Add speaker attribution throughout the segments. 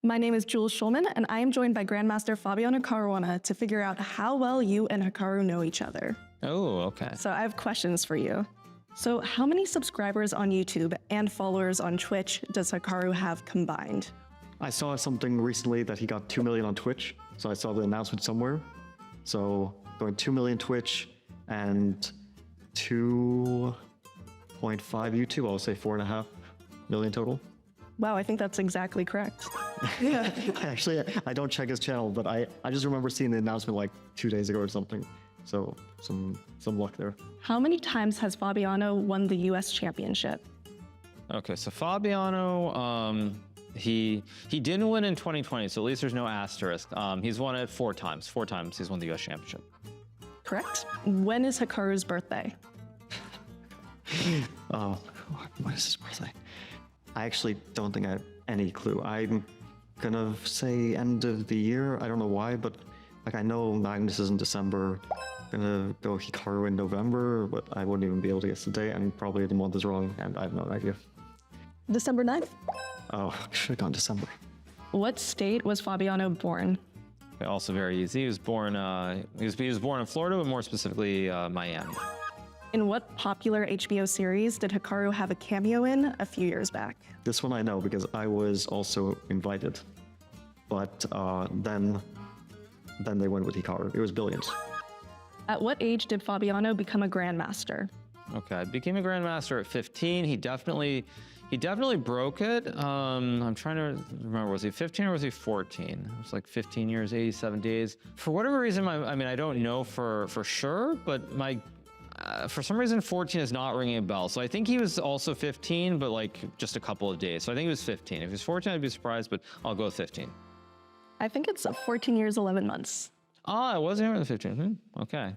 Speaker 1: My name is Jules Schulman, and I am joined by Grandmaster Fabiano Caruana to figure out how well you and Hikaru know each other.
Speaker 2: Oh, okay.
Speaker 1: So I have questions for you. So how many subscribers on YouTube and followers on Twitch does Hikaru have combined?
Speaker 3: I saw something recently that he got 2 million on Twitch, so I saw the announcement somewhere. So going 2 million Twitch and 2.5 YouTube, I'll say 4.5 million total.
Speaker 1: Wow, I think that's exactly correct.
Speaker 3: Yeah. Actually, I don't check his channel, but I just remember seeing the announcement like 2 days ago or something. So some luck there.
Speaker 1: How many times has Fabiano won the US championship?
Speaker 2: Okay, so Fabiano, he didn't win in 2020, so at least there's no asterisk. He's won it 4 times. 4 times he's won the US championship.
Speaker 1: Correct. When is Hikaru's birthday?
Speaker 3: Oh, when is his birthday? I actually don't think I have any clue. I'm gonna say end of the year. I don't know why, but like I know Magnus is in December. I'm gonna go Hikaru in November, but I wouldn't even be able to guess the date, and probably the month is wrong, and I have no idea.
Speaker 1: December 9th.
Speaker 3: Oh, I should have gone December.
Speaker 1: What state was Fabiano born?
Speaker 2: Okay, also very easy. He was born. He was born in Florida, but more specifically Miami.
Speaker 1: In what popular HBO series did Hikaru have a cameo in a few years back?
Speaker 3: This one I know because I was also invited, but then they went with Hikaru. It was Billions.
Speaker 1: At what age did Fabiano become a grandmaster?
Speaker 2: Okay, I became a grandmaster at 15. He definitely broke it. I'm trying to remember, was he 15 or was he 14? It was like 15 years, 87 days. For whatever reason, I mean, I don't know for sure, but for some reason, 14 is not ringing a bell. So I think he was also 15, but like just a couple of days. So I think he was 15. If he was 14, I'd be surprised, but I'll go with 15.
Speaker 1: I think it's 14 years, 11 months.
Speaker 2: Ah, it wasn't even 15. Okay.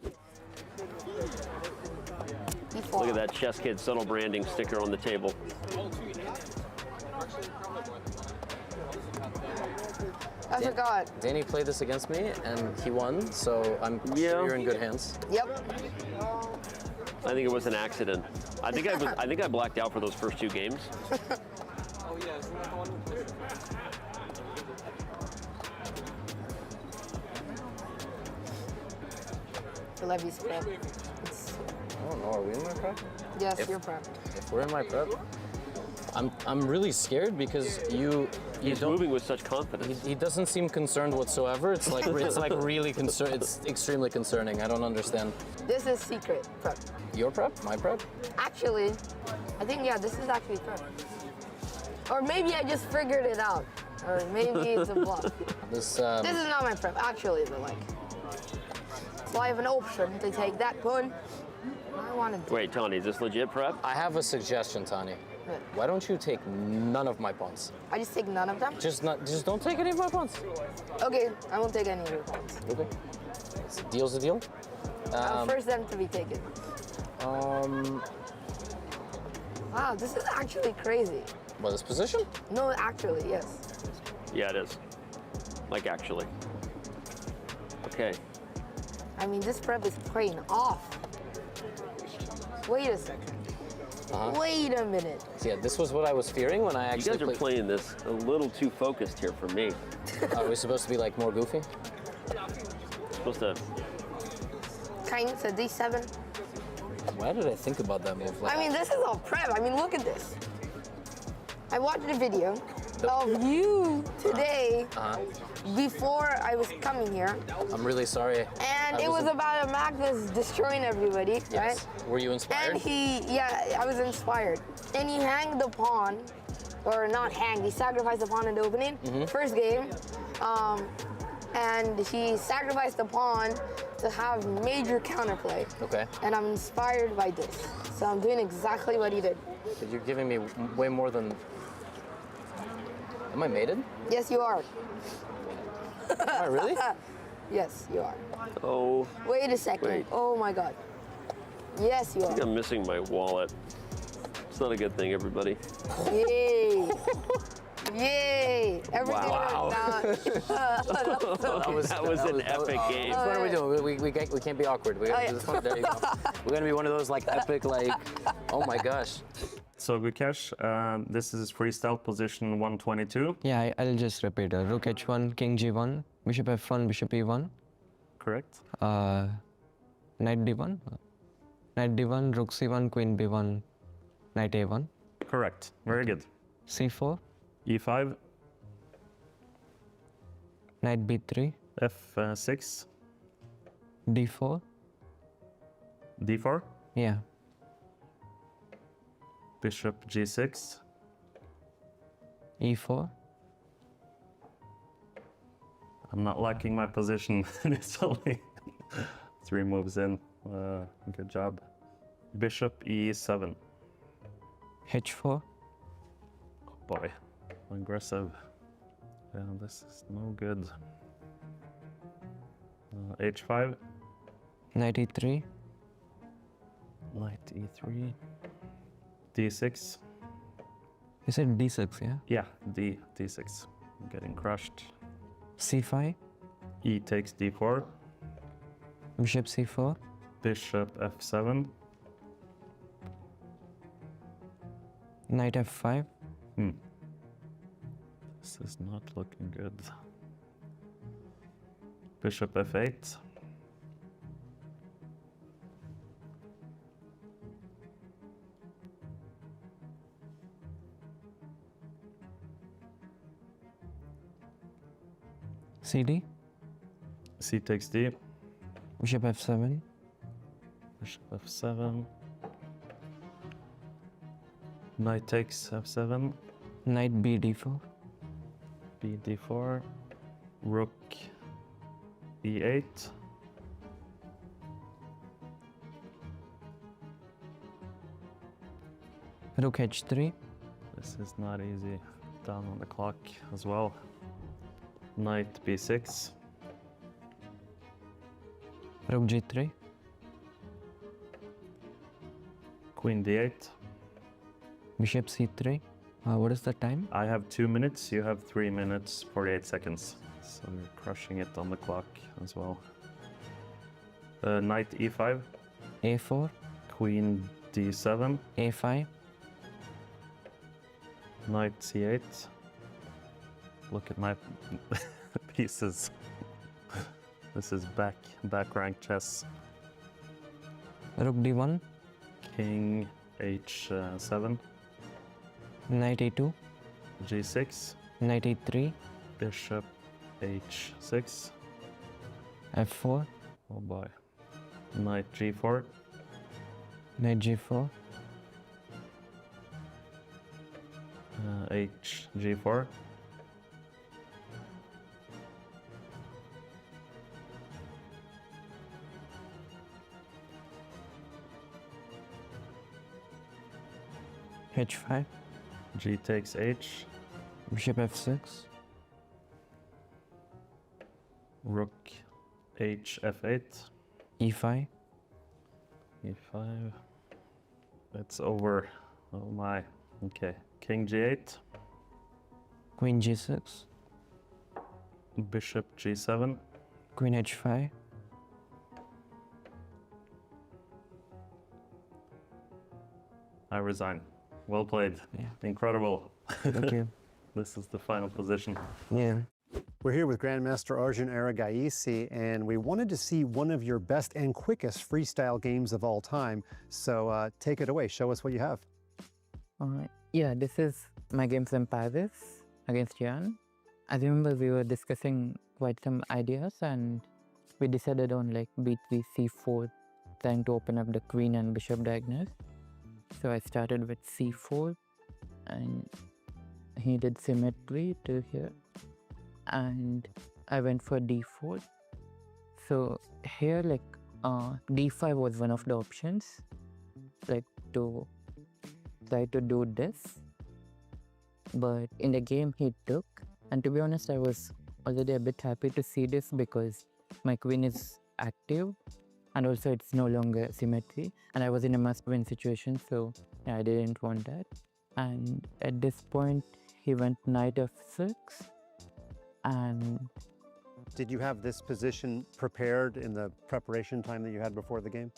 Speaker 4: Look at that Chess Kid subtle branding sticker on the table.
Speaker 5: I forgot.
Speaker 6: Danny played this against me, and he won, so I'm sure you're in good hands.
Speaker 5: Yep.
Speaker 4: I think it was an accident. I think I blacked out for those first 2 games.
Speaker 5: Levy's prep.
Speaker 6: I don't know, are we in my prep?
Speaker 5: Yes, you're prep.
Speaker 6: If we're in my prep, I'm really scared because
Speaker 4: He's moving with such confidence.
Speaker 6: He doesn't seem concerned whatsoever. It's like really concerned. It's extremely concerning. I don't understand.
Speaker 5: This is secret prep.
Speaker 6: Your prep? My prep?
Speaker 5: Actually, I think, yeah, this is actually prep. Or maybe I just figured it out. Or maybe it's a bluff.
Speaker 6: This
Speaker 5: This is not my prep, actually, but like. So I have an option to take that pawn. I wanted to.
Speaker 4: Wait, Tony, is this legit prep?
Speaker 6: I have a suggestion, Tani.
Speaker 5: What?
Speaker 6: Why don't you take none of my pawns?
Speaker 5: I just take none of them?
Speaker 6: Just don't take any of my pawns.
Speaker 5: Okay, I won't take any of your pawns.
Speaker 6: Okay. Deal's a deal.
Speaker 5: I'll first them to be taken. Wow, this is actually crazy.
Speaker 6: What, this position?
Speaker 5: No, actually, yes.
Speaker 4: Yeah, it is. Like, actually. Okay.
Speaker 5: I mean, this prep is paying off. Wait a second. Wait a minute.
Speaker 6: Yeah, this was what I was fearing when I actually
Speaker 4: You guys are playing this a little too focused here for me.
Speaker 6: Are we supposed to be like more goofy?
Speaker 4: Supposed to.
Speaker 5: Kind of D7.
Speaker 6: Why did I think about that move?
Speaker 5: I mean, this is all prep. I mean, look at this. I watched a video of you today before I was coming here.
Speaker 6: I'm really sorry.
Speaker 5: And it was about a Magnus destroying everybody,
Speaker 6: Yes.
Speaker 5: right?
Speaker 6: Were you inspired?
Speaker 5: And I was inspired. And he hanged the pawn, or not hanged, he sacrificed the pawn in the opening, first game. And he sacrificed the pawn to have major counterplay.
Speaker 6: Okay.
Speaker 5: And I'm inspired by this. So I'm doing exactly what he did.
Speaker 6: But you're giving me way more than... Am I mated?
Speaker 5: Yes, you are.
Speaker 6: Am I really?
Speaker 5: Yes, you are.
Speaker 4: Oh.
Speaker 5: Wait a second.
Speaker 4: Wait.
Speaker 5: Oh my God. Yes, you
Speaker 4: I think
Speaker 5: are.
Speaker 4: I'm missing my wallet. It's not a good thing, everybody.
Speaker 5: Yay. Yay! Everything
Speaker 4: Wow.
Speaker 5: worked out.
Speaker 4: That was an epic game.
Speaker 6: What are we doing? We can't be awkward. We gotta do this one. There you go. We're gonna be one of those like epic like. Oh my gosh.
Speaker 7: So Gukesh, this is freestyle position 122.
Speaker 8: Yeah, I'll just repeat. Rook h1, king g1, bishop f1, bishop e1,
Speaker 7: Correct.
Speaker 8: knight d1, knight d1, rook c1, queen b1, knight a1,
Speaker 7: Correct. Very good.
Speaker 8: c4,
Speaker 7: E5,
Speaker 8: knight b3,
Speaker 7: F6,
Speaker 8: d4.
Speaker 7: D4,
Speaker 8: Yeah,
Speaker 7: Bishop G6,
Speaker 8: e4,
Speaker 7: I'm not liking my position. It's only 3 moves in. Good job. Bishop E7.
Speaker 8: h4,
Speaker 7: Oh boy, aggressive. Yeah, this is no good. H5,
Speaker 8: knight e3,
Speaker 7: knight E3, D6.
Speaker 8: you said d6, yeah?
Speaker 7: Yeah, D6. I'm getting crushed.
Speaker 8: c5,
Speaker 7: E takes D4,
Speaker 8: bishop c4,
Speaker 7: Bishop F7,
Speaker 8: knight f5,
Speaker 7: This is not looking good. Bishop F8,
Speaker 8: cd,
Speaker 7: C takes D,
Speaker 8: bishop f7,
Speaker 7: Bishop F7, Knight takes F7,
Speaker 8: knight b d4,
Speaker 7: B D4, Rook E8,
Speaker 8: rook h3,
Speaker 7: this is not easy, down on the clock as well. Knight B6,
Speaker 8: rook g3,
Speaker 7: Queen D8.
Speaker 8: bishop c3. What is the time?
Speaker 7: I have 2 minutes, you have 3 minutes, 48 seconds. So you're crushing it on the clock as well. Knight E5,
Speaker 8: a4,
Speaker 7: Queen D7,
Speaker 8: a5,
Speaker 7: Knight C8. Look at my pieces. This is back rank chess.
Speaker 8: rook d1,
Speaker 7: King H7,
Speaker 8: knight e2,
Speaker 7: G6,
Speaker 8: knight e3,
Speaker 7: Bishop H6.
Speaker 8: f4,
Speaker 7: Oh boy. Knight G4,
Speaker 8: knight g4,
Speaker 7: H G4,
Speaker 8: h5,
Speaker 7: G takes H,
Speaker 8: bishop f6,
Speaker 7: Rook H F8,
Speaker 8: e5,
Speaker 7: E5. It's over. Oh my. Okay. King G8,
Speaker 8: queen g6,
Speaker 7: Bishop G7,
Speaker 8: queen h5,
Speaker 7: I resign. Well played.
Speaker 8: Yeah.
Speaker 7: Incredible.
Speaker 8: thank you.
Speaker 7: This is the final position.
Speaker 8: Yeah.
Speaker 9: We're here with Grandmaster Arjun Erigaisi, and we wanted to see one of your best and quickest freestyle games of all time. So take it away. Show us what you have.
Speaker 10: Yeah, this is my game from Paris against Jan. I remember we were discussing quite some ideas and we decided on like b3, c4, trying to open up the queen and bishop diagonals. So I started with c4 and he did symmetry to here and I went for d4. So here like d5 was one of the options, like to try to do this, but in the game he took, and to be honest I was already a bit happy to see this because my queen is active and also it's no longer symmetry and I was in a must-win situation, so yeah, I didn't want that. And at this point he went knight f6, and
Speaker 9: Did you have this position prepared in the preparation time that you had before the game?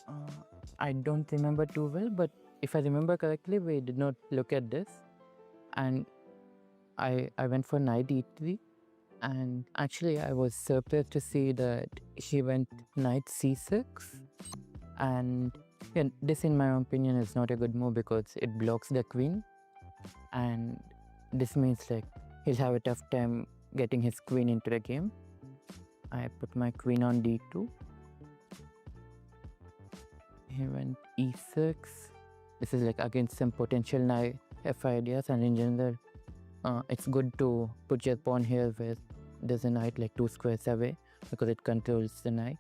Speaker 10: I don't remember too well, but if I remember correctly, we did not look at this. And I went for knight e3. And actually, I was surprised to see that he went knight c6. And yeah, this, in my opinion, is not a good move because it blocks the queen. And this means like he'll have a tough time getting his queen into the game. I put my queen on d2. He went e6. This is like against some potential knight f ideas, and in general, it's good to put your pawn here where there's a knight like 2 squares away because it controls the knight.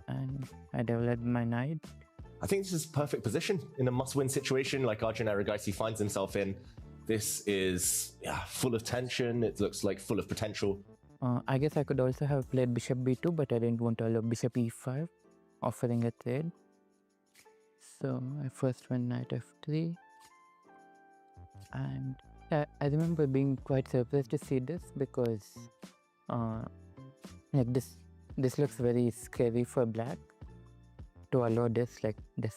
Speaker 10: And I developed my knight.
Speaker 11: I think this is perfect position in a must-win situation like Arjun Erigaisi finds himself in. This is full of tension. It looks like full of potential.
Speaker 10: I guess I could also have played bishop b2, but I didn't want to allow bishop e5, offering a trade. So I first went knight f3. And I remember being quite surprised to see this because like this looks very scary for black to allow this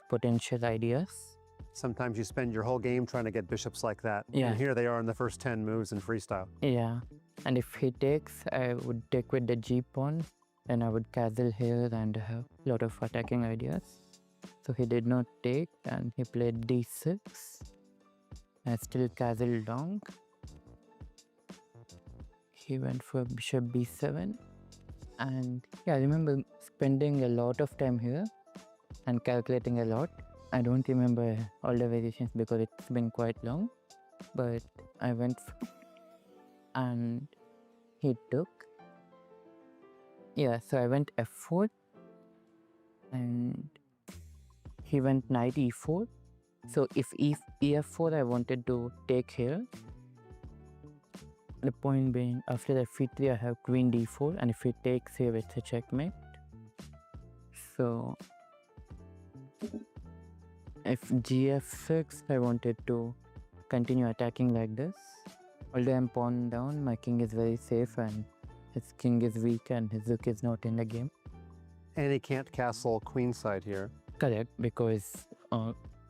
Speaker 10: potential ideas.
Speaker 9: Sometimes you spend your whole game trying to get bishops like that.
Speaker 10: Yeah.
Speaker 9: And here they are in the first 10 moves in freestyle.
Speaker 10: Yeah, and if he takes, I would take with the g pawn, then I would castle here and have a lot of attacking ideas. So he did not take, and he played d6. I still castled long. He went for bishop b7. And yeah, I remember spending a lot of time here and calculating a lot. I don't remember all the variations because it's been quite long. But I went and he took. Yeah, so I went f4 and he went knight e4. So if ef4 I wanted to take here. The point being, after f3 I have queen d4, and if he takes here it's a checkmate. So if gf6 I wanted to continue attacking like this. Although I'm pawn down, my king is very safe and his king is weak and his rook is not in the game.
Speaker 9: And he can't castle queenside here.
Speaker 10: Correct, because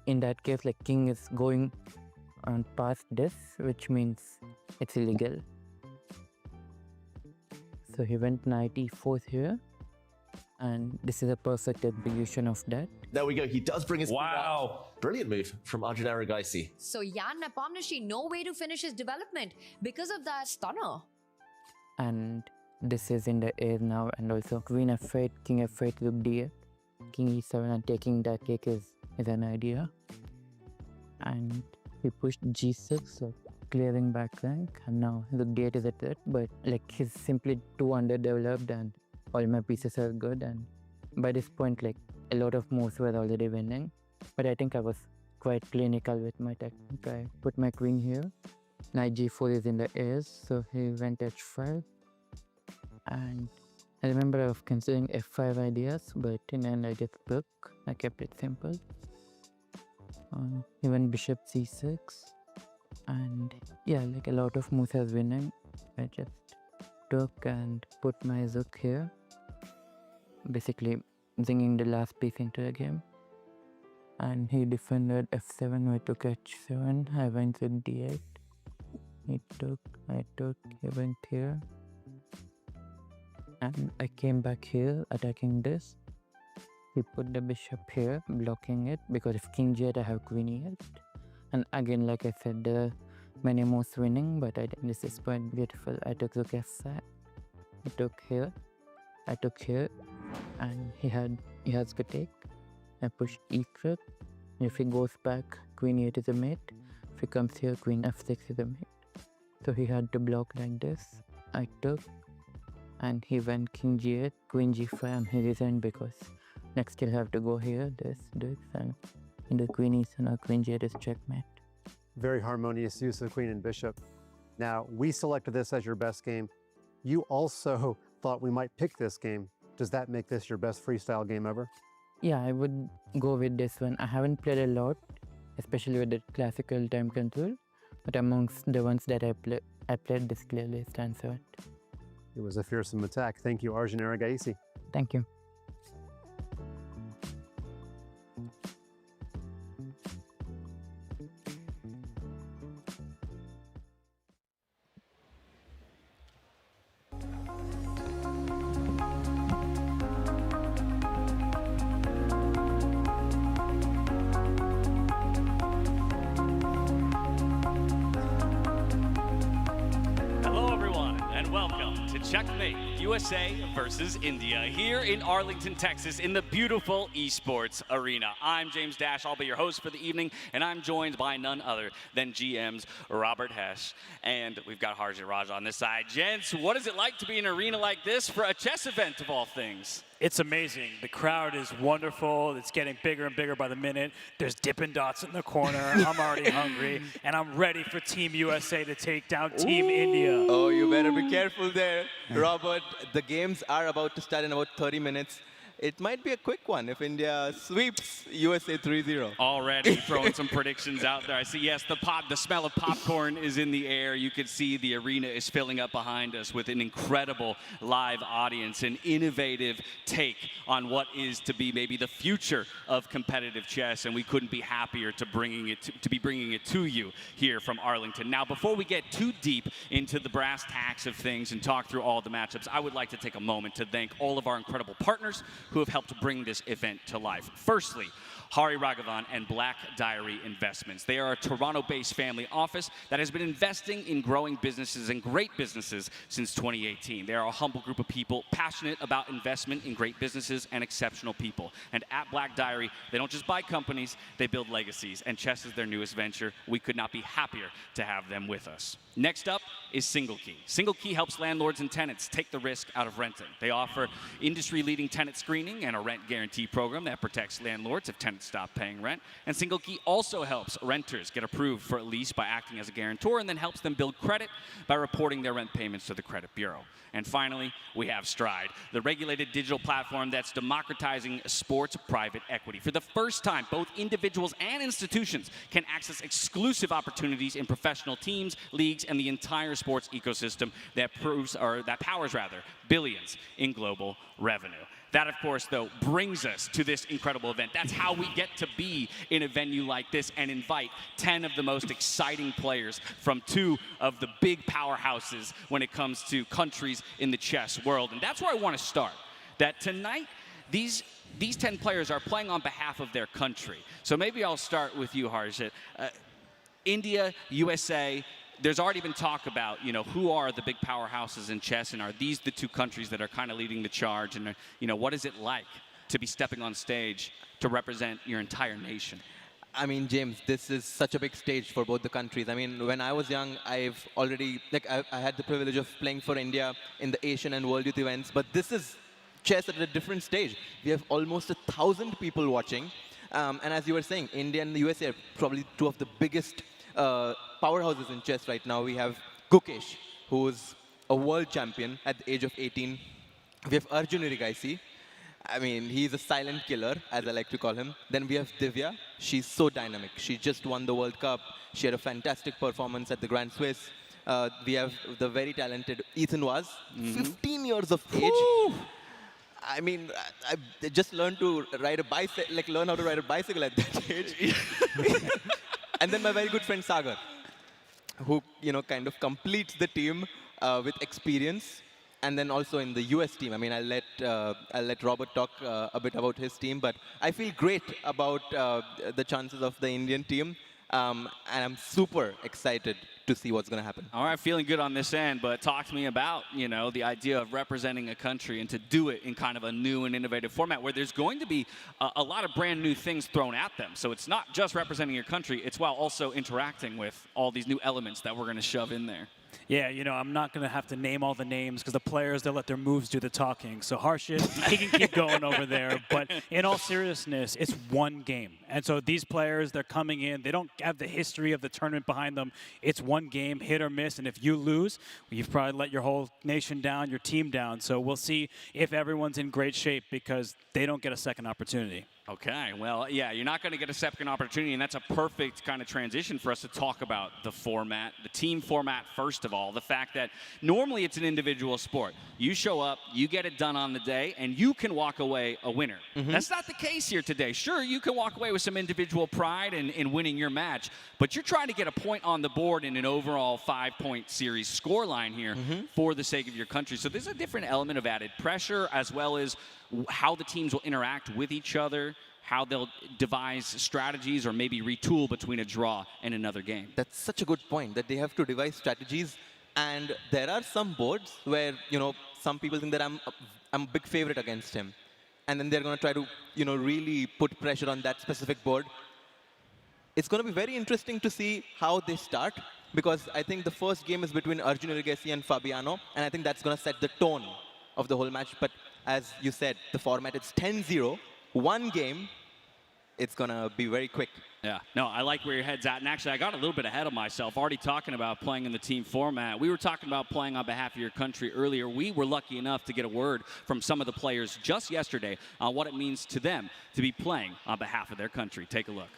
Speaker 10: in that case like king is going on past this, which means it's illegal. So he went knight e4 here, and this is a perfect execution of that.
Speaker 11: There we go. He does bring his wow. Brilliant move from Arjun Erigaisi.
Speaker 12: So Jan Nepomniachtchi, no way to finish his development because of that stunner.
Speaker 10: And this is in the air now, and also queen f8, king f8, rook d8, king e7, and taking that cake is an idea. And he pushed g6, so clearing back rank, and now rook d8 is a threat, but like he's simply too underdeveloped and all my pieces are good, and by this point like a lot of moves were already winning. But I think I was quite clinical with my technique. I put my queen here, knight g4 is in the airs, so he went h5, and I remember I was considering f5 ideas, but in the end I just took. I kept it simple. He went bishop c6, and yeah, like a lot of moves as winning. I just took and put my rook here, basically bringing the last piece into the game. And he defended f7, I took h7, I went with d8. He took, I took, he went here. And I came back here, attacking this. He put the bishop here, blocking it, because if king g8 I have queen e8. And again, like I said, there are many moves winning, but I think this is quite beautiful. I took rook f5, I took here, I took here, and he has to take. I pushed e3. If he goes back, queen e8 is a mate. If he comes here, queen f6 is a mate. So he had to block like this. I took, and he went king g8, queen g5, and he resigned because next he'll have to go here, this, and in the queen e7 or queen g8 is checkmate.
Speaker 9: Very harmonious use of queen and bishop. Now, we selected this as your best game. You also thought we might pick this game. Does that make this your best freestyle game ever?
Speaker 10: Yeah, I would go with this one. I haven't played a lot, especially with the classical time control, but amongst the ones that I played, this clearly stands out.
Speaker 9: It was a fearsome attack. Thank you, Arjun Erigaisi.
Speaker 10: Thank you.
Speaker 13: Checkmate, USA versus India, here in Arlington, Texas, in the beautiful esports arena. I'm James Dash, I'll be your host for the evening, and I'm joined by none other than GM's Robert Hesh. And we've got Harjit Raja on this side. Gents, what is it like to be in an arena like this for a chess event of all things?
Speaker 14: It's amazing. The crowd is wonderful. It's getting bigger and bigger by the minute. There's Dippin' Dots in the corner. I'm already hungry, and I'm ready for Team USA to take down Team India.
Speaker 15: Oh, you better be careful there, Robert. The games are about to start in about 30 minutes. It might be a quick one if India sweeps USA 3-0.
Speaker 13: Already throwing some predictions out there. I see, yes, the smell of popcorn is in the air. You can see the arena is filling up behind us with an incredible live audience, an innovative take on what is to be maybe the future of competitive chess, and we couldn't be happier to be bringing it to you here from Arlington. Now, before we get too deep into the brass tacks of things and talk through all the matchups, I would like to take a moment to thank all of our incredible partners who have helped bring this event to life. Firstly, Hari Raghavan and Black Diary Investments. They are a Toronto-based family office that has been investing in growing businesses and great businesses since 2018. They are a humble group of people passionate about investment in great businesses and exceptional people. And at Black Diary, they don't just buy companies, they build legacies. And chess is their newest venture. We could not be happier to have them with us. Next up is Single Key. Single Key helps landlords and tenants take the risk out of renting. They offer industry-leading tenant screening and a rent guarantee program that protects landlords if tenants stop paying rent. And Single Key also helps renters get approved for a lease by acting as a guarantor, and then helps them build credit by reporting their rent payments to the credit bureau. And finally, we have Stride, the regulated digital platform that's democratizing sports private equity. For the first time, both individuals and institutions can access exclusive opportunities in professional teams, leagues, and the entire sports ecosystem that powers billions in global revenue. That, of course, though, brings us to this incredible event. That's how we get to be in a venue like this and invite 10 of the most exciting players from 2 of the big powerhouses when it comes to countries in the chess world. And that's where I want to start. That tonight, these 10 players are playing on behalf of their country. So maybe I'll start with you, Harjit. India, USA, there's already been talk about, who are the big powerhouses in chess, and are these the 2 countries that are kind of leading the charge? And, what is it like to be stepping on stage to represent your entire nation?
Speaker 15: I mean, James, this is such a big stage for both the countries. I mean, when I was young, I've already, I had the privilege of playing for India in the Asian and World Youth events, but this is chess at a different stage. We have almost 1,000 people watching. And as you were saying, India and the USA are probably 2 of the biggest powerhouses in chess right now. We have Gukesh, who's a world champion at the age of 18. We have Arjun Erigaisi. I mean, he's a silent killer, as I like to call him. Then we have Divya. She's so dynamic. She just won the World Cup. She had a fantastic performance at the Grand Swiss. We have the very talented Ethan Was, 15 years of age. Woo! I mean, I just learned to ride a bicycle, learn how to ride a bicycle at that age. And then my very good friend Sagar, who kind of completes the team with experience, and then also in the US team. I mean, I'll let Robert talk a bit about his team, but I feel great about the chances of the Indian team, and I'm super excited to see what's going to happen.
Speaker 13: All right, feeling good on this end, but talk to me about, the idea of representing a country and to do it in kind of a new and innovative format where there's going to be a lot of brand new things thrown at them. So it's not just representing your country, it's while also interacting with all these new elements that we're going to shove in there.
Speaker 14: Yeah, I'm not going to have to name all the names because the players, they'll let their moves do the talking. So Harshit, he can keep going over there. But in all seriousness, it's one game. And so these players, they're coming in. They don't have the history of the tournament behind them. It's one game, hit or miss. And if you lose, you've probably let your whole nation down, your team down. So we'll see if everyone's in great shape because they don't get a second opportunity.
Speaker 13: Okay, well, yeah, you're not going to get a second opportunity, and that's a perfect kind of transition for us to talk about the format, the team format, first of all. The fact that normally it's an individual sport. You show up, you get it done on the day, and you can walk away a winner. That's not the case here today. Sure, you can walk away with some individual pride in winning your match, but you're trying to get a point on the board in an overall 5-point series scoreline here for the sake of your country. So there's a different element of added pressure, as well as how the teams will interact with each other, how they'll devise strategies or maybe retool between a draw and another game.
Speaker 15: That's such a good point, that they have to devise strategies. And there are some boards where, you know, some people think that I'm a big favorite against him. And then they're going to try to, you know, really put pressure on that specific board. It's going to be very interesting to see how they start, because I think the first game is between Arjun Erigaisi and Fabiano, and I think that's going to set the tone of the whole match. But as you said, the format, it's 10-0, one game. It's going to be very quick.
Speaker 13: Yeah, no, I like where your head's at. And actually, I got a little bit ahead of myself, already talking about playing in the team format. We were talking about playing on behalf of your country earlier. We were lucky enough to get a word from some of the players just yesterday on what it means to them to be playing on behalf of their country. Take a look.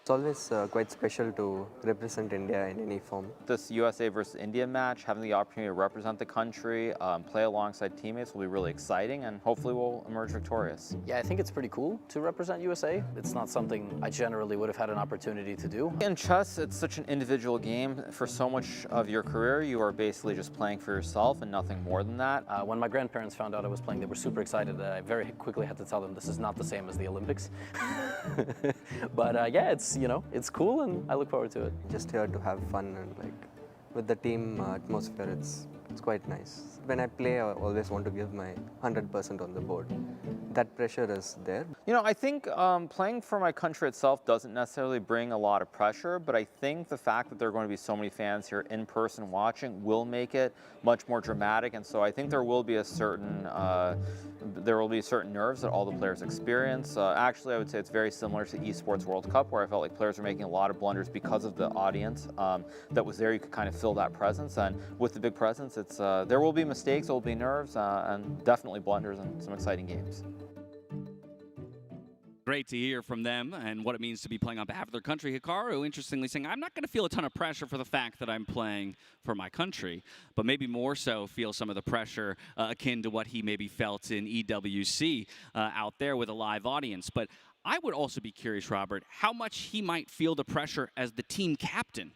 Speaker 16: It's always quite special to represent India in any form.
Speaker 17: This USA versus India match, having the opportunity to represent the country, play alongside teammates will be really exciting, and hopefully we'll emerge victorious.
Speaker 18: Yeah, I think it's pretty cool to represent USA. It's not something I generally would have had an opportunity to do.
Speaker 17: In chess, it's such an individual game. For so much of your career, you are basically just playing for yourself and nothing more than that.
Speaker 18: When my grandparents found out I was playing, they were super excited. I very quickly had to tell them this is not the same as the Olympics. But yeah, it's cool, and I look forward to it.
Speaker 16: Just here to have fun, and like with the team atmosphere, it's quite nice. When I play, I always want to give my 100% on the board. That pressure is there.
Speaker 17: You know, I think playing for my country itself doesn't necessarily bring a lot of pressure, but I think the fact that there are going to be so many fans here in person watching will make it much more dramatic, and so I think there will be a certain nerves that all the players experience. Actually, I would say it's very similar to Esports World Cup, where I felt like players were making a lot of blunders because of the audience that was there. You could kind of feel that presence, and with the big presence, it's there will be mistakes, there will be nerves, and definitely blunders and some exciting games.
Speaker 13: Great to hear from them and what it means to be playing on behalf of their country. Hikaru, interestingly, saying, I'm not going to feel a ton of pressure for the fact that I'm playing for my country, but maybe more so feel some of the pressure akin to what he maybe felt in EWC out there with a live audience. But I would also be curious, Robert, how much he might feel the pressure as the team captain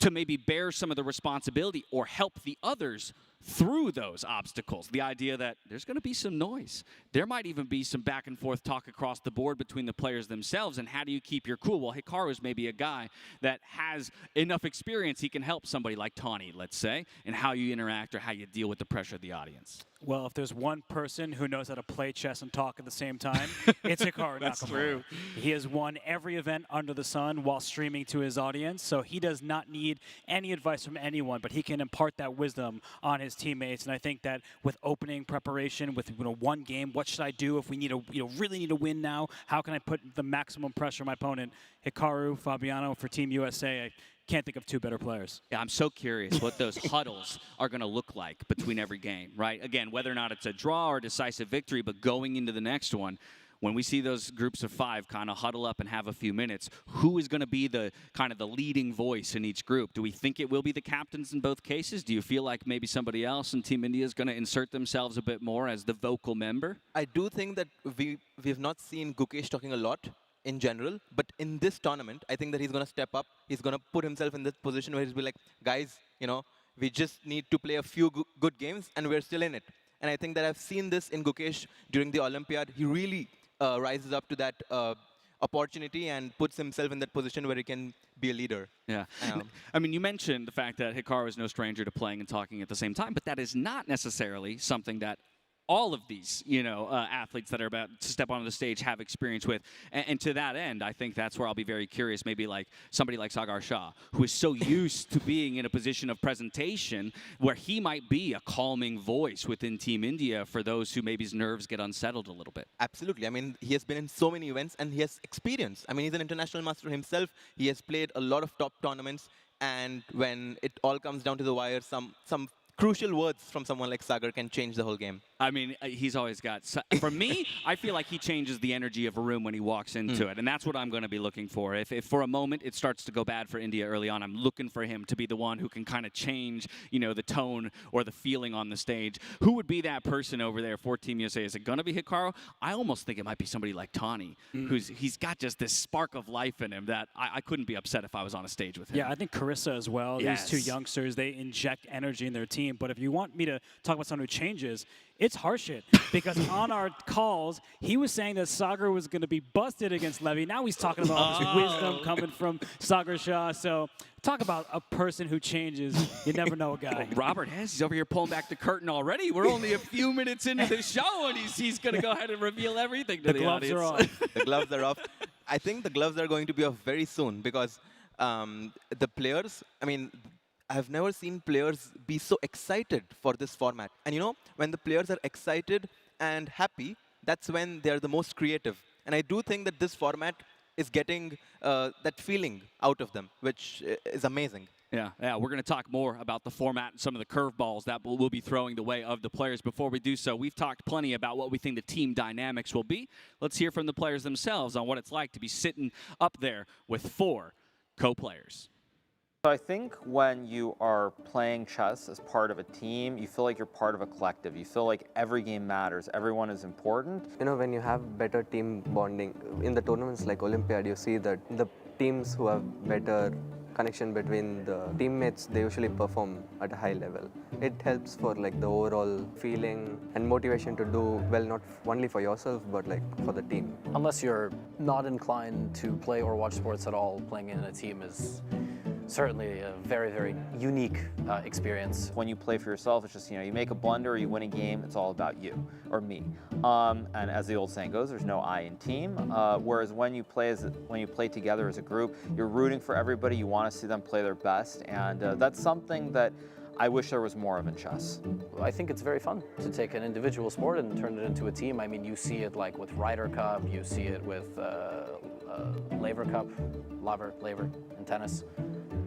Speaker 13: to maybe bear some of the responsibility or help the others through those obstacles. The idea that there's going to be some noise. There might even be some back and forth talk across the board between the players themselves, and how do you keep your cool? Well, Hikaru is maybe a guy that has enough experience he can help somebody like Tawny, let's say, in how you interact or how you deal with the pressure of the audience.
Speaker 14: Well, if there's one person who knows how to play chess and talk at the same time, it's Hikaru
Speaker 13: That's
Speaker 14: Nakamura.
Speaker 13: true.
Speaker 14: He has won every event under the sun while streaming to his audience, so he does not need any advice from anyone, but he can impart that wisdom on his teammates. And I think that with opening preparation, with one game, what should I do if we need really need to win now? How can I put the maximum pressure on my opponent? Hikaru, Fabiano for Team USA. I can't think of two better players.
Speaker 13: Yeah, I'm so curious what those huddles are going to look like between every game, right? Again, whether or not it's a draw or decisive victory, but going into the next one, when we see those groups of five kind of huddle up and have a few minutes, who is going to be the kind of the leading voice in each group? Do we think it will be the captains in both cases? Do you feel like maybe somebody else in Team India is going to insert themselves a bit more as the vocal member?
Speaker 15: I do think that we've not seen Gukesh talking a lot in general, but in this tournament, I think that he's going to step up. He's going to put himself in this position where he'll be like, guys, we just need to play a few good games and we're still in it. And I think that I've seen this in Gukesh during the Olympiad. He really rises up to that opportunity and puts himself in that position where he can be a leader.
Speaker 13: Yeah. I mean, you mentioned the fact that Hikaru is no stranger to playing and talking at the same time, but that is not necessarily something that all of these, athletes that are about to step onto the stage have experience with. And to that end, I think that's where I'll be very curious, maybe like somebody like Sagar Shah, who is so used to being in a position of presentation where he might be a calming voice within Team India for those who maybe his nerves get unsettled a little bit.
Speaker 15: Absolutely. I mean, he has been in so many events and he has experience. I mean, he's an international master himself. He has played a lot of top tournaments. And when it all comes down to the wire, some crucial words from someone like Sagar can change the whole game.
Speaker 13: I mean, he's always got. For me, I feel like he changes the energy of a room when he walks into it, and that's what I'm going to be looking for. If for a moment it starts to go bad for India early on, I'm looking for him to be the one who can kind of change, the tone or the feeling on the stage. Who would be that person over there for Team USA? Is it going to be Hikaru? I almost think it might be somebody like Tawny, he's got just this spark of life in him that I couldn't be upset if I was on a stage with him.
Speaker 14: Yeah, I think Carissa as well.
Speaker 13: Yes.
Speaker 14: These two youngsters, they inject energy in their team. But if you want me to talk about someone who changes, it's Harshit, because on our calls, he was saying that Sagar was going to be busted against Levy. Now he's talking about all this wisdom coming from Sagar Shah. So talk about a person who changes. You never know a guy.
Speaker 13: Well, Robert Hess, he's over here pulling back the curtain already. We're only a few minutes into the show, and he's going to go ahead and reveal everything to the audience.
Speaker 14: The gloves are off.
Speaker 15: The gloves are off. I think the gloves are going to be off very soon because the players, I've never seen players be so excited for this format. And when the players are excited and happy, that's when they're the most creative. And I do think that this format is getting that feeling out of them, which is amazing.
Speaker 13: Yeah, we're going to talk more about the format and some of the curveballs that we'll be throwing the way of the players. Before we do so, we've talked plenty about what we think the team dynamics will be. Let's hear from the players themselves on what it's like to be sitting up there with 4 co-players.
Speaker 17: So I think when you are playing chess as part of a team, you feel like you're part of a collective. You feel like every game matters. Everyone is important.
Speaker 16: When you have better team bonding, in the tournaments like Olympiad, you see that the teams who have better connection between the teammates, they usually perform at a high level. It helps for the overall feeling and motivation to do well, not only for yourself, but for the team.
Speaker 18: Unless you're not inclined to play or watch sports at all, playing in a team is certainly a very, very unique experience.
Speaker 17: When you play for yourself, it's just, you make a blunder or you win a game, it's all about you or me. And as the old saying goes, there's no I in team. Whereas when you play together as a group, you're rooting for everybody, you want to see them play their best, and that's something that I wish there was more of in chess.
Speaker 18: I think it's very fun to take an individual sport and turn it into a team. You see it with Ryder Cup, you see it with Laver Cup, Laver in tennis.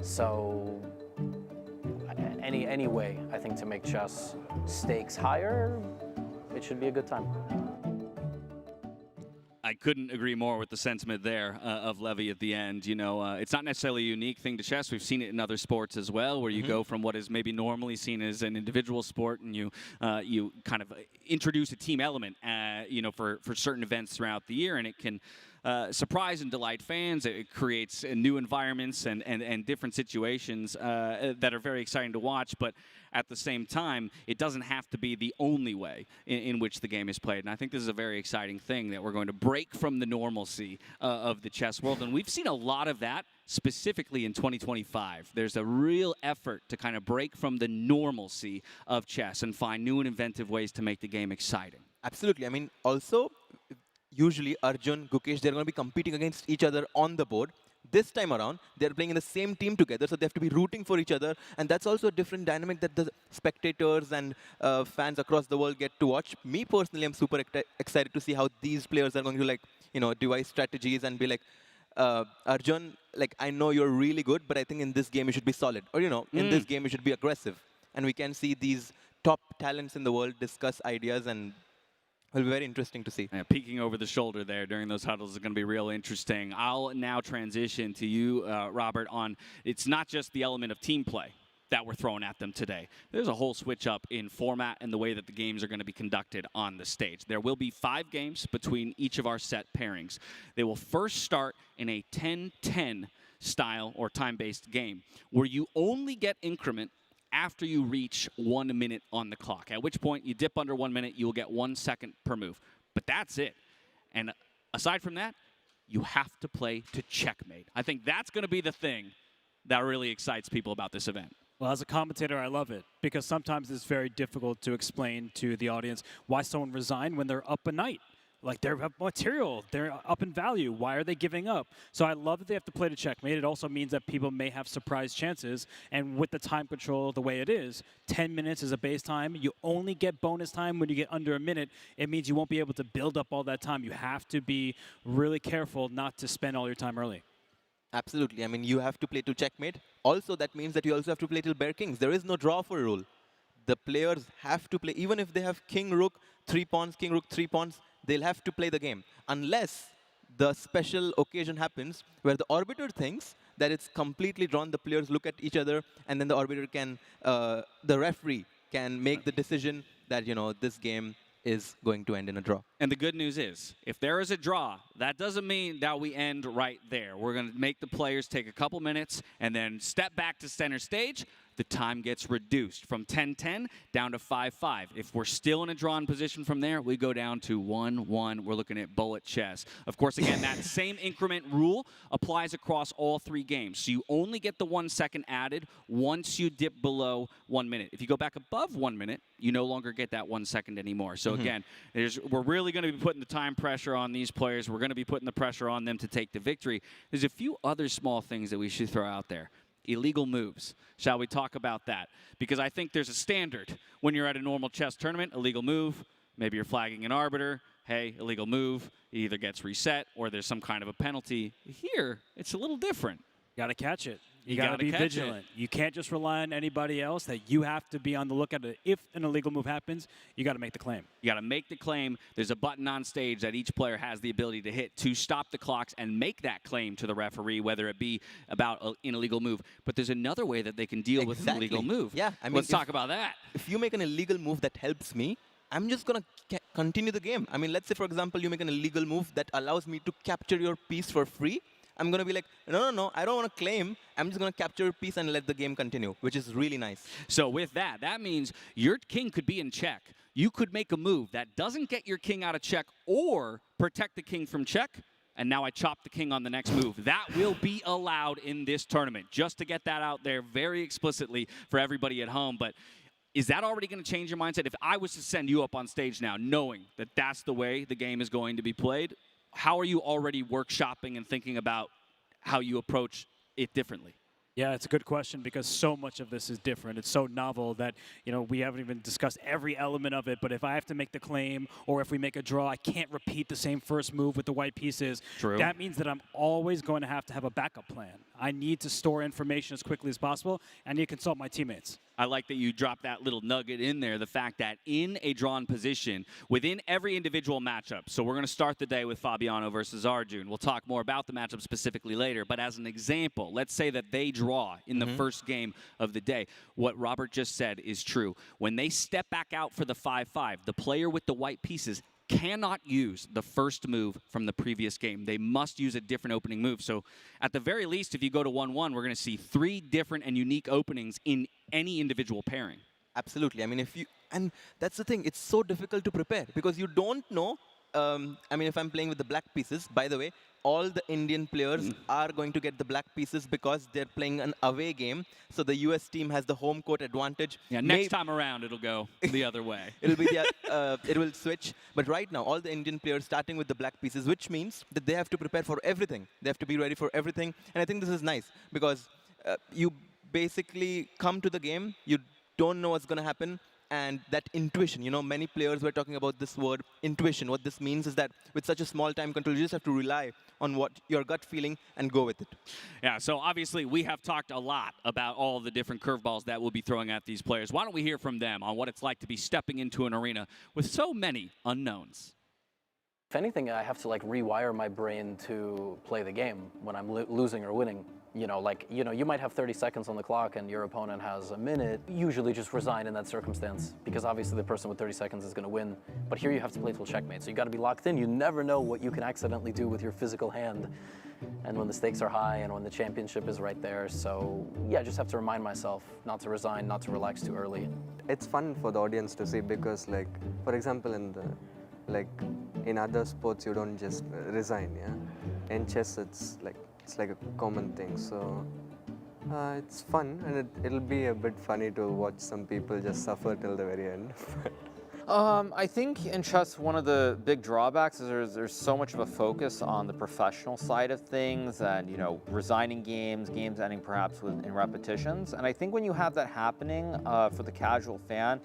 Speaker 18: So any way, I think, to make chess stakes higher, it should be a good time.
Speaker 13: I couldn't agree more with the sentiment there of Levy at the end. It's not necessarily a unique thing to chess. We've seen it in other sports as well, where you go from what is maybe normally seen as an individual sport, and you kind of introduce a team element, for certain events throughout the year, and it can surprise and delight fans. It creates new environments and different situations that are very exciting to watch, but at the same time, it doesn't have to be the only way in which the game is played. And I think this is a very exciting thing, that we're going to break from the normalcy of the chess world. And we've seen a lot of that specifically in 2025. There's a real effort to kind of break from the normalcy of chess and find new and inventive ways to make the game exciting.
Speaker 15: Absolutely. Also, usually Arjun, Gukesh, they're going to be competing against each other on the board. This time around, they're playing in the same team together, so they have to be rooting for each other. And that's also a different dynamic that the spectators and fans across the world get to watch. Me personally, I'm super excited to see how these players are going to, devise strategies and be like, Arjun, I know you're really good, but I think in this game you should be solid. Or, in this game you should be aggressive. And we can see these top talents in the world discuss ideas, and it'll be very interesting to see.
Speaker 13: Yeah, peeking over the shoulder there during those huddles is going to be real interesting. I'll now transition to you, Robert, on it's not just the element of team play that we're throwing at them today. There's a whole switch up in format and the way that the games are going to be conducted on the stage. There will be 5 games between each of our set pairings. They will first start in a 10-10 style or time-based game where you only get increment after you reach 1 minute on the clock, at which point you dip under 1 minute, you will get 1 second per move. But that's it. And aside from that, you have to play to checkmate. I think that's going to be the thing that really excites people about this event.
Speaker 14: Well, as a commentator, I love it, because sometimes it's very difficult to explain to the audience why someone resigned when they're up a night. They're up material, they're up in value. Why are they giving up? So I love that they have to play to checkmate. It also means that people may have surprise chances. And with the time control the way it is, 10 minutes is a base time. You only get bonus time when you get under a minute. It means you won't be able to build up all that time. You have to be really careful not to spend all your time early.
Speaker 15: Absolutely. You have to play to checkmate. Also, that means that you also have to play till bare kings. There is no draw for a rule. the players have to play, even if they have king, rook, 3 pawns, king, rook, 3 pawns, they'll have to play the game. Unless the special occasion happens where the arbiter thinks that it's completely drawn, the players look at each other, and then the arbiter can, the referee can make the decision that, you know, this game is going to end in a draw.
Speaker 13: And the good news is, if there is a draw, that doesn't mean that we end right there. We're going to make the players take a couple minutes and then step back to center stage. The time gets reduced from 10-10 down to 5-5. If we're still in a drawn position from there, we go down to 1-1. We're looking at bullet chess. Of course, again, that same increment rule applies across all 3 games. So you only get the 1 second added once you dip below 1 minute. If you go back above 1 minute, you no longer get that 1 second anymore. So again, we're really going to be putting the time pressure on these players. We're going to be putting the pressure on them to take the victory. There's a few other small things that we should throw out there. Illegal moves. Shall we talk about that? Because I think there's a standard when you're at a normal chess tournament. Illegal move, maybe you're flagging an arbiter. Hey, illegal move, it either gets reset or there's some kind of a penalty. Here, it's a little different.
Speaker 14: Got to catch it. You
Speaker 13: You
Speaker 14: got to
Speaker 13: gotta
Speaker 14: be
Speaker 13: catch
Speaker 14: vigilant. You can't just rely on anybody else. That you have to be on the lookout. If an illegal move happens, you got to make the claim.
Speaker 13: You got to make the claim. There's a button on stage that each player has the ability to hit to stop the clocks and make that claim to the referee, whether it be about an illegal move. But there's another way that they can deal with an illegal move.
Speaker 15: Yeah, I mean,
Speaker 13: let's talk about that.
Speaker 15: If you make an illegal move that helps me, I'm just going to continue the game. I mean, let's say, for example, you make an illegal move that allows me to capture your piece for free. I'm going to be like, no, I don't want to claim. I'm just going to capture a piece and let the game continue, which is really nice.
Speaker 13: So with that, that means your king could be in check. You could make a move that doesn't get your king out of check or protect the king from check, and now I chop the king on the next move. That will be allowed in this tournament, just to get that out there very explicitly for everybody at home. But is that already going to change your mindset? If I was to send you up on stage now, knowing that that's the way the game is going to be played, how are you already workshopping and thinking about how you approach it differently?
Speaker 14: Yeah, it's a good question because so much of this is different. It's so novel that, you know, we haven't even discussed every element of it. But if I have to make the claim or if we make a draw, I can't repeat the same first move with the white pieces.
Speaker 13: True.
Speaker 14: That means that I'm always going to have a backup plan. I need to store information as quickly as possible. I need to consult my teammates.
Speaker 13: I like that you dropped that little nugget in there, the fact that in a drawn position, within every individual matchup, so we're going to start the day with Fabiano versus Arjun. We'll talk more about the matchup specifically later, but as an example, let's say that they draw in the first game of the day. What Robert just said is true. When they step back out for the 5-5, the player with the white pieces cannot use the first move from the previous game. They must use a different opening move. So at the very least, if you go to 1-1, we're going to see 3 different and unique openings in any individual pairing.
Speaker 15: Absolutely. I mean, and that's the thing, it's so difficult to prepare because you don't know. I mean, if I'm playing with the black pieces, by the way, all the Indian players are going to get the black pieces because they're playing an away game. So the US team has the home court advantage.
Speaker 13: Yeah, next time around, it'll go the other way.
Speaker 15: It'll be it will switch. But right now, all the Indian players starting with the black pieces, which means that they have to prepare for everything. They have to be ready for everything. And I think this is nice because you basically come to the game, you don't know what's going to happen. And that intuition, you know, many players were talking about this word, intuition. What this means is that with such a small time control, you just have to rely on what your gut feeling and go with it.
Speaker 13: Yeah, so obviously we have talked a lot about all the different curveballs that we'll be throwing at these players. Why don't we hear from them on what it's like to be stepping into an arena with so many unknowns?
Speaker 18: If anything, I have to like rewire my brain to play the game when I'm losing or winning. You know, like, you might have 30 seconds on the clock and your opponent has a minute. Usually just resign in that circumstance because obviously the person with 30 seconds is going to win. But here you have to play till checkmate. So you got to be locked in. You never know what you can accidentally do with your physical hand. And when the stakes are high and when the championship is right there. So yeah, I just have to remind myself not to resign, not to relax too early.
Speaker 16: It's fun for the audience to see because, like, for example, in other sports, you don't just resign, yeah? In chess, it's like a common thing, so it's fun, and it'll be a bit funny to watch some people just suffer till the very end.
Speaker 17: I think in chess, one of the big drawbacks is there's so much of a focus on the professional side of things and, you know, resigning games ending perhaps in repetitions. And I think when you have that happening for the casual fan,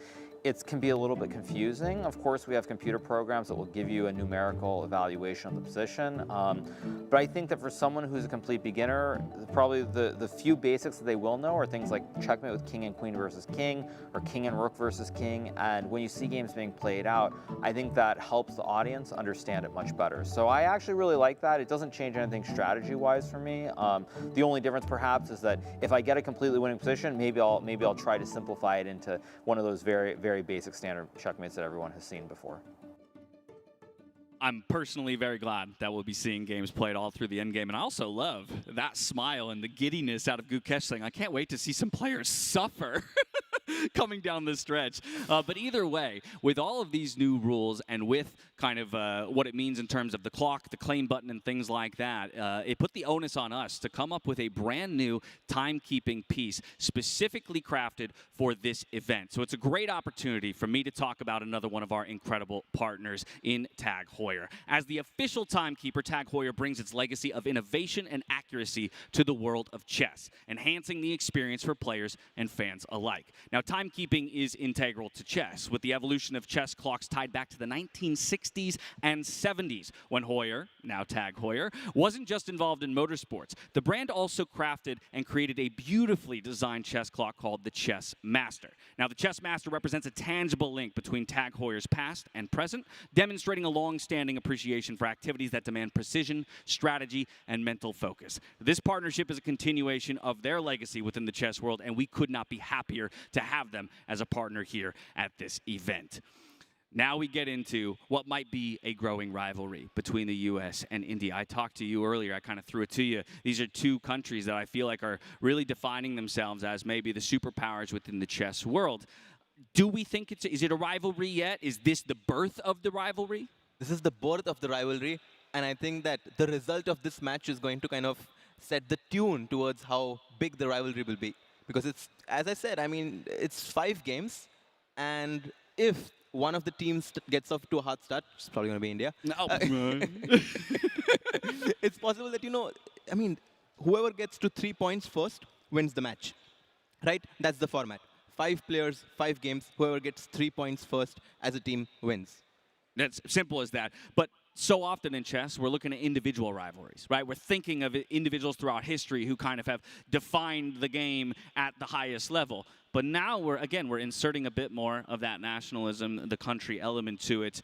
Speaker 17: it can be a little bit confusing. Of course, we have computer programs that will give you a numerical evaluation of the position. But I think that for someone who's a complete beginner, probably the few basics that they will know are things like checkmate with king and queen versus king, or king and rook versus king. And when you see games being played out, I think that helps the audience understand it much better. So I actually really like that. It doesn't change anything strategy-wise for me. The only difference perhaps is that if I get a completely winning position, maybe I'll try to simplify it into one of those very, very basic standard checkmates that everyone has seen before.
Speaker 13: I'm personally very glad that we'll be seeing games played all through the end game. And I also love that smile and the giddiness out of Gukesh saying, I can't wait to see some players suffer coming down this stretch. But either way, with all of these new rules and with kind of what it means in terms of the clock, the claim button, and things like that, it put the onus on us to come up with a brand new timekeeping piece specifically crafted for this event. So it's a great opportunity for me to talk about another one of our incredible partners in Tag Heuer. As the official timekeeper, Tag Heuer brings its legacy of innovation and accuracy to the world of chess, enhancing the experience for players and fans alike. Now, timekeeping is integral to chess, with the evolution of chess clocks tied back to the 1960s and 70s, when Heuer, now Tag Heuer, wasn't just involved in motorsports. The brand also crafted and created a beautifully designed chess clock called the Chess Master. Now, the Chess Master represents a tangible link between Tag Heuer's past and present, demonstrating a long-standing appreciation for activities that demand precision, strategy, and mental focus. This partnership is a continuation of their legacy within the chess world, and we could not be happier to have them as a partner here at this event. Now we get into what might be a growing rivalry between the U.S. and India. I talked to you earlier. I kind of threw it to you. These are two countries that I feel like are really defining themselves as maybe the superpowers within the chess world. Do we think is it a rivalry yet? Is this the birth of the rivalry?
Speaker 15: This is the birth of the rivalry, and I think that the result of this match is going to kind of set the tune towards how big the rivalry will be. Because it's, as I said, I mean, it's 5 games, and if one of the teams gets off to a hard start, it's probably going to be India.
Speaker 13: No.
Speaker 15: It's possible that, you know, I mean, whoever gets to 3 points first wins the match, right? That's the format. 5 players, 5 games, whoever gets 3 points first as a team wins.
Speaker 13: That's simple as that. But so often in chess, we're looking at individual rivalries, right? We're thinking of individuals throughout history who kind of have defined the game at the highest level. But now we're inserting a bit more of that nationalism, the country element to it.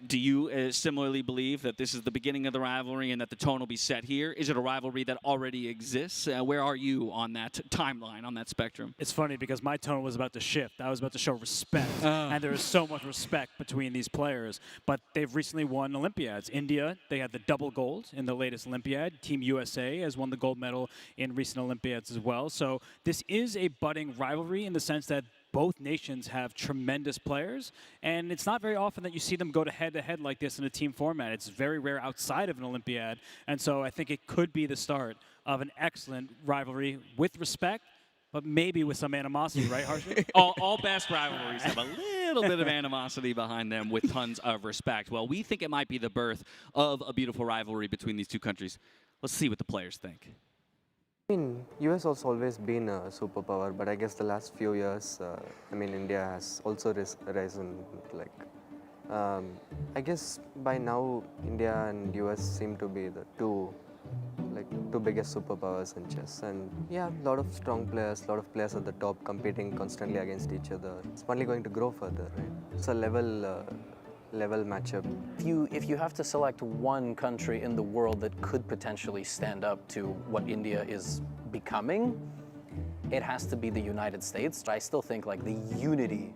Speaker 13: Do you similarly believe that this is the beginning of the rivalry and that the tone will be set here? Is it a rivalry that already exists? Where are you on that timeline, on that spectrum?
Speaker 14: It's funny because my tone was about to shift. I was about to show respect. And there is so much respect between these players. But they've recently won Olympiads. India, they had the double gold in the latest Olympiad. Team USA has won the gold medal in recent Olympiads as well. So this is a budding rivalry in the sense that both nations have tremendous players, and it's not very often that you see them go head-to-head like this in a team format. It's very rare outside of an Olympiad, and so I think it could be the start of an excellent rivalry with respect, but maybe with some animosity, right, Harshit?
Speaker 13: all best rivalries have a little bit of animosity behind them with tons of respect. Well, we think it might be the birth of a beautiful rivalry between these two countries. Let's see what the players think.
Speaker 16: I mean, US has always been a superpower, but I guess the last few years, I mean, India has also risen. Like, I guess by now, India and US seem to be the two biggest superpowers in chess. And yeah, a lot of strong players, a lot of players at the top competing constantly against each other. It's only going to grow further, right? It's a level matchup.
Speaker 18: If you have to select one country in the world that could potentially stand up to what India is becoming, it has to be the United States. I still think like the unity,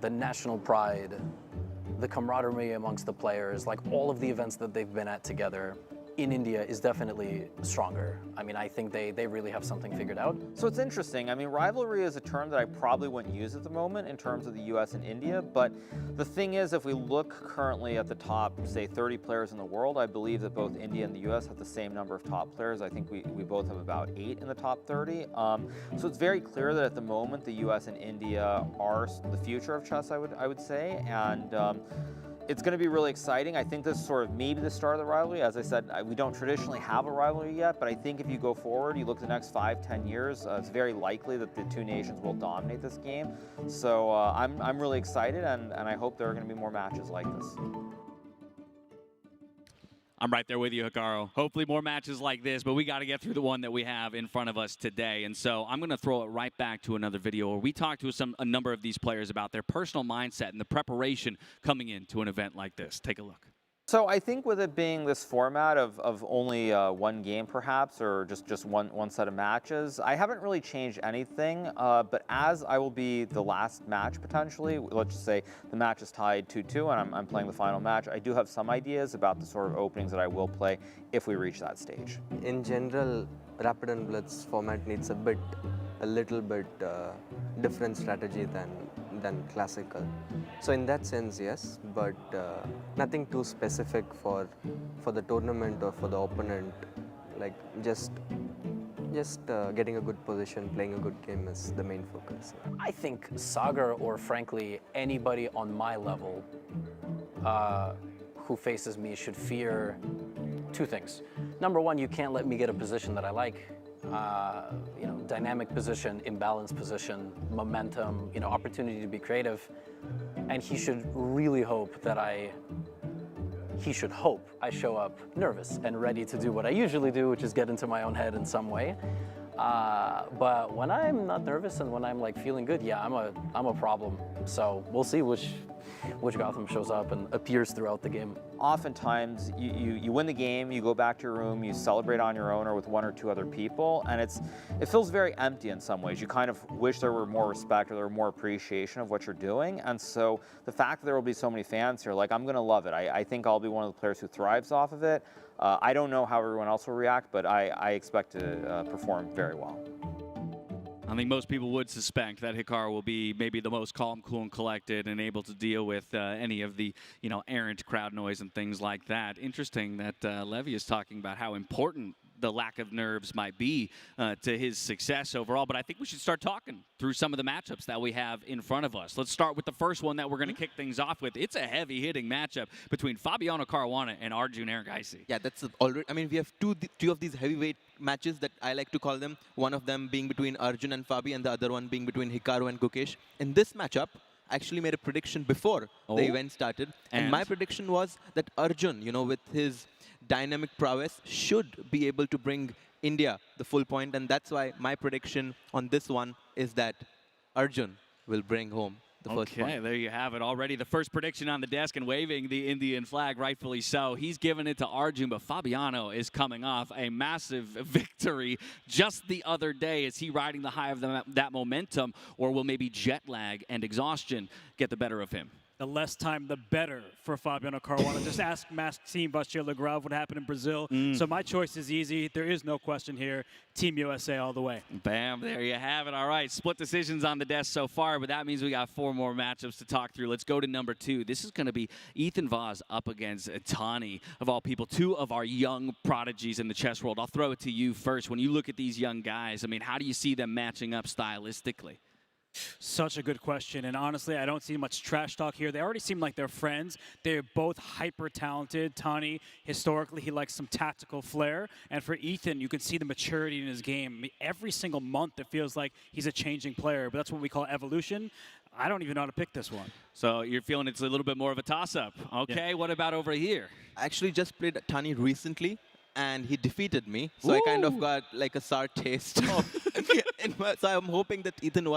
Speaker 18: the national pride, the camaraderie amongst the players, like all of the events that they've been at together in India is definitely stronger. I mean, I think they really have something figured out.
Speaker 17: So it's interesting. I mean, rivalry is a term that I probably wouldn't use at the moment in terms of the US and India, but the thing is, if we look currently at the top, say, 30 players in the world, I believe that both India and the US have the same number of top players. I think we both have about 8 in the top 30. So it's very clear that at the moment, the US and India are the future of chess, I would say, and it's going to be really exciting. I think this is sort of maybe the start of the rivalry. As I said, we don't traditionally have a rivalry yet, but I think if you go forward, you look at the next 5-10 years, it's very likely that the two nations will dominate this game. So I'm really excited, and I hope there are going to be more matches like this.
Speaker 13: I'm right there with you, Hikaru. Hopefully more matches like this, but we got to get through the one that we have in front of us today. And so I'm going to throw it right back to another video where we talked to a number of these players about their personal mindset and the preparation coming into an event like this. Take a look.
Speaker 17: So I think with it being this format of only one game perhaps, or just one set of matches, I haven't really changed anything, but as I will be the last match potentially, let's just say the match is tied 2-2 and I'm playing the final match, I do have some ideas about the sort of openings that I will play if we reach that stage.
Speaker 16: In general, Rapid and Blitz format needs a little bit different strategy than classical. So in that sense, yes, but nothing too specific for the tournament or for the opponent. Like just getting a good position, playing a good game is the main focus.
Speaker 18: I think Sagar, or frankly anybody on my level who faces me, should fear two things. Number one, you can't let me get a position that I like. You know, dynamic position, imbalanced position, momentum, you know, opportunity to be creative. And he should really hope that I show up nervous and ready to do what I usually do, which is get into my own head in some way. But when I'm not nervous and when I'm like feeling good, yeah, I'm a problem. So we'll see which Gotham shows up and appears throughout the game.
Speaker 17: Oftentimes, you win the game, you go back to your room, you celebrate on your own or with one or two other people, and it feels very empty in some ways. You kind of wish there were more respect or there were more appreciation of what you're doing, and so the fact that there will be so many fans here, like, I'm going to love it. I think I'll be one of the players who thrives off of it. I don't know how everyone else will react, but I expect to perform very well.
Speaker 13: I think most people would suspect that Hikaru will be maybe the most calm, cool, and collected and able to deal with any of the, you know, errant crowd noise and things like that. Interesting that Levy is talking about how important the lack of nerves might be to his success overall. But I think we should start talking through some of the matchups that we have in front of us. Let's start with the first one that we're going to kick things off with. It's a heavy-hitting matchup between Fabiano Caruana and Arjun Erigaisi.
Speaker 15: Yeah, that's already. I mean, we have two of these heavyweight matches that I like to call them. One of them being between Arjun and Fabi, and the other one being between Hikaru and Gukesh. In this matchup, I actually made a prediction before the event started, and my prediction was that Arjun, you know, with his dynamic prowess, should be able to bring India the full point, and that's why my prediction on this one is that Arjun will bring home the first point.
Speaker 13: Okay, there you have it already. The first prediction on the desk and waving the Indian flag, rightfully so. He's given it to Arjun, but Fabiano is coming off a massive victory just the other day. Is he riding the high of that momentum, or will maybe jet lag and exhaustion get the better of him?
Speaker 14: The less time, the better for Fabiano Caruana. Just ask Maxime Vachier-Lagrave what happened in Brazil. So my choice is easy. There is no question here. Team USA all the way.
Speaker 13: Bam, there you have it. All right, split decisions on the desk so far, but that means we got 4 more matchups to talk through. Let's go to number 2. This is going to be Ethan Voss up against Tani, of all people, 2 of our young prodigies in the chess world. I'll throw it to you first. When you look at these young guys, I mean, how do you see them matching up stylistically?
Speaker 14: Such a good question, and honestly, I don't see much trash talk here. They already seem like they're friends. They're both hyper-talented. Tani, historically, he likes some tactical flair, and for Ethan, you can see the maturity in his game. I mean, every single month, it feels like he's a changing player, but that's what we call evolution. I don't even know how to pick this one.
Speaker 13: So you're feeling it's a little bit more of a toss-up. Okay, What about over here?
Speaker 15: I actually just played Tani recently, and he defeated me, so I kind of got like a sour taste. So I'm hoping that Ethan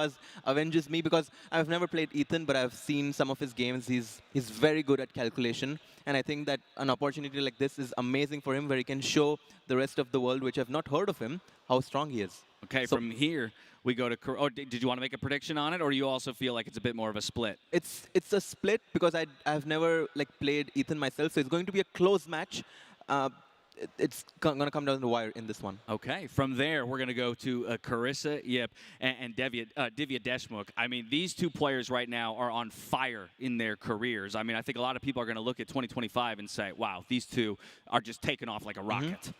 Speaker 15: avenges me, because I've never played Ethan, but I've seen some of his games. He's very good at calculation, and I think that an opportunity like this is amazing for him, where he can show the rest of the world, which have not heard of him, how strong he is.
Speaker 13: Okay, so from here we go to. Oh, did you want to make a prediction on it, or do you also feel like it's a bit more of a split?
Speaker 15: It's a split, because I've never like played Ethan myself, so it's going to be a close match. It's going to come down the wire in this one.
Speaker 13: Okay, from there, we're going to go to Carissa Yip and Divya Deshmukh. I mean, these 2 players right now are on fire in their careers. I mean, I think a lot of people are going to look at 2025 and say, wow, these 2 are just taking off like a rocket.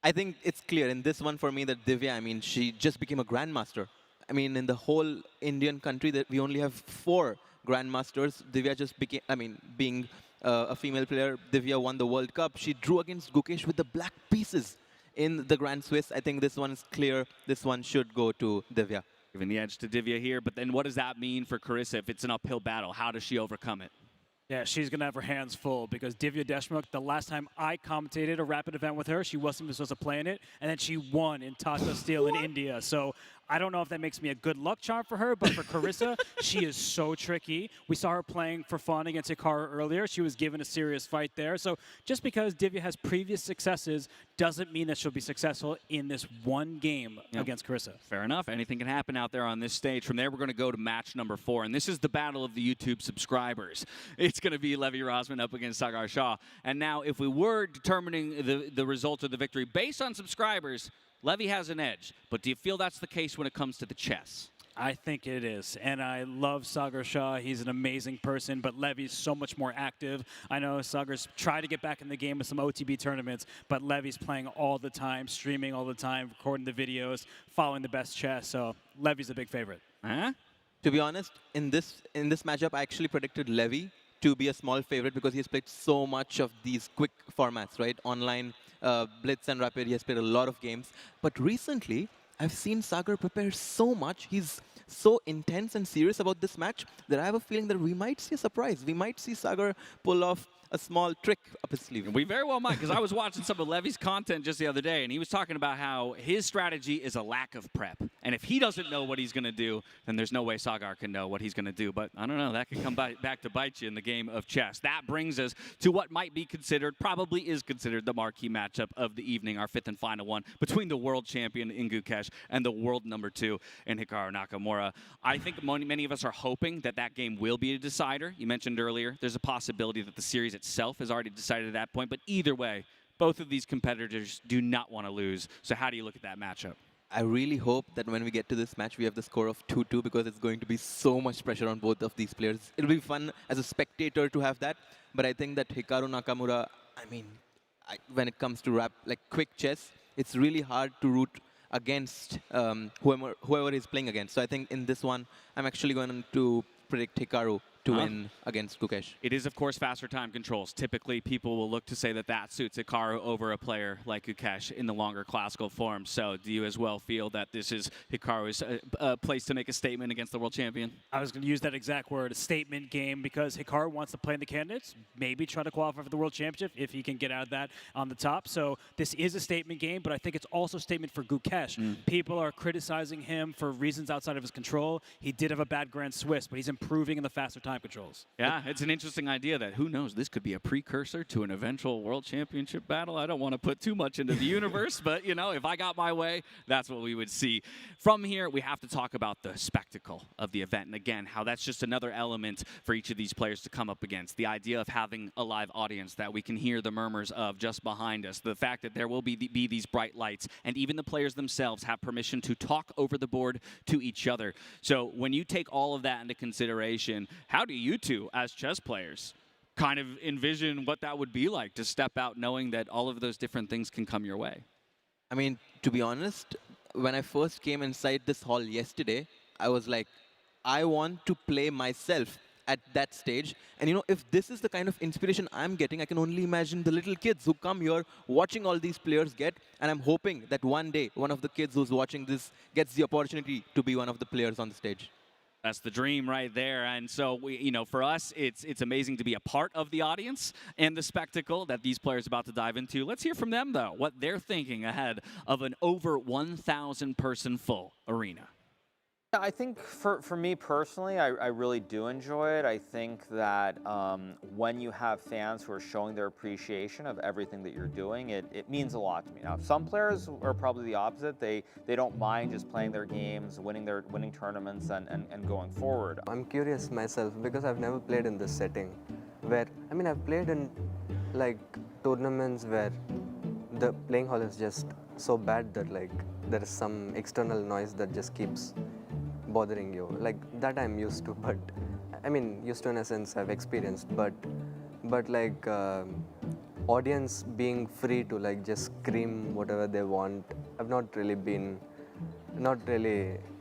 Speaker 15: I think it's clear in this one for me that Divya, I mean, she just became a grandmaster. I mean, in the whole Indian country, that we only have 4 grandmasters. Divya just became, being a female player, Divya won the World Cup. She drew against Gukesh with the black pieces in the Grand Swiss. I think this one is clear. This one should go to Divya.
Speaker 13: Giving the edge to Divya here, but then what does that mean for Carissa if it's an uphill battle? How does she overcome it?
Speaker 14: Yeah, she's going to have her hands full because Divya Deshmukh, the last time I commentated a rapid event with her, she wasn't even supposed to play in it, and then she won in Tata Steel in India. So I don't know if that makes me a good luck charm for her, but for Carissa, she is so tricky. We saw her playing for fun against Hikaru earlier. She was given a serious fight there. So just because Divya has previous successes doesn't mean that she'll be successful in this one game against Carissa.
Speaker 13: Fair enough. Anything can happen out there on this stage. From there, we're going to go to match number 4, and this is the battle of the YouTube subscribers. It's going to be Levy Rosman up against Sagar Shah. And now, if we were determining the result of the victory based on subscribers, Levy has an edge, but do you feel that's the case when it comes to the chess?
Speaker 14: I think it is, and I love Sagar Shah. He's an amazing person, but Levy's so much more active. I know Sagar's tried to get back in the game with some OTB tournaments, but Levy's playing all the time, streaming all the time, recording the videos, following the best chess, so Levy's a big favorite.
Speaker 15: To be honest, in this matchup, I actually predicted Levy to be a small favorite because he has played so much of these quick formats, right? Online, Blitz and Rapid, he has played a lot of games. But recently, I've seen Sagar prepare so much. He's so intense and serious about this match that I have a feeling that we might see a surprise. We might see Sagar pull off a small trick up his sleeve.
Speaker 13: We very well might, because I was watching some of Levy's content just the other day, and he was talking about how his strategy is a lack of prep. And if he doesn't know what he's going to do, then there's no way Sagar can know what he's going to do. But I don't know, that could come back to bite you in the game of chess. That brings us to what might be considered, probably is considered, the marquee matchup of the evening, our 5th and final one, between the world champion in Gukesh and the world number 2 in Hikaru Nakamura. I think many of us are hoping that that game will be a decider. You mentioned earlier, there's a possibility that the series itself is already decided at that point, but either way, both of these competitors do not want to lose. So how do you look at that matchup?
Speaker 15: I really hope that when we get to this match, we have the score of 2-2 because it's going to be so much pressure on both of these players. It'll be fun as a spectator to have that, but I think that Hikaru Nakamura, when it comes to quick chess, it's really hard to root against whoever he's playing against. So I think in this one, I'm actually going to predict Hikaru to win against Gukesh.
Speaker 13: It is, of course, faster time controls. Typically, people will look to say that that suits Hikaru over a player like Gukesh in the longer classical form. So do you as well feel that this is Hikaru's place to make a statement against the world champion?
Speaker 14: I was going to use that exact word, a statement game, because Hikaru wants to play in the candidates, maybe try to qualify for the world championship if he can get out of that on the top. So this is a statement game, but I think it's also a statement for Gukesh. People are criticizing him for reasons outside of his control. He did have a bad Grand Swiss, but he's improving in the faster time controls.
Speaker 13: Yeah, it's an interesting idea that, who knows, this could be a precursor to an eventual world championship battle. I don't want to put too much into the universe, but, you know, if I got my way, that's what we would see. From here, we have to talk about the spectacle of the event. And again, how that's just another element for each of these players to come up against. The idea of having a live audience that we can hear the murmurs of just behind us. The fact that there will be these bright lights. And even the players themselves have permission to talk over the board to each other. So when you take all of that into consideration, how do you two, as chess players, kind of envision what that would be like to step out knowing that all of those different things can come your way?
Speaker 15: I mean, to be honest, when I first came inside this hall yesterday, I was like, I want to play myself at that stage. And you know, if this is the kind of inspiration I'm getting, I can only imagine the little kids who come here watching all these players get. And I'm hoping that one day, one of the kids who's watching this gets the opportunity to be one of the players on the stage.
Speaker 13: That's the dream right there. And so, for us, it's amazing to be a part of the audience and the spectacle that these players are about to dive into. Let's hear from them, though, what they're thinking ahead of an over 1,000-person full arena.
Speaker 17: I think for me personally, I really do enjoy it. I think that when you have fans who are showing their appreciation of everything that you're doing, it means a lot to me. Now, some players are probably the opposite. They don't mind just playing their games, winning tournaments, and going forward.
Speaker 16: I'm curious myself because I've never played in this setting where, I've played in like tournaments where the playing hall is just so bad that like there is some external noise that just keeps bothering you. Like that I'm used to, but used to in a sense I've experienced, but like audience being free to like just scream whatever they want, I've not really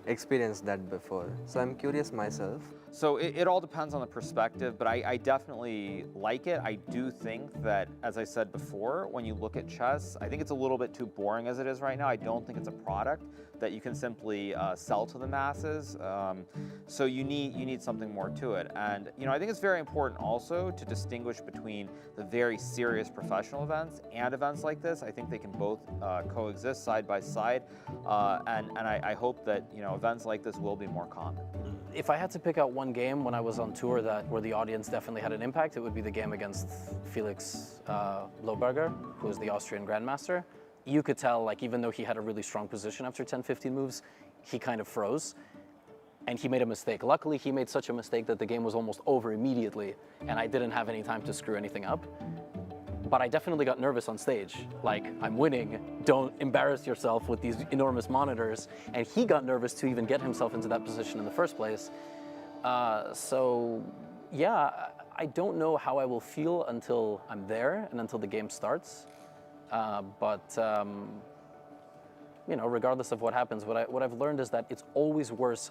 Speaker 16: experienced that before. So I'm curious myself.
Speaker 17: So it all depends on the perspective, but I definitely like it. I do think that, as I said before, when you look at chess, I think it's a little bit too boring as it is right now. I don't think it's a product that you can simply sell to the masses. So you need something more to it. And I think it's very important also to distinguish between the very serious professional events and events like this. I think they can both coexist side by side, and I hope that events like this will be more common.
Speaker 18: If I had to pick out one game when I was on tour where the audience definitely had an impact, it would be the game against Felix Lohberger, who is the Austrian Grandmaster. You could tell, like, even though he had a really strong position after 10-15 moves, he kind of froze, and he made a mistake. Luckily, he made such a mistake that the game was almost over immediately, and I didn't have any time to screw anything up. But I definitely got nervous on stage. Like, I'm winning, don't embarrass yourself with these enormous monitors. And he got nervous to even get himself into that position in the first place. So, yeah, I don't know how I will feel until I'm there and until the game starts. Regardless of what happens, what I've learned is that it's always worse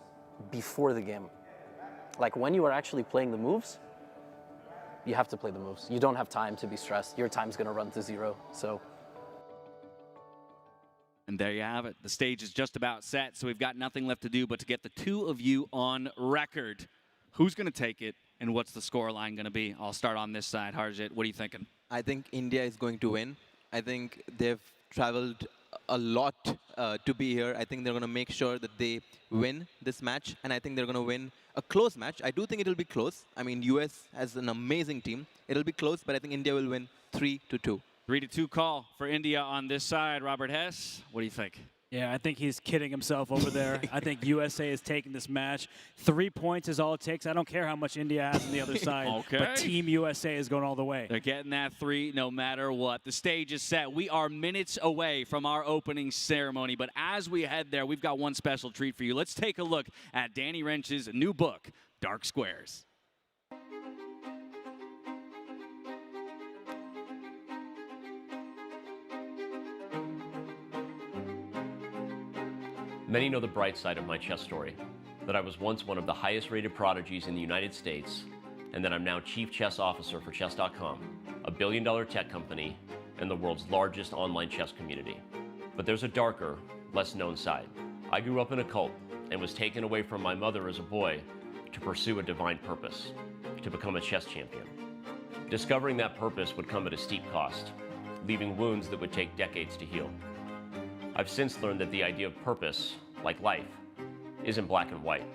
Speaker 18: before the game. Like, when you are actually playing the moves, you have to play the moves. You don't have time to be stressed. Your time's going to run to zero. So.
Speaker 13: And there you have it. The stage is just about set, so we've got nothing left to do but to get the two of you on record. Who's going to take it, and what's the scoreline going to be? I'll start on this side. Harjit, what are you thinking?
Speaker 15: I think India is going to win. I think they've traveled a lot to be here. I think they're going to make sure that they win this match, and I think they're going to win a close match. I do think it'll be close. I mean, US has an amazing team. It'll be close, but I think India will win 3-2.
Speaker 13: 3-2 call for India on this side. Robert Hess, what do you think?
Speaker 14: Yeah, I think he's kidding himself over there. I think USA is taking this match. 3 points is all it takes. I don't care how much India has on the other side,
Speaker 13: Okay.
Speaker 14: but Team USA is going all the way.
Speaker 13: They're getting that 3 no matter what. The stage is set. We are minutes away from our opening ceremony, but as we head there, we've got one special treat for you. Let's take a look at Danny Rensch's new book, Dark Squares.
Speaker 19: Many know the bright side of my chess story, that I was once one of the highest rated prodigies in the United States, and that I'm now Chief Chess Officer for Chess.com, a billion-dollar tech company and the world's largest online chess community. But there's a darker, less known side. I grew up in a cult and was taken away from my mother as a boy to pursue a divine purpose, to become a chess champion. Discovering that purpose would come at a steep cost, leaving wounds that would take decades to heal. I've since learned that the idea of purpose, like life, isn't black and white.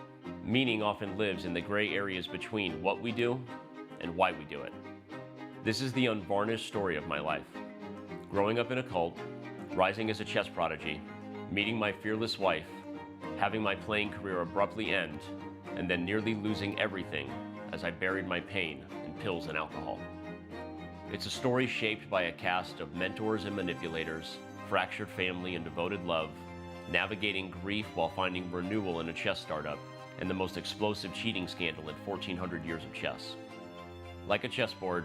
Speaker 19: Meaning often lives in the gray areas between what we do and why we do it. This is the unvarnished story of my life. Growing up in a cult, rising as a chess prodigy, meeting my fearless wife, having my playing career abruptly end, and then nearly losing everything as I buried my pain in pills and alcohol. It's a story shaped by a cast of mentors and manipulators, fractured family and devoted love, navigating grief while finding renewal in a chess startup, and the most explosive cheating scandal in 1,400 years of chess. Like a chessboard,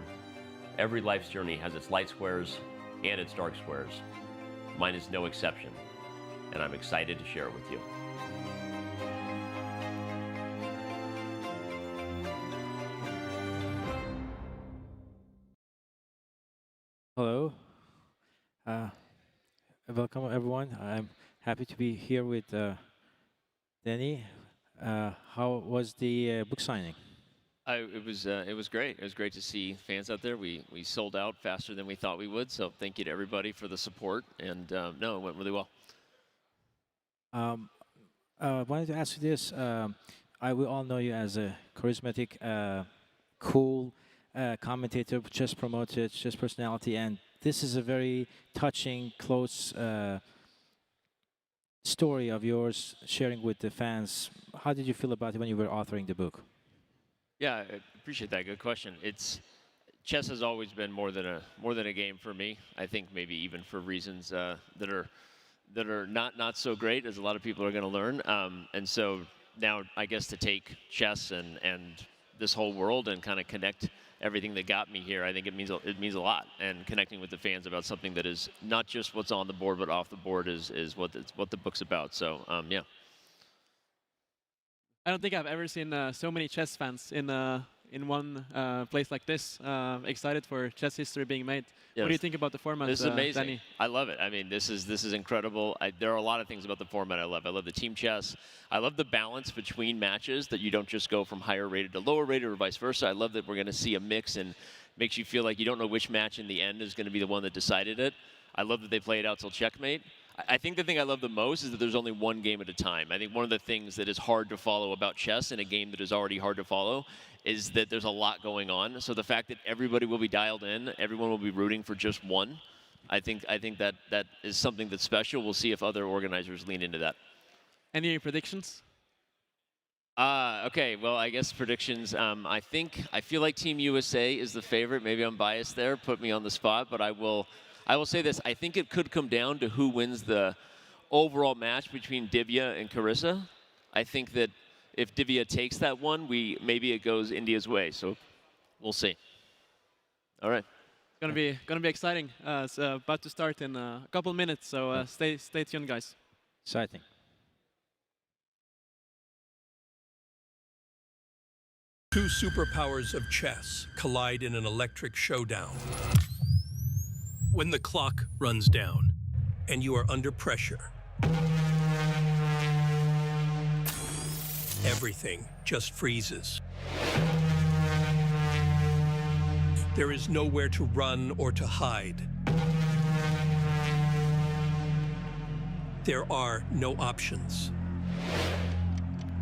Speaker 19: every life's journey has its light squares and its dark squares. Mine is no exception, and I'm excited to share it with you.
Speaker 20: Hello. Welcome, everyone. I'm happy to be here with Danny. How was the book signing?
Speaker 19: It was great. It was great to see fans out there. We sold out faster than we thought we would, so thank you to everybody for the support. And no, it went really well.
Speaker 20: I wanted to ask you this. We all know you as a charismatic, cool commentator, chess promoter, chess personality, and this is a very touching, close story of yours sharing with the fans. How did you feel about it when you were authoring the book?
Speaker 19: Yeah, I appreciate that. Good question. Chess has always been more than a game for me. I think maybe even for reasons that are not so great, as a lot of people are going to learn. And so now, I guess, to take chess and this whole world and kind of connect everything that got me here, I think it means a lot. And connecting with the fans about something that is not just what's on the board, but off the board is what the book's about. So yeah.
Speaker 21: I don't think I've ever seen so many chess fans in one place like this. Excited for chess history being made.
Speaker 19: Yes.
Speaker 21: What do you think about the format?
Speaker 19: This is amazing.
Speaker 21: Danny?
Speaker 19: I love it. I mean, this is incredible. There are a lot of things about the format I love. I love the team chess. I love the balance between matches, that you don't just go from higher rated to lower rated or vice versa. I love that we're going to see a mix and makes you feel like you don't know which match in the end is going to be the one that decided it. I love that they play it out till checkmate. I think the thing I love the most is that there's only one game at a time. I think one of the things that is hard to follow about chess in a game that is already hard to follow is that there's a lot going on. So the fact that everybody will be dialed in, everyone will be rooting for just one, I think that is something that's special. We'll see if other organizers lean into that.
Speaker 21: Any predictions?
Speaker 19: Okay, well, I guess predictions. I feel like Team USA is the favorite. Maybe I'm biased there, put me on the spot, but I will say this. I think it could come down to who wins the overall match between Divya and Carissa. I think that if Divya takes that one, maybe it goes India's way. So we'll see. All right.
Speaker 21: It's gonna be exciting. It's about to start in a couple minutes, so stay tuned, guys.
Speaker 20: Exciting.
Speaker 22: Two superpowers of chess collide in an electric showdown. When the clock runs down and you are under pressure, everything just freezes. There is nowhere to run or to hide. There are no options.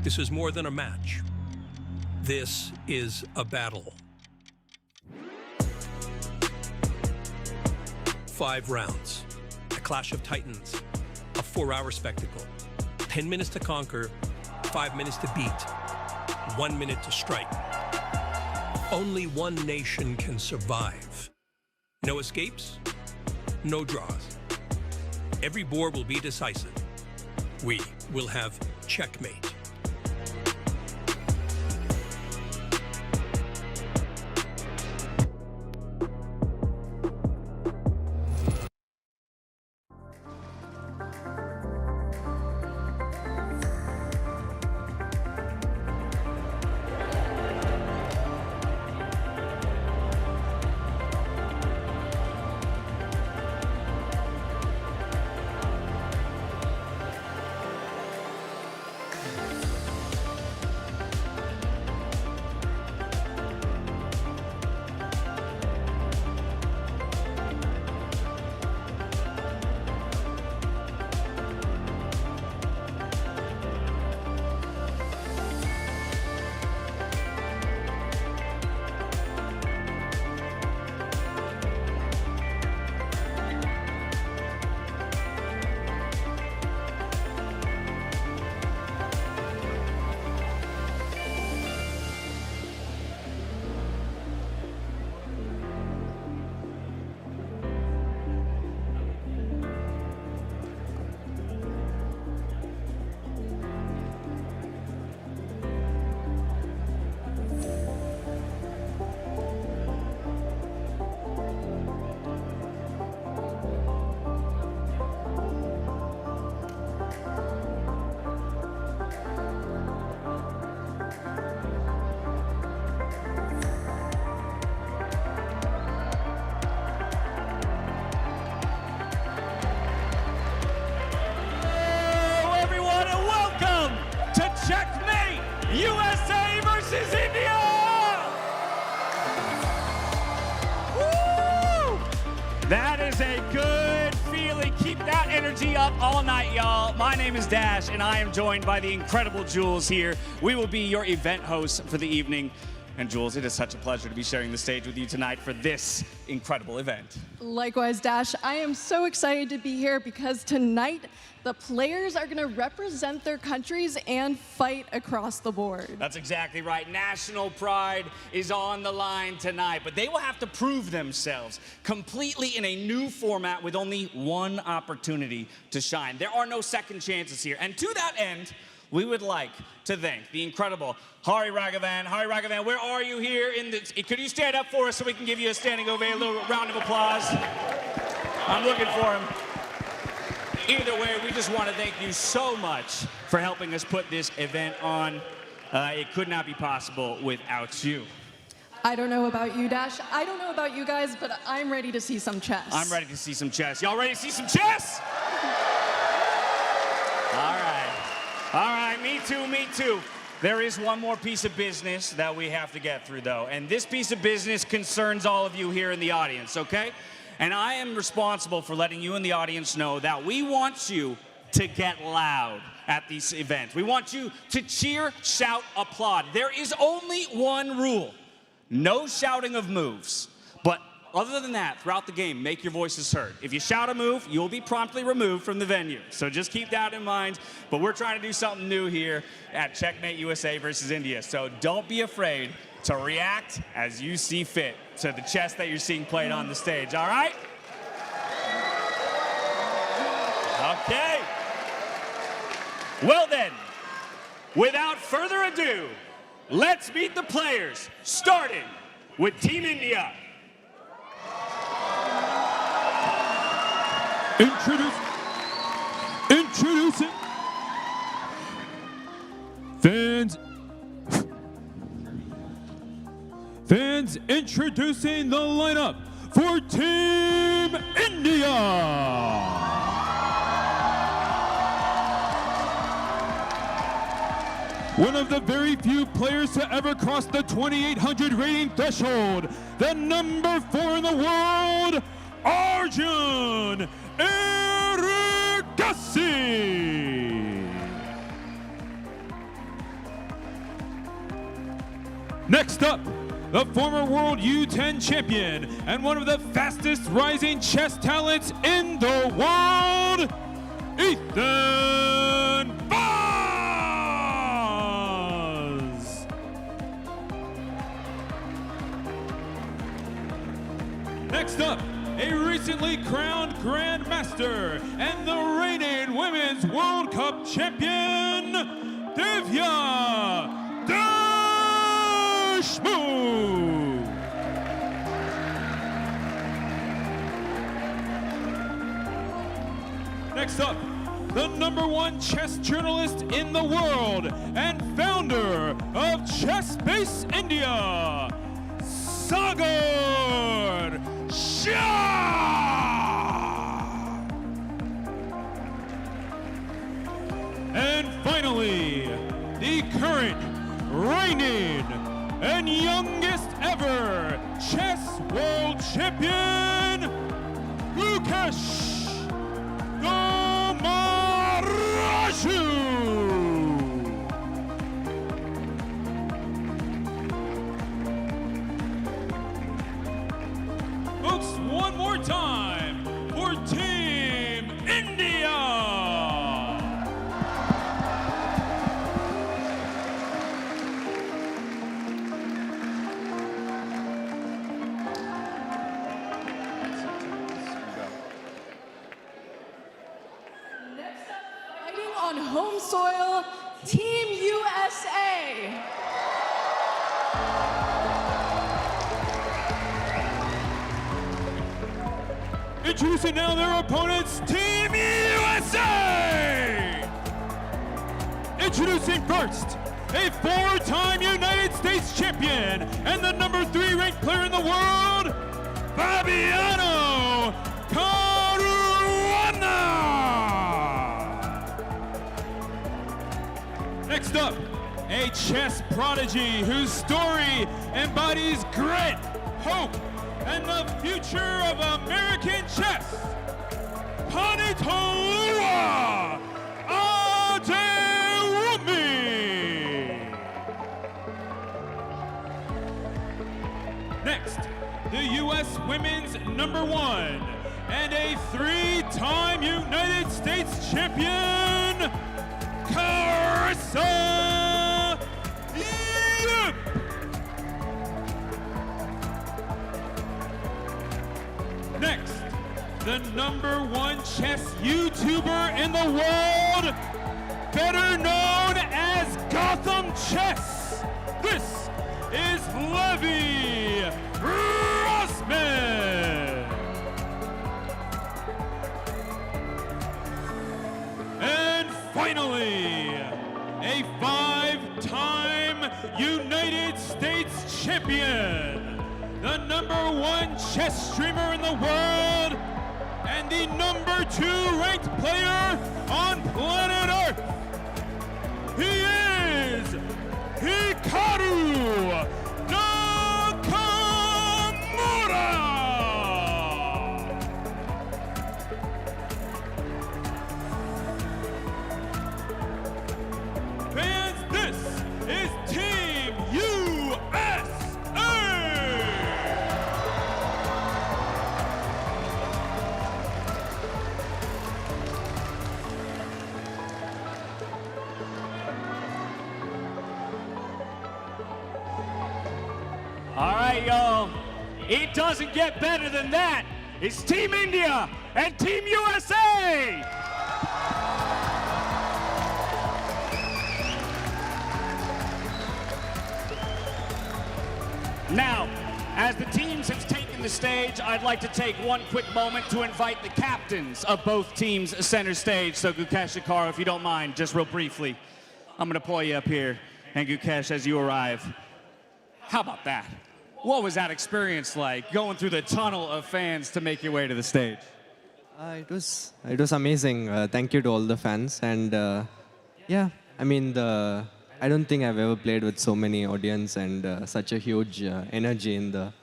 Speaker 22: This is more than a match. This is a battle. 5 rounds, a clash of titans, a 4-hour spectacle, 10 minutes to conquer, 5 minutes to beat, 1 minute to strike. Only one nation can survive. No escapes, no draws. Every board will be decisive. We will have checkmate.
Speaker 23: Checkmate! USA versus India! Woo! That is a good feeling. Keep that energy up all night, y'all. My name is Dash, and I am joined by the incredible Jules here. We will be your event hosts for the evening. And Jules, it is such a pleasure to be sharing the stage with you tonight for this incredible event.
Speaker 1: Likewise, Dash. I am so excited to be here because tonight the players are going to represent their countries and fight across the board.
Speaker 23: That's exactly right. National pride is on the line tonight, but they will have to prove themselves completely in a new format with only one opportunity to shine. There are no second chances here. And to that end, we would like to thank the incredible Hari Raghavan. Hari Raghavan, where are you here? Could you stand up for us so we can give you a standing ovation, a little round of applause? I'm looking for him. Either way, we just want to thank you so much for helping us put this event on. It could not be possible without you.
Speaker 1: I don't know about you, Dash. I don't know about you guys, but I'm ready to see some chess.
Speaker 23: I'm ready to see some chess. Y'all ready to see some chess? All right, me too, me too. There is one more piece of business that we have to get through, though, and this piece of business concerns all of you here in the audience, okay? And I am responsible for letting you in the audience know that we want you to get loud at these events. We want you to cheer, shout, applaud. There is only one rule. No shouting of moves. But other than that, throughout the game, make your voices heard. If you shout a move, you'll be promptly removed from the venue. So just keep that in mind. But we're trying to do something new here at Checkmate USA versus India. So don't be afraid to react as you see fit to the chess that you're seeing played on the stage, all right? Okay. Well then, without further ado, let's meet the players, starting with Team India.
Speaker 2: Introducing fans, introducing the lineup for Team India. One of the very few players to ever cross the 2,800 rating threshold, the number 4 in the world, Arjun Erigaisi. Next up, the former world U10 champion and one of the fastest rising chess talents in the world, Ethan Vaz. Next up, a recently crowned Grandmaster and the reigning Women's World Cup champion, Divya Deshmukh. Next up, the #1 chess journalist in the world and founder of Chessbase India, Sagar. Shah! And finally, the current, reigning, and youngest ever chess world champion, Gukesh Gomaraju! Folks, one more time for Team India!
Speaker 1: Next up, fighting on home soil, Team USA.
Speaker 2: Introducing now their opponents, Team USA! Introducing first, a 4-time United States champion and the #3 ranked player in the world, Fabiano Caruana! Next up, a chess prodigy whose story embodies grit, hope, and the future of American chess, Panitoa Adewumi. Next, the U.S. women's #1 and a 3-time United States champion, Carissa. Next, the #1 chess YouTuber in the world, better known as Gotham Chess. This is Levy Rosman. And finally, a 5-time United States champion, the #1 chess streamer in the world, and the #2 ranked player on planet Earth. He is Hikaru Nakamura! Fans, this is Team USA!
Speaker 23: All right, y'all. It doesn't get better than that. It's Team India and Team USA. Now, as the teams have taken the stage, I'd like to take one quick moment to invite the captains of both teams center stage. So Gukesh, Hikaru, if you don't mind, just real briefly, I'm gonna pull you up here. And Gukesh, as you arrive, how about that? What was that experience like, going through the tunnel of fans to make your way to the stage?
Speaker 8: It was amazing. Thank you to all the fans. And yeah, I mean, I don't think I've ever played with so many audience and such a huge energy in the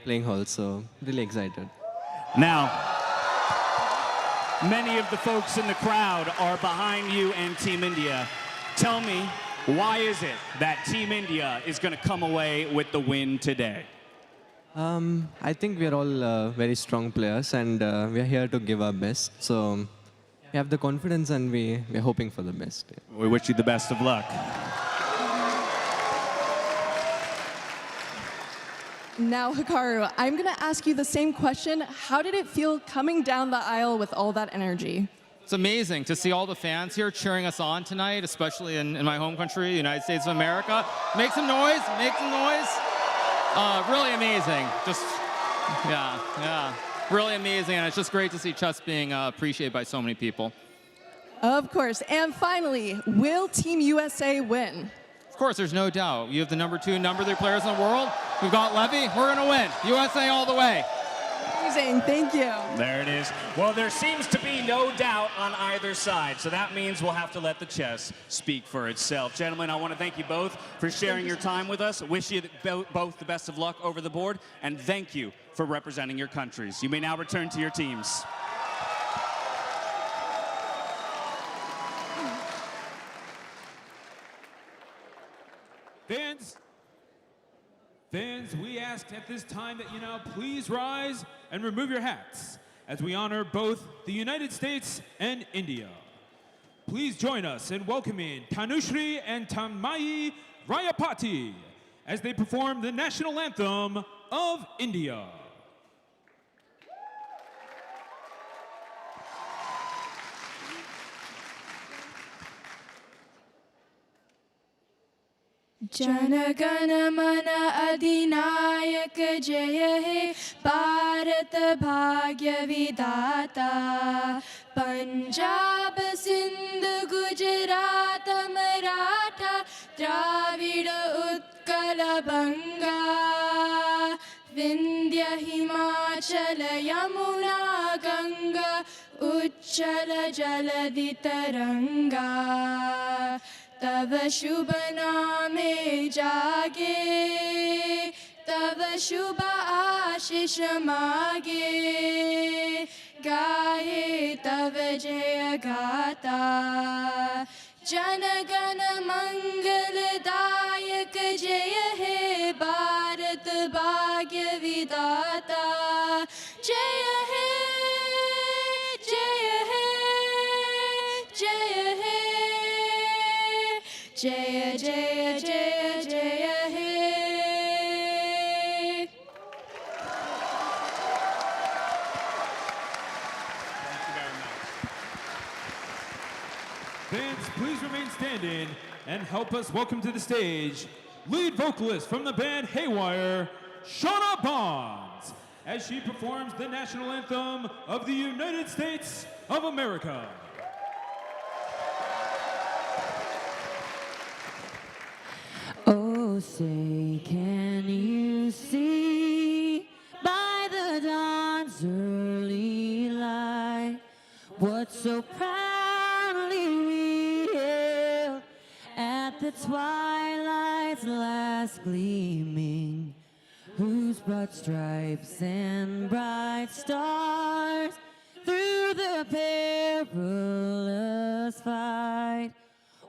Speaker 8: playing hall. So really excited.
Speaker 23: Now, many of the folks in the crowd are behind you and Team India. Tell me, why is it that Team India is going to come away with the win today?
Speaker 8: I think we're all very strong players and we're here to give our best. So we have the confidence and we're hoping for the best.
Speaker 23: We wish you the best of luck.
Speaker 1: Now, Hikaru, I'm going to ask you the same question. How did it feel coming down the aisle with all that energy?
Speaker 3: It's amazing to see all the fans here cheering us on tonight, especially in my home country, the United States of America. Make some noise, make some noise. Really amazing. Just, yeah. Really amazing, and it's just great to see chess being appreciated by so many people.
Speaker 1: Of course. And finally, will Team USA win?
Speaker 3: Of course, there's no doubt. You have the #2, #3 players in the world. We've got Levy. We're going to win. USA all the way.
Speaker 1: Amazing. Thank you.
Speaker 23: There it is. Well, there seems to be no doubt on either side, so that means we'll have to let the chess speak for itself. Gentlemen, I want to thank you both for sharing your time with us. Wish you both the best of luck over the board, and thank you for representing your countries. You may now return to your teams.
Speaker 2: Fans, we ask at this time that you now please rise and remove your hats as we honor both the United States and India. Please join us in welcoming Tanushri and Tanmai Rayapati as they perform the national anthem of India.
Speaker 4: जनगण मन अधिनायक जय हे भारत भाग्य विधाता पंजाब सिंध गुजरात मराठा द्राविड़ उत्कल बंगा विंध्य हिमाचल यमुना गंगा उच्चल जलधि तरंगा तव शुभ नामे जागे तव शुभ आशीष मागे गाहे तव जय गाता जनगण मंगलदायक जय हे भारत भाग्य विधाता जय हे जय हे जय हे जय जय जय जय हे
Speaker 2: Fans, please remain standing and help us welcome to the stage lead vocalist from the band Haywire, Shauna Bonds, as she performs the national anthem of the United States of America.
Speaker 4: say, can you see by the dawn's early light what so proudly we hailed at the twilight's last gleaming, whose broad stripes and bright stars through the perilous fight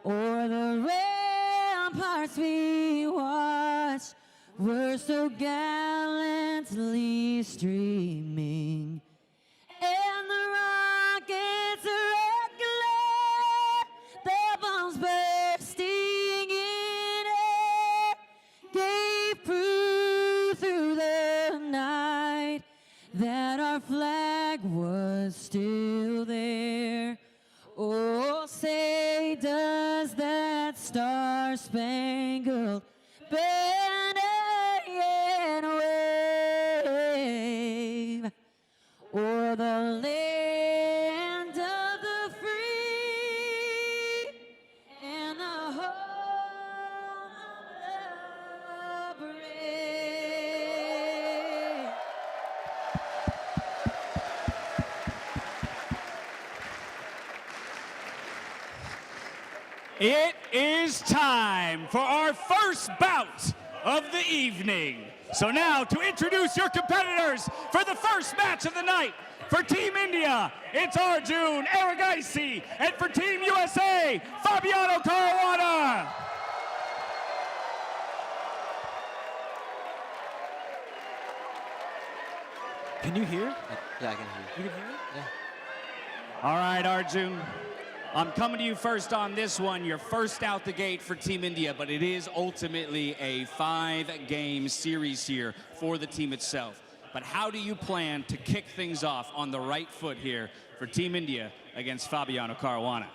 Speaker 4: o'er the ramparts we watched were so gallantly streaming, and the rockets regular, their bombs bursting in air, gave proof through the night that our flag was still there. Oh, say, does that star-spangled banner yet wave o'er the land of the free and the home of the brave?
Speaker 23: It is time for our first bout of the evening. So now to introduce your competitors for the first match of the night. For Team India, it's Arjun Erigaisi, and for Team USA, Fabiano Caruana.
Speaker 20: Can you hear?
Speaker 15: Yeah, I can hear.
Speaker 20: You can hear it?
Speaker 15: Yeah.
Speaker 23: All right, Arjun. I'm coming to you first on this one. You're first out the gate for Team India, but it is ultimately a 5-game series here for the team itself. But how do you plan to kick things off on the right foot here for Team India against Fabiano Caruana?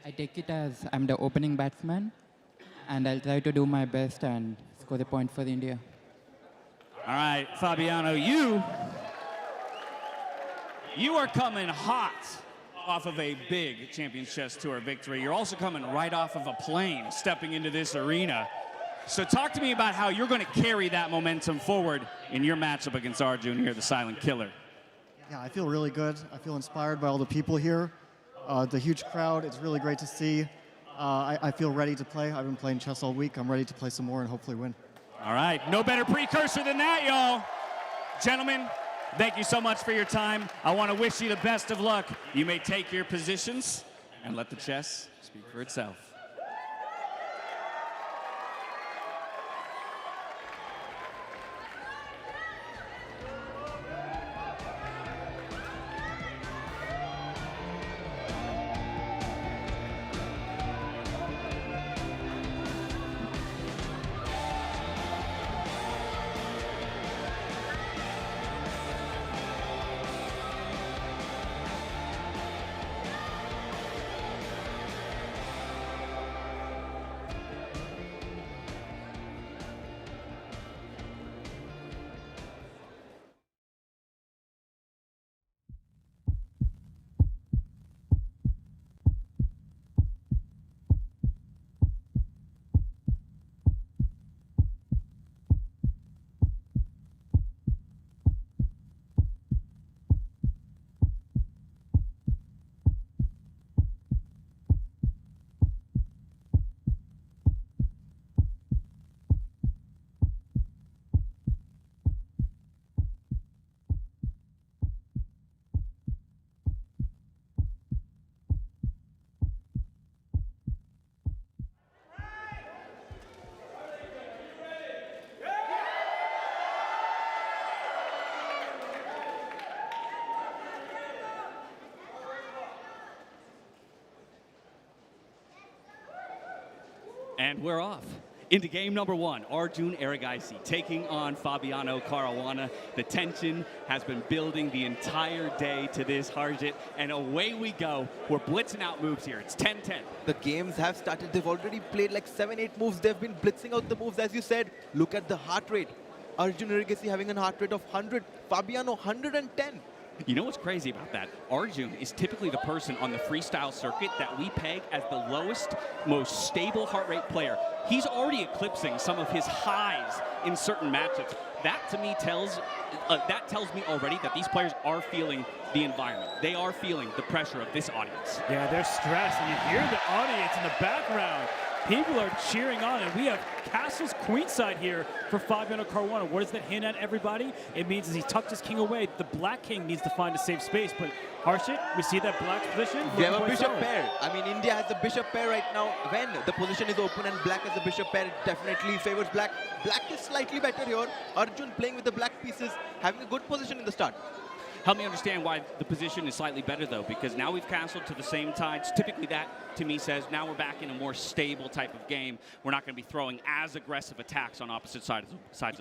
Speaker 5: I take it as I'm the opening batsman, and I'll try to do my best and score the point for India.
Speaker 23: All right, Fabiano, you are coming hot off of a big Champions Chess Tour victory. You're also coming right off of a plane, stepping into this arena. So talk to me about how you're going to carry that momentum forward in your matchup against Arjun here, the silent killer.
Speaker 6: Yeah, I feel really good. I feel inspired by all the people here. The huge crowd, it's really great to see. I feel ready to play. I've been playing chess all week. I'm ready to play some more and hopefully win.
Speaker 23: All right, no better precursor than that, y'all. Gentlemen, thank you so much for your time. I want to wish you the best of luck. You may take your positions and let the chess speak for itself. And we're off into game number one. Arjun Erigaisi taking on Fabiano Caruana. The tension has been building the entire day to this Harjit, and away we go. We're blitzing out moves here. It's 10-10.
Speaker 15: The games have started. They've already played like 7-8 moves. They've been blitzing out the moves, as you said. Look at the heart rate. Arjun Erigaisi having a heart rate of 100. Fabiano 110.
Speaker 13: You know what's crazy about that? Arjun is typically the person on the freestyle circuit that we peg as the lowest, most stable heart rate player. he's already eclipsing some of his highs in certain matchups. That to me tells me already that these players are feeling the environment. They are feeling the pressure of this audience.
Speaker 14: Yeah, they're stressed, and you hear the audience in the background. People are cheering on, and we have Castle's queenside here for Fabiano Caruana. What does that hint at, everybody? It means as he tucked his king away, the black king needs to find a safe space. But Harshit, we see that black position.
Speaker 15: We have a bishop pair. I mean, India has a bishop pair right now. When the position is open and black has a bishop pair, it definitely favors black. Black is slightly better here. Arjun playing with the black pieces, having a good position in the start.
Speaker 13: Help me understand why the position is slightly better, though, because now we've castled to the same tides. Typically, that, to me, says now we're back in a more stable type of game. We're not going to be throwing as aggressive attacks on opposite sides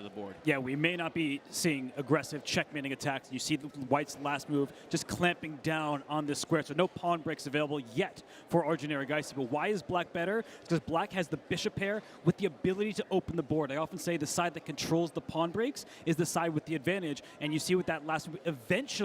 Speaker 13: of the board.
Speaker 14: Yeah, we may not be seeing aggressive checkmating attacks. You see the White's last move just clamping down on this square, so no pawn breaks available yet for Arjun Erigaisi. But why is Black better? Because Black has the bishop pair with the ability to open the board. I often say the side that controls the pawn breaks is the side with the advantage, and you see with that last move, eventually,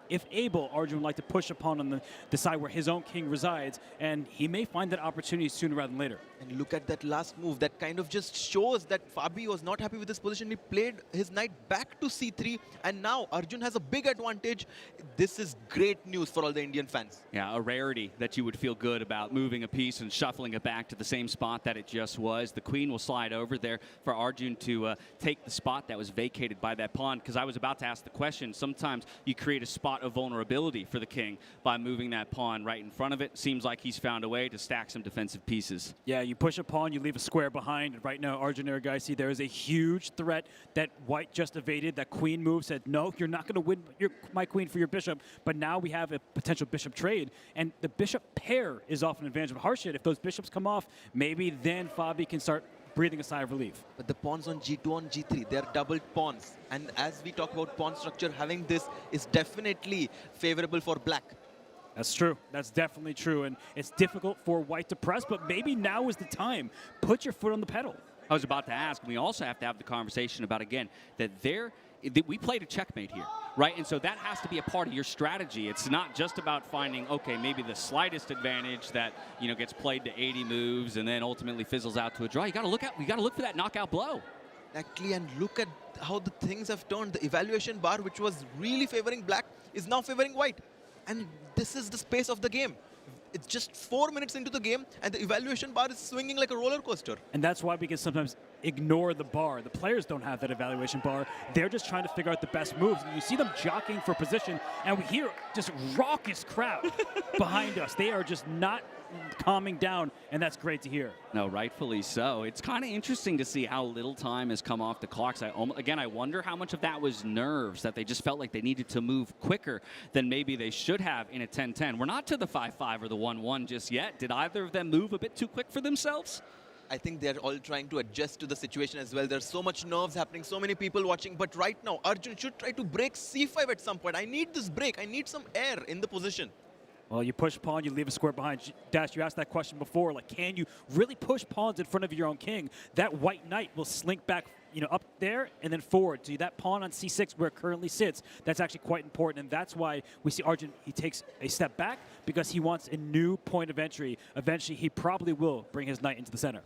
Speaker 14: if able, Arjun would like to push a pawn on the side where his own king resides, and he may find that opportunity sooner rather than later.
Speaker 15: And look at that last move. That kind of just shows that Fabi was not happy with this position. He played his knight back to c3, and now Arjun has a big advantage. This is great news for all the Indian fans.
Speaker 13: Yeah, a rarity that you would feel good about moving a piece and shuffling it back to the same spot that it just was. The queen will slide over there for Arjun to take the spot that was vacated by that pawn, because I was about to ask the question. Sometimes you create a spot of vulnerability for the king by moving that pawn right in front of it. Seems like he's found a way to stack some defensive pieces.
Speaker 14: Yeah, you push a pawn, you leave a square behind. And right now, Arjun Erigaisi, there is a huge threat that White just evaded. That queen move said, no, you're not going to win my queen for your bishop. But now we have a potential bishop trade, and the bishop pair is off an advantage of Harshit. If those bishops come off, maybe then Fabi can start breathing a sigh of relief.
Speaker 15: But the pawns on g2 on g3, they're doubled pawns. And as we talk about pawn structure, having this is definitely favorable for black.
Speaker 14: That's true. That's definitely true. And it's difficult for White to press, but maybe now is the time. Put your foot on the pedal.
Speaker 13: I was about to ask, we also have to have the conversation about, again, that we played a checkmate here, right? And so that has to be a part of your strategy. It's not just about finding, okay, maybe the slightest advantage that, you know, gets played to 80 moves and then ultimately fizzles out to a draw. You got to look for that knockout blow.
Speaker 15: Exactly, and look at how the things have turned. The evaluation bar, which was really favoring black, is now favoring white. And this is the space of the game. It's just 4 minutes into the game, and the evaluation bar is swinging like a roller coaster.
Speaker 14: And that's why we can sometimes ignore the bar. The players don't have that evaluation bar. They're just trying to figure out the best moves. And you see them jockeying for position, and we hear just raucous crowd behind us. They are just not calming down, and that's great to hear.
Speaker 13: No, rightfully so. It's kind of interesting to see how little time has come off the clocks. Again, I wonder how much of that was nerves, that they just felt like they needed to move quicker than maybe they should have in a 10-10. We're not to the 5-5 or the 1-1 just yet. Did either of them move a bit too quick for themselves?
Speaker 15: I think they're all trying to adjust to the situation as well. There's so much nerves happening, so many people watching. But right now, Arjun should try to break c5 at some point. I need this break. I need some air in the position.
Speaker 14: Well, you push pawn, you leave a square behind. Dash, you asked that question before, like, can you really push pawns in front of your own king? That white knight will slink back, you know, up there and then forward. So that pawn on c6 where it currently sits, that's actually quite important. And that's why we see Arjun, he takes a step back because he wants a new point of entry. Eventually, he probably will bring his knight into the center.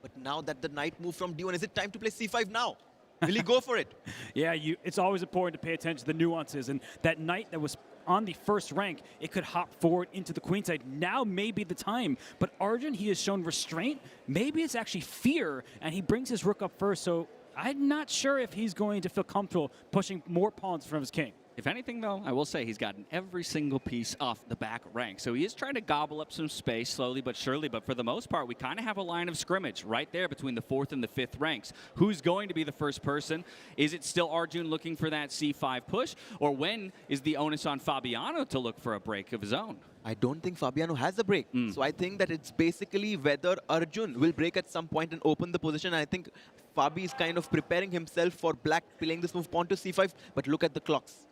Speaker 15: But now that the knight moved from d1, is it time to play c5 now? Will he go for it?
Speaker 14: Yeah, it's always important to pay attention to the nuances. And that knight that was on the first rank, it could hop forward into the queenside. Now may be the time. But Arjun, he has shown restraint. Maybe it's actually fear, and he brings his rook up first. So I'm not sure if he's going to feel comfortable pushing more pawns from his king.
Speaker 13: If anything, though, I will say he's gotten every single piece off the back rank. So he is trying to gobble up some space slowly but surely. But for the most part, we kind of have a line of scrimmage right there between the 4th and the 5th ranks. Who's going to be the first person? Is it still Arjun looking for that c5 push? Or when is the onus on Fabiano to look for a break of his own?
Speaker 15: I don't think Fabiano has a break. So I think that it's basically whether Arjun will break at some point and open the position. I think Fabi is kind of preparing himself for black playing this move pawn to c5. But look at the clocks.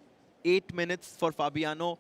Speaker 15: 8 minutes for Fabiano,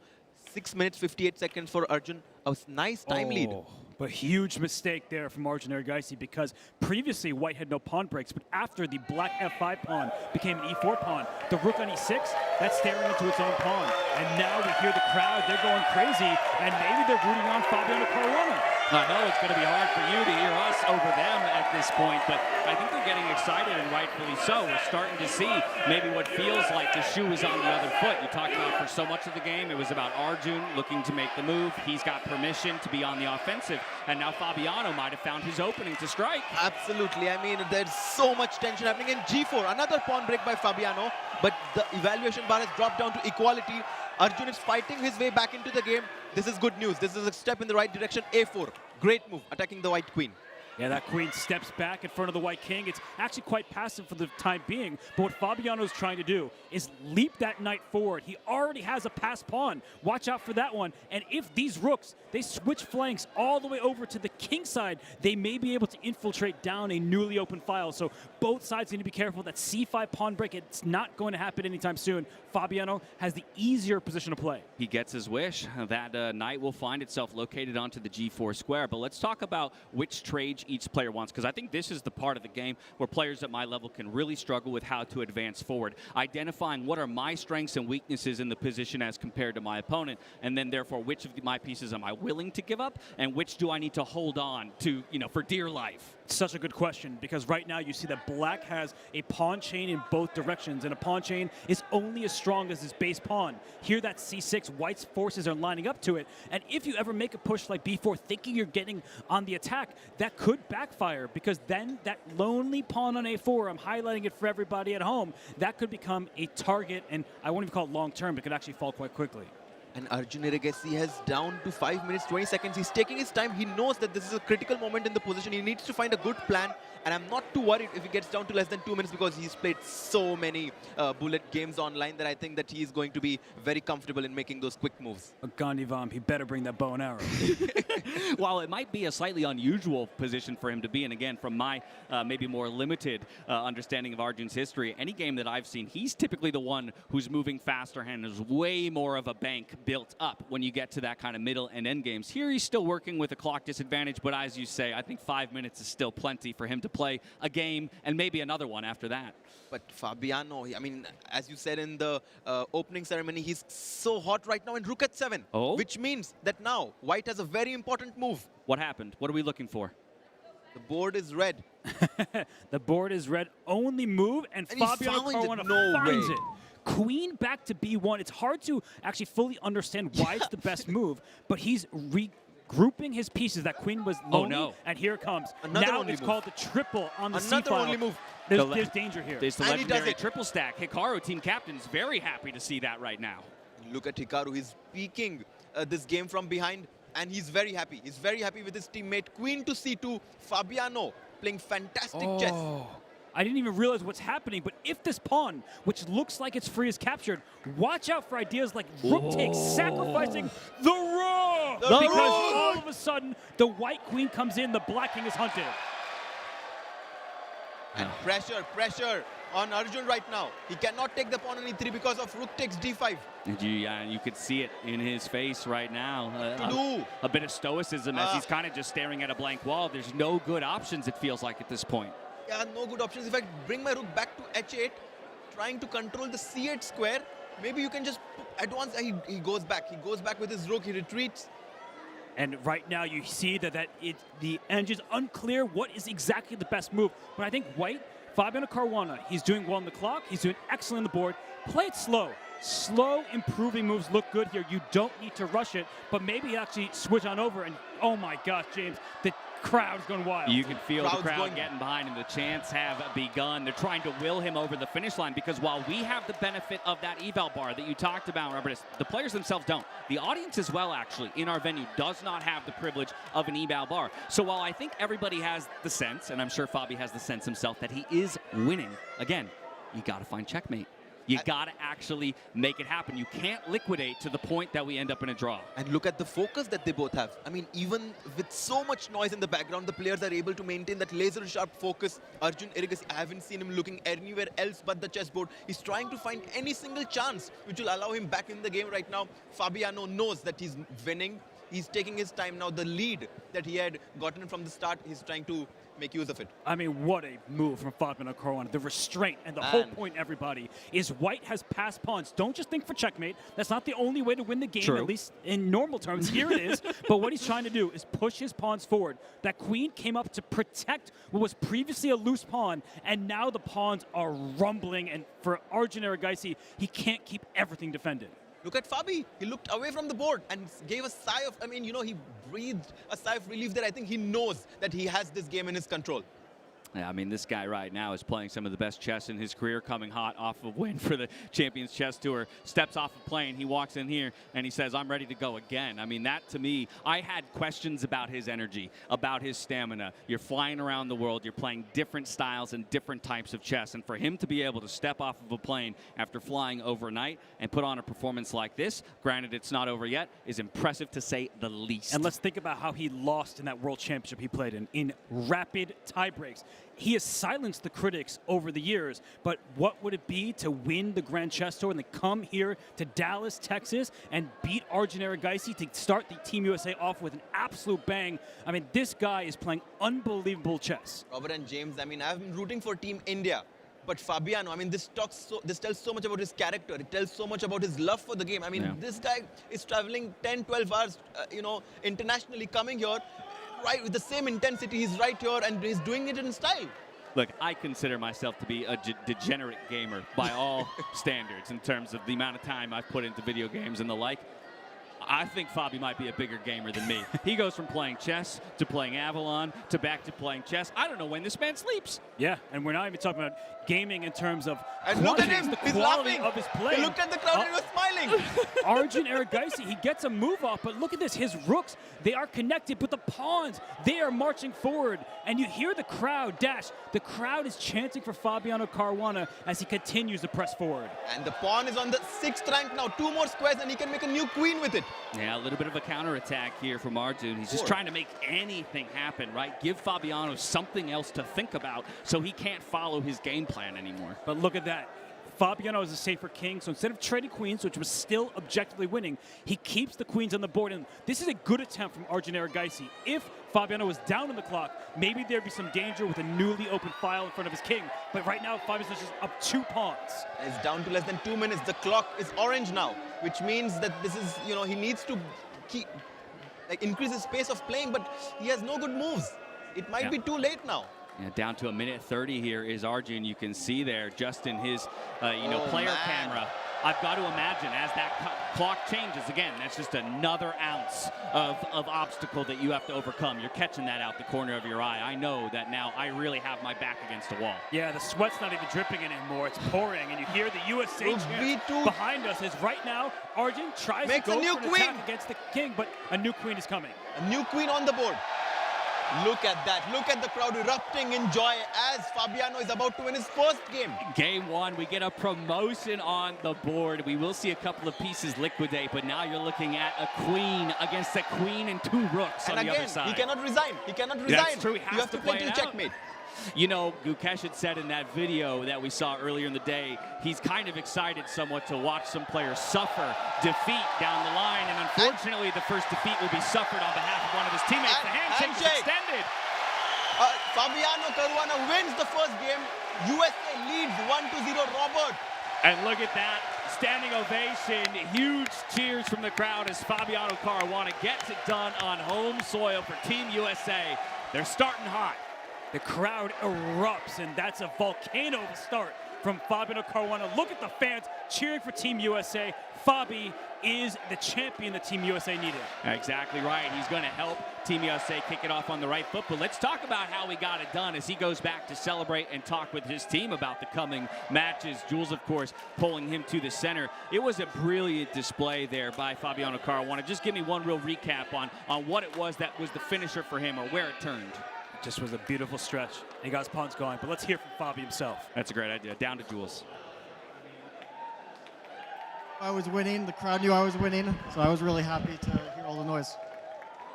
Speaker 15: 6 minutes, 58 seconds for Arjun. A nice time lead.
Speaker 14: But huge mistake there from Arjun Erigaisi, because previously White had no pawn breaks, but after the black f5 pawn became an e4 pawn, the rook on e6, that's staring into its own pawn. And now we hear the crowd, they're going crazy, and maybe they're rooting on Fabiano Caruana.
Speaker 7: I know it's going to be hard for you to hear us over them at this
Speaker 13: this point, but I think they're getting excited, and rightfully so. We're starting to see maybe what feels like the shoe is on the other foot. You talked about for so much of the game, it was about Arjun looking to make the move. He's got permission to be on the offensive, and now Fabiano might have found his opening to strike.
Speaker 15: Absolutely. I mean, there's so much tension happening in G4. Another pawn break by Fabiano, but the evaluation bar has dropped down to equality. Arjun is fighting his way back into the game. This is good news. This is a step in the right direction. A4. Great move, attacking the white queen.
Speaker 14: Yeah, that queen steps back in front of the white king. It's actually quite passive for the time being, but what Fabiano's trying to do is leap that knight forward. He already has a passed pawn. Watch out for that one. And if these rooks, they switch flanks all the way over to the king side, they may be able to infiltrate down a newly opened file. So both sides need to be careful. That c5 pawn break, it's not going to happen anytime soon. Fabiano has the easier position to play.
Speaker 13: He gets his wish. That knight will find itself located onto the g4 square. But let's talk about which trade each player wants, because I think this is the part of the game where players at my level can really struggle with how to advance forward. Identifying what are my strengths and weaknesses in the position as compared to my opponent, and then therefore which of my pieces am I willing to give up, and which do I need to hold on to, for dear life.
Speaker 14: Such a good question, because right now you see that black has a pawn chain in both directions, and a pawn chain is only as strong as its base pawn. Here that c6, white's forces are lining up to it, and if you ever make a push like b4 thinking you're getting on the attack, that could backfire, because then that lonely pawn on a4, I'm highlighting it for everybody at home, that could become a target, and I won't even call it long term, it could actually fall quite quickly.
Speaker 15: And Arjun Erigaisi has down to 5 minutes, 20 seconds. He's taking his time. He knows that this is a critical moment in the position. He needs to find a good plan. And I'm not too worried if he gets down to less than 2 minutes, because he's played so many bullet games online that I think that he's going to be very comfortable in making those quick moves.
Speaker 14: Gandivam, he better bring that bow and arrow.
Speaker 13: While it might be a slightly unusual position for him to be in, again, from my maybe more limited understanding of Arjun's history, any game that I've seen, he's typically the one who's moving faster and has way more of a bank built up when you get to that kind of middle and end games. Here he's still working with a clock disadvantage, but as you say, I think 5 minutes is still plenty for him to play a game and maybe another one after that.
Speaker 15: But Fabiano, I mean, as you said in the opening ceremony, he's so hot right now in rook at 7, which means that now white has a very important move.
Speaker 13: What happened? What are we looking for?
Speaker 15: The board is red.
Speaker 14: The board is red. Only move, and Fabiano Caruana finds it. Queen back to b1. It's hard to actually fully understand why it's the best move, but he's regrouping his pieces. That queen was lonely, and here it comes.
Speaker 15: Another
Speaker 14: now
Speaker 15: only
Speaker 14: it's
Speaker 15: move.
Speaker 14: called the triple on the
Speaker 15: Another
Speaker 14: c-file.
Speaker 15: only move.
Speaker 14: There's danger here.
Speaker 13: There's the legendary triple stack. Hikaru, team captain's very happy to see that right now.
Speaker 15: Look at Hikaru. He's peeking this game from behind, and he's very happy. He's very happy with his teammate. Queen to c2. Fabiano playing fantastic chess.
Speaker 14: I didn't even realize what's happening, but if this pawn, which looks like it's free, is captured, watch out for ideas like rook takes, sacrificing the rook! Because all of a sudden, the white queen comes in, the black king is hunted.
Speaker 15: And pressure on Arjun right now. He cannot take the pawn on e3 because of rook takes d5.
Speaker 13: Yeah, and you could see it in his face right now. A bit of stoicism as he's kind of just staring at a blank wall. There's no good options, it feels like, at this point.
Speaker 15: Yeah, no good options. If I bring my rook back to h8, trying to control the c8 square, maybe you can just advance. He goes back. He goes back with his rook. He retreats.
Speaker 14: And right now you see that the edge is unclear what is exactly the best move. But I think white, Fabiano Caruana, he's doing well on the clock. He's doing excellent on the board. Play it slow. Slow, improving moves look good here. You don't need to rush it, but maybe actually switch on over. And oh my gosh, James, the crowd's going wild.
Speaker 13: You can feel the crowd getting behind him. The chants have begun. They're trying to will him over the finish line, because while we have the benefit of that eval bar that you talked about, Robert, the players themselves don't. The audience as well, actually, in our venue does not have the privilege of an eval bar. So while I think everybody has the sense, and I'm sure Fabi has the sense himself, that he is winning, again, you got to find checkmate. You got to actually make it happen. You can't liquidate to the point that we end up in a draw.
Speaker 15: And look at the focus that they both have. I mean, even with so much noise in the background, the players are able to maintain that laser-sharp focus. Arjun Erigaisi, I haven't seen him looking anywhere else but the chessboard. He's trying to find any single chance which will allow him back in the game right now. Fabiano knows that he's winning. He's taking his time now. The lead that he had gotten from the start, he's trying to
Speaker 7: make use of it.
Speaker 14: I mean, what a move from Fabi and Caruana. The restraint and the whole point, everybody, is white has passed pawns. Don't just think for checkmate. That's not the only way to win the game,
Speaker 3: True.
Speaker 14: at least in normal terms. Here it is. But what he's trying to do is push his pawns forward. That queen came up to protect what was previously a loose pawn, and now the pawns are rumbling. And for Arjun Erigaisi, he can't keep everything defended.
Speaker 7: Look at Fabi. He looked away from the board and gave a sigh of, I mean, you know, he breathed a sigh of relief there. I think he knows that he has this game in his control.
Speaker 13: Yeah, I mean, this guy right now is playing some of the best chess in his career, coming hot off of win for the Champions Chess Tour. Steps off a plane, he walks in here, and he says, I'm ready to go again. I mean, that to me, I had questions about his energy, about his stamina. You're flying around the world, you're playing different styles and different types of chess, and for him to be able to step off of a plane after flying overnight and put on a performance like this, granted it's not over yet, is impressive to say the least.
Speaker 14: And let's think about how he lost in that World Championship he played in rapid tie breaks. He has silenced the critics over the years, but what would it be to win the Grand Chess Tour and then come here to Dallas, Texas, and beat Arjun Erigaisi to start the Team USA off with an absolute bang? I mean, this guy is playing unbelievable chess.
Speaker 7: Robert and James, I mean, I've been rooting for Team India. But Fabiano, I mean, this tells so much about his character. It tells so much about his love for the game. I mean, this guy is traveling 10, 12 hours, you know, internationally, coming here, right with the same intensity. He's right here, and he's doing it in style.
Speaker 13: Look, I consider myself to be a degenerate gamer by all standards in terms of the amount of time I've put into video games and the like. I think Fabi might be a bigger gamer than me. He goes from playing chess to playing Avalon to back to playing chess. I don't know when this man sleeps.
Speaker 14: Yeah, and we're not even talking about gaming in terms of
Speaker 7: And look at him,
Speaker 14: the
Speaker 7: he's
Speaker 14: quality
Speaker 7: laughing.
Speaker 14: of his play.
Speaker 7: He looked at the crowd and he was smiling.
Speaker 14: Arjun Erigaisi, he gets a move off, but look at this. His rooks, they are connected, but the pawns, they are marching forward. And you hear the crowd dash. The crowd is chanting for Fabiano Caruana as he continues to press forward.
Speaker 7: And the pawn is on the 6th rank now. 2 more squares and he can make a new queen with it.
Speaker 13: Yeah, a little bit of a counterattack here from Arjun. He's just trying to make anything happen, right? Give Fabiano something else to think about so he can't follow his game plan anymore.
Speaker 14: But look at that. Fabiano is a safer king, so instead of trading queens, which was still objectively winning, he keeps the queens on the board. And this is a good attempt from Arjun Erigaisi. If Fabiano was down on the clock, maybe there'd be some danger with a newly opened file in front of his king. But right now, Fabiano's just up 2 pawns.
Speaker 7: It's down to less than 2 minutes. The clock is orange now, which means that this is, you know, he needs to increase his pace of playing, but he has no good moves. It might be too late now.
Speaker 13: Yeah, down to 1:30 here is Arjun. You can see there just in his, player camera. I've got to imagine as that clock changes, again, that's just another ounce of obstacle that you have to overcome. You're catching that out the corner of your eye. I know that now I really have my back against the wall.
Speaker 14: Yeah, the sweat's not even dripping anymore. It's pouring, and you hear the USA chant behind us. Is right now, Arjun tries to go for an attack against the king, but a new queen is coming.
Speaker 7: A new queen on the board. Look at that. Look at the crowd erupting in joy as Fabiano is about to win his first game.
Speaker 13: Game 1, we get a promotion on the board. We will see a couple of pieces liquidate, but now you're looking at a queen against a queen and 2 rooks on the other side.
Speaker 7: He cannot resign. He cannot resign.
Speaker 13: That's true. He has
Speaker 7: you have to play till checkmate.
Speaker 13: You know, Gukesh had said in that video that we saw earlier in the day, he's kind of excited somewhat to watch some players suffer defeat down the line, and unfortunately the first defeat will be suffered on behalf of one of his teammates. The handshake is extended.
Speaker 7: Fabiano Caruana wins the first game. USA leads 1-0 Robert.
Speaker 13: And look at that, standing ovation, huge cheers from the crowd as Fabiano Caruana gets it done on home soil for Team USA. They're starting hot.
Speaker 14: The crowd erupts, and that's a volcano to start from Fabiano Caruana. Look at the fans cheering for Team USA. Fabi is the champion that Team USA needed.
Speaker 13: Exactly right. He's going to help Team USA kick it off on the right foot. But let's talk about how he got it done as he goes back to celebrate and talk with his team about the coming matches. Jules, of course, pulling him to the center. It was a brilliant display there by Fabiano Caruana. Just give me one real recap on what it was that was the finisher for him or where it turned.
Speaker 14: Just was a beautiful stretch. He got his pawns going, but let's hear from Fabi himself.
Speaker 13: That's a great idea. Down to Jules.
Speaker 6: I was winning. The crowd knew I was winning, so I was really happy to hear all the noise.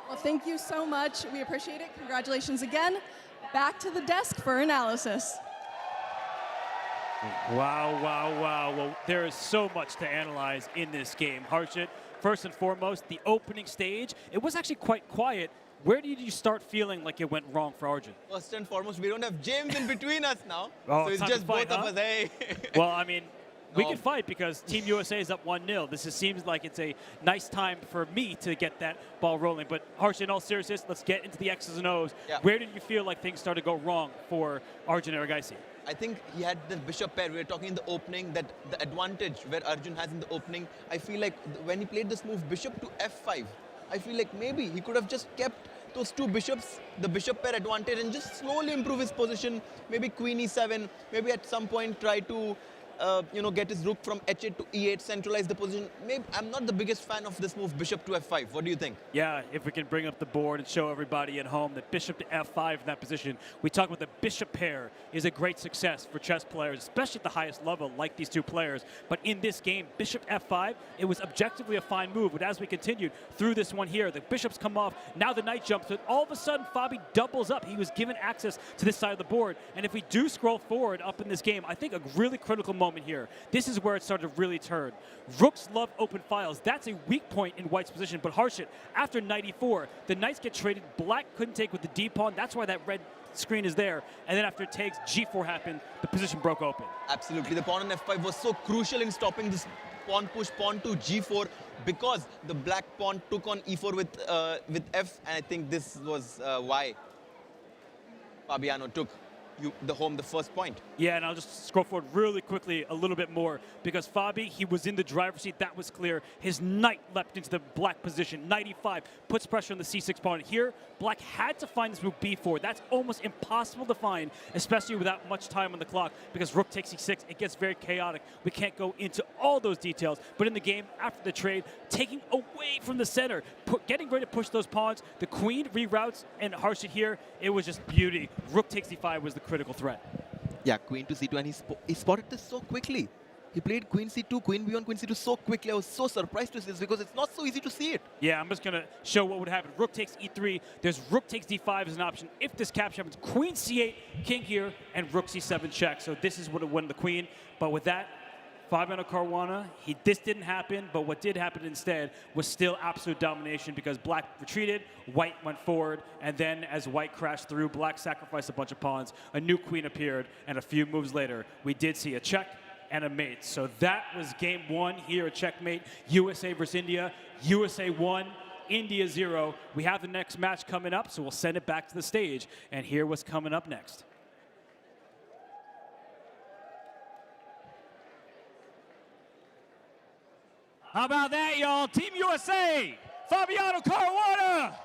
Speaker 1: Well, thank you so much. We appreciate it. Congratulations again. Back to the desk for analysis.
Speaker 14: Wow, wow, wow. Well, there is so much to analyze in this game. Harshit, first and foremost, the opening stage, it was actually quite quiet. Where did you start feeling like it went wrong for Arjun?
Speaker 7: First and foremost, we don't have James in between us now.
Speaker 14: Oh,
Speaker 7: so it's
Speaker 14: time to
Speaker 7: just
Speaker 14: fight,
Speaker 7: both
Speaker 14: huh?
Speaker 7: of us, hey.
Speaker 14: Well, I mean, we
Speaker 7: No.
Speaker 14: can fight because Team USA is up 1-0. This seems like it's a nice time for me to get that ball rolling. But Harsh, in all seriousness, let's get into the X's and O's.
Speaker 7: Yeah.
Speaker 14: Where did you feel like things started to go wrong for Arjun Erigaisi?
Speaker 7: I think he had the bishop pair. We were talking in the opening that the advantage where Arjun has in the opening, I feel like when he played this move bishop to f5, I feel like maybe he could have just kept those two bishops, the bishop pair advantage, and just slowly improve his position. Maybe queen e7, maybe at some point try to get his rook from h8 to e8, centralize the position. Maybe I'm not the biggest fan of this move, bishop to f5. What do you think?
Speaker 14: Yeah, if we can bring up the board and show everybody at home that bishop to f5 in that position. We talk about the bishop pair is a great success for chess players, especially at the highest level like these two players. But in this game, bishop f5, it was objectively a fine move. But as we continued through this one here, the bishops come off. Now the knight jumps. But all of a sudden, Fabi doubles up. He was given access to this side of the board. And if we do scroll forward up in this game, I think a really critical moment here. This is where it started to really turn. Rooks love open files. That's a weak point in White's position. But Harshit, after knight e4, the knights get traded. Black couldn't take with the d pawn. That's why that red screen is there. And then after it takes, g4 happened. The position broke open.
Speaker 7: Absolutely. The pawn on f5 was so crucial in stopping this pawn push, pawn to g4, because the black pawn took on e4 with f, and I think this was why Fabiano took the first point.
Speaker 14: Yeah, and I'll just scroll forward really quickly a little bit more because Fabi, he was in the driver's seat. That was clear. His knight leapt into the black position. Knight e5 puts pressure on the c6 pawn. Here, black had to find this move b4. That's almost impossible to find, especially without much time on the clock because rook takes e6. It gets very chaotic. We can't go into all those details, but in the game, after the trade, taking away from the center, getting ready to push those pawns, the queen reroutes and Harshit here, it was just beauty. Rook takes d5 was the critical threat.
Speaker 15: Yeah, queen to c2, and he spotted this so quickly. He played queen c2, queen b1, queen c2 so quickly. I was so surprised to see this because it's not so easy to see it.
Speaker 14: Yeah, I'm just going to show what would happen. Rook takes e3. There's rook takes d5 as an option. If this capture happens, queen c8, king here, and rook c7 check. So this is what would win the queen. But with that, Fabiano Caruana, this didn't happen, but what did happen instead was still absolute domination because black retreated, white went forward, and then as white crashed through, black sacrificed a bunch of pawns, a new queen appeared, and a few moves later, we did see a check and a mate. So that was game one here at Checkmate, USA versus India. USA 1, India 0. We have the next match coming up, so we'll send it back to the stage and hear what's coming up next. How about that, y'all? Team USA, Fabiano Caruana.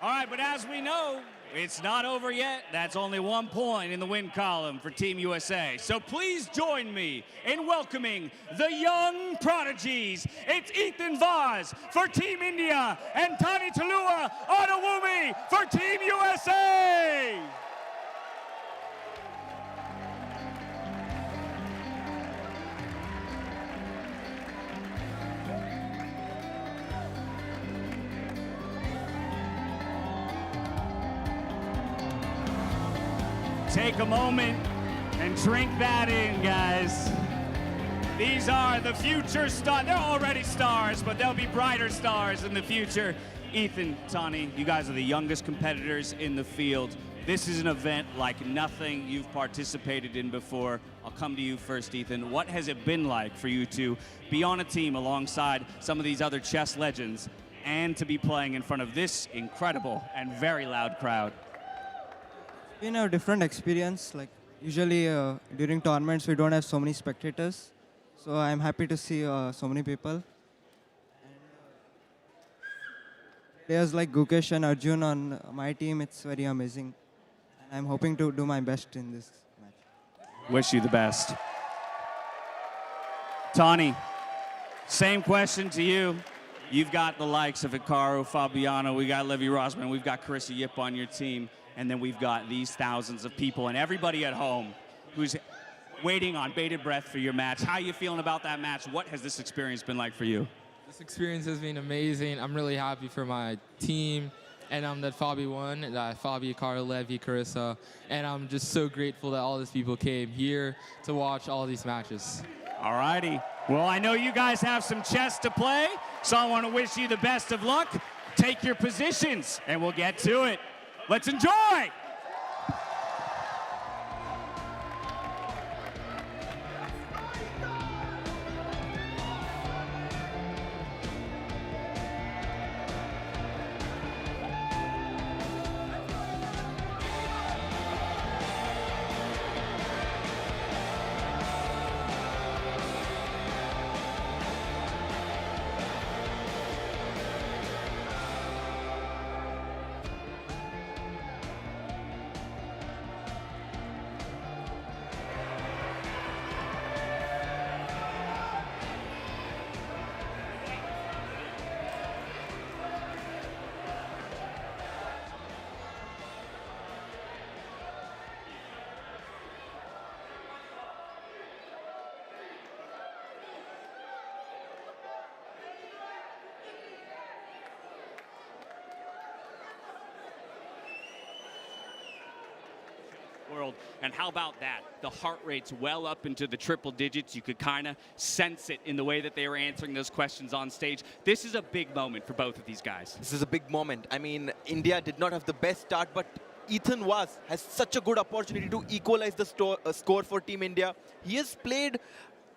Speaker 23: All right, but as we know, it's not over yet. That's only 1 point in the win column for Team USA. So please join me in welcoming the young prodigies. It's Ethan Vaz for Team India and Tani Talua Adewumi for Team USA. Take a moment and drink that in, guys. These are the future stars. They're already stars, but they'll be brighter stars in the future. Ethan, Tani, you guys are the youngest competitors in the field. This is an event like nothing you've participated in before. I'll come to you first, Ethan. What has it been like for you to be on a team alongside some of these other chess legends and to be playing in front of this incredible and very loud crowd?
Speaker 9: Been a different experience. Like usually during tournaments we don't have so many spectators, so I'm happy to see so many people. And players like Gukesh and Arjun on my team, it's very amazing. And I'm hoping to do my best in this match.
Speaker 23: Wish you the best. Tani, same question to you. You've got the likes of Hikaru, Fabiano, we got Levy, Rosman, we've got Carissa Yip on your team. And then we've got these thousands of people and everybody at home who's waiting on bated breath for your match. How are you feeling about that match? What has this experience been like for you?
Speaker 11: This experience has been amazing. I'm really happy for my team and that Fabi won, Fabi, Hikaru, Levy, Carissa. And I'm just so grateful that all these people came here to watch all these matches.
Speaker 23: All righty. Well, I know you guys have some chess to play. So I want to wish you the best of luck. Take your positions, and we'll get to it. Let's enjoy! World. And how about that? The heart rate's well up into the triple digits. You could kind of sense it in the way that they were answering those questions on stage. This is a big moment for both of these guys.
Speaker 15: This is a big moment. I mean, India did not have the best start, but Ethan has such a good opportunity to equalize the score for Team India. He has played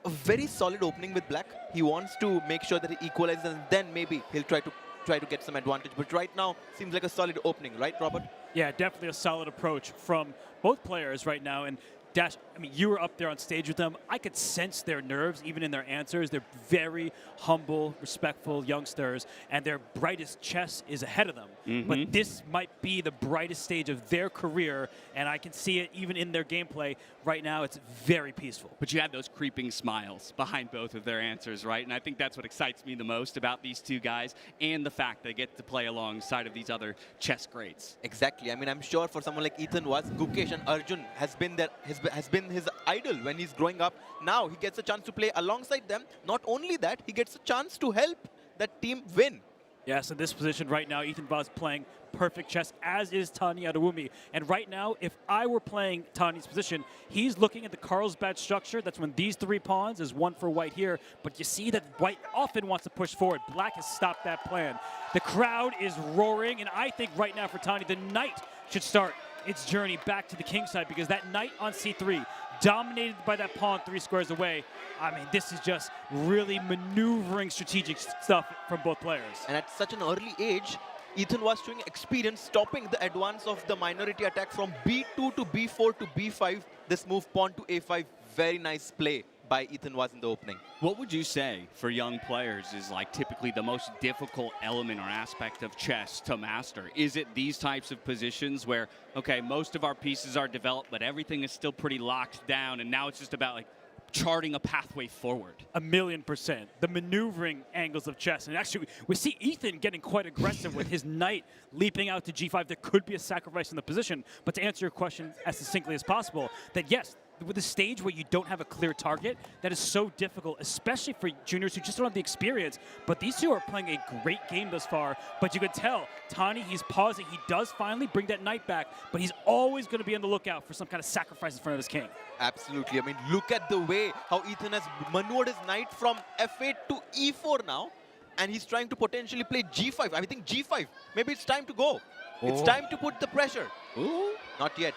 Speaker 15: a very solid opening with black. He wants to make sure that he equalizes, and then maybe he'll try to get some advantage. But right now, seems like a solid opening, right, Robert?
Speaker 14: Yeah, definitely a solid approach from both players right now. And Dash, I mean, you were up there on stage with them. I could sense their nerves, even in their answers. They're very humble, respectful youngsters, and their brightest chess is ahead of them. But this might be the brightest stage of their career, and I can see it even in their gameplay. Right now, it's very peaceful.
Speaker 23: But you had those creeping smiles behind both of their answers, right? And I think that's what excites me the most about these two guys, and the fact they get to play alongside of these other chess greats.
Speaker 15: Exactly. I mean, I'm sure for someone like Ethan Gukesh and Arjun has been his idol when he's growing up. Now he gets a chance to play alongside them. Not only that, he gets a chance to help that team win.
Speaker 14: Yes, in this position right now, Ethan Vaz playing perfect chess, as is Tani Adewumi. And right now, if I were playing Tani's position, he's looking at the Carlsbad structure. That's when these three pawns is one for white here. But you see that white often wants to push forward. Black has stopped that plan. The crowd is roaring, and I think right now for Tani, the knight should start its journey back to the king side, because that knight on c3, dominated by that pawn 3 squares away. I mean, this is just really maneuvering strategic stuff from both players.
Speaker 15: And at such an early age, Ethan was showing experience stopping the advance of the minority attack from b2 to b4 to b5. This move pawn to a5, very nice play by Ethan was in the opening.
Speaker 23: What would you say for young players is like typically the most difficult element or aspect of chess to master? Is it these types of positions where, okay, most of our pieces are developed, but everything is still pretty locked down, and now it's just about like charting a pathway forward?
Speaker 14: 1,000,000%. The maneuvering angles of chess. And actually, we see Ethan getting quite aggressive with his knight leaping out to g5. There could be a sacrifice in the position. But to answer your question as succinctly as possible, that yes, with a stage where you don't have a clear target, that is so difficult, especially for juniors who just don't have the experience. But these two are playing a great game thus far. But you could tell, Tani, he's pausing. He does finally bring that knight back, but he's always going to be on the lookout for some kind of sacrifice in front of his king.
Speaker 15: Absolutely. I mean, look at the way how Ethan has maneuvered his knight from f8 to e4 now. And he's trying to potentially play g5. I think g5. Maybe it's time to go. Oh. It's time to put the pressure.
Speaker 23: Ooh.
Speaker 15: Not yet,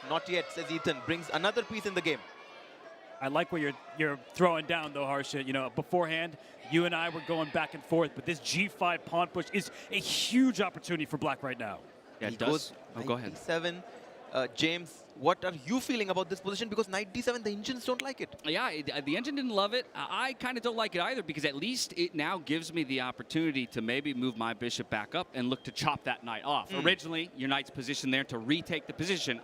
Speaker 15: says Ethan. Brings another piece in the game.
Speaker 14: I like what you're throwing down, though, Harsha. You know, beforehand, you and I were going back and forth, but this g5 pawn push is a huge opportunity for black right now.
Speaker 23: Yeah, it does. Oh, go ahead.
Speaker 15: D7. James, what are you feeling about this position? Because knight d7, the engines don't like it.
Speaker 23: Yeah, the engine didn't love it. I kind of don't like it either, because at least it now gives me the opportunity to maybe move my bishop back up and look to chop that knight off. Originally, your knight's positioned there to retake the position.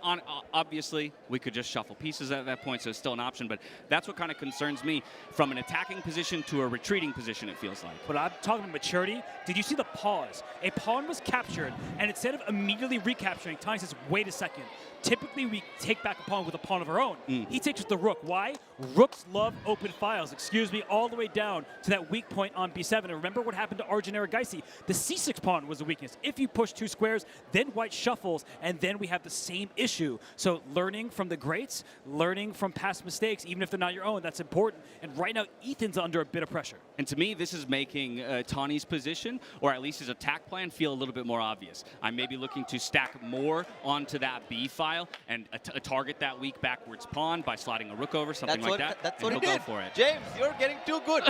Speaker 23: Obviously, we could just shuffle pieces at that point, so it's still an option, but that's what kind of concerns me. From an attacking position to a retreating position, it feels like.
Speaker 14: But I'm talking about maturity. Did you see the pause? A pawn was captured, and instead of immediately recapturing, Tani says, wait a second. Typically, we take back a pawn with a pawn of our own. He takes with the rook. Why? Rooks love open files, excuse me, all the way down to that weak point on b7. And remember what happened to Arjun Erigaisi. The c6 pawn was a weakness. If you push 2 squares, then white shuffles, and then we have the same issue. So learning from the greats, learning from past mistakes, even if they're not your own, that's important. And right now, Ethan's under a bit of pressure.
Speaker 13: And to me, this is making Tawny's position, or at least his attack plan, feel a little bit more obvious. I'm maybe looking to stack more onto that B file and target that weak backwards pawn by sliding a rook over, something like that.
Speaker 7: That's what he
Speaker 13: he'll
Speaker 7: did.
Speaker 13: go for it.
Speaker 7: James, you're getting too good.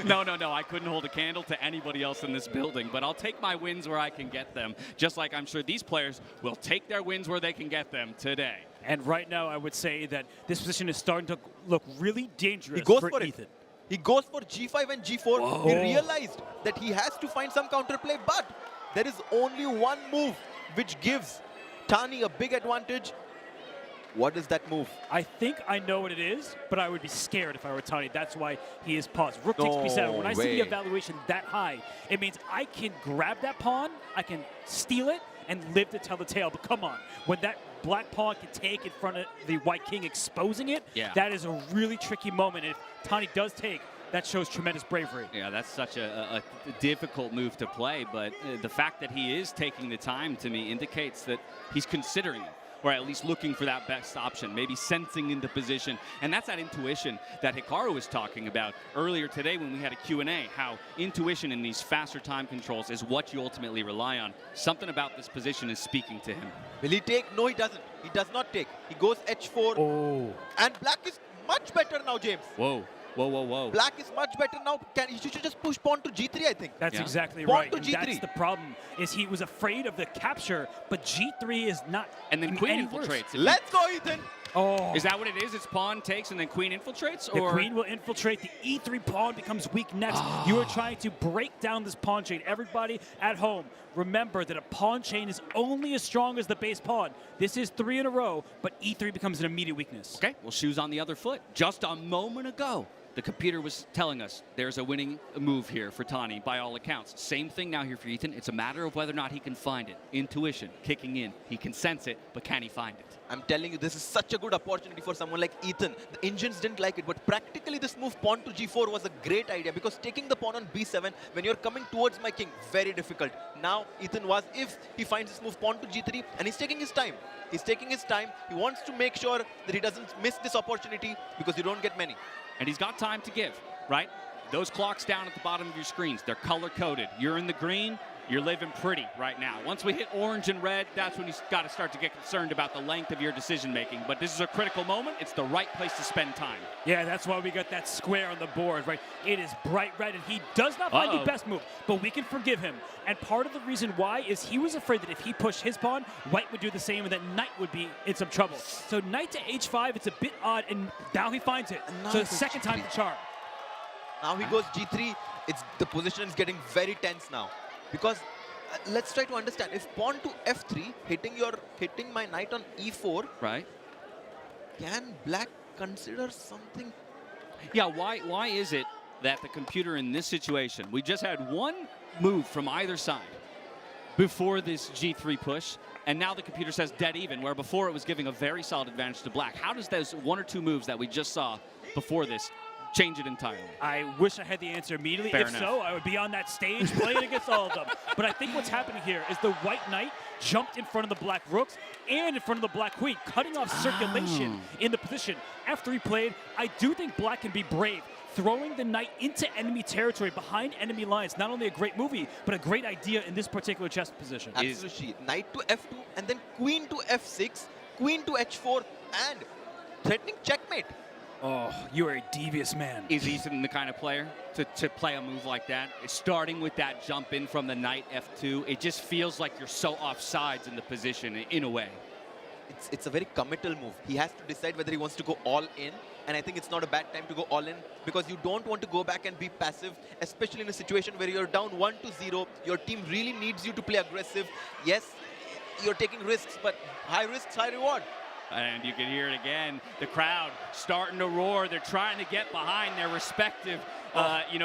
Speaker 13: No, I couldn't hold a candle to anybody else in this building, but I'll take my wins where I can get them, just like I'm sure these players will take their wins where they can get them today.
Speaker 14: And right now, I would say that this position is starting to look really dangerous
Speaker 7: He goes
Speaker 14: for
Speaker 7: for
Speaker 14: Ethan.
Speaker 7: it. He goes for g5 and g4.
Speaker 14: Whoa.
Speaker 7: He realized that he has to find some counterplay, but there is only one move which gives Tawny a big advantage. What is that move?
Speaker 14: I think I know what it is, but I would be scared if I were Tawny. That's why he is paused. Rook takes b7. When I see the evaluation that high, it means I can grab that pawn, I can steal it, and live to tell the tale. But come on, when that black pawn can take in front of the white king, exposing it, that is a really tricky moment. If Tawny does take, that shows tremendous bravery.
Speaker 13: Yeah, that's such a difficult move to play, but the fact that he is taking the time, to me, indicates that he's considering it, or at least looking for that best option, maybe sensing into position. And that's that intuition that Hikaru was talking about earlier today when we had a Q&A, how intuition in these faster time controls is what you ultimately rely on. Something about this position is speaking to him.
Speaker 7: Will he take? No, he doesn't. He does not take. He goes h4.
Speaker 14: Oh.
Speaker 7: And black is much better now, James.
Speaker 13: Whoa. Whoa.
Speaker 7: Black is much better now. He should just push pawn to g3, I think.
Speaker 14: That's exactly
Speaker 7: pawn
Speaker 14: right.
Speaker 7: To
Speaker 14: and
Speaker 7: g3.
Speaker 14: that's the problem, is he was afraid of the capture, but g3 is not.
Speaker 13: And then queen infiltrates.
Speaker 7: Let's go, Ethan.
Speaker 14: Oh.
Speaker 13: Is that what it is? It's pawn takes and then queen infiltrates?
Speaker 14: The queen will infiltrate. The e3 pawn becomes weak next. You are trying to break down this pawn chain. Everybody at home, remember that a pawn chain is only as strong as the base pawn. This is 3 in a row, but e3 becomes an immediate weakness.
Speaker 13: Okay, well, shoes on the other foot. Just a moment ago, the computer was telling us there's a winning move here for Tawny by all accounts. Same thing now here for Ethan. It's a matter of whether or not he can find it. Intuition, kicking in. He can sense it, but can he find it?
Speaker 7: I'm telling you, this is such a good opportunity for someone like Ethan. The engines didn't like it, but practically this move pawn to g4 was a great idea, because taking the pawn on b7 when you're coming towards my king, very difficult. Now Ethan was, if he finds this move pawn to g3, and he's taking his time. He's taking his time. He wants to make sure that he doesn't miss this opportunity, because you don't get many.
Speaker 13: And he's got time to give, right? Those clocks down at the bottom of your screens, they're color-coded. You're in the green, you're living pretty right now. Once we hit orange and red, that's when you've got to start to get concerned about the length of your decision-making. But this is a critical moment. It's the right place to spend time.
Speaker 14: Yeah, that's why we got that square on the board, right? It is bright red, and he does not find the best move, but we can forgive him. And part of the reason why is he was afraid that if he pushed his pawn, white would do the same, and that knight would be in some trouble. So knight to h5, it's a bit odd, and now he finds it. So the second time the charm.
Speaker 7: Now he goes g3. The position is getting very tense now. Because let's try to understand, if pawn to f3, hitting my knight on e4,
Speaker 13: right?
Speaker 7: Can black consider something?
Speaker 13: Yeah, why is it that the computer in this situation, we just had one move from either side before this g3 push, and now the computer says dead even, where before it was giving a very solid advantage to black. How does those 1 or 2 moves that we just saw before this change it entirely?
Speaker 14: I wish I had the answer immediately.
Speaker 13: Fair
Speaker 14: if
Speaker 13: enough.
Speaker 14: so, I would be on that stage playing against all of them. But I think what's happening here is the white knight jumped in front of the black rooks and in front of the black queen, cutting off circulation in the position. After he played, I do think black can be brave. Throwing the knight into enemy territory behind enemy lines, not only a great movie, but a great idea in this particular chess position.
Speaker 7: Absolutely. Knight to f2, and then queen to f6, queen to h4, and threatening checkmate.
Speaker 14: Oh, you are a devious man.
Speaker 13: Is Ethan the kind of player to play a move like that? It's starting with that jump in from the knight f2. It just feels like you're so offsides in the position in a way.
Speaker 7: It's a very committal move. He has to decide whether he wants to go all in, and I think it's not a bad time to go all in, because you don't want to go back and be passive, especially in a situation where you're down 1-0. Your team really needs you to play aggressive. Yes, you're taking risks, but high risks, high reward.
Speaker 13: And you can hear it again. The crowd starting to roar. They're trying to get behind their respective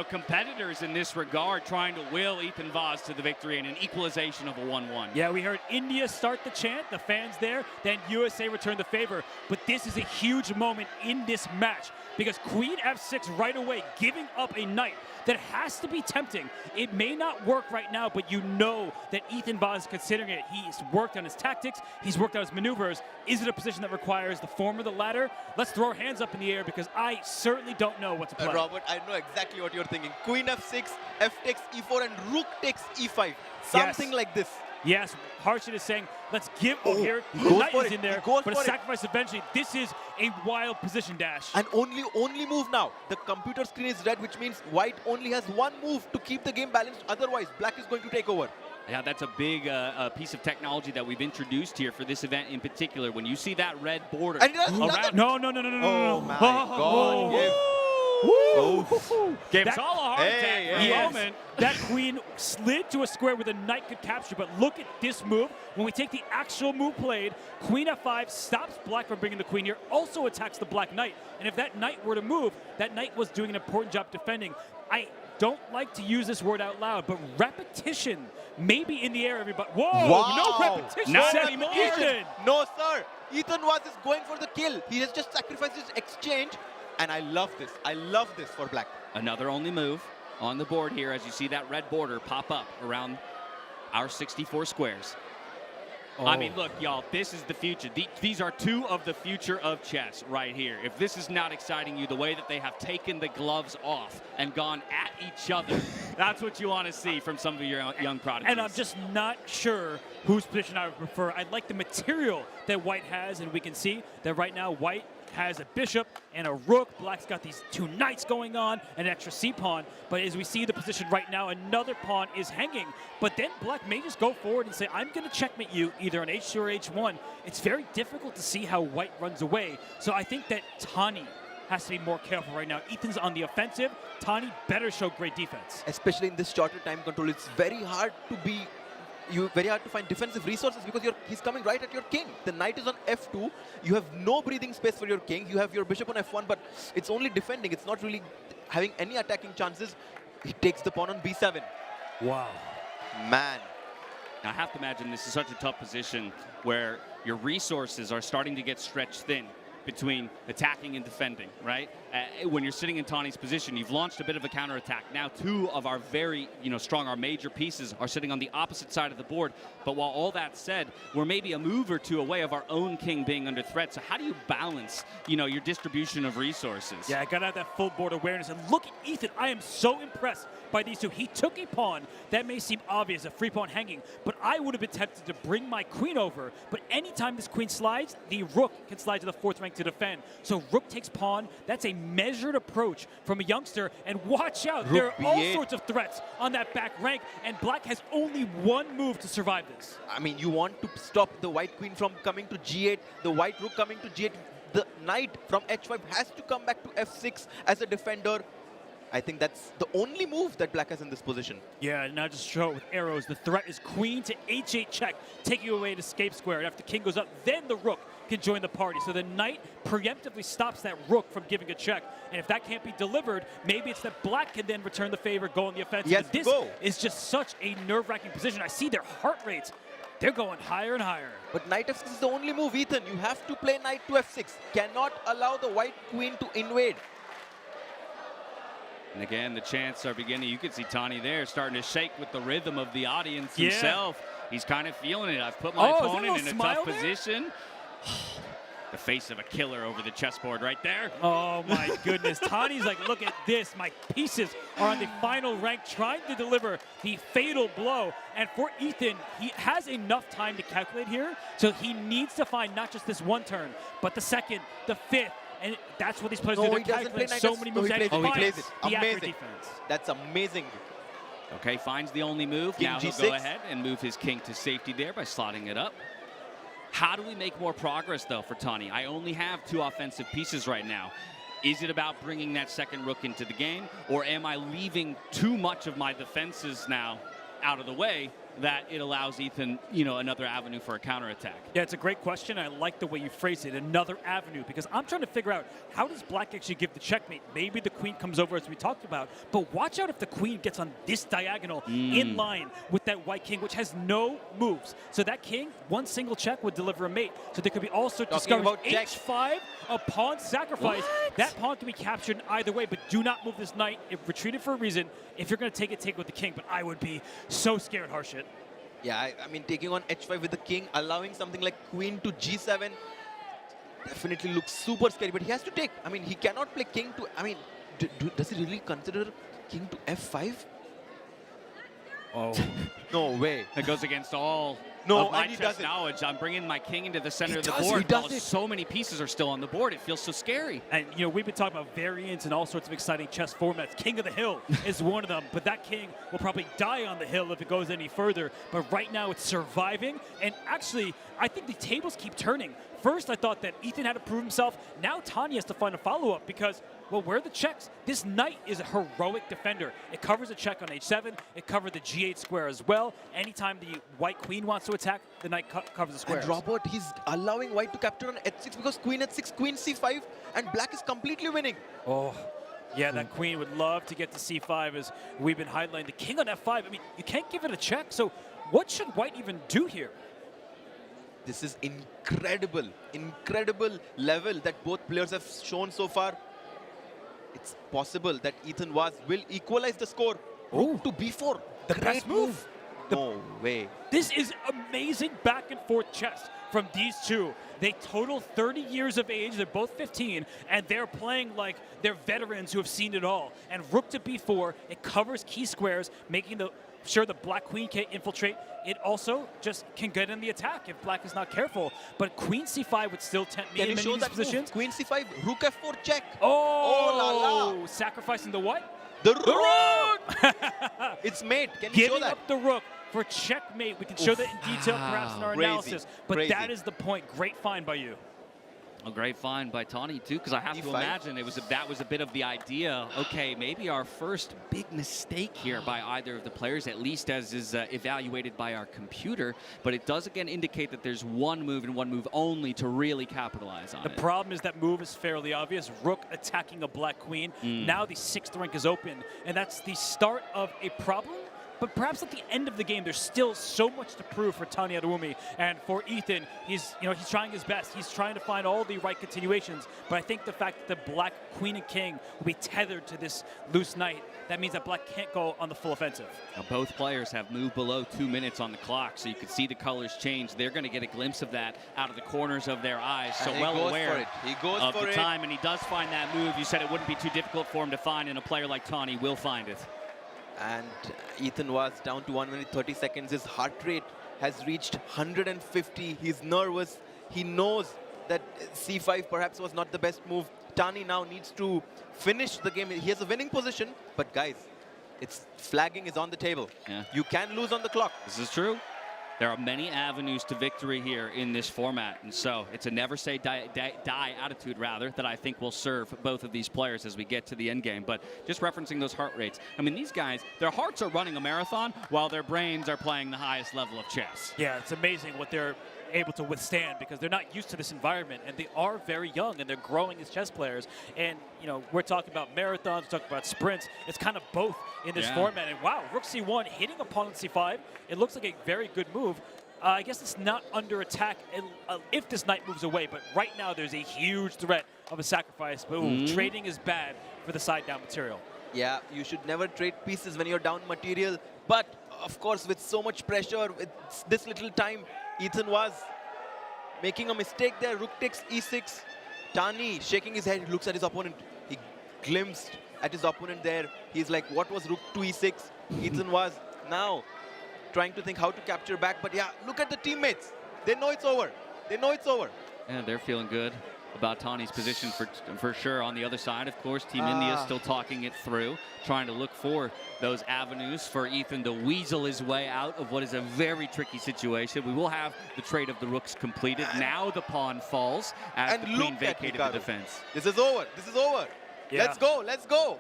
Speaker 13: competitors in this regard, trying to will Ethan Vaz to the victory in an equalization of a 1-1.
Speaker 14: Yeah, we heard India start the chant, the fans there, then USA returned the favor. But this is a huge moment in this match because Queen F6 right away giving up a knight that has to be tempting. It may not work right now, but you know that Ethan Vaz is considering it. He's worked on his tactics. He's worked on his maneuvers. Is it a position that requires the former or the latter? Let's throw our hands up in the air because I certainly don't know what to play.
Speaker 7: Robert, I know exactly what you're thinking. Queen F6, F takes E4, and Rook takes E5. Something like this.
Speaker 14: Yes, Harshit is saying, let's give here.
Speaker 7: He
Speaker 14: The
Speaker 7: goes
Speaker 14: knight
Speaker 7: for
Speaker 14: is
Speaker 7: it.
Speaker 14: in there,
Speaker 7: He goes
Speaker 14: but a
Speaker 7: for it.
Speaker 14: sacrifice eventually. This is a wild position dash.
Speaker 7: And only move now. The computer screen is red, which means white only has one move to keep the game balanced. Otherwise, black is going to take over.
Speaker 13: Yeah, that's a big piece of technology that we've introduced here for this event in particular. When you see that red border
Speaker 7: And that's
Speaker 13: around...
Speaker 14: No.
Speaker 7: Oh my God.
Speaker 13: Gave us all a heart attack for a
Speaker 14: Yes.
Speaker 13: moment.
Speaker 14: That queen slid to a square where the knight could capture, but look at this move. When we take the actual move played, Queen F5 stops black from bringing the queen here, also attacks the black knight. And if that knight were to move, that knight was doing an important job defending. I don't like to use this word out loud, but repetition may be in the air, everybody. Whoa,
Speaker 7: Wow.
Speaker 14: no repetition.
Speaker 7: No
Speaker 14: said
Speaker 7: repetition.
Speaker 14: Ethan.
Speaker 7: No, sir. Ethan Vaz is going for the kill. He has just sacrificed his exchange. And I love this. I love this for black.
Speaker 13: Another only move on the board here as you see that red border pop up around our 64 squares. I mean, look, y'all, this is the future. These are two of the future of chess right here. If this is not exciting you, the way that they have taken the gloves off and gone at each other, that's what you want to see from some of your young prodigies.
Speaker 14: And I'm just not sure whose position I would prefer. I like the material that white has, and we can see that right now white has a bishop and a rook. Black's got these two knights going on, an extra c-pawn. But as we see the position right now, another pawn is hanging. But then black may just go forward and say, I'm going to checkmate you either on h2 or h1. It's very difficult to see how white runs away. So I think that Tani has to be more careful right now. Ethan's on the offensive. Tani better show great defense.
Speaker 7: Especially in this shorter time control, it's very hard to find defensive resources because he's coming right at your king. The knight is on f2. You have no breathing space for your king. You have your bishop on f1, but it's only defending. It's not really having any attacking chances. He takes the pawn on b7.
Speaker 14: Wow.
Speaker 7: Man.
Speaker 13: I have to imagine this is such a tough position where your resources are starting to get stretched thin between attacking and defending, right? When you're sitting in Tani's position, you've launched a bit of a counterattack. Now two of our very, strong, our major pieces are sitting on the opposite side of the board. But while all that said, we're maybe a move or two away of our own king being under threat. So how do you balance, your distribution of resources?
Speaker 14: Yeah, I got to have that full board awareness. And look at Ethan. I am so impressed by these two. He took a pawn. That may seem obvious, a free pawn hanging. But I would have been tempted to bring my queen over. But anytime this queen slides, the rook can slide to the fourth rank to defend. So rook takes pawn. That's a measured approach from a youngster. And watch out.
Speaker 7: Rook
Speaker 14: there are all
Speaker 7: B8.
Speaker 14: sorts of threats on that back rank. And black has only one move to survive this.
Speaker 7: I mean, you want to stop the white queen from coming to g8, the white rook coming to g8. The knight from h5 has to come back to f6 as a defender. I think that's the only move that black has in this position.
Speaker 14: Yeah, now just show it with arrows. The threat is queen to h8 check, taking away to escape square. And after king goes up, then the rook can join the party. So the knight preemptively stops that rook from giving a check. And if that can't be delivered, maybe it's that black can then return the favor, go on the offensive.
Speaker 7: Yes,
Speaker 14: But this is just such a nerve-wracking position. I see their heart rates. They're going higher and higher.
Speaker 7: But knight f6 is the only move, Ethan. You have to play knight to f6. Cannot allow the white queen to invade.
Speaker 13: And again, the chants are beginning. You can see Tani there starting to shake with the rhythm of the audience himself. He's kind of feeling it. I've put my opponent in a tough position. The face of a killer over the chessboard right there.
Speaker 14: Oh my goodness. Tani's like, look at this. My pieces are on the final rank trying to deliver the fatal blow. And for Ethan, he has enough time to calculate here. So he needs to find not just this one turn, but the second, the fifth. And that's what these players do.
Speaker 7: No,
Speaker 14: They're
Speaker 7: he doesn't play
Speaker 14: calculating
Speaker 7: knight
Speaker 14: so
Speaker 7: f6.
Speaker 14: many
Speaker 7: No,
Speaker 14: moves.
Speaker 7: he plays it.
Speaker 14: and
Speaker 7: He plays it.
Speaker 14: the accurate
Speaker 7: Amazing.
Speaker 14: defense.
Speaker 7: That's amazing.
Speaker 13: Okay, finds the only move.
Speaker 7: King
Speaker 13: Now he'll
Speaker 7: G6.
Speaker 13: go ahead and move his king to safety there by slotting it up. How do we make more progress, though, for Tani? I only have two offensive pieces right now. Is it about bringing that second rook into the game, or am I leaving too much of my defenses now out of the way that it allows Ethan, you know, another avenue for a counterattack?
Speaker 14: Yeah, it's a great question. I like the way you phrase it, another avenue, because I'm trying to figure out how does black actually give the checkmate? Maybe the queen comes over as we talked about, but watch out if the queen gets on this diagonal in line with that white king, which has no moves. So that king, one single check would deliver a mate. So there could be all sorts of discoveries. H5, a pawn sacrifice.
Speaker 13: What?
Speaker 14: That pawn can be captured either way, but do not move this knight. It retreated for a reason. If you're going to take it, take it with the king, but I would be so scared, Harshit.
Speaker 15: Yeah, I mean, taking on h5 with the king, allowing something like queen to g7 definitely looks super scary, but he has to take. I mean, he cannot play king to, I mean, does he really consider king to f5?
Speaker 14: Oh.
Speaker 15: No way.
Speaker 13: That goes against all
Speaker 15: No,
Speaker 13: of my
Speaker 15: and he
Speaker 13: chess
Speaker 15: does it.
Speaker 13: knowledge. I'm bringing my king into the center
Speaker 14: He
Speaker 13: of the
Speaker 14: does,
Speaker 13: board
Speaker 14: he does
Speaker 13: while
Speaker 14: it.
Speaker 13: so many pieces are still on the board. It feels so scary.
Speaker 14: And, you know, we've been talking about variants and all sorts of exciting chess formats. King of the Hill is one of them, but that king will probably die on the hill if it goes any further. But right now it's surviving, and actually, I think the tables keep turning. First, I thought that Ethan had to prove himself. Now Tanya has to find a follow-up because, well, where are the checks? This knight is a heroic defender. It covers a check on h7. It covered the g8 square as well. Anytime the white queen wants to attack, the knight covers the square.
Speaker 15: And Robert, he's allowing white to capture on h6 because queen h6, queen c5, and black is completely winning.
Speaker 14: Oh, yeah, that queen would love to get to c5 as we've been highlighting. The king on f5, I mean, you can't give it a check, so what should white even do here?
Speaker 15: This is incredible, incredible level that both players have shown so far. It's possible that Ethan Vaz will equalize the score. Rook to b4.
Speaker 14: The best move.
Speaker 15: No way.
Speaker 14: This is amazing back and forth chess from these two. They total 30 years of age. They're both 15, and they're playing like they're veterans who have seen it all. And rook to b4, it covers key squares, making sure the black queen can't infiltrate. It also just can get in the attack if black is not careful. But queen c5 would still tempt me
Speaker 15: Can
Speaker 14: in
Speaker 15: you
Speaker 14: many
Speaker 15: show
Speaker 14: of
Speaker 15: that
Speaker 14: these positions.
Speaker 15: move? Queen c5, rook f4 check.
Speaker 14: Oh,
Speaker 15: la la.
Speaker 14: Sacrificing the what?
Speaker 15: The rook! It's mate. Can you show
Speaker 14: Giving
Speaker 15: that?
Speaker 14: up the rook for checkmate. We can show that in detail perhaps in our
Speaker 15: Crazy,
Speaker 14: analysis. But
Speaker 15: crazy.
Speaker 14: that is the point. Great find by you.
Speaker 13: A great find by Tawny, too, because I have to imagine that was a bit of the idea. Okay, maybe our first big mistake here by either of the players, at least as is evaluated by our computer. But it does, again, indicate that there's one move and one move only to really capitalize on it.
Speaker 14: The problem is that move is fairly obvious. Rook attacking a black queen. Now the 6th rank is open, and that's the start of a problem. But perhaps at the end of the game, there's still so much to prove for Tanya Adewumi. And for Ethan, he's trying his best. He's trying to find all the right continuations. But I think the fact that the black queen and king will be tethered to this loose knight, that means that black can't go on the full offensive.
Speaker 13: Now, both players have moved below 2 minutes on the clock, so you can see the colors change. They're going to get a glimpse of that out of the corners of their eyes. So
Speaker 15: And he
Speaker 13: well
Speaker 15: goes
Speaker 13: aware
Speaker 15: for it. He goes
Speaker 13: of
Speaker 15: for
Speaker 13: the
Speaker 15: it.
Speaker 13: time, and he does find that move. You said it wouldn't be too difficult for him to find, and a player like Tawny will find it.
Speaker 15: And Ethan was down to 1 minute 30 seconds. His heart rate has reached 150. He's nervous. He knows that c5 perhaps was not the best move. Tani now needs to finish the game. He has a winning position, but guys, flagging is on the table.
Speaker 13: Yeah.
Speaker 15: You can lose on the clock.
Speaker 13: This is true. There are many avenues to victory here in this format, and so it's a never say die attitude, rather, that I think will serve both of these players as we get to the end game. But just referencing those heart rates, I mean, these guys, their hearts are running a marathon while their brains are playing the highest level of chess.
Speaker 14: Yeah, it's amazing what they're able to withstand because they're not used to this environment, and they are very young and they're growing as chess players. And we're talking about marathons, we're talking about sprints. It's kind of both in this format. And wow, rook c1 hitting opponent c5. It looks like a very good move. I guess it's not under attack if this knight moves away, but right now there's a huge threat of a sacrifice. But trading is bad for the side down material.
Speaker 15: Yeah, you should never trade pieces when you're down material. But of course, with so much pressure, with this little time, Ethan was making a mistake there. Rook takes e6. Tani shaking his head, he looks at his opponent. He glimpsed at his opponent there. He's like, what was rook to e6? Ethan was now trying to think how to capture back. But yeah, look at the teammates. They know it's over. They know it's over.
Speaker 13: And they're feeling good about Tani's position for sure. On the other side, of course, Team India is still talking it through, trying to look for those avenues for Ethan to weasel his way out of what is a very tricky situation. We will have the trade of the rooks completed. Now the pawn falls as the queen vacated the defense.
Speaker 15: This is over. This is over.
Speaker 14: Yeah.
Speaker 15: Let's go. Let's go.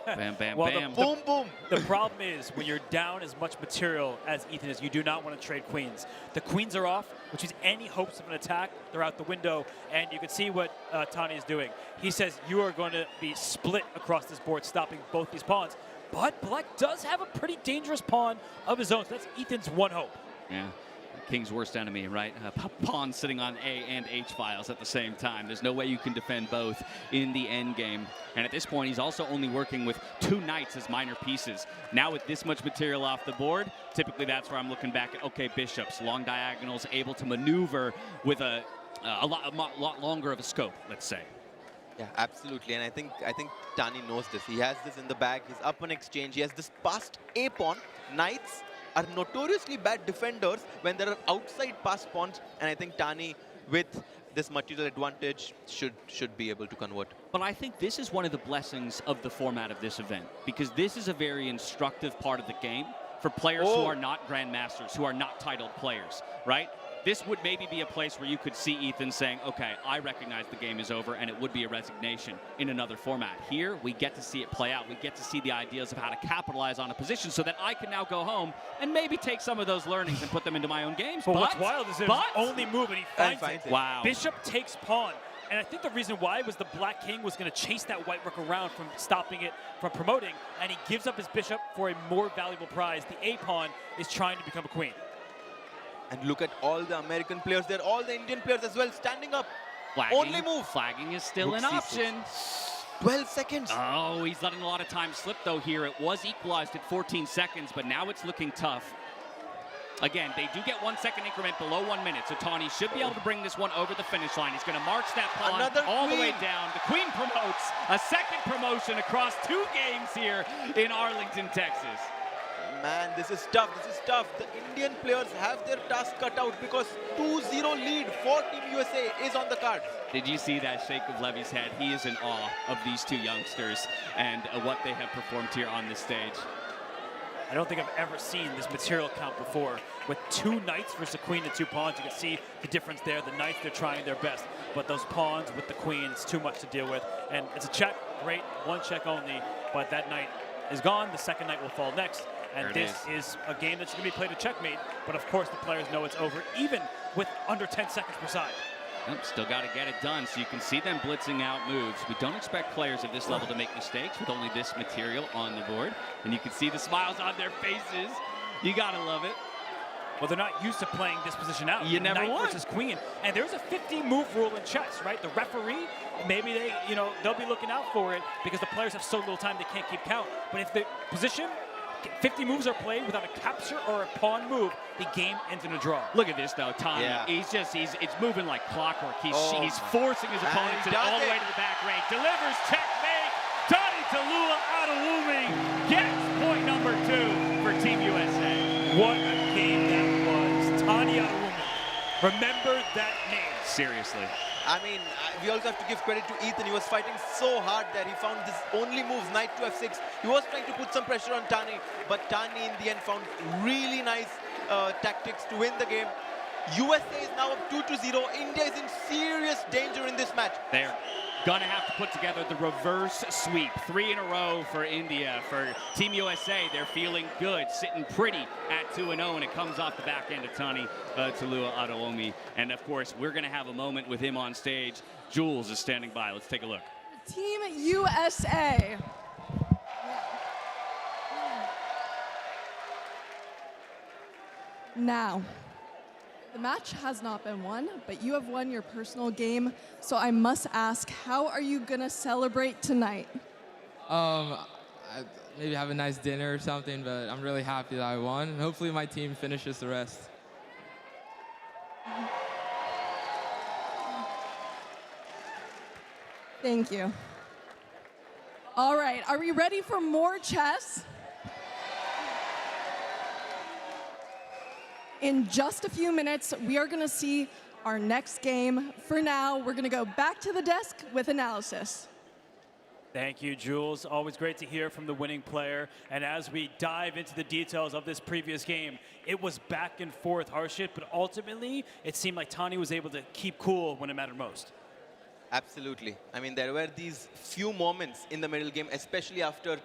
Speaker 13: Bam, bam,
Speaker 14: Well,
Speaker 13: bam.
Speaker 7: Boom, boom.
Speaker 14: The problem is when you're down as much material as Ethan is, you do not want to trade queens. The queens are off, which means any hopes of an attack, they're out the window. And you can see what Tani is doing. He says you are going to be split across this board, stopping both these pawns. But Black does have a pretty dangerous pawn of his own. So that's Ethan's one hope.
Speaker 13: Yeah. King's worst enemy, right? Pawn sitting on A and H files at the same time. There's no way you can defend both in the end game. And at this point, he's also only working with 2 knights as minor pieces. Now with this much material off the board, typically that's where I'm looking back at, okay, bishops, long diagonals, able to maneuver with a lot longer of a scope, let's say.
Speaker 15: Yeah, absolutely. And I think Tani knows this. He has this in the bag. He's up on exchange. He has this passed A pawn. Knights are notoriously bad defenders when there are outside passed pawns, and I think Tani, with this material advantage, should be able to convert.
Speaker 13: But I think this is one of the blessings of the format of this event, because this is a very instructive part of the game for players who are not grandmasters, who are not titled players, right? This would maybe be a place where you could see Ethan saying, okay, I recognize the game is over, and it would be a resignation in another format. Here, we get to see it play out. We get to see the ideas of how to capitalize on a position so that I can now go home and maybe take some of those learnings and put them into my own games.
Speaker 14: But what's wild is his only move, and he finds it.
Speaker 13: Wow.
Speaker 14: Bishop takes pawn. And I think the reason why was the Black King was going to chase that white rook around from stopping it from promoting, and he gives up his bishop for a more valuable prize. The A pawn is trying to become a queen.
Speaker 15: And look at all the American players there, all the Indian players as well, standing up. Only move.
Speaker 13: Flagging is still
Speaker 15: Rook
Speaker 13: an
Speaker 15: C6.
Speaker 13: option.
Speaker 15: 12 seconds.
Speaker 13: Oh, he's letting a lot of time slip, though, here. It was equalized at 14 seconds, but now it's looking tough. Again, they do get 1 second increment below 1 minute, so Tani should be able to bring this one over the finish line. He's going to march that pawn all the way down. The queen promotes. A second promotion across 2 games here in Arlington, Texas.
Speaker 15: Man, this is tough. This is tough. The Indian players have their task cut out because 2-0 lead for Team USA is on the card.
Speaker 13: Did you see that shake of Levy's head? He is in awe of these 2 youngsters and what they have performed here on this stage.
Speaker 14: I don't think I've ever seen this material count before. With 2 knights versus a queen and 2 pawns, you can see the difference there. The knights, they're trying their best. But those pawns with the queen, it's too much to deal with. And it's a check, great, 1 check only. But that knight is gone. The second knight will fall next. And this is a game that's going to be played at Checkmate. But of course, the players know it's over, even with under 10 seconds per side.
Speaker 13: Nope, still got to get it done, so you can see them blitzing out moves. We don't expect players at this level to make mistakes with only this material on the board. And you can see the smiles on their faces. You got to love it.
Speaker 14: Well, they're not used to playing this position out.
Speaker 13: You never
Speaker 14: Knight
Speaker 13: won.
Speaker 14: versus queen. And there's a 50-move rule in chess, right? The referee, maybe they'll be looking out for it because the players have so little time they can't keep count. But if the position, 50 moves are played without a capture or a pawn move, the game ends in a draw.
Speaker 13: Look at this, though, Tani.
Speaker 15: Yeah.
Speaker 13: It's moving like clockwork. He's forcing his opponent all the way to the back range. Delivers checkmate. Tani Talua Adewumi gets point number 2 for Team USA.
Speaker 14: What a game that was. Tani Adewumi. Remember that name.
Speaker 13: Seriously.
Speaker 15: I mean, we also have to give credit to Ethan. He was fighting so hard there. He found this only moves, knight to f6. He was trying to put some pressure on Tani, but Tani in the end found really nice tactics to win the game. USA is now up 2-0. India is in serious danger in this match.
Speaker 13: They're gonna have to put together the reverse sweep. 3 in a row for India. For Team USA, they're feeling good, sitting pretty at 2-0, and it comes off the back end of Tani Talua Adewumi. And of course, we're gonna have a moment with him on stage. Jules is standing by. Let's take a look.
Speaker 1: Team USA. Now, the match has not been won, but you have won your personal game. So I must ask, how are you gonna celebrate tonight?
Speaker 11: Maybe have a nice dinner or something, but I'm really happy that I won. And hopefully my team finishes the rest.
Speaker 1: Thank you. All right, are we ready for more chess? In just a few minutes, we are gonna see our next game. For now, we're gonna go back to the desk with analysis.
Speaker 14: Thank you, Jules. Always great to hear from the winning player. And as we dive into the details of this previous game, it was back and forth, Harshit, but ultimately, it seemed like Tani was able to keep cool when it mattered most.
Speaker 15: Absolutely. I mean, there were these few moments in the middle game, especially after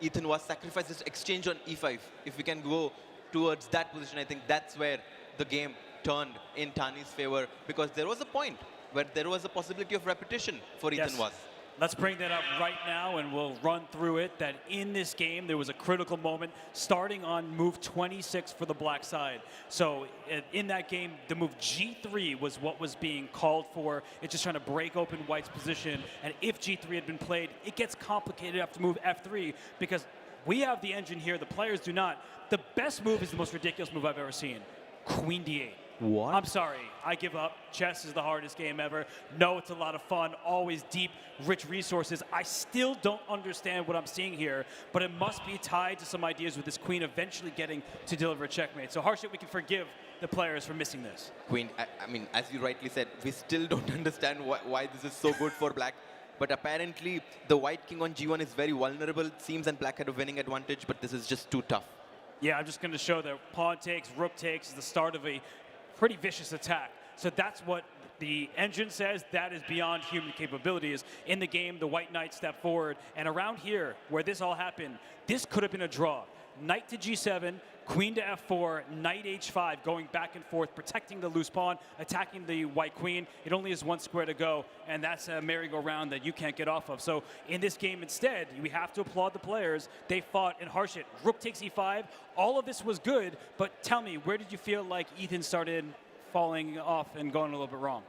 Speaker 15: Ethan was sacrificed his exchange on e5. If we can go towards that position, I think that's where the game turned in Tani's favor, because there was a point where there was a possibility of repetition for Ethan was.
Speaker 14: Let's bring that up right now, and we'll run through it. That in this game, there was a critical moment starting on move 26 for the black side. So in that game, the move G3 was what was being called for. It's just trying to break open White's position. And if G3 had been played, it gets complicated after move F3 because we have the engine here. The players do not. The best move is the most ridiculous move I've ever seen. Queen D8.
Speaker 15: What?
Speaker 14: I'm sorry, I give up. Chess is the hardest game ever. No, it's a lot of fun, always deep, rich resources. I still don't understand what I'm seeing here, but it must be tied to some ideas with this queen eventually getting to deliver a checkmate. So Harshit, we can forgive the players for missing this.
Speaker 15: Queen, I mean, as you rightly said, we still don't understand why this is so good for black. But apparently, the white king on G1 is very vulnerable, it seems, and black had a winning advantage, but this is just too tough.
Speaker 14: Yeah, I'm just going to show that pawn takes, rook takes is the start of a pretty vicious attack. So that's what the engine says. That is beyond human capabilities. In the game, the white knight stepped forward. And around here, where this all happened, this could have been a draw. Knight to G7, queen to F4, knight H5, going back and forth, protecting the loose pawn, attacking the white queen. It only has one square to go, and that's a merry-go-round that you can't get off of. So in this game instead, we have to applaud the players. They fought in Harshit. Rook takes E5. All of this was good, but tell me, where did you feel like Ethan started falling off and going a little bit wrong?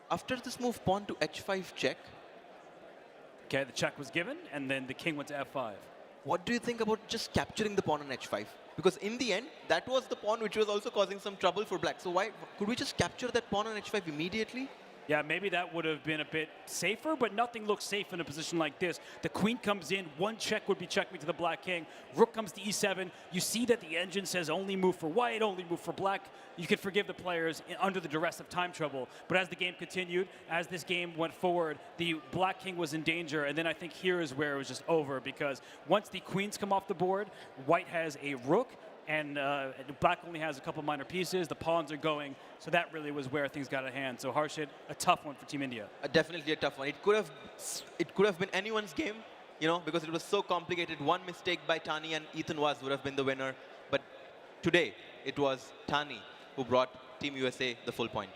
Speaker 15: After this move, pawn to H5 check.
Speaker 14: Okay, the check was given, and then the king went to F5.
Speaker 15: What do you think about just capturing the pawn on H5? Because in the end, that was the pawn which was also causing some trouble for black. So why could we just capture that pawn on H5 immediately?
Speaker 14: Yeah, maybe that would have been a bit safer, but nothing looks safe in a position like this. The queen comes in, one check would be checkmate to the black king. Rook comes to E7. You see that the engine says only move for white, only move for black. You could forgive the players under the duress of time trouble. But as the game continued, as this game went forward, the black king was in danger. And then I think here is where it was just over, because once the queens come off the board, white has a rook, and black only has a couple minor pieces. The pawns are going, so that really was where things got at hand. So Harshit, a tough one for Team India.
Speaker 15: Definitely a tough one. It could have been anyone's game, you know, because it was so complicated. One mistake by Tani and Ethan would have been the winner. But today, it was Tani who brought Team USA the full point.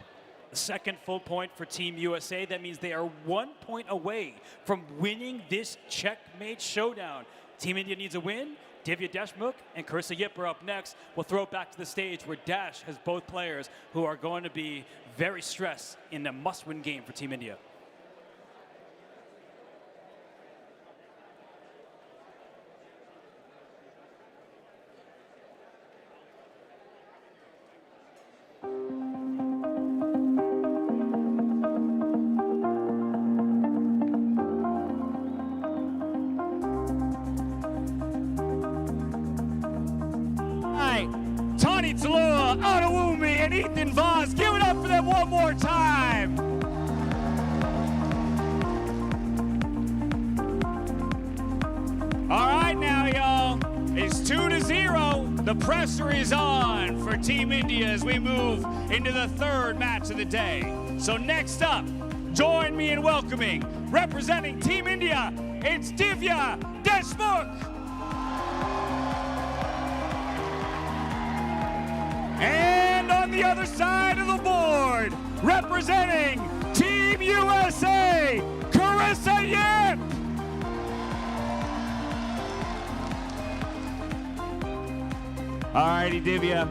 Speaker 14: The second full point for Team USA. That means they are 1 point away from winning this checkmate showdown. Team India needs a win. Divya Deshmukh and Carissa Yip are up next. We'll throw it back to the stage where Dash has both players who are going to be very stressed in a must-win game for Team India. Adewumi and Ethan Voss, give it up for them one more time. All right now, y'all, it's 2-0. The pressure is on for Team India as we move into the third match of the day. So next up, join me in welcoming, representing Team India, it's Divya Deshmukh. And on the other side of the board, representing Team USA, Carissa Yip. All righty, Divya.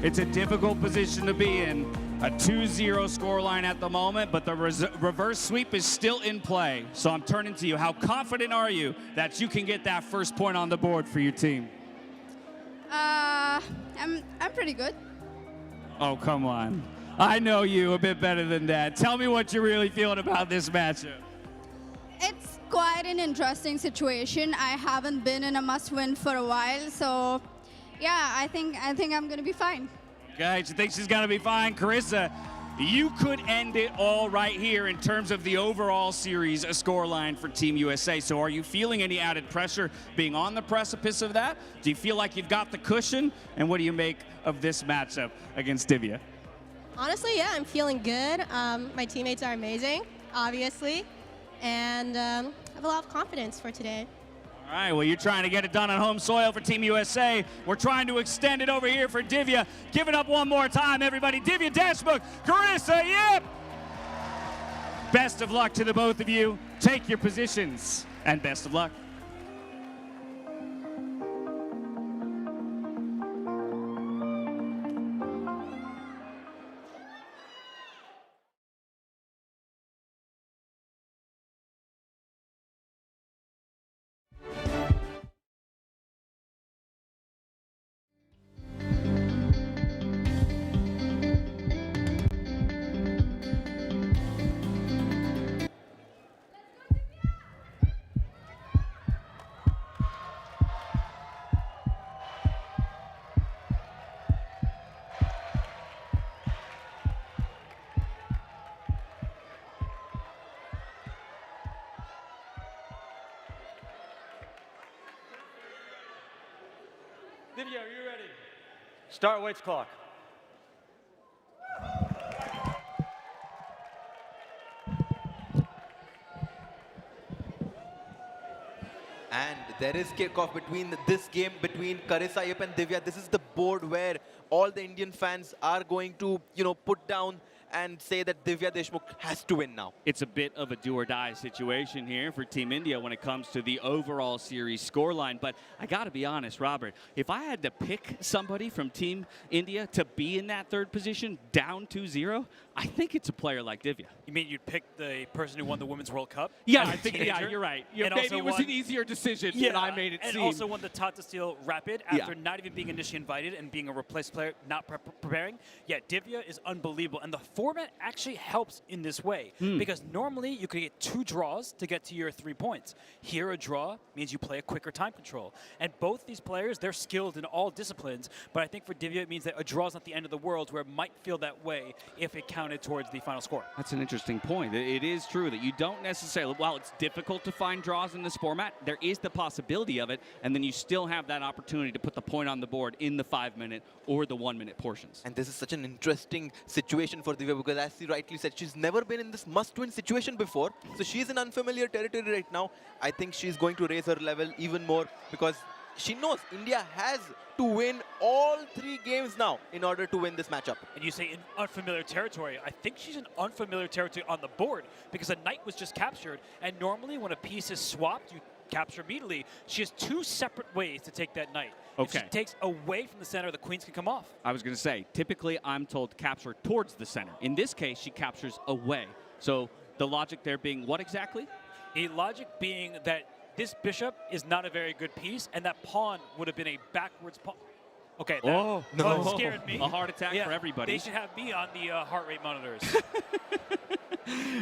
Speaker 14: It's a difficult position to be in. A 2-0 scoreline at the moment, but the reverse sweep is still in play. So I'm turning to you. How confident are you that you can get that first point on the board for your team?
Speaker 10: I'm pretty good.
Speaker 14: Oh, come on. I know you a bit better than that. Tell me what you're really feeling about this matchup.
Speaker 10: It's quite an interesting situation. I haven't been in a must-win for a while, so yeah, I think I'm gonna be fine.
Speaker 14: Okay, she thinks she's gonna be fine. Carissa, you could end it all right here in terms of the overall series scoreline for Team USA. So are you feeling any added pressure being on the precipice of that? Do you feel like you've got the cushion? And what do you make of this matchup against Divya?
Speaker 12: Honestly, yeah, I'm feeling good. My teammates are amazing. obviously, and I have a lot of confidence for today.
Speaker 23: All right, well, you're trying to get it done on home soil for Team USA. We're trying to extend it over here for Divya. Give it up one more time, everybody. Divya, Deshmukh, Carissa, yep! Best of luck to the both of you. Take your positions, and best of luck.
Speaker 16: Divya, are you ready? Start weights clock.
Speaker 15: And there is kickoff between this game between Carissa Yip and Divya. This is the board where all the Indian fans are going to, put down and say that Divya Deshmukh has to win now.
Speaker 23: It's a bit of a do-or-die situation here for Team India when it comes to the overall series scoreline. But I got to be honest, Robert, if I had to pick somebody from Team India to be in that third position, down 2-0, I think it's a player like Divya.
Speaker 14: You mean you'd pick the person who won the Women's World Cup?
Speaker 23: Yeah, I think, yeah, you're right.
Speaker 14: And
Speaker 23: Maybe it was an easier decision than I made it
Speaker 14: and
Speaker 23: seem.
Speaker 14: And also won the Tata Steel Rapid after not even being initially invited and being a replaced player, not preparing. Yeah, Divya is unbelievable. And the format actually helps in this way because normally you could get 2 draws to get to your 3 points. Here, a draw means you play a quicker time control. And both these players, they're skilled in all disciplines, but I think for Divya, it means that a draw is not the end of the world, where it might feel that way if it counted towards the final score.
Speaker 23: That's an interesting point. It is true that you don't necessarily, while it's difficult to find draws in this format, there is the possibility of it, and then you still have that opportunity to put the point on the board in the 5-minute or the 1-minute portions.
Speaker 15: And this is such an interesting situation for Divya because, as she rightly said, she's never been in this must-win situation before. So she's in unfamiliar territory right now. I think she's going to raise her level even more because she knows India has to win all 3 games now in order to win this matchup.
Speaker 14: And you say in unfamiliar territory. I think she's in unfamiliar territory on the board because a knight was just captured. And normally when a piece is swapped, you capture immediately. She has 2 separate ways to take that knight.
Speaker 23: Okay.
Speaker 14: If she takes away from the center, the queens can come off.
Speaker 23: I was going to say, typically I'm told to capture towards the center. In this case, she captures away. So the logic there being what exactly?
Speaker 14: The logic being that this bishop is not a very good piece, and that pawn would have been a backwards pawn. Okay, that scared me.
Speaker 23: A heart attack for everybody.
Speaker 14: They should have me on the heart rate monitors.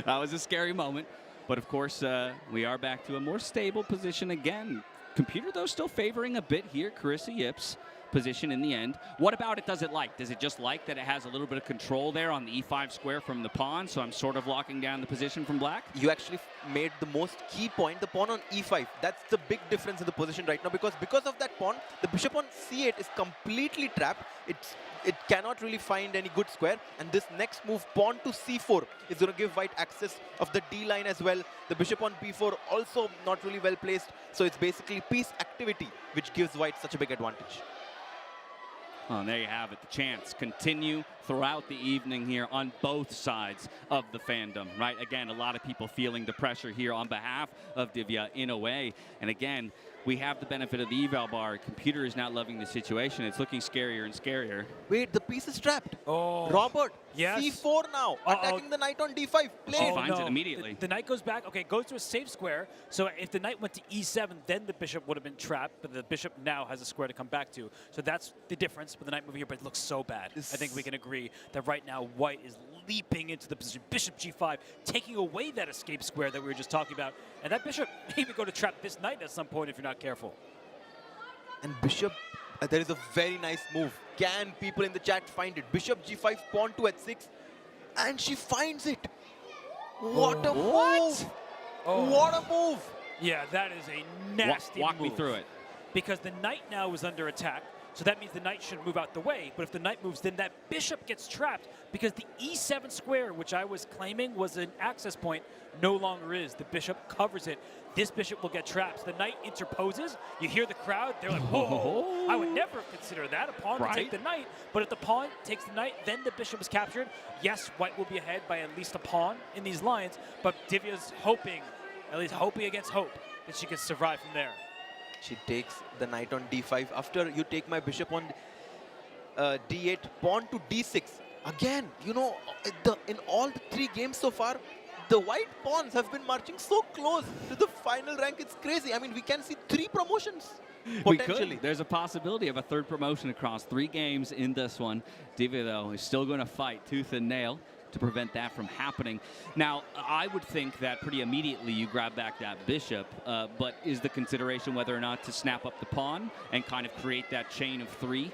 Speaker 23: That was a scary moment. But of course, we are back to a more stable position again. Computer, though, still favoring a bit here. Carissa Yip's position in the end. What about it does it like? Does it just like that it has a little bit of control there on the e5 square from the pawn, so I'm sort of locking down the position from black?
Speaker 15: You actually made the most key point, the pawn on e5. That's the big difference in the position right now because of that pawn, the bishop on c8 is completely trapped. It cannot really find any good square, and this next move, pawn to c4, is going to give white access of the d line as well. The bishop on b4 also not really well placed, so it's basically piece activity which gives white such a big advantage.
Speaker 23: Oh, and there you have it. The chance continue throughout the evening here on both sides of the fandom, right? Again, a lot of people feeling the pressure here on behalf of Divya in a way. And again, we have the benefit of the eval bar. Computer is not loving the situation. It's looking scarier and scarier.
Speaker 15: Wait, the piece is trapped.
Speaker 14: Oh.
Speaker 15: Robert,
Speaker 14: yes.
Speaker 15: c4 now, attacking the knight on d5. Play.
Speaker 23: She finds it immediately.
Speaker 14: The knight goes back. Okay, goes to a safe square. So if the knight went to e7, then the bishop would have been trapped, but the bishop now has a square to come back to. So that's the difference with the knight moving here, but it looks so bad. I think we can agree that right now white is leaping into the position. Bishop g5, taking away that escape square that we were just talking about. And that bishop may even go to trap this knight at some point if you're not careful.
Speaker 15: And bishop, there is a very nice move. Can people in the chat find it? Bishop g5, pawn to h6, and she finds it. What a move! What a move!
Speaker 14: Yeah, that is a nasty
Speaker 23: Walk me
Speaker 14: move.
Speaker 23: through it.
Speaker 14: Because the knight now is under attack. So that means the knight should move out the way. But if the knight moves, then that bishop gets trapped because the e7 square, which I was claiming was an access point, no longer is. The bishop covers it. This bishop will get trapped. The knight interposes. You hear the crowd. They're like, whoa, I would never consider that. A pawn to take the knight. But if the pawn takes the knight, then the bishop is captured. Yes, white will be ahead by at least a pawn in these lines. But Divya's hoping, at least hoping against hope, that she can survive from there.
Speaker 15: She takes the knight on d5. After you take my bishop on d8, pawn to d6. Again, you know, in all the 3 games so far, the white pawns have been marching so close to the final rank. It's crazy. I mean, we can see 3 promotions. Potentially.
Speaker 13: We could. There's a possibility of a 3rd promotion across 3 games in this one. Divya, though, is still going to fight tooth and nail to prevent that from happening. Now, I would think that pretty immediately you grab back that bishop, but is the consideration whether or not to snap up the pawn and kind of create that chain of 3?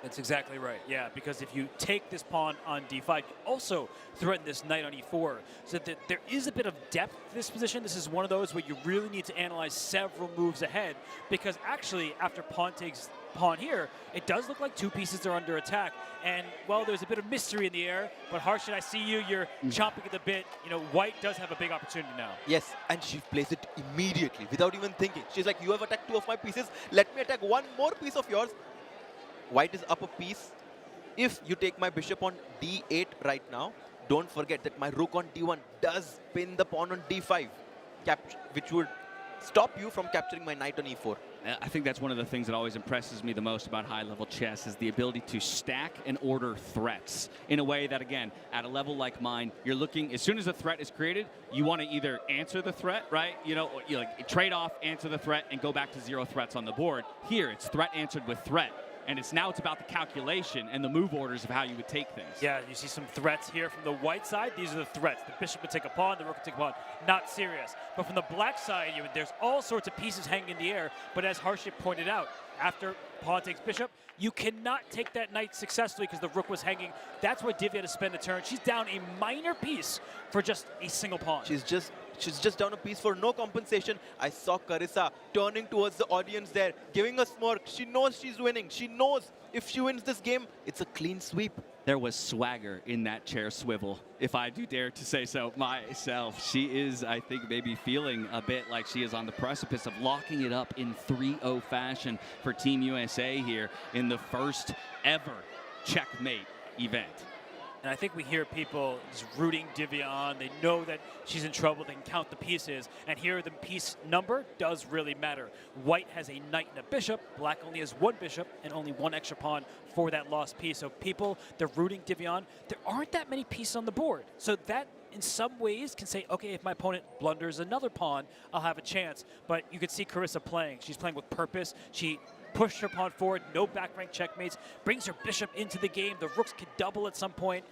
Speaker 14: That's exactly right, yeah, because if you take this pawn on d5, you also threaten this knight on e4. So that there is a bit of depth to this position. This is one of those where you really need to analyze several moves ahead, because actually, after pawn takes pawn here, it does look like 2 pieces are under attack. And, well, there's a bit of mystery in the air, but Harshit, I see you, you're chomping at the bit. You know, white does have a big opportunity now.
Speaker 15: Yes, and she plays it immediately, without even thinking. She's like, you have attacked 2 of my pieces, let me attack 1 more piece of yours. White is up a piece. If you take my bishop on d8 right now, don't forget that my rook on d1 does pin the pawn on d5, which would stop you from capturing my knight on e4.
Speaker 13: I think that's one of the things that always impresses me the most about high-level chess is the ability to stack and order threats in a way that, again, at a level like mine, you're looking, as soon as a threat is created, you want to either answer the threat, right? You know, you like trade off, answer the threat, and go back to 0 threats on the board. Here, it's threat answered with threat. And now it's about the calculation and the move orders of how you would take things.
Speaker 14: Yeah, you see some threats here from the white side. These are the threats. The bishop would take a pawn, the rook would take a pawn. Not serious. But from the black side, there's all sorts of pieces hanging in the air. But as Harshit pointed out, after pawn takes bishop, you cannot take that knight successfully because the rook was hanging. That's where Divya had to spend a turn. She's down a minor piece for just a single pawn.
Speaker 15: She's just down a piece for no compensation. I saw Carissa turning towards the audience there, giving a smirk. She knows she's winning. She knows if she wins this game, it's a clean sweep.
Speaker 13: There was swagger in that chair swivel, if I do dare to say so myself. She is, I think, maybe feeling a bit like she is on the precipice of locking it up in 3-0 fashion for Team USA here in the first ever Checkmate event.
Speaker 14: And I think we hear people just rooting Divya on. They know that she's in trouble. They can count the pieces. And here the piece number does really matter. White has a knight and a bishop. Black only has 1 bishop and only 1 extra pawn for that lost piece. So people, they're rooting Divya on. There aren't that many pieces on the board. So that, in some ways, can say, okay, if my opponent blunders another pawn, I'll have a chance. But you could see Carissa playing. She's playing with purpose. She pushed her pawn forward, no back rank checkmates, brings her bishop into the game. The rooks could double at some point.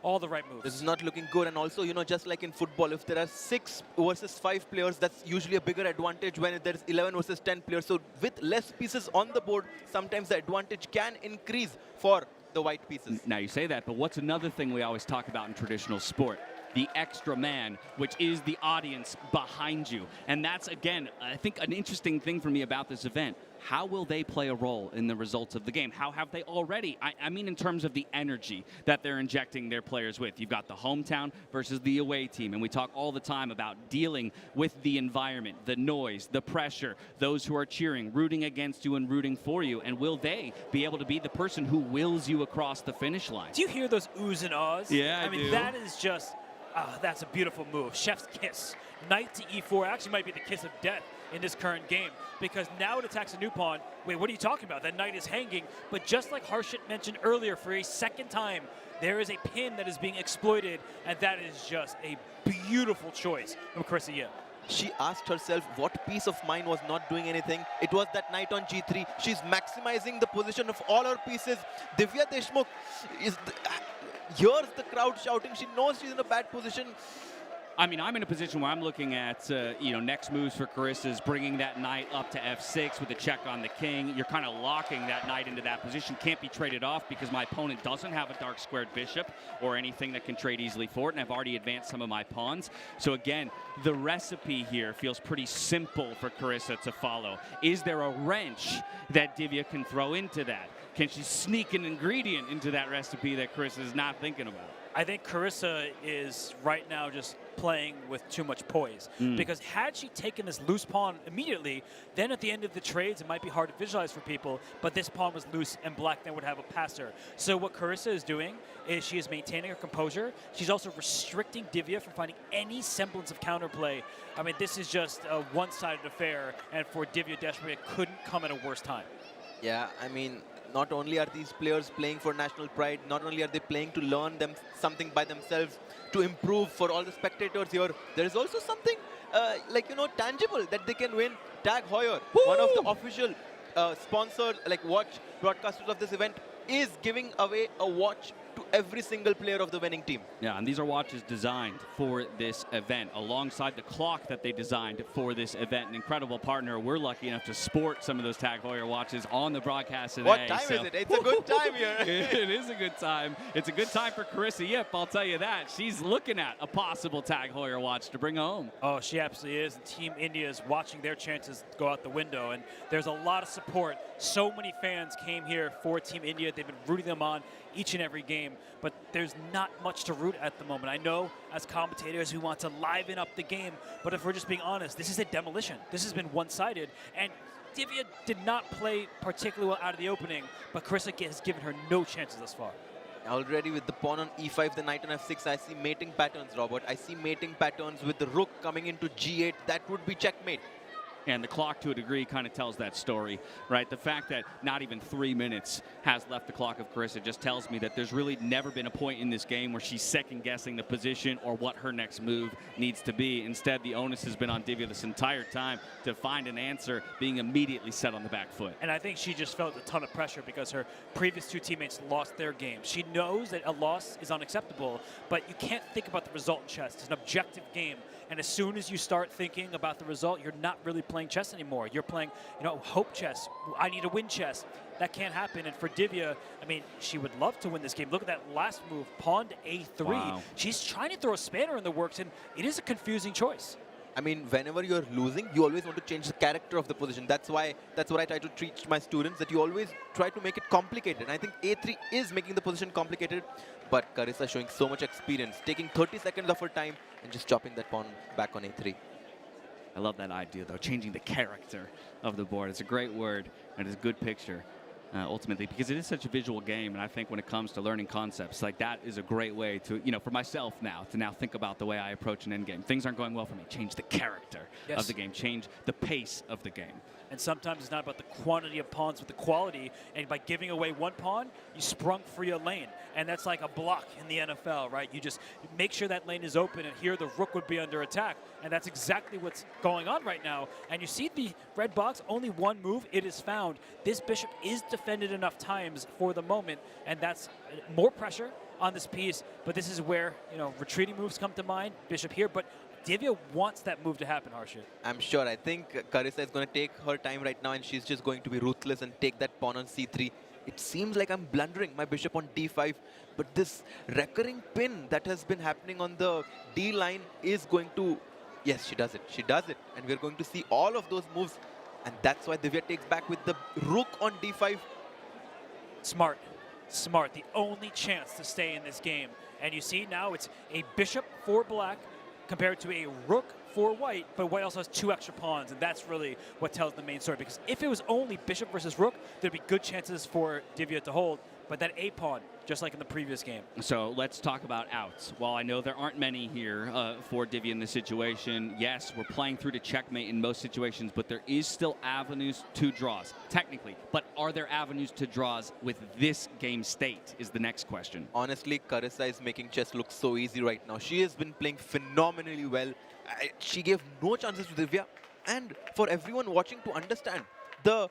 Speaker 14: All the right moves.
Speaker 15: This is not looking good. And also, you know, just like in football, if there are 6 versus 5 players, that's usually a bigger advantage when there's 11 versus 10 players. So with less pieces on the board, sometimes the advantage can increase for the white pieces.
Speaker 13: Now you say that, but what's another thing we always talk about in traditional sport? The extra man, which is the audience behind you. And that's, again, I think an interesting thing for me about this event. How will they play a role in the results of the game? How have they already? I mean in terms of the energy that they're injecting their players with. You've got the hometown versus the away team, and we talk all the time about dealing with the environment, the noise, the pressure, those who are cheering, rooting against you and rooting for you, and will they be able to be the person who wills you across the finish line?
Speaker 14: Do you hear those oohs and ahs?
Speaker 13: Yeah,
Speaker 14: I mean, that is just, that's a beautiful move. Chef's kiss. Knight to e4 actually might be the kiss of death in this current game, because now it attacks a new pawn. Wait, what are you talking about? That knight is hanging, but just like Harshit mentioned earlier, for a second time, there is a pin that is being exploited, and that is just a beautiful choice from Carissa Yip.
Speaker 15: She asked herself what piece of mine was not doing anything. It was that knight on g3. She's maximizing the position of all her pieces. Divya Deshmukh is... here's the crowd shouting. She knows she's in a bad position.
Speaker 13: I mean, I'm in a position where I'm looking at, next moves for Carissa's bringing that knight up to f6 with a check on the king. You're kind of locking that knight into that position. Can't be traded off because my opponent doesn't have a dark squared bishop or anything that can trade easily for it, and I've already advanced some of my pawns. So again, the recipe here feels pretty simple for Carissa to follow. Is there a wrench that Divya can throw into that? Can she sneak an ingredient into that recipe that Carissa is not thinking about?
Speaker 14: I think Carissa is right now just playing with too much poise. Because had she taken this loose pawn immediately, then at the end of the trades, it might be hard to visualize for people, but this pawn was loose and black then would have a passer. So what Carissa is doing is she is maintaining her composure. She's also restricting Divya from finding any semblance of counterplay. I mean, this is just a one-sided affair, and for Divya, Deshmukh couldn't come at a worse time.
Speaker 15: Yeah, I mean, not only are these players playing for national pride, not only are they playing to learn them something by themselves, to improve for all the spectators here, there is also something tangible that they can win. Tag Heuer, one of the official sponsors, watch broadcasters of this event, is giving away a watch to every single player of the winning team.
Speaker 13: Yeah, and these are watches designed for this event, alongside the clock that they designed for this event. An incredible partner. We're lucky enough to sport some of those Tag Heuer watches on the broadcast today.
Speaker 15: What time is it? It's a good time here.
Speaker 13: It is a good time. It's a good time for Carissa Yip, I'll tell you that. She's looking at a possible Tag Heuer watch to bring home.
Speaker 14: Oh, she absolutely is. And Team India is watching their chances go out the window, and there's a lot of support. So many fans came here for Team India. They've been rooting them on each and every game, but there's not much to root at the moment. I know as commentators we want to liven up the game, but if we're just being honest, this is a demolition. This has been one-sided, and Divya did not play particularly well out of the opening, but Carissa has given her no chances thus far.
Speaker 15: Already with the pawn on e5, the knight on f6, I see mating patterns, Robert. I see mating patterns with the rook coming into g8. That would be checkmate.
Speaker 13: And the clock, to a degree, kind of tells that story, right? The fact that not even 3 minutes has left the clock of Carissa just tells me that there's really never been a point in this game where she's second-guessing the position or what her next move needs to be. Instead, the onus has been on Divya this entire time to find an answer, being immediately set on the back foot.
Speaker 14: And I think she just felt a ton of pressure because her previous two teammates lost their game. She knows that a loss is unacceptable, but you can't think about the result in chess. It's an objective game. And as soon as you start thinking about the result, you're not really playing chess anymore. You're playing, hope chess. I need to win chess. That can't happen. And for Divya, I mean, she would love to win this game. Look at that last move, pawn to a3.
Speaker 13: Wow.
Speaker 14: She's trying to throw a spanner in the works, and it is a confusing choice.
Speaker 15: I mean, whenever you're losing, you always want to change the character of the position. That's what I try to teach my students, that you always try to make it complicated. And I think a3 is making the position complicated, but Carissa showing so much experience, taking 30 seconds of her time and just chopping that pawn back on a3.
Speaker 13: I love that idea, though, changing the character of the board. It's a great word, and it's a good picture, ultimately, because it is such a visual game, and I think when it comes to learning concepts, like that is a great way to, for myself now, to now think about the way I approach an endgame. Things aren't going well for me. Change the character of the game. Change the pace of the game.
Speaker 14: And sometimes it's not about the quantity of pawns, but the quality. And by giving away one pawn, you sprung free a lane. And that's like a block in the NFL, right? You just make sure that lane is open, and here the rook would be under attack. And that's exactly what's going on right now. And you see the red box, only one move, it is found. This bishop is defended enough times for the moment, and that's more pressure on this piece. But this is where, retreating moves come to mind, bishop here. But Divya wants that move to happen, Harshit.
Speaker 15: I'm sure. I think Carissa is going to take her time right now, and she's just going to be ruthless and take that pawn on c3. It seems like I'm blundering my bishop on d5, but this recurring pin that has been happening on the d line is going to... Yes, she does it. She does it. And we're going to see all of those moves, and that's why Divya takes back with the rook on d5.
Speaker 14: Smart. Smart. The only chance to stay in this game. And you see now it's a bishop for black compared to a rook for white, but white also has two extra pawns, and that's really what tells the main story. Because if it was only bishop versus rook, there'd be good chances for Divya to hold, but that a pawn, just like in the previous game.
Speaker 13: So let's talk about outs. While I know there aren't many here for Divya in this situation, yes, we're playing through to checkmate in most situations, but there is still avenues to draws, technically. But are there avenues to draws with this game state is the next question.
Speaker 15: Honestly, Carissa is making chess look so easy right now. She has been playing phenomenally well. She gave no chances to Divya. And for everyone watching to understand, I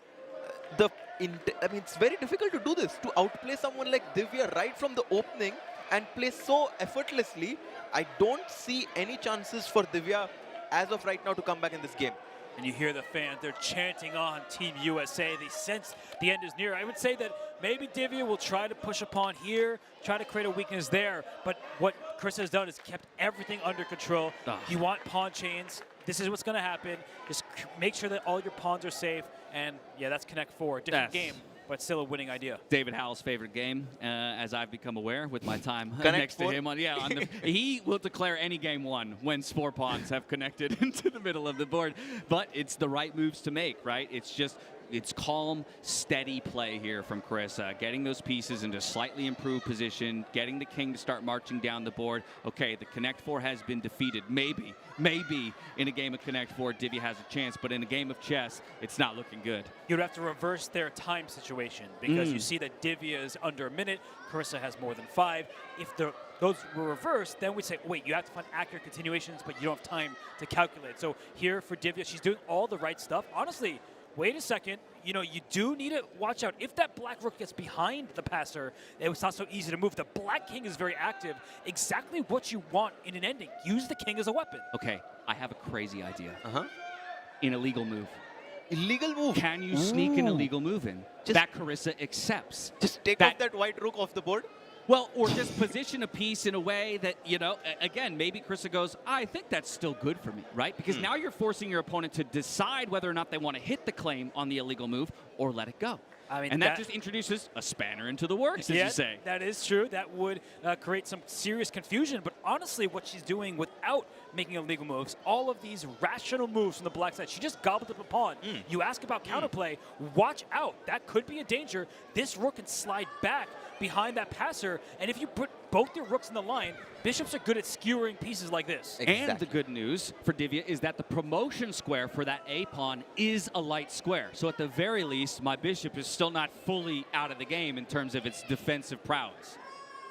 Speaker 15: mean, it's very difficult to do this, to outplay someone like Divya right from the opening and play so effortlessly. I don't see any chances for Divya as of right now to come back in this game.
Speaker 14: And you hear the fans, they're chanting on Team USA. They sense the end is near. I would say that maybe Divya will try to push a pawn here, try to create a weakness there. But what Chris has done is kept everything under control. You want pawn chains. This is what's going to happen. Just make sure that all your pawns are safe. And yeah, that's Connect 4. Different game, but still a winning idea.
Speaker 13: David Howell's favorite game, as I've become aware with my time
Speaker 15: Connect
Speaker 13: next
Speaker 15: 4?
Speaker 13: to him. He will declare any game won when 4 pawns have connected into the middle of the board. But it's the right moves to make, right? It's calm, steady play here from Carissa, getting those pieces into slightly improved position, getting the king to start marching down the board. Okay, the Connect 4 has been defeated. Maybe in a game of Connect 4, Divya has a chance, but in a game of chess, it's not looking good.
Speaker 14: You'd have to reverse their time situation because you see that Divya is under a minute, Carissa has more than 5. If those were reversed, then we'd say, wait, you have to find accurate continuations, but you don't have time to calculate. So here for Divya, she's doing all the right stuff. Honestly, wait a second, you do need to watch out. If that black rook gets behind the passer, it's not so easy to move. The black king is very active. Exactly what you want in an ending. Use the king as a weapon.
Speaker 13: Okay, I have a crazy idea. An illegal move.
Speaker 15: Illegal move?
Speaker 13: Can you sneak an illegal move in? That Carissa accepts.
Speaker 15: Just take off that white rook off the board?
Speaker 13: Well, or just position a piece in a way that, again, maybe Carissa goes, I think that's still good for me, right? Because now you're forcing your opponent to decide whether or not they want to hit the claim on the illegal move or let it go. I mean, and that just introduces a spanner into the works, as you say.
Speaker 14: That is true. That would create some serious confusion. But honestly, what she's doing without making illegal moves, all of these rational moves from the black side, she just gobbled up a pawn. You ask about counterplay, watch out. That could be a danger. This rook can slide back behind that passer, and if you put both your rooks in the line, bishops are good at skewering pieces like this.
Speaker 13: And the good news for Divya is that the promotion square for that A pawn is a light square. So at the very least, my bishop is still not fully out of the game in terms of its defensive prowess.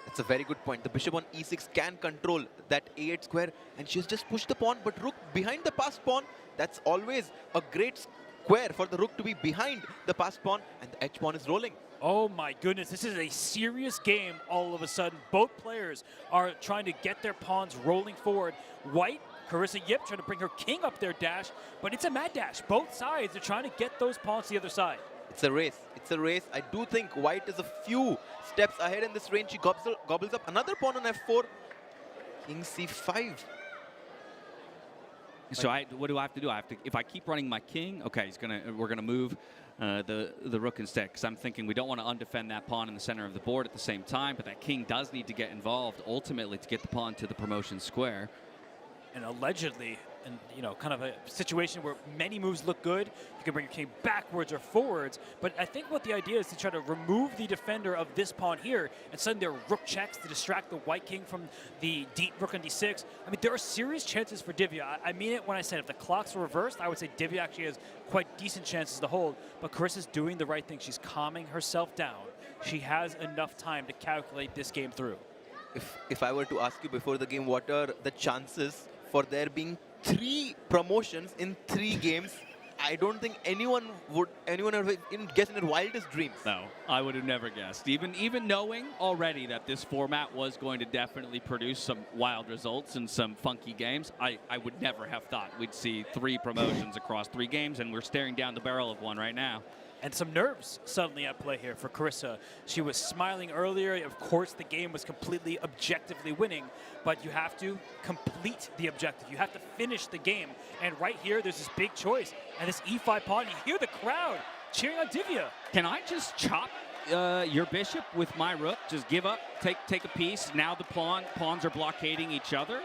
Speaker 15: That's a very good point. The bishop on e6 can control that a8 square, and she's just pushed the pawn, but rook behind the passed pawn, that's always a great square for the rook to be behind the passed pawn, and the h pawn is rolling.
Speaker 14: Oh my goodness, this is a serious game all of a sudden. Both players are trying to get their pawns rolling forward. White, Carissa Yip trying to bring her king up their dash, but it's a mad dash. Both sides are trying to get those pawns to the other side.
Speaker 15: It's a race. It's a race. I do think White is a few steps ahead in this range. She gobbles up another pawn on f4. King c5.
Speaker 13: So what do I have to do? If I keep running my king, okay, we're gonna move the rook instead, because I'm thinking we don't want to undefend that pawn in the center of the board at the same time, but that king does need to get involved ultimately to get the pawn to the promotion square.
Speaker 14: And allegedly, and kind of a situation where many moves look good, you can bring your king backwards or forwards, but I think what the idea is to try to remove the defender of this pawn here and send their rook checks to distract the white king from the rook on d6. I mean, there are serious chances for Divya. I mean it when I said if the clocks were reversed, I would say Divya actually has quite decent chances to hold, but Carissa's doing the right thing. She's calming herself down. She has enough time to calculate this game through.
Speaker 15: If I were to ask you before the game, what are the chances for there being 3 promotions in 3 games, I don't think anyone would guess in their wildest dreams.
Speaker 13: No, I would have never guessed. Even knowing already that this format was going to definitely produce some wild results and some funky games, I would never have thought we'd see 3 promotions across 3 games, and we're staring down the barrel of one right now.
Speaker 14: And some nerves suddenly at play here for Carissa. She was smiling earlier. Of course, the game was completely objectively winning, but you have to complete the objective. You have to finish the game. And right here, there's this big choice. And this e5 pawn, you hear the crowd cheering on Divya.
Speaker 13: Can I just chop your bishop with my rook? Just give up, take a piece. Now the pawns are blockading each other.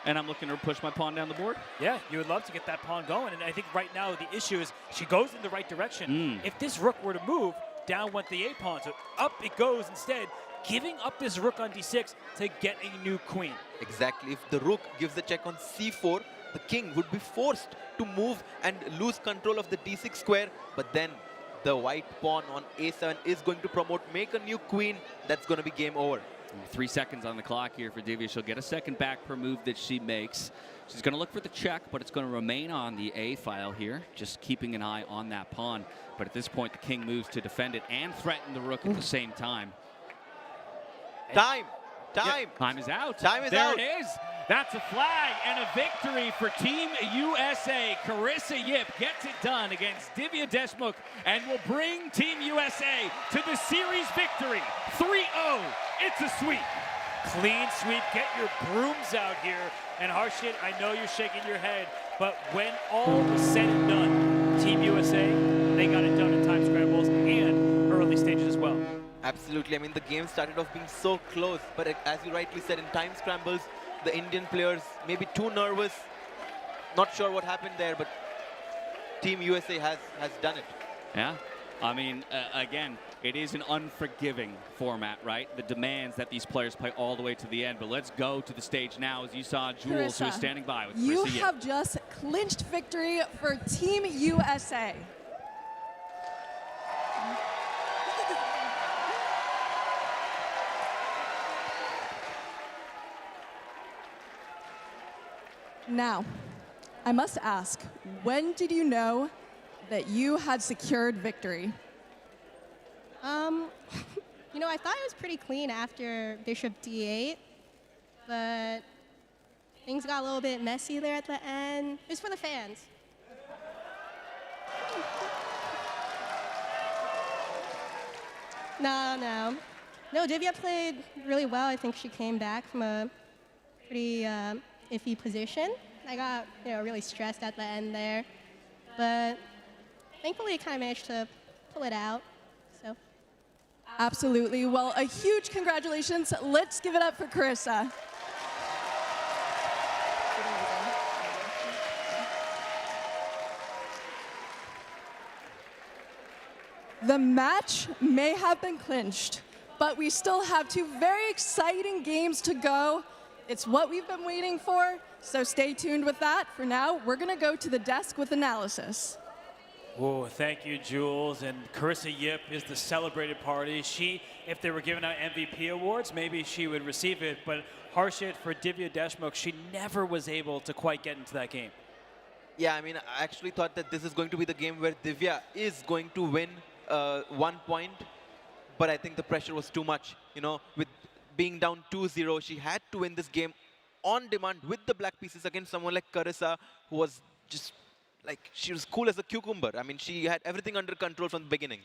Speaker 13: And I'm looking to push my pawn down the board?
Speaker 14: Yeah, you would love to get that pawn going. And I think right now the issue is she goes in the right direction. If this rook were to move, down went the A pawn. So up it goes instead, giving up this rook on d6 to get a new queen.
Speaker 15: Exactly. If the rook gives the check on c4, the king would be forced to move and lose control of the d6 square. But then the white pawn on a7 is going to promote, make a new queen. That's going to be game over.
Speaker 13: 3 seconds on the clock here for Divya. She'll get a second back per move that she makes. She's going to look for the check, but it's going to remain on the A file here, just keeping an eye on that pawn. But at this point, the king moves to defend it and threaten the rook at the same time.
Speaker 15: Time!
Speaker 7: Time.
Speaker 13: Time is out.
Speaker 7: Time is
Speaker 13: there
Speaker 7: out.
Speaker 13: There it is. That's a flag and a victory for Team USA. Carissa Yip gets it done against Divya Deshmukh and will bring Team USA to the series victory. 3-0. It's a sweep.
Speaker 14: Clean sweep. Get your brooms out here. And Harshit, I know you're shaking your head, but when all was said and done, Team USA, they got it done in time scrambles and early stages as well.
Speaker 15: Absolutely. I mean, the game started off being so close, but as you rightly said, in time scrambles, the Indian players maybe too nervous. Not sure what happened there, but Team USA has done it.
Speaker 13: Yeah. I mean, again, it is an unforgiving format, right? The demands that these players play all the way to the end. But let's go to the stage now as you saw Jules, who is standing by with
Speaker 1: you
Speaker 13: Carissa
Speaker 1: have just clinched victory for Team USA. Now, I must ask, when did you know that you had secured victory?
Speaker 12: You know, I thought it was pretty clean after Bishop D8, but things got a little bit messy there at the end. It was for the fans. No, Divya played really well. I think she came back from a pretty iffy position. I got, really stressed at the end there, but thankfully I kind of managed to pull it out. So.
Speaker 1: Absolutely. Well, a huge congratulations. Let's give it up for Carissa. The match may have been clinched, but we still have two very exciting games to go. It's what we've been waiting for, so stay tuned with that. For now, we're going to go to the desk with analysis.
Speaker 14: Oh, thank you, Jules. And Carissa Yip is the celebrated party. She, if they were giving out MVP awards, maybe she would receive it. But Harshit, for Divya Deshmukh, she never was able to quite get into that game.
Speaker 15: Yeah, I mean, I actually thought that this is going to be the game where Divya is going to win 1 point. But I think the pressure was too much. With being down 2-0, she had to win this game on demand with the black pieces against someone like Carissa, who was just she was cool as a cucumber. I mean, she had everything under control from the beginning.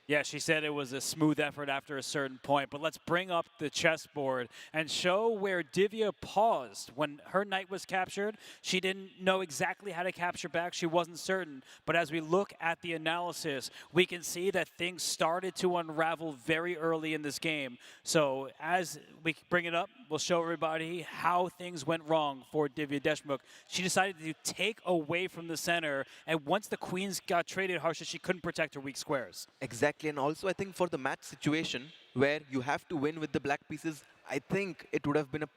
Speaker 14: Yeah, she said it was a smooth effort after a certain point. But let's bring up the chessboard and show where Divya paused. When her knight was captured, she didn't know exactly how to capture back. She wasn't certain. But as we look at the analysis, we can see that things started to unravel very early in this game. So as we bring it up, we'll show everybody how things went wrong for Divya Deshmukh. She decided to take away from the center. And once the queens got traded, Harsha, she couldn't protect her weak squares.
Speaker 15: Exactly, and also I think for the match situation where you have to win with the black pieces, I think it would have been a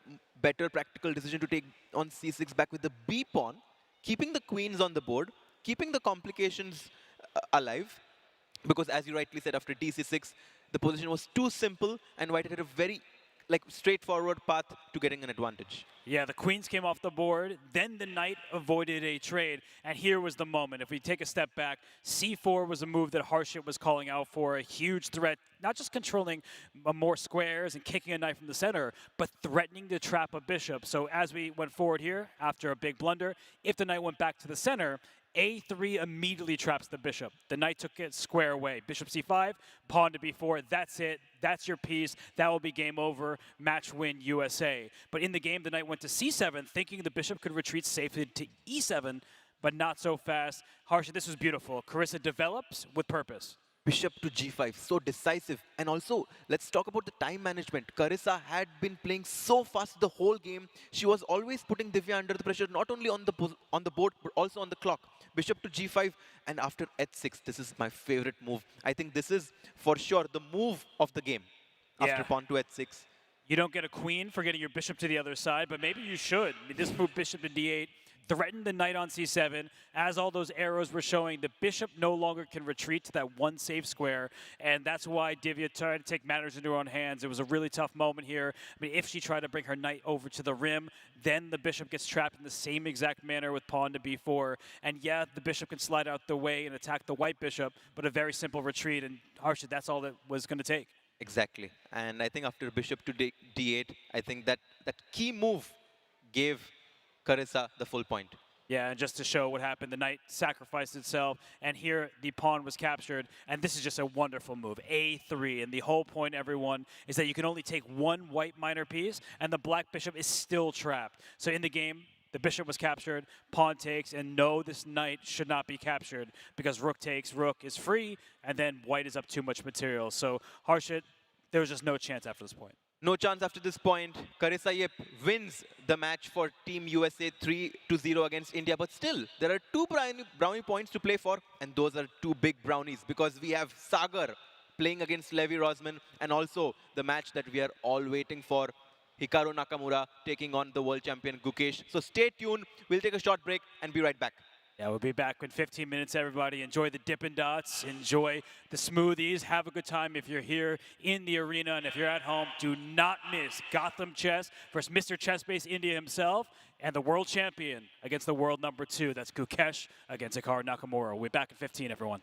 Speaker 15: better practical decision to take on c6 back with the b pawn, keeping the queens on the board, keeping the complications alive, because as you rightly said, after dc6, the position was too simple and white had a very straightforward path to getting an advantage.
Speaker 14: Yeah, the queens came off the board, then the knight avoided a trade, and here was the moment. If we take a step back, c4 was a move that Harshit was calling out for, a huge threat, not just controlling more squares and kicking a knight from the center, but threatening to trap a bishop. So as we went forward here, after a big blunder, if the knight went back to the center, a3 immediately traps the bishop. The knight took it square away. Bishop c5, pawn to b4, that's it. That's your piece. That will be game over. Match win USA. But in the game, the knight went to c7, thinking the bishop could retreat safely to e7, but not so fast. Harsha, this was beautiful. Carissa develops with purpose.
Speaker 15: Bishop to g5, so decisive. And also, let's talk about the time management. Carissa had been playing so fast the whole game. She was always putting Divya under the pressure, not only on the board, but also on the clock. Bishop to g5, and after h6, this is my favorite move. I think this is, for sure, the move of the game. After pawn to h6.
Speaker 14: You don't get a queen for getting your bishop to the other side, but maybe you should. I mean, this move, bishop to d8, threatened the knight on c7. As all those arrows were showing, the bishop no longer can retreat to that one safe square, and that's why Divya tried to take matters into her own hands. It was a really tough moment here. I mean, if she tried to bring her knight over to the rim, then the bishop gets trapped in the same exact manner with pawn to b4. And yeah, the bishop can slide out the way and attack the white bishop, but a very simple retreat, and Harsha, that's all that was going to take.
Speaker 15: Exactly. And I think after bishop to d8, I think that key move gave Carissa the full point.
Speaker 14: Yeah, and just to show what happened, the knight sacrificed itself, and here the pawn was captured, and this is just a wonderful move, A3, and the whole point, everyone, is that you can only take one white minor piece, and the black bishop is still trapped. So in the game, the bishop was captured, pawn takes, and no, this knight should not be captured, because rook takes, rook is free, and then white is up too much material. So Harshit, there was just no chance after this point.
Speaker 15: No chance after this point. Carissa Yip wins the match for Team USA 3-0 against India. But still, there are two brownie points to play for, and those are two big brownies because we have Sagar playing against Levy Rosman, and also the match that we are all waiting for, Hikaru Nakamura taking on the world champion Gukesh. So stay tuned. We'll take a short break and be right back.
Speaker 14: Yeah, we'll be back in 15 minutes, everybody. Enjoy the Dippin' Dots. Enjoy the smoothies. Have a good time if you're here in the arena. And if you're at home, do not miss Gotham Chess versus Mr. Chess Base India himself and the world champion against the world number 2. That's Gukesh against Hikaru Nakamura. We'll be back in 15, everyone.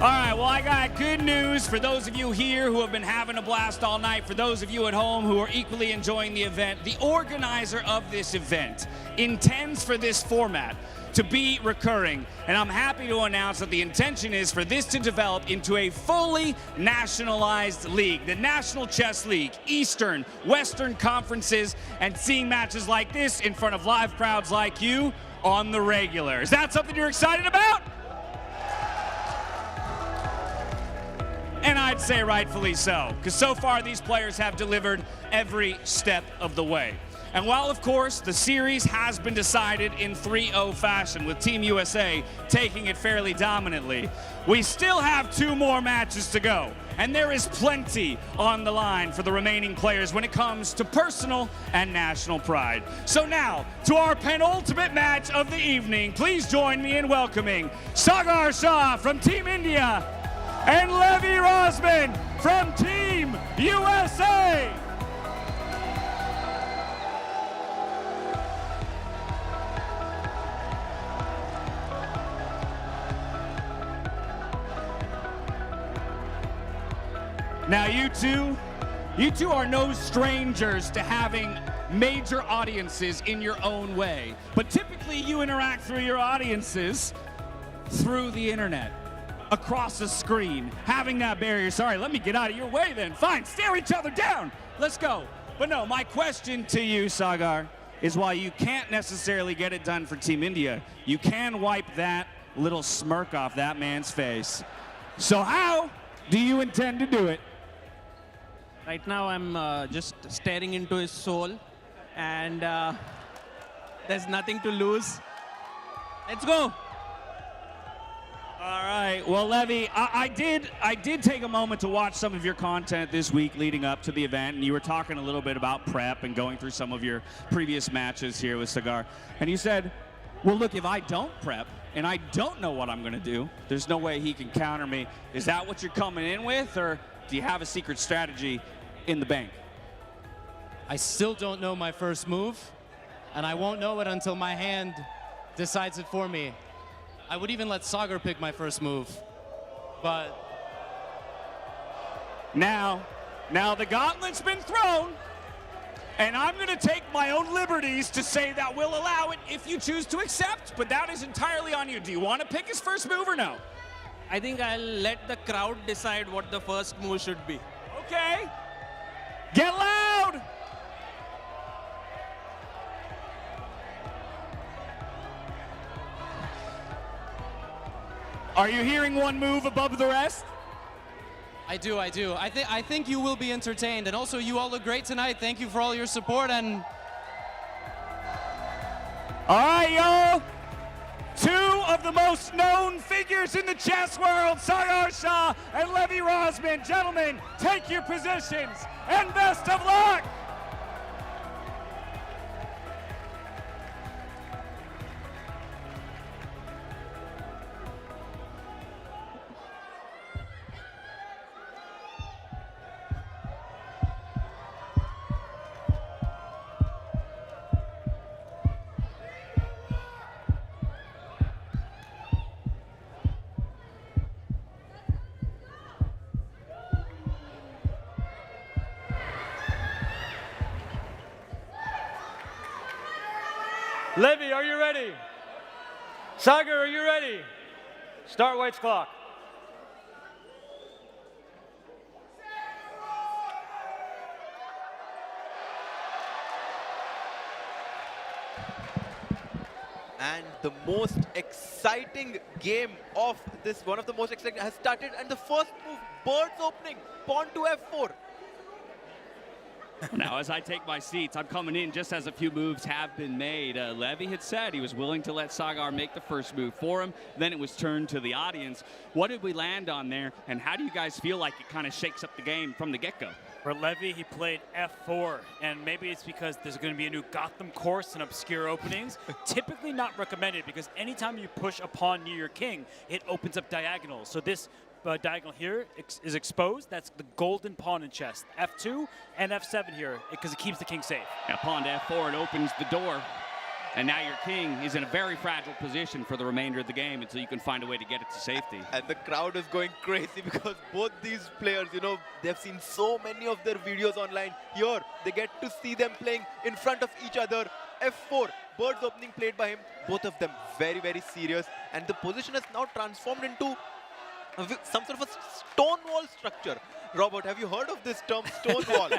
Speaker 23: All right, well, I got good news for those of you here who have been having a blast all night. For those of you at home who are equally enjoying the event, the organizer of this event intends for this format to be recurring. And I'm happy to announce that the intention is for this to develop into a fully nationalized league, the National Chess League, Eastern, Western conferences, and seeing matches like this in front of live crowds like you on the regular. Is that something you're excited about? And I'd say rightfully so, because so far these players have delivered every step of the way. And while, of course, the series has been decided in 3-0 fashion, with Team USA taking it fairly dominantly, we still have 2 more matches to go. And there is plenty on the line for the remaining players when it comes to personal and national pride. So now, to our penultimate match of the evening, please join me in welcoming Sagar Shah from Team India and Levy Rosman from Team USA. Now you two are no strangers to having major audiences in your own way. But typically you interact through your audiences through the internet, across a screen, having that barrier. Sorry, let me get out of your way then. Fine, stare each other down. Let's go. But no, my question to you, Sagar, is while you can't necessarily get it done for Team India, you can wipe that little smirk off that man's face. So how do you intend to do it?
Speaker 17: Right now, I'm just staring into his soul, and there's nothing to lose. Let's go.
Speaker 23: All right. Well, Levy, I did take a moment to watch some of your content this week leading up to the event, and you were talking a little bit about prep and going through some of your previous matches here with Sagar. And you said, well, look, if I don't prep and I don't know what I'm going to do, there's no way he can counter me. Is that what you're coming in with, or do you have a secret strategy in the bank?
Speaker 18: I still don't know my first move, and I won't know it until my hand decides it for me. I would even let Sagar pick my first move, but...
Speaker 23: Now the gauntlet's been thrown, and I'm going to take my own liberties to say that we'll allow it if you choose to accept, but that is entirely on you. Do you want to pick his first move or no?
Speaker 17: I think I'll let the crowd decide what the first move should be.
Speaker 23: Okay. Get loud! Are you hearing one move above the rest?
Speaker 18: I do. I think you will be entertained, and also you all look great tonight. Thank you for all your support, and...
Speaker 23: All right, y'all. 2 of the most known figures in the chess world, Sagar Shah and Levy Rosman. Gentlemen, take your positions, and best of luck!
Speaker 16: Levy, are you ready? Sagar, are you ready? Start White's clock.
Speaker 15: And the most exciting game of this, one of the most exciting, has started. And the first move, bird's opening, pawn to f4.
Speaker 13: Now, as I take my seats, I'm coming in just as a few moves have been made. Levy had said he was willing to let Sagar make the first move for him. Then it was turned to the audience. What did we land on there, and how do you guys feel like it kind of shakes up the game from the get-go?
Speaker 14: For Levy, he played f4, and maybe it's because there's going to be a new Gotham course and obscure openings. Typically not recommended, because anytime you push a pawn near your king, it opens up diagonals. So this diagonal here is exposed. That's the golden pawn in chess. f2 and f7 here, because it keeps the king safe.
Speaker 13: Yeah, pawn to f4, it opens the door. And now your king is in a very fragile position for the remainder of the game until you can find a way to get it to safety.
Speaker 15: And the crowd is going crazy because both these players, you know, they've seen so many of their videos online. Here, they get to see them playing in front of each other. f4, bird's opening played by him. Both of them very, very serious. And the position has now transformed into some sort of a stone wall structure. Robert, have you heard of this term, stone wall?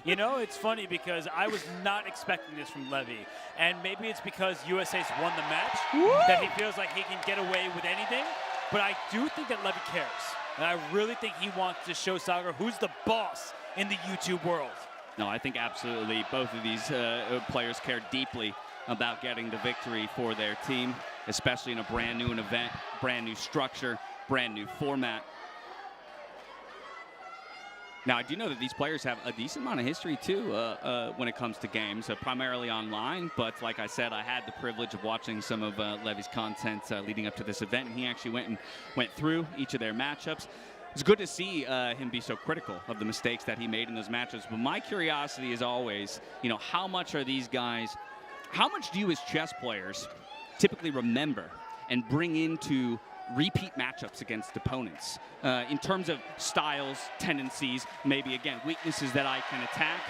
Speaker 14: You know, it's funny because I was not expecting this from Levy. And maybe it's because USA's won the match that he feels like he can get away with anything. But I do think that Levy cares. And I really think he wants to show Sagar who's the boss in the YouTube world.
Speaker 13: No, I think absolutely both of these players care deeply about getting the victory for their team, especially in a brand new event, brand new structure, brand new format. Now, I do know that these players have a decent amount of history, too, when it comes to games, primarily online. But like I said, I had the privilege of watching some of Levy's content leading up to this event, and he actually went through each of their matchups. It's good to see him be so critical of the mistakes that he made in those matchups. But my curiosity is always, you know, how much are these guys, how much do you as chess players typically remember and bring into repeat matchups against opponents in terms of styles, tendencies, maybe again weaknesses that I can attack?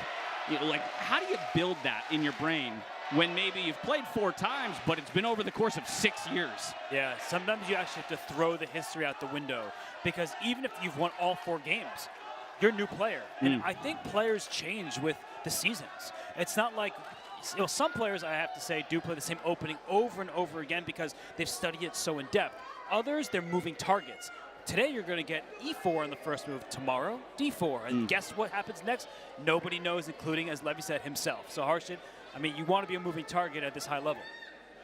Speaker 13: You know, like, how do you build that in your brain when maybe you've played 4 times, but it's been over the course of 6 years?
Speaker 14: Yeah, sometimes you actually have to throw the history out the window, because even if you've won all 4 games, you're a new player. And I think players change with the seasons. It's not like, you know, some players, I have to say, do play the same opening over and over again because they've studied it so in depth. Others, they're moving targets. Today, you're going to get e4 on the first move. Tomorrow, d4. And guess what happens next? Nobody knows, including, as Levy said, himself. So Harshit, I mean, you want to be a moving target at this high level.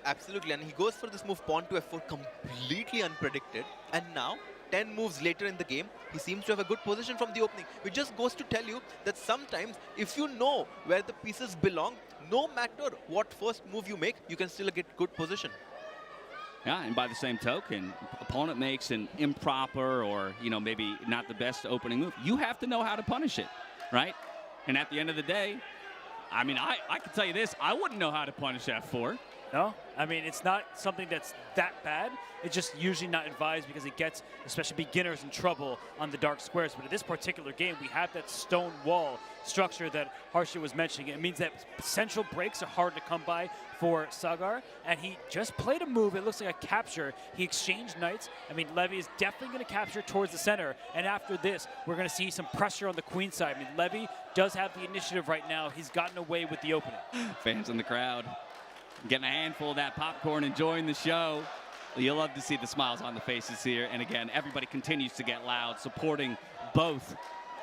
Speaker 15: Absolutely, and he goes for this move, pawn to f4, completely unpredicted. And now, 10 moves later in the game, he seems to have a good position from the opening, which just goes to tell you that sometimes, if you know where the pieces belong, no matter what first move you make, you can still get good position.
Speaker 13: Yeah, and by the same token, opponent makes an improper or, you know, maybe not the best opening move. You have to know how to punish it, right? And at the end of the day, I mean, I can tell you this, I wouldn't know how to punish f4.
Speaker 14: No, I mean, it's not something that's that bad. It's just usually not advised because it gets, especially beginners, in trouble on the dark squares. But in this particular game, we have that stone wall structure that Harshit was mentioning. It means that central breaks are hard to come by for Sagar, and he just played a move. It looks like a capture. He exchanged knights. I mean, Levy is definitely going to capture towards the center, and after this, we're going to see some pressure on the queen side. I mean, Levy does have the initiative right now. He's gotten away with the opening.
Speaker 13: Fans in the crowd getting a handful of that popcorn, enjoying the show. You'll love to see the smiles on the faces here. And again, everybody continues to get loud, supporting both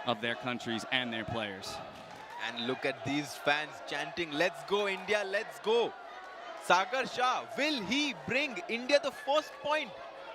Speaker 13: of their countries and their players.
Speaker 15: And look at these fans chanting, "Let's go, India, let's go." Sagar Shah, will he bring India the first point?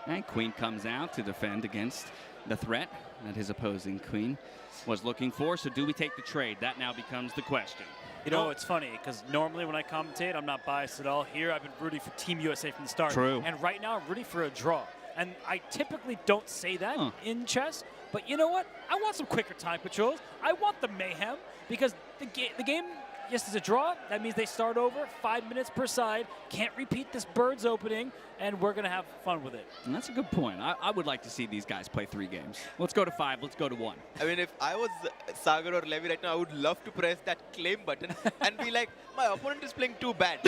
Speaker 13: And queen comes out to defend against the threat that his opposing queen was looking for. So do we take the trade? That now becomes the question.
Speaker 14: You know, it's funny, because normally when I commentate, I'm not biased at all. Here, I've been rooting for Team USA from the start.
Speaker 13: True.
Speaker 14: And right now, I'm rooting for a draw. And I typically don't say that in chess, but you know what? I want some quicker time controls. I want the mayhem, because the game, yes, is a draw. That means they start over, 5 minutes per side. Can't repeat this bird's opening, and we're going to have fun with it.
Speaker 13: And that's a good point. I would like to see these guys play 3 games. Let's go to 5. Let's go to 1.
Speaker 15: I mean, if I was Sagar or Levy right now, I would love to press that claim button and be like, my opponent is playing too bad.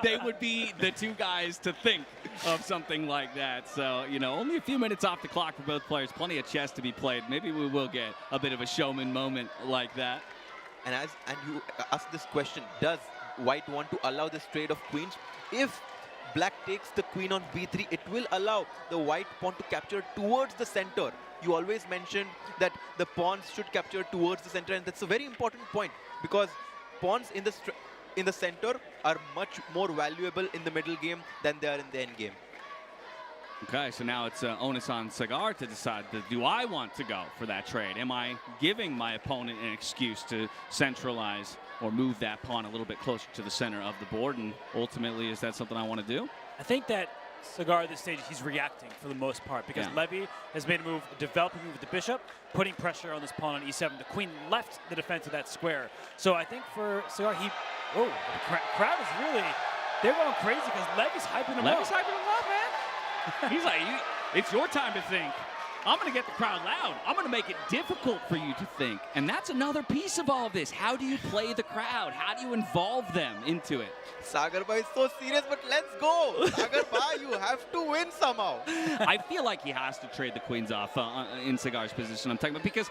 Speaker 13: They would be the 2 guys to think of something like that. So, you know, only a few minutes off the clock for both players. Plenty of chess to be played. Maybe we will get a bit of a showman moment like that.
Speaker 15: And you ask this question, does white want to allow this trade of queens. If black takes the queen on b3, it will allow the white pawn to capture towards the center. You always mentioned that the pawns should capture towards the center, and that's a very important point because pawns in the center are much more valuable in the middle game than they are in the end game.
Speaker 13: Okay, so now it's onus on Sagar to decide, do I want to go for that trade? Am I giving my opponent an excuse to centralize or move that pawn a little bit closer to the center of the board? And ultimately, is that something I want to do?
Speaker 14: I think that Sagar at this stage, he's reacting for the most part because Levy has made a move, a developing move with the bishop, putting pressure on this pawn on e7. The queen left the defense of that square. So I think for Sagar, the crowd is really, they're going crazy because Levy's hyping him up.
Speaker 13: Levy's hyping him up, man. He's like, it's your time to think. I'm going to get the crowd loud. I'm going to make it difficult for you to think. And that's another piece of all of this. How do you play the crowd? How do you involve them into it?
Speaker 15: Sagar bhai is so serious, but let's go. Sagar bhai, you have to win somehow.
Speaker 13: I feel like he has to trade the queens off in Sagar's position. I'm talking about because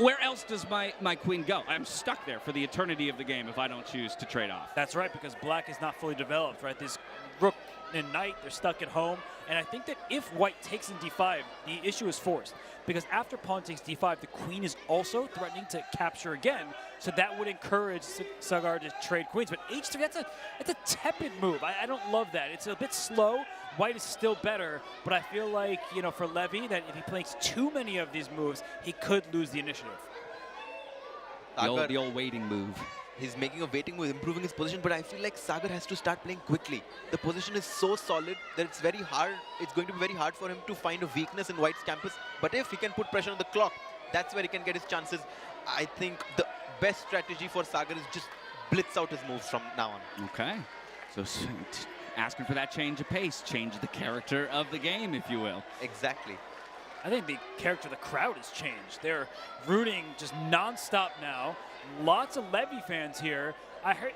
Speaker 13: where else does my queen go? I'm stuck there for the eternity of the game if I don't choose to trade off.
Speaker 14: That's right, because black is not fully developed, right? This rook and knight, they're stuck at home. And I think that if white takes in d5, the issue is forced. Because after pawn takes d5, the queen is also threatening to capture again. So that would encourage Sagar to trade queens. But h3, that's a tepid move. I don't love that. It's a bit slow. White is still better. But I feel like, you know, for Levy, that if he plays too many of these moves, he could lose the initiative.
Speaker 13: The old waiting move.
Speaker 15: He's making a waiting move, improving his position, but I feel like Sagar has to start playing quickly. The position is so solid that it's very hard. It's going to be very hard for him to find a weakness in white's campus. But if he can put pressure on the clock, that's where he can get his chances. I think the best strategy for Sagar is just blitz out his moves from now on.
Speaker 13: Okay. So asking for that change of pace, change the character of the game, if you will.
Speaker 15: Exactly.
Speaker 14: I think the character of the crowd has changed. They're rooting just nonstop now. Lots of Levy fans here. I've heard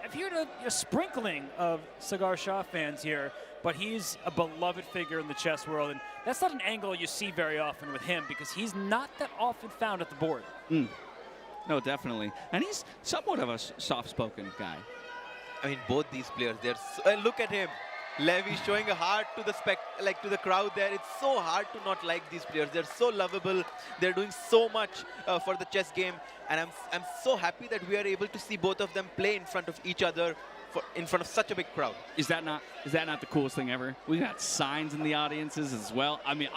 Speaker 14: a sprinkling of Sagar Shah fans here, but he's a beloved figure in the chess world, and that's not an angle you see very often with him because he's not that often found at the board.
Speaker 13: No, definitely. And he's somewhat of a soft-spoken guy.
Speaker 15: I mean, both these players, look at him. Levy showing a heart to the crowd there. It's so hard to not like these players. They're so lovable. They're doing so much for the chess game, and I'm so happy that we are able to see both of them play in front of each other, in front of such a big crowd.
Speaker 13: Is that not the coolest thing ever? We got signs in the audiences as well. I mean,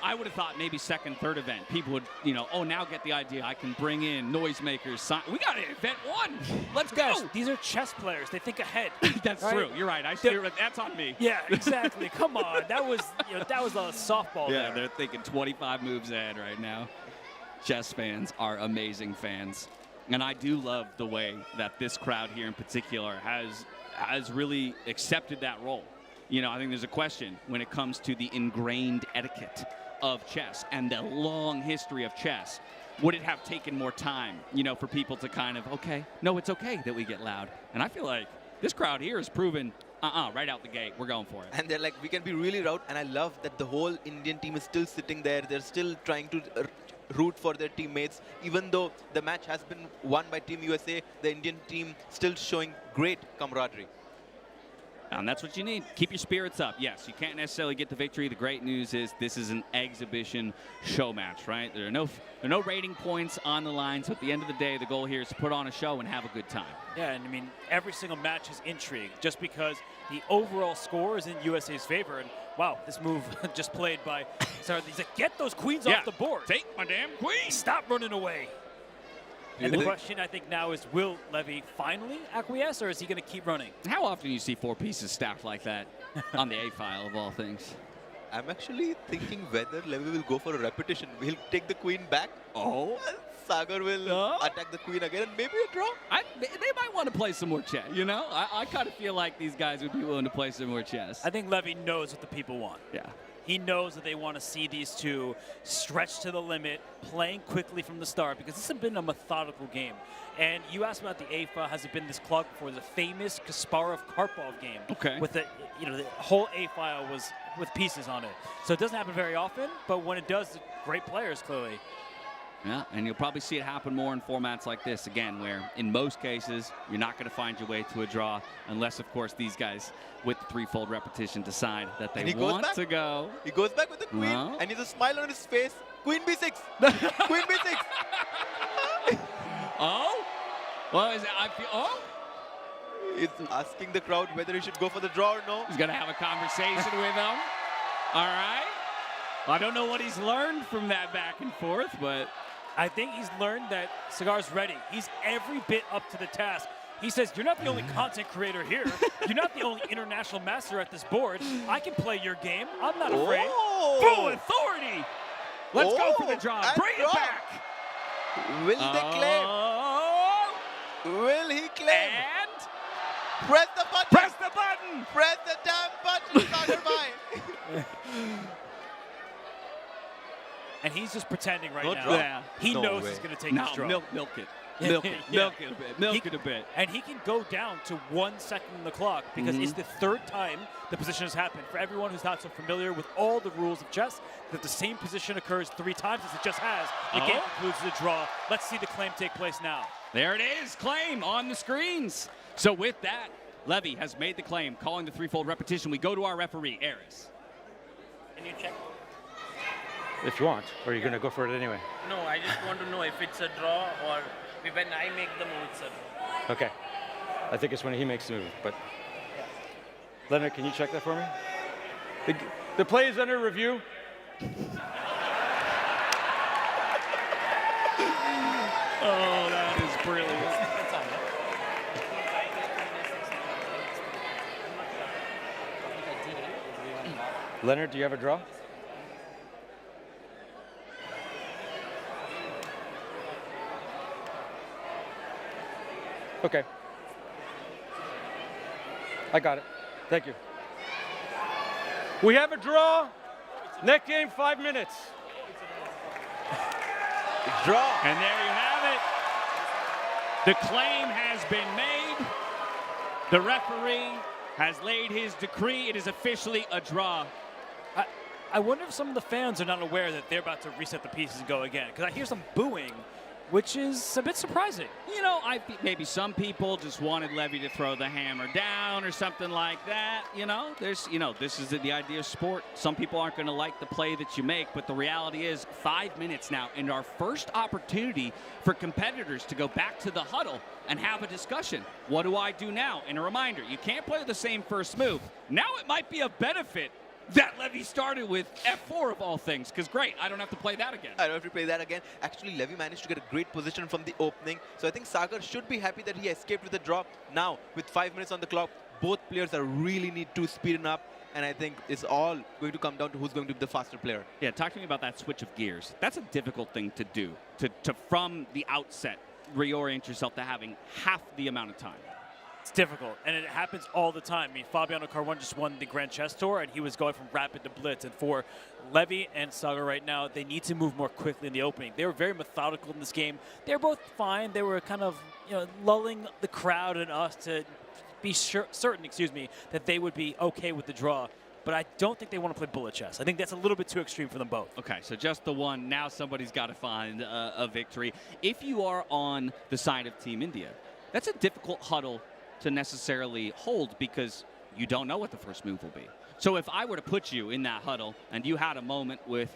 Speaker 13: I would have thought maybe second, third event, people would, you know, oh, now get the idea. I can bring in noisemakers. We got it, event one. Let's go.
Speaker 14: These are chess players. They think ahead.
Speaker 13: That's true. You're right. That's on me.
Speaker 14: Yeah, exactly. Come on. That was a softball
Speaker 13: Yeah,
Speaker 14: there.
Speaker 13: they're thinking 25 moves ahead right now. Chess fans are amazing fans. And I do love the way that this crowd here in particular has really accepted that role. You know, I think there's a question when it comes to the ingrained etiquette of chess and the long history of chess. Would it have taken more time, you know, for people to kind of, okay, no, it's okay that we get loud. And I feel like this crowd here has proven, right out the gate, we're going for it.
Speaker 15: And they're like, we can be really loud. And I love that the whole Indian team is still sitting there. They're still trying to root for their teammates. Even though the match has been won by Team USA, the Indian team still showing great camaraderie.
Speaker 13: And that's what you need. Keep your spirits up. Yes, you can't necessarily get the victory. The great news is this is an exhibition show match, right? There are no rating points on the line. So at the end of the day, the goal here is to put on a show and have a good time.
Speaker 14: Yeah, and I mean, every single match is intrigue just because the overall score is in USA's favor. And wow, this move just played by Sagar. He's like, get those queens off the board.
Speaker 13: Take my damn queen.
Speaker 14: Stop running away. And the question, I think, now is, will Levy finally acquiesce, or is he going to keep running?
Speaker 13: How often do you see 4 pieces stacked like that on the A file, of all things?
Speaker 15: I'm actually thinking whether Levy will go for a repetition. He'll take the queen back.
Speaker 13: Oh.
Speaker 15: Sagar will attack the queen again, and maybe a draw.
Speaker 13: They might want to play some more chess, you know? I kind of feel like these guys would be willing to play some more chess.
Speaker 14: I think Levy knows what the people want.
Speaker 13: Yeah.
Speaker 14: He knows that they want to see these two stretch to the limit, playing quickly from the start, because this has been a methodical game. And you asked about the A file. Has it been this clock before? The famous Kasparov-Karpov game.
Speaker 13: Okay.
Speaker 14: With the whole A file was with pieces on it. So it doesn't happen very often, but when it does, great players, clearly.
Speaker 13: Yeah, and you'll probably see it happen more in formats like this, again, where in most cases, you're not going to find your way to a draw unless, of course, these guys with the threefold repetition decide that they want to go.
Speaker 15: He goes back with the queen, and he has a smile on his face. Queen b6. Queen b6.
Speaker 13: Oh? Well, is it, oh?
Speaker 15: He's asking the crowd whether he should go for the draw or no.
Speaker 13: He's going to have a conversation with them. All right. Well, I don't know what he's learned from that back and forth, but
Speaker 14: I think he's learned that Sagar's ready. He's every bit up to the task. He says, you're not the only content creator here. You're not the only international master at this board. I can play your game. I'm not afraid.
Speaker 13: Full authority. Let's go for the draw. Bring it back.
Speaker 15: Will they claim? Will he claim?
Speaker 13: And
Speaker 15: press the button.
Speaker 13: Press the button.
Speaker 15: Press the damn button, Sagar bhai.
Speaker 14: And he's just pretending right now.
Speaker 13: Yeah.
Speaker 14: He knows he's going to take his draw.
Speaker 13: Milk it. Milk it. Milk it a bit. Milk it a bit.
Speaker 14: And he can go down to 1 second on the clock because it's the third time the position has happened. For everyone who's not so familiar with all the rules of chess, that the same position occurs 3 times as it just has. The game concludes with a draw. Let's see the claim take place now.
Speaker 13: There it is. Claim on the screens. So with that, Levy has made the claim, calling the threefold repetition. We go to our referee, Eris.
Speaker 17: Can you check?
Speaker 16: If you want, or are you going to go for it anyway?
Speaker 17: No, I just want to know if it's a draw or when I make the move, it's a draw.
Speaker 16: Okay. I think it's when he makes the move, but Leonard, can you check that for me? The play is under review.
Speaker 13: Oh, that is brilliant.
Speaker 16: Leonard, do you have a draw? Okay. I got it. Thank you. We have a draw. Next game, 5 minutes.
Speaker 15: Draw.
Speaker 13: And there you have it. The claim has been made. The referee has laid his decree. It is officially a draw.
Speaker 14: I wonder if some of the fans are not aware that they're about to reset the pieces and go again. Because I hear some booing, which is a bit surprising.
Speaker 13: You know, maybe some people just wanted Levy to throw the hammer down or something like that. You know, this is the idea of sport. Some people aren't going to like the play that you make, but the reality is 5 minutes now, and our first opportunity for competitors to go back to the huddle and have a discussion. What do I do now? And a reminder, you can't play the same first move. Now it might be a benefit that Levy started with F4 of all things, because great, I don't have to play that again.
Speaker 15: I don't have to play that again. Actually, Levy managed to get a great position from the opening, so I think Sagar should be happy that he escaped with a draw. Now, with 5 minutes on the clock, both players are really need to speed up, and I think it's all going to come down to who's going to be the faster player.
Speaker 13: Yeah, talk to me about that switch of gears. That's a difficult thing to do, to from the outset, reorient yourself to having half the amount of time.
Speaker 14: It's difficult, and it happens all the time. I mean, Fabiano Caruana just won the Grand Chess Tour, and he was going from rapid to blitz. And for Levy and Sagar right now, they need to move more quickly in the opening. They were very methodical in this game. They were both fine. They were kind of, lulling the crowd and us to be certain, that they would be okay with the draw. But I don't think they want to play bullet chess. I think that's a little bit too extreme for them both.
Speaker 13: Okay, so just the one. Now somebody's got to find a victory. If you are on the side of Team India, that's a difficult huddle to necessarily hold because you don't know what the first move will be. So if I were to put you in that huddle and you had a moment with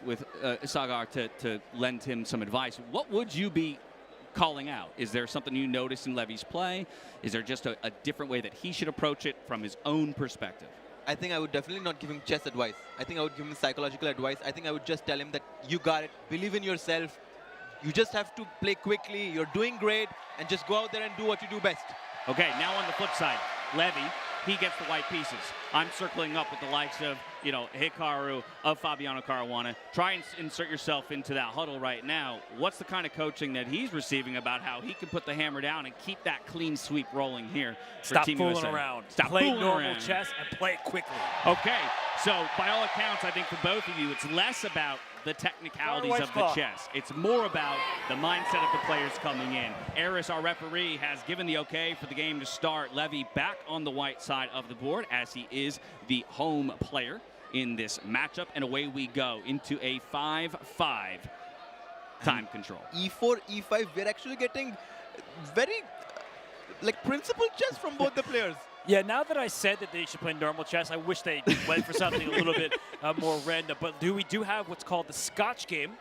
Speaker 13: Sagar to lend him some advice, what would you be calling out? Is there something you notice in Levy's play? Is there just a different way that he should approach it from his own perspective?
Speaker 15: I think I would definitely not give him chess advice. I think I would give him psychological advice. I think I would just tell him that you got it, believe in yourself, you just have to play quickly, you're doing great, and just go out there and do what you do best.
Speaker 13: Okay, now on the flip side, Levy, he gets the white pieces. I'm circling up with the likes of, Hikaru, of Fabiano Caruana. Try and insert yourself into that huddle right now. What's the kind of coaching that he's receiving about how he can put the hammer down and keep that clean sweep rolling here for
Speaker 14: Stop
Speaker 13: Team
Speaker 14: fooling
Speaker 13: USA?
Speaker 14: around.
Speaker 13: Stop
Speaker 14: play
Speaker 13: fooling
Speaker 14: normal
Speaker 13: around.
Speaker 14: chess and play it quickly.
Speaker 13: Okay, so by all accounts, I think for both of you, it's less about the technicalities of the chess. It's more about the mindset of the players coming in. Eris, our referee, has given the okay for the game to start. Levy back on the white side of the board as he is the home player in this matchup. And away we go into a 5-5 time control.
Speaker 15: E4, E5, we're actually getting very principled chess from both the players.
Speaker 14: Yeah, now that I said that they should play normal chess, I wish they went for something a little bit more random. But we do have what's called the Scotch game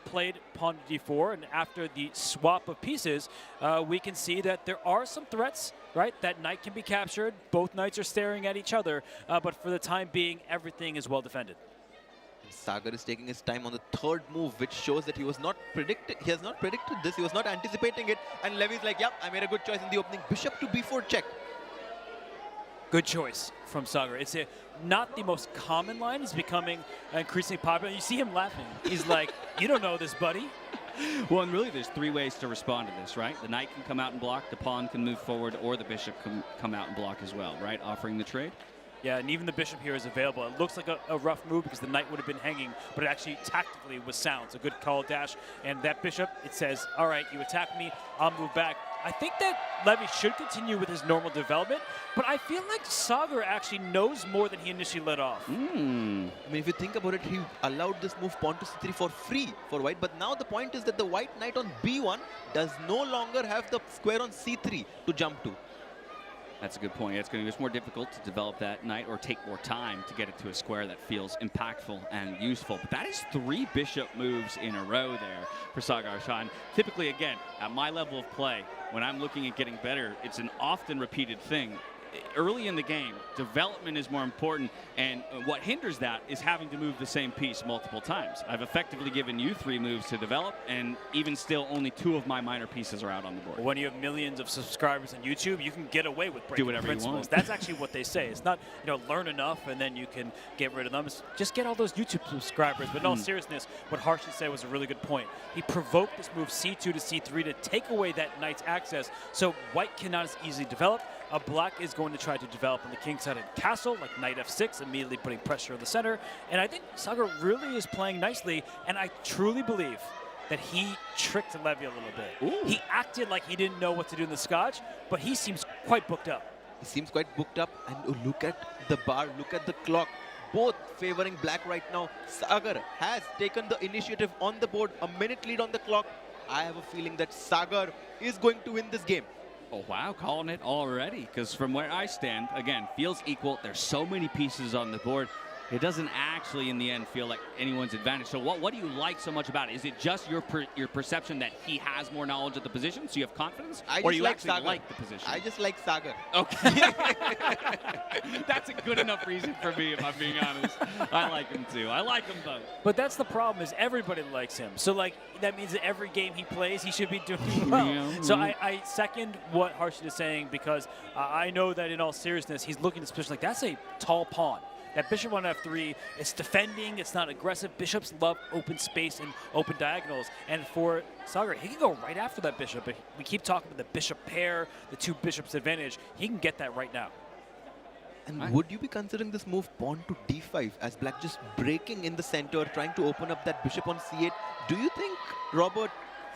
Speaker 14: played pawn to d4, and after the swap of pieces, we can see that there are some threats, right? That knight can be captured. Both knights are staring at each other, but for the time being, everything is well defended.
Speaker 15: Sagar is taking his time on the third move, which shows that he has not predicted this, he was not anticipating it, and Levy's like, yep, I made a good choice in the opening. Bishop to b4 check.
Speaker 14: Good choice from Sagar. It's not the most common line. It's becoming increasingly popular. You see him laughing. He's like, you don't know this, buddy.
Speaker 13: Well, and really there's three ways to respond to this, right? The knight can come out and block, the pawn can move forward, or the bishop can come out and block as well, right? Offering the trade.
Speaker 14: Yeah, and even the bishop here is available. It looks like a rough move because the knight would have been hanging, but it actually tactically was sound. It's a good call dash. And that bishop, it says, all right, you attack me, I'll move back. I think that Levy should continue with his normal development, but I feel like Sagar actually knows more than he initially let off.
Speaker 15: I mean, if you think about it, he allowed this move pawn to c3 for free for white, but now the point is that the white knight on b1 does no longer have the square on c3 to jump to.
Speaker 13: That's a good point. It's going to be more difficult to develop that knight or take more time to get it to a square that feels impactful and useful. But that is 3 bishop moves in a row there for Sagar Shah. And typically, again, at my level of play, when I'm looking at getting better, it's an often repeated thing. Early in the game, development is more important, and what hinders that is having to move the same piece multiple times. I've effectively given you 3 moves to develop, and even still, only 2 of my minor pieces are out on the board.
Speaker 14: When you have millions of subscribers on YouTube, you can get away with breaking
Speaker 13: whatever
Speaker 14: principles.
Speaker 13: you want.
Speaker 14: That's actually what they say. It's not, learn enough and then you can get rid of them. It's just get all those YouTube subscribers. But in all seriousness, what Harshit said was a really good point. He provoked this move c2 to c3 to take away that knight's access, so white cannot as easily develop. Black is going to try to develop on the king side of the castle, like knight f6, immediately putting pressure on the center. And I think Sagar really is playing nicely, and I truly believe that he tricked Levy a little bit.
Speaker 15: Ooh.
Speaker 14: He acted like he didn't know what to do in the Scotch, but he seems quite booked up.
Speaker 15: He seems quite booked up, and look at the bar, look at the clock. Both favoring black right now. Sagar has taken the initiative on the board, a minute lead on the clock. I have a feeling that Sagar is going to win this game.
Speaker 13: Oh, wow, calling it already, because from where I stand, again, feels equal. There's so many pieces on the board. It doesn't actually, in the end, feel like anyone's advantage. So what do you like so much about it? Is it just your perception that he has more knowledge of the position, so you have confidence? Or you actually
Speaker 15: Sagar.
Speaker 13: like the position?
Speaker 15: I just like Sagar.
Speaker 13: Okay. That's a good enough reason for me, if I'm being honest. I like him, too. I like them both.
Speaker 14: But that's the problem, is everybody likes him. So, that means that every game he plays, he should be doing well.
Speaker 13: Yeah.
Speaker 14: So I second what Harshit is saying, because I know that in all seriousness, he's looking at this position like, that's a tall pawn. That bishop on f3, it's defending, it's not aggressive. Bishops love open space and open diagonals. And for Sagar, he can go right after that bishop. But we keep talking about the bishop pair, the 2 bishops advantage. He can get that right now.
Speaker 15: And would you be considering this move pawn to d5 as black just breaking in the center, trying to open up that bishop on c8? Do you think, Robert,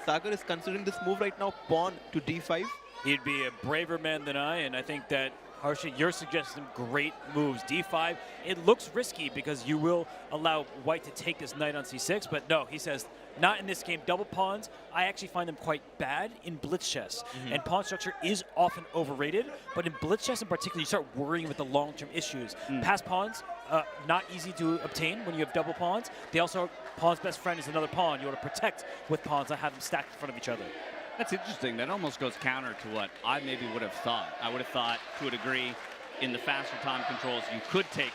Speaker 15: Sagar is considering this move right now, pawn to d5?
Speaker 14: He'd be a braver man than I, and I think that Harshit, you're suggesting some great moves. d5, it looks risky because you will allow white to take this knight on c6, but no, he says, not in this game. Double pawns, I actually find them quite bad in blitz chess. And pawn structure is often overrated, but in blitz chess in particular, you start worrying with the long-term issues. Pass pawns, not easy to obtain when you have double pawns. They also, pawn's best friend is another pawn. You want to protect with pawns, not have them stacked in front of each other.
Speaker 13: That's interesting. That almost goes counter to what I maybe would have thought. I would have thought, to a degree, in the faster time controls, you could take,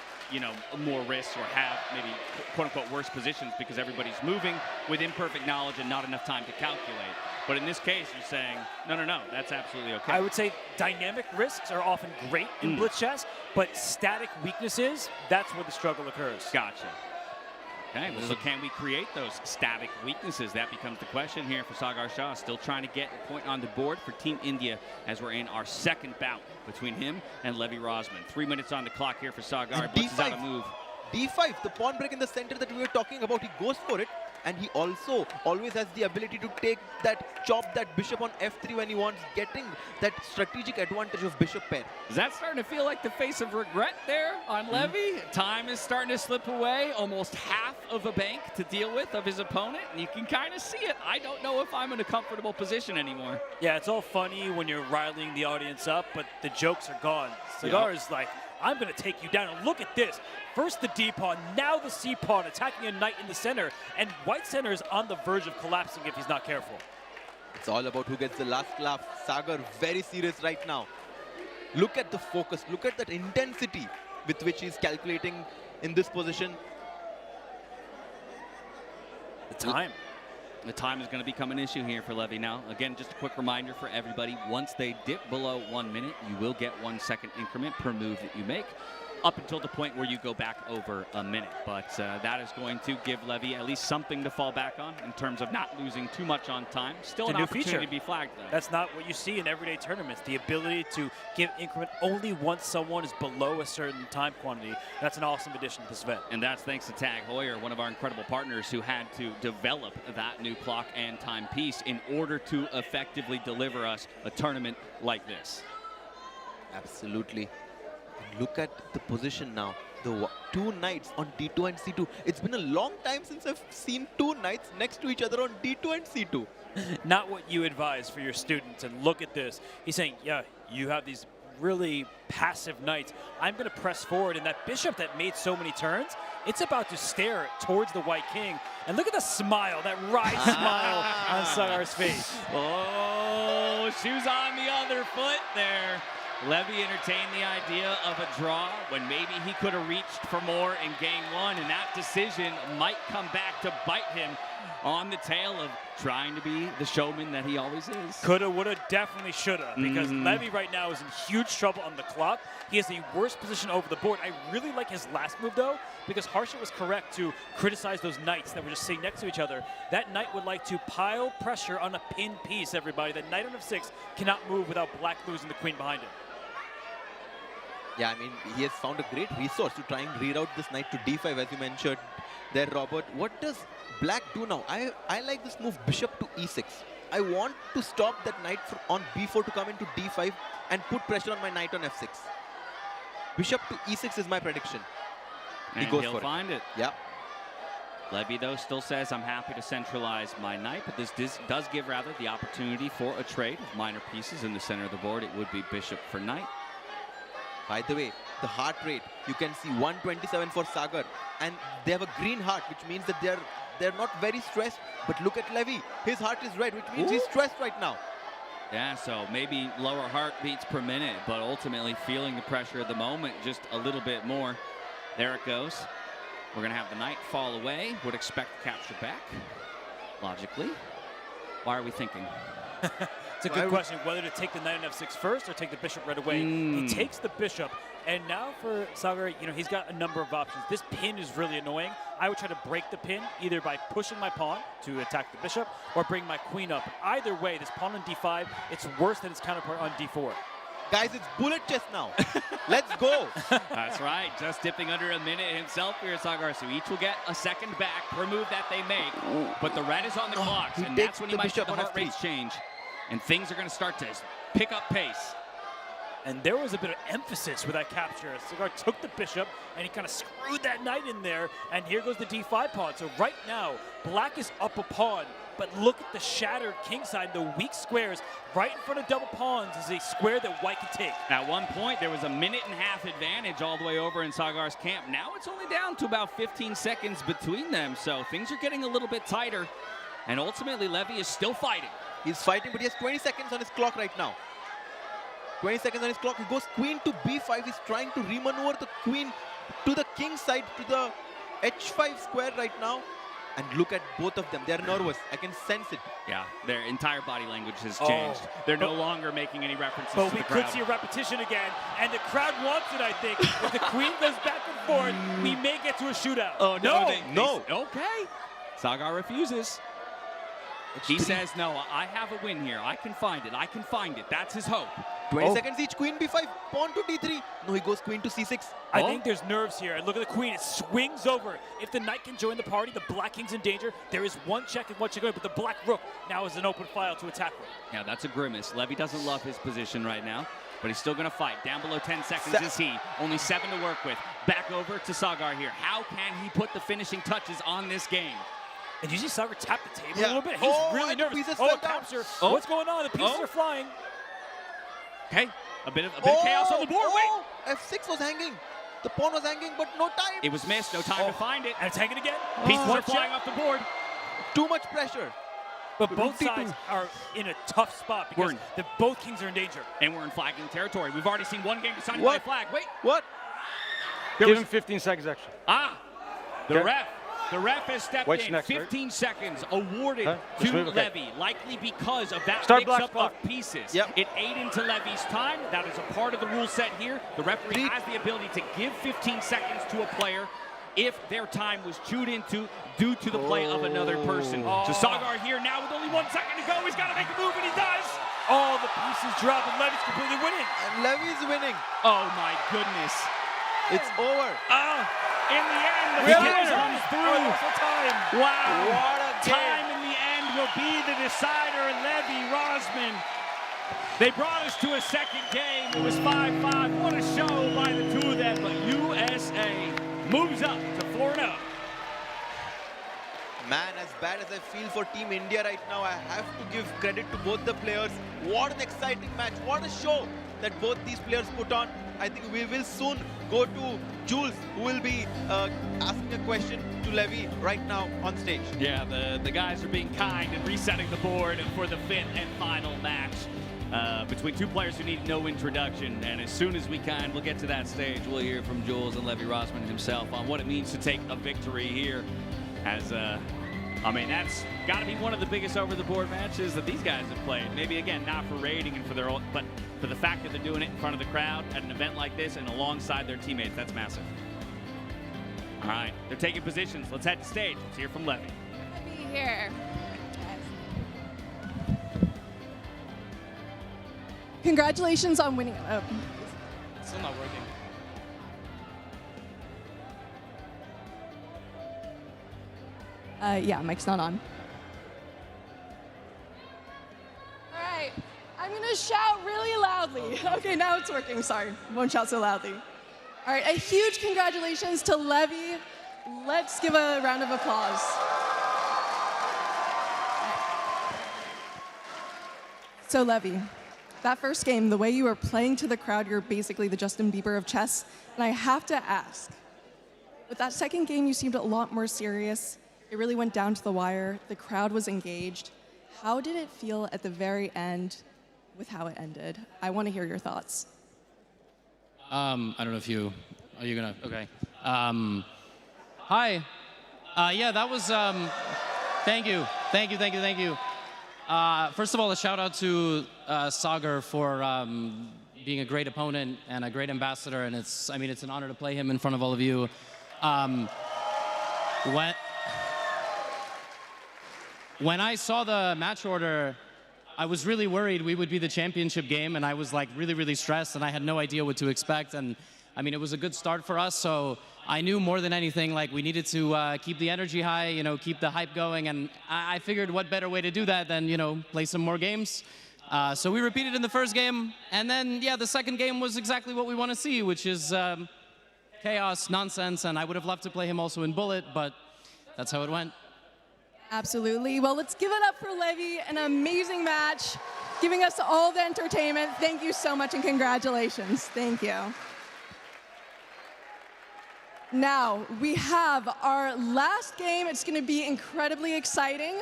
Speaker 13: more risks or have maybe quote-unquote worse positions because everybody's moving with imperfect knowledge and not enough time to calculate. But in this case, you're saying, no, that's absolutely okay.
Speaker 14: I would say dynamic risks are often great in blitz chess, but static weaknesses, that's where the struggle occurs.
Speaker 13: Gotcha. Okay, well, so can we create those static weaknesses? That becomes the question here for Sagar Shah. Still trying to get a point on the board for Team India as we're in our second bout between him and Levy Rosman. 3 minutes on the clock here for Sagar. Blitzes out a move.
Speaker 15: d5, the pawn break in the center that we were talking about, he goes for it. And he also always has the ability to chop that bishop on f3 when he wants, getting that strategic advantage of bishop pair.
Speaker 13: Is that starting to feel like the face of regret there on Levy? Time is starting to slip away, almost half of a bank to deal with of his opponent, and you can kind of see it. I don't know if I'm in a comfortable position anymore.
Speaker 14: Yeah, it's all funny when you're riling the audience up, but the jokes are gone. Sagar is like, I'm going to take you down. And look at this. First the D pawn, now the C pawn, attacking a knight in the center. And white center is on the verge of collapsing if he's not careful.
Speaker 15: It's all about who gets the last laugh. Sagar very serious right now. Look at the focus. Look at that intensity with which he's calculating in this position.
Speaker 14: The time.
Speaker 13: The time is going to become an issue here for Levy now. Again, just a quick reminder for everybody. Once they dip below 1 minute, you will get 1 second increment per move that you make, up until the point where you go back over a minute. But that is going to give Levy at least something to fall back on in terms of not losing too much on time. Still an opportunity to be flagged, though.
Speaker 14: That's not what you see in everyday tournaments. The ability to give increment only once someone is below a certain time quantity. That's an awesome addition to this event.
Speaker 13: And that's thanks to Tag Heuer, one of our incredible partners who had to develop that new clock and time piece in order to effectively deliver us a tournament like this.
Speaker 15: Absolutely. Look at the position now. The 2 knights on d2 and c2. It's been a long time since I've seen 2 knights next to each other on d2 and c2.
Speaker 14: Not what you advise for your students. And look at this. He's saying, yeah, you have these really passive knights. I'm going to press forward. And that bishop that made so many turns, it's about to stare towards the white king. And look at the smile, that wry smile on Sagar's face.
Speaker 13: Oh, shoes on the other foot there. Levy entertained the idea of a draw when maybe he could have reached for more in game 1, and that decision might come back to bite him on the tail of trying to be the showman that he always is.
Speaker 14: Coulda, woulda, definitely shoulda, because Levy right now is in huge trouble on the clock. He has the worst position over the board. I really like his last move, though, because Harsha was correct to criticize those knights that were just sitting next to each other. That knight would like to pile pressure on a pin piece, everybody. That knight on f6 cannot move without black losing the queen behind him.
Speaker 15: Yeah, I mean, he has found a great resource to try and reroute this knight to d5, as you mentioned there, Robert. What does black do now? I like this move, bishop to e6. I want to stop that knight on b4 to come into d5 and put pressure on my knight on f6. Bishop to e6 is my prediction.
Speaker 13: And
Speaker 15: he goes
Speaker 13: he'll
Speaker 15: for
Speaker 13: find it.
Speaker 15: Yeah.
Speaker 13: Levy, though, still says, I'm happy to centralize my knight, but this does give, rather, the opportunity for a trade of minor pieces in the center of the board. It would be bishop for knight.
Speaker 15: By the way, the heart rate, you can see 127 for Sagar, and they have a green heart, which means that they're not very stressed. But look at Levy, his heart is red, which means he's stressed right now.
Speaker 13: Yeah, so maybe lower heartbeats per minute, but ultimately feeling the pressure of the moment just a little bit more. There it goes. We're going to have the knight fall away. Would expect capture back, logically. Why are we thinking?
Speaker 14: It's a good question, whether to take the knight on f6 first or take the bishop right away. He takes the bishop, and now for Sagar, you know, he's got a number of options. This pin is really annoying. I would try to break the pin either by pushing my pawn to attack the bishop or bring my queen up. Either way, this pawn on d5, it's worse than its counterpart on d4.
Speaker 15: Guys, it's bullet chess now. Let's go.
Speaker 13: That's right. Just dipping under a minute himself here, Sagar. So each will get a second back per move that they make. But the red is on the clock, and that's when you might see the heart rates change. And things are going to start to pick up pace.
Speaker 14: And there was a bit of emphasis with that capture. Sagar took the bishop, and he kind of screwed that knight in there. And here goes the d5 pawn. So right now, black is up a pawn. But look at the shattered king side, the weak squares. Right in front of double pawns is a square that white can take.
Speaker 13: At one point, there was a 1.5 minute advantage all the way over in Sagar's camp. Now it's only down to about 15 seconds between them. So things are getting a little bit tighter. And ultimately, Levy is still fighting.
Speaker 15: He's fighting, but he has 20 seconds on his clock right now. 20 seconds on his clock. He goes queen to b5. He's trying to remaneuver the queen to the king side, to the h5 square right now. And look at both of them. They're nervous. I can sense it.
Speaker 13: Yeah, their entire body language has changed. They're no longer making any references to the crowd.
Speaker 14: But we could see a repetition again, and the crowd wants it, I think. If the queen goes back and forth, we may get to a shootout.
Speaker 13: Oh, no.
Speaker 15: No.
Speaker 13: Okay. Sagar refuses. He says, no, I have a win here. I can find it. I can find it. That's his hope.
Speaker 15: 20 seconds each. Queen b5, pawn to d3. No, he goes queen to c6.
Speaker 14: I think there's nerves here. And look at the queen. It swings over. If the knight can join the party, the black king's in danger. There is one check and one check away, but the black rook now is an open file to attack with.
Speaker 13: Yeah, that's a grimace. Levy doesn't love his position right now, but he's still going to fight. Down below 10 seconds is he. Only 7 to work with. Back over to Sagar here. How can he put the finishing touches on this game?
Speaker 14: And you see Sagar tap the table a little bit. He's really nervous.
Speaker 15: Oh,
Speaker 14: capture. What's going on? The pieces are flying.
Speaker 13: Okay, a bit of chaos on the board. Wait!
Speaker 15: F6 was hanging. The pawn was hanging, but no time.
Speaker 13: It was missed. No time to find it.
Speaker 14: And it's hanging again.
Speaker 13: Pieces are flying off the board.
Speaker 15: Too much pressure.
Speaker 14: But both sides are in a tough spot because both kings are in danger.
Speaker 13: And we're in flagging territory. We've already seen one game decided by a flag. Wait.
Speaker 15: What?
Speaker 16: Give him 15 seconds extra.
Speaker 13: The ref has stepped in. 15 seconds awarded to Levy, likely because of that mix-up of pieces. It ate into Levy's time. That is a part of the rule set here. The referee has the ability to give 15 seconds to a player if their time was chewed into due to the play of another person. So Sagar here now with only 1 second to go. He's got to make a move, and he does.
Speaker 14: All the pieces drop, and Levy's completely winning.
Speaker 15: And Levy's winning.
Speaker 13: Oh, my goodness.
Speaker 15: It's over.
Speaker 13: In the end, the finish comes through. Wow.
Speaker 15: What a game.
Speaker 13: Time in the end will be the decider. Levy, Rosman. They brought us to a second game. It was 5-5. What a show by the two of them. But USA moves up to 4-0.
Speaker 15: Man, as bad as I feel for Team India right now, I have to give credit to both the players. What an exciting match. What a show that both these players put on. I think we will soon go to Jules, who will be asking a question to Levy right now on stage.
Speaker 13: Yeah, the guys are being kind and resetting the board for the 5th and final match between two players who need no introduction. And as soon as we can, we'll get to that stage. We'll hear from Jules and Levy Rosman himself on what it means to take a victory here. As I mean, that's got to be one of the biggest over-the-board matches that these guys have played. Maybe, again, not for rating and for their own, but for the fact that they're doing it in front of the crowd at an event like this and alongside their teammates. That's massive. All right, they're taking positions. Let's head to stage. Let's hear from Levy.
Speaker 1: Be here. Congratulations on winning.
Speaker 3: Still not working.
Speaker 1: Yeah, mic's not on. All right, I'm gonna shout really loudly. Okay, now it's working, sorry. Won't shout so loudly. All right, a huge congratulations to Levy. Let's give a round of applause. So Levy, that first game, the way you were playing to the crowd, you're basically the Justin Bieber of chess. And I have to ask, with that second game, you seemed a lot more serious. It really went down to the wire. The crowd was engaged. How did it feel at the very end with how it ended? I want to hear your thoughts.
Speaker 3: I don't know if you, are you gonna, okay. Hi. Yeah, that was, thank you. First of all, a shout out to Sagar for being a great opponent and a great ambassador, and it's an honor to play him in front of all of you. When I saw the match order, I was really worried we would be the championship game, and I was like really stressed, and I had no idea what to expect. And I mean, it was a good start for us, so I knew more than anything like we needed to keep the energy high, keep the hype going, and I figured what better way to do that than play some more games. So we repeated in the first game, and then yeah, the second game was exactly what we want to see, which is chaos, nonsense, and I would have loved to play him also in Bullet, but that's how it went.
Speaker 1: Absolutely. Well, let's give it up for Levy. An amazing match, giving us all the entertainment. Thank you so much and congratulations. Thank you. Now, we have our last game. It's going to be incredibly exciting.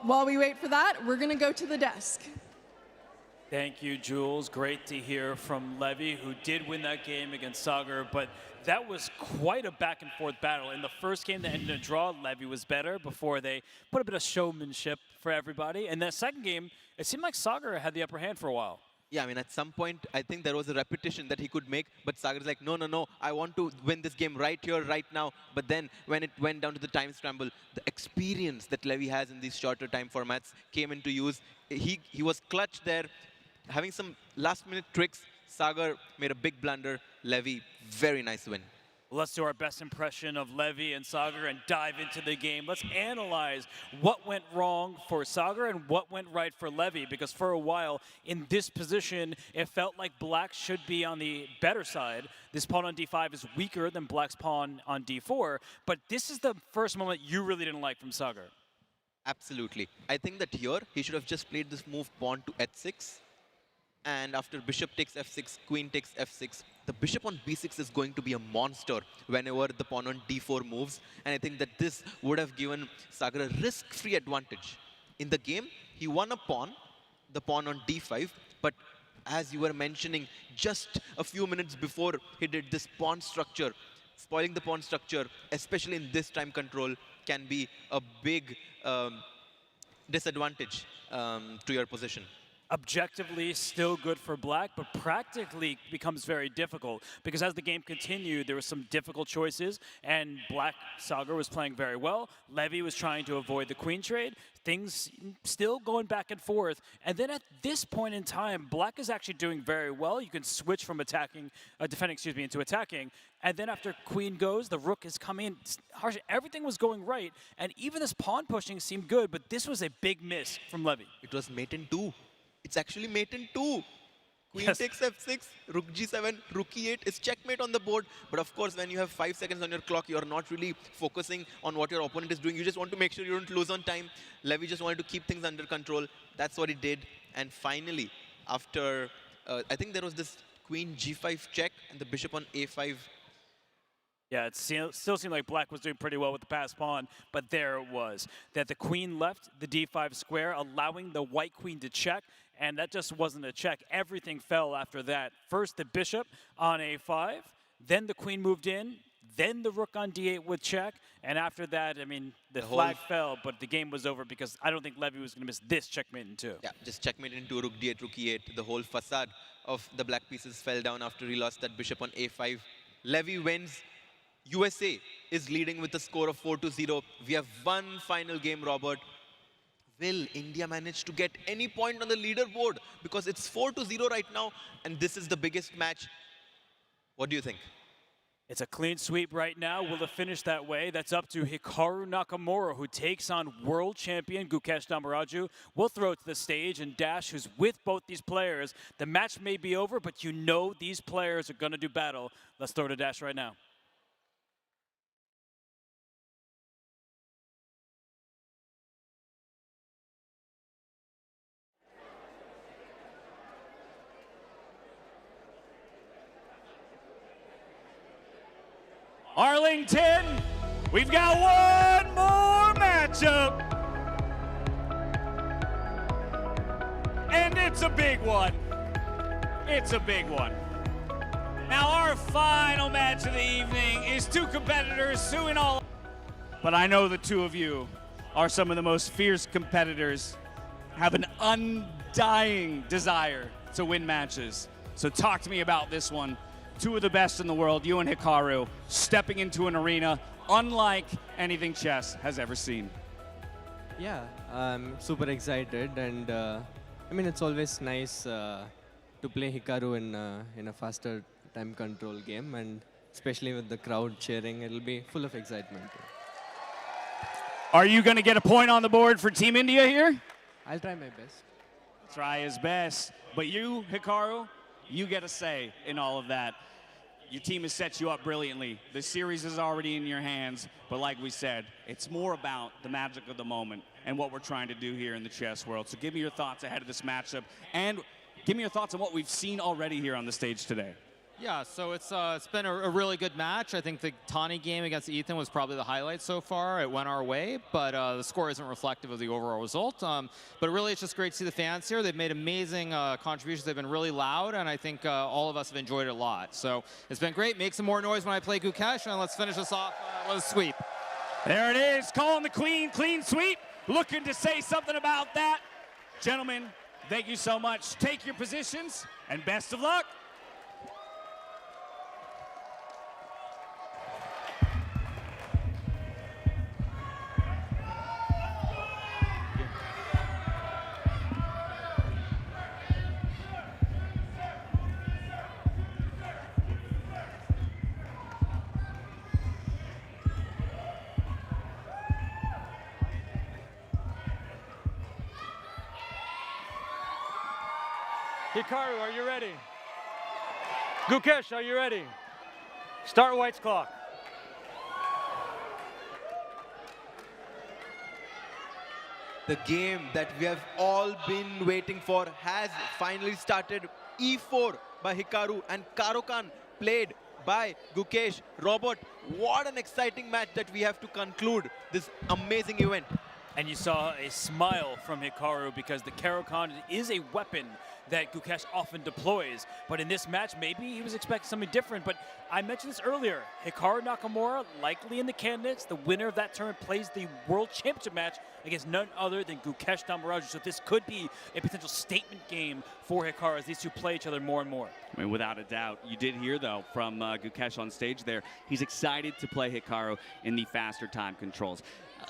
Speaker 1: While we wait for that, we're going to go to the desk.
Speaker 14: Thank you, Jules. Great to hear from Levy, who did win that game against Sagar, but that was quite a back-and-forth battle. In the first game that ended in a draw, Levy was better before they put a bit of showmanship for everybody. And that second game, it seemed like Sagar had the upper hand for a while.
Speaker 15: Yeah, I mean, at some point, I think there was a repetition that he could make, but Sagar's like, no, no, no, I want to win this game right here, right now. But then when it went down to the time scramble, the experience that Levy has in these shorter time formats came into use. He was clutch there, having some last-minute tricks. Sagar made a big blunder. Levy, very nice win.
Speaker 14: Let's do our best impression of Levy and Sagar and dive into the game. Let's analyze what went wrong for Sagar and what went right for Levy, because for a while in this position, it felt like Black should be on the better side. This pawn on d5 is weaker than Black's pawn on d4, but this is the first moment you really didn't like from Sagar.
Speaker 15: Absolutely. I think that here, he should have just played this move pawn to h6. And after bishop takes f6, queen takes f6, the bishop on b6 is going to be a monster whenever the pawn on d4 moves. And I think that this would have given Sagar a risk-free advantage. In the game, he won a pawn, the pawn on d5, but as you were mentioning, just a few minutes before he did this pawn structure, spoiling the pawn structure, especially in this time control, can be a big disadvantage to your position.
Speaker 14: Objectively still good for Black, but practically becomes very difficult because as the game continued, there were some difficult choices, and Black Sagar was playing very well. Levy was trying to avoid the queen trade. Things still going back and forth. And then at this point in time, Black is actually doing very well. You can switch from defending, into attacking. And then after queen goes, the rook is coming in. Everything was going right, and even this pawn pushing seemed good, but this was a big miss from Levy.
Speaker 15: It was mate in 2. It's actually mate in 2. Queen takes f6, rook g7, rook e8 is checkmate on the board. But of course, when you have 5 seconds on your clock, you're not really focusing on what your opponent is doing. You just want to make sure you don't lose on time. Levy just wanted to keep things under control. That's what he did. And finally, after, I think there was this queen g5 check and the bishop on a5.
Speaker 14: Yeah, it still seemed like Black was doing pretty well with the passed pawn, but there it was. That the queen left the d5 square, allowing the white queen to check, and that just wasn't a check. Everything fell after that. First the bishop on a5, then the queen moved in, then the rook on d8 with check, and after that, I mean, the flag fell, but the game was over because I don't think Levy was going to miss this checkmate in 2.
Speaker 15: Yeah, just checkmate in 2, rook d8, rook e8. The whole facade of the Black pieces fell down after he lost that bishop on a5. Levy wins. USA is leading with a score of 4-0. We have one final game, Robert. Will India manage to get any point on the leaderboard? Because it's 4-0 right now, and this is the biggest match. What do you think?
Speaker 14: It's a clean sweep right now. Will it finish that way? That's up to Hikaru Nakamura, who takes on world champion Gukesh Damaraju. We'll throw it to the stage, and Dash, who's with both these players. The match may be over, but you know these players are going to do battle. Let's throw to Dash right now. Arlington, we've got one more matchup. And it's a big one. It's a big one. Now our final match of the evening is two competitors who in all... But I know the two of you are some of the most fierce competitors, have an undying desire to win matches. So talk to me about this one. Two of the best in the world, you and Hikaru, stepping into an arena unlike anything chess has ever seen.
Speaker 8: Yeah, I'm super excited, and I mean, it's always nice to play Hikaru in a faster time control game, and especially with the crowd cheering, it'll be full of excitement.
Speaker 14: Are you going to get a point on the board for Team India here?
Speaker 8: I'll try my best.
Speaker 14: Try his best. But you, Hikaru, you get a say in all of that. Your team has set you up brilliantly. The series is already in your hands, but like we said, it's more about the magic of the moment and what we're trying to do here in the chess world. So give me your thoughts ahead of this matchup, and give me your thoughts on what we've seen already here on the stage today.
Speaker 3: Yeah, so it's been a really good match. I think the Tani game against Ethan was probably the highlight so far. It went our way, but the score isn't reflective of the overall result. But really, it's just great to see the fans here. They've made amazing contributions. They've been really loud, and I think all of us have enjoyed it a lot. So it's been great. Make some more noise when I play Gukesh, and let's finish this off with a sweep.
Speaker 14: There it is, calling the queen, clean sweep. Looking to say something about that. Gentlemen,
Speaker 23: Thank you so much. Take your positions, and best of luck.
Speaker 16: Hikaru, are you ready? Gukesh, are you ready? Start White's clock.
Speaker 15: The game that we have all been waiting for has finally started. E4 by Hikaru and Caruana played by Gukesh. Robert, what an exciting match that we have to conclude this amazing event.
Speaker 14: And you saw a smile from Hikaru because the Caruana is a weapon that Gukesh often deploys. But in this match, maybe he was expecting something different. But I mentioned this earlier. Hikaru Nakamura, likely in the candidates. The winner of that tournament plays the World Championship match against none other than Gukesh Damaraja. So this could be a potential statement game for Hikaru as these two play each other more and more.
Speaker 13: I mean, without a doubt. You did hear, though, from Gukesh on stage there. He's excited to play Hikaru in the faster time controls.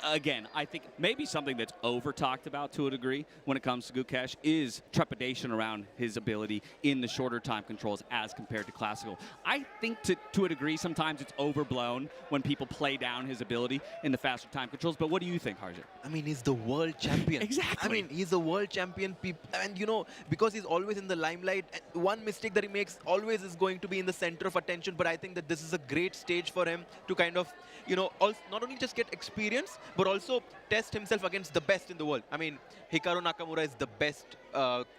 Speaker 13: Again, I think maybe something that's over-talked about to a degree when it comes to Gukesh is trepidation around his ability in the shorter time controls as compared to classical. I think to a degree sometimes it's overblown when people play down his ability in the faster time controls, but what do you think, Harjit?
Speaker 15: I mean, he's the world champion.
Speaker 13: Exactly.
Speaker 15: I mean, he's the world champion, and you know, because he's always in the limelight, one mistake that he makes always is going to be in the center of attention, but I think that this is a great stage for him to kind of, you know, not only just get experience, but also test himself against the best in the world. I mean, Hikaru Nakamura is the best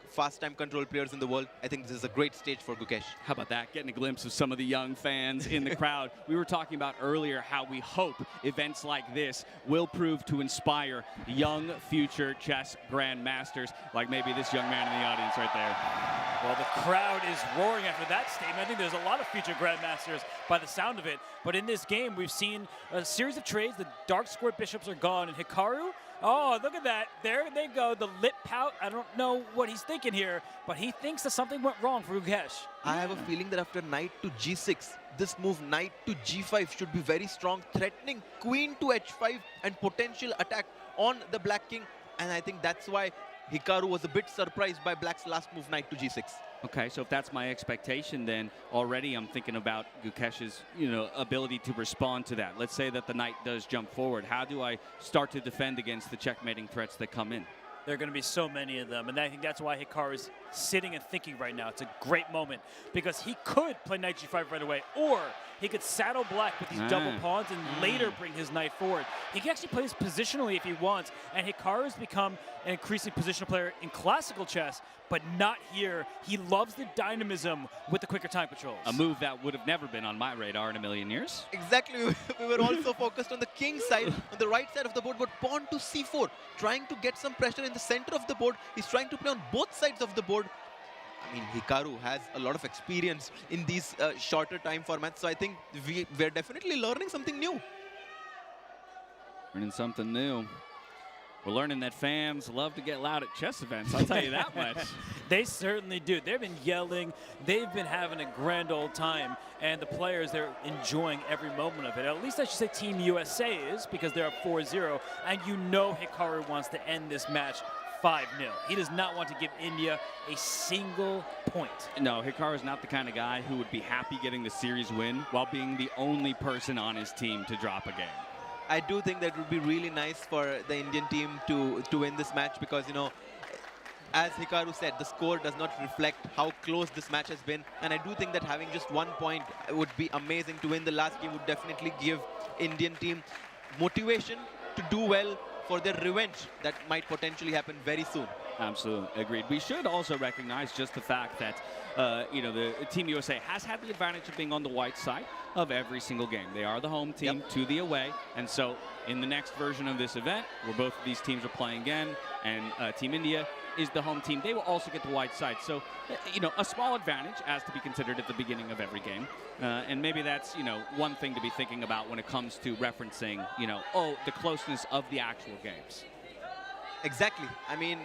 Speaker 15: fast time control players in the world. I think this is a great stage for Gukesh.
Speaker 13: How about that? Getting a glimpse of some of the young fans in the crowd. We were talking about earlier how we hope events like this will prove to inspire young future chess grandmasters, like maybe this young man in the audience right there.
Speaker 14: Well, the crowd is roaring after that statement. I think there's a lot of future grandmasters by the sound of it. But in this game, we've seen a series of trades. The dark square bishops are gone, and Hikaru, oh, look at that. There they go, the lip pout. I don't know what he's thinking here, but he thinks that something went wrong for Gukesh.
Speaker 15: I have a feeling that after knight to g6, this move knight to g5 should be very strong, threatening queen to h5 and potential attack on the black king. And I think that's why Hikaru was a bit surprised by black's last move, knight to g6.
Speaker 13: Okay, so if that's my expectation, then already I'm thinking about Gukesh's, ability to respond to that. Let's say that the knight does jump forward. How do I start to defend against the checkmating threats that come in?
Speaker 14: There are going to be so many of them, and I think that's why Hikaru is sitting and thinking right now. It's a great moment because he could play knight g5 right away, or he could saddle black with these double pawns and later bring his knight forward. He can actually play this positionally if he wants, and Hikaru has become an increasingly positional player in classical chess, but not here. He loves the dynamism with the quicker time controls.
Speaker 13: A move that would have never been on my radar in a million years.
Speaker 15: Exactly. We were also focused on the king side, on the right side of the board, but pawn to c4, trying to get some pressure in the center of the board. He's trying to play on both sides of the board. I mean, Hikaru has a lot of experience in these shorter time formats, so I think we're definitely learning something new.
Speaker 13: Learning something new. We're learning that fans love to get loud at chess events, I'll tell you that much.
Speaker 14: They certainly do. They've been yelling. They've been having a grand old time. And the players, they're enjoying every moment of it. At least I should say Team USA is, because they're up 4-0. And you know Hikaru wants to end this match 5-0. He does not want to give India a single point.
Speaker 13: No, Hikaru is not the kind of guy who would be happy getting the series win while being the only person on his team to drop a game.
Speaker 15: I do think that would be really nice for the Indian team to win this match because, as Hikaru said, the score does not reflect how close this match has been. And I do think that having just 1 point would be amazing. To win the last game would definitely give Indian team motivation to do well for their revenge that might potentially happen very soon.
Speaker 13: Absolutely, agreed. We should also recognize just the fact that, the Team USA has had the advantage of being on the white side of every single game. They are the home team to the away, and so in the next version of this event, where both of these teams are playing again, and Team India is the home team, they will also get the white side. So, a small advantage as to be considered at the beginning of every game. And maybe that's, one thing to be thinking about when it comes to referencing, the closeness of the actual games.
Speaker 15: Exactly. I mean,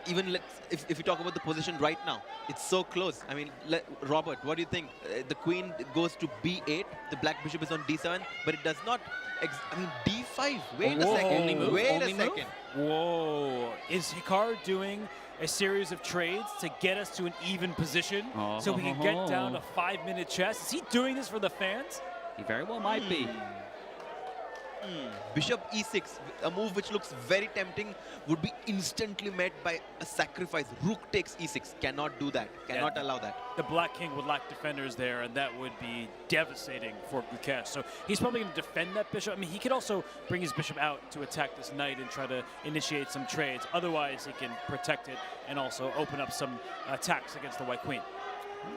Speaker 15: even if you talk about the position right now, it's so close. I mean, Robert, what do you think? The queen goes to b8, the black bishop is on d7, but it does not. I mean, d5. Wait a second. Wait a second.
Speaker 14: Whoa. Is Hikaru doing a series of trades to get us to an even position so we can get down to 5-minute chess? Is he doing this for the fans?
Speaker 13: He very well might be.
Speaker 15: Bishop e6, a move which looks very tempting, would be instantly met by a sacrifice. Rook takes e6. Cannot do that. Cannot allow that.
Speaker 14: The black king would lack defenders there, and that would be devastating for Gukesh. So he's probably going to defend that bishop. I mean, he could also bring his bishop out to attack this knight and try to initiate some trades. Otherwise, he can protect it and also open up some attacks against the white queen.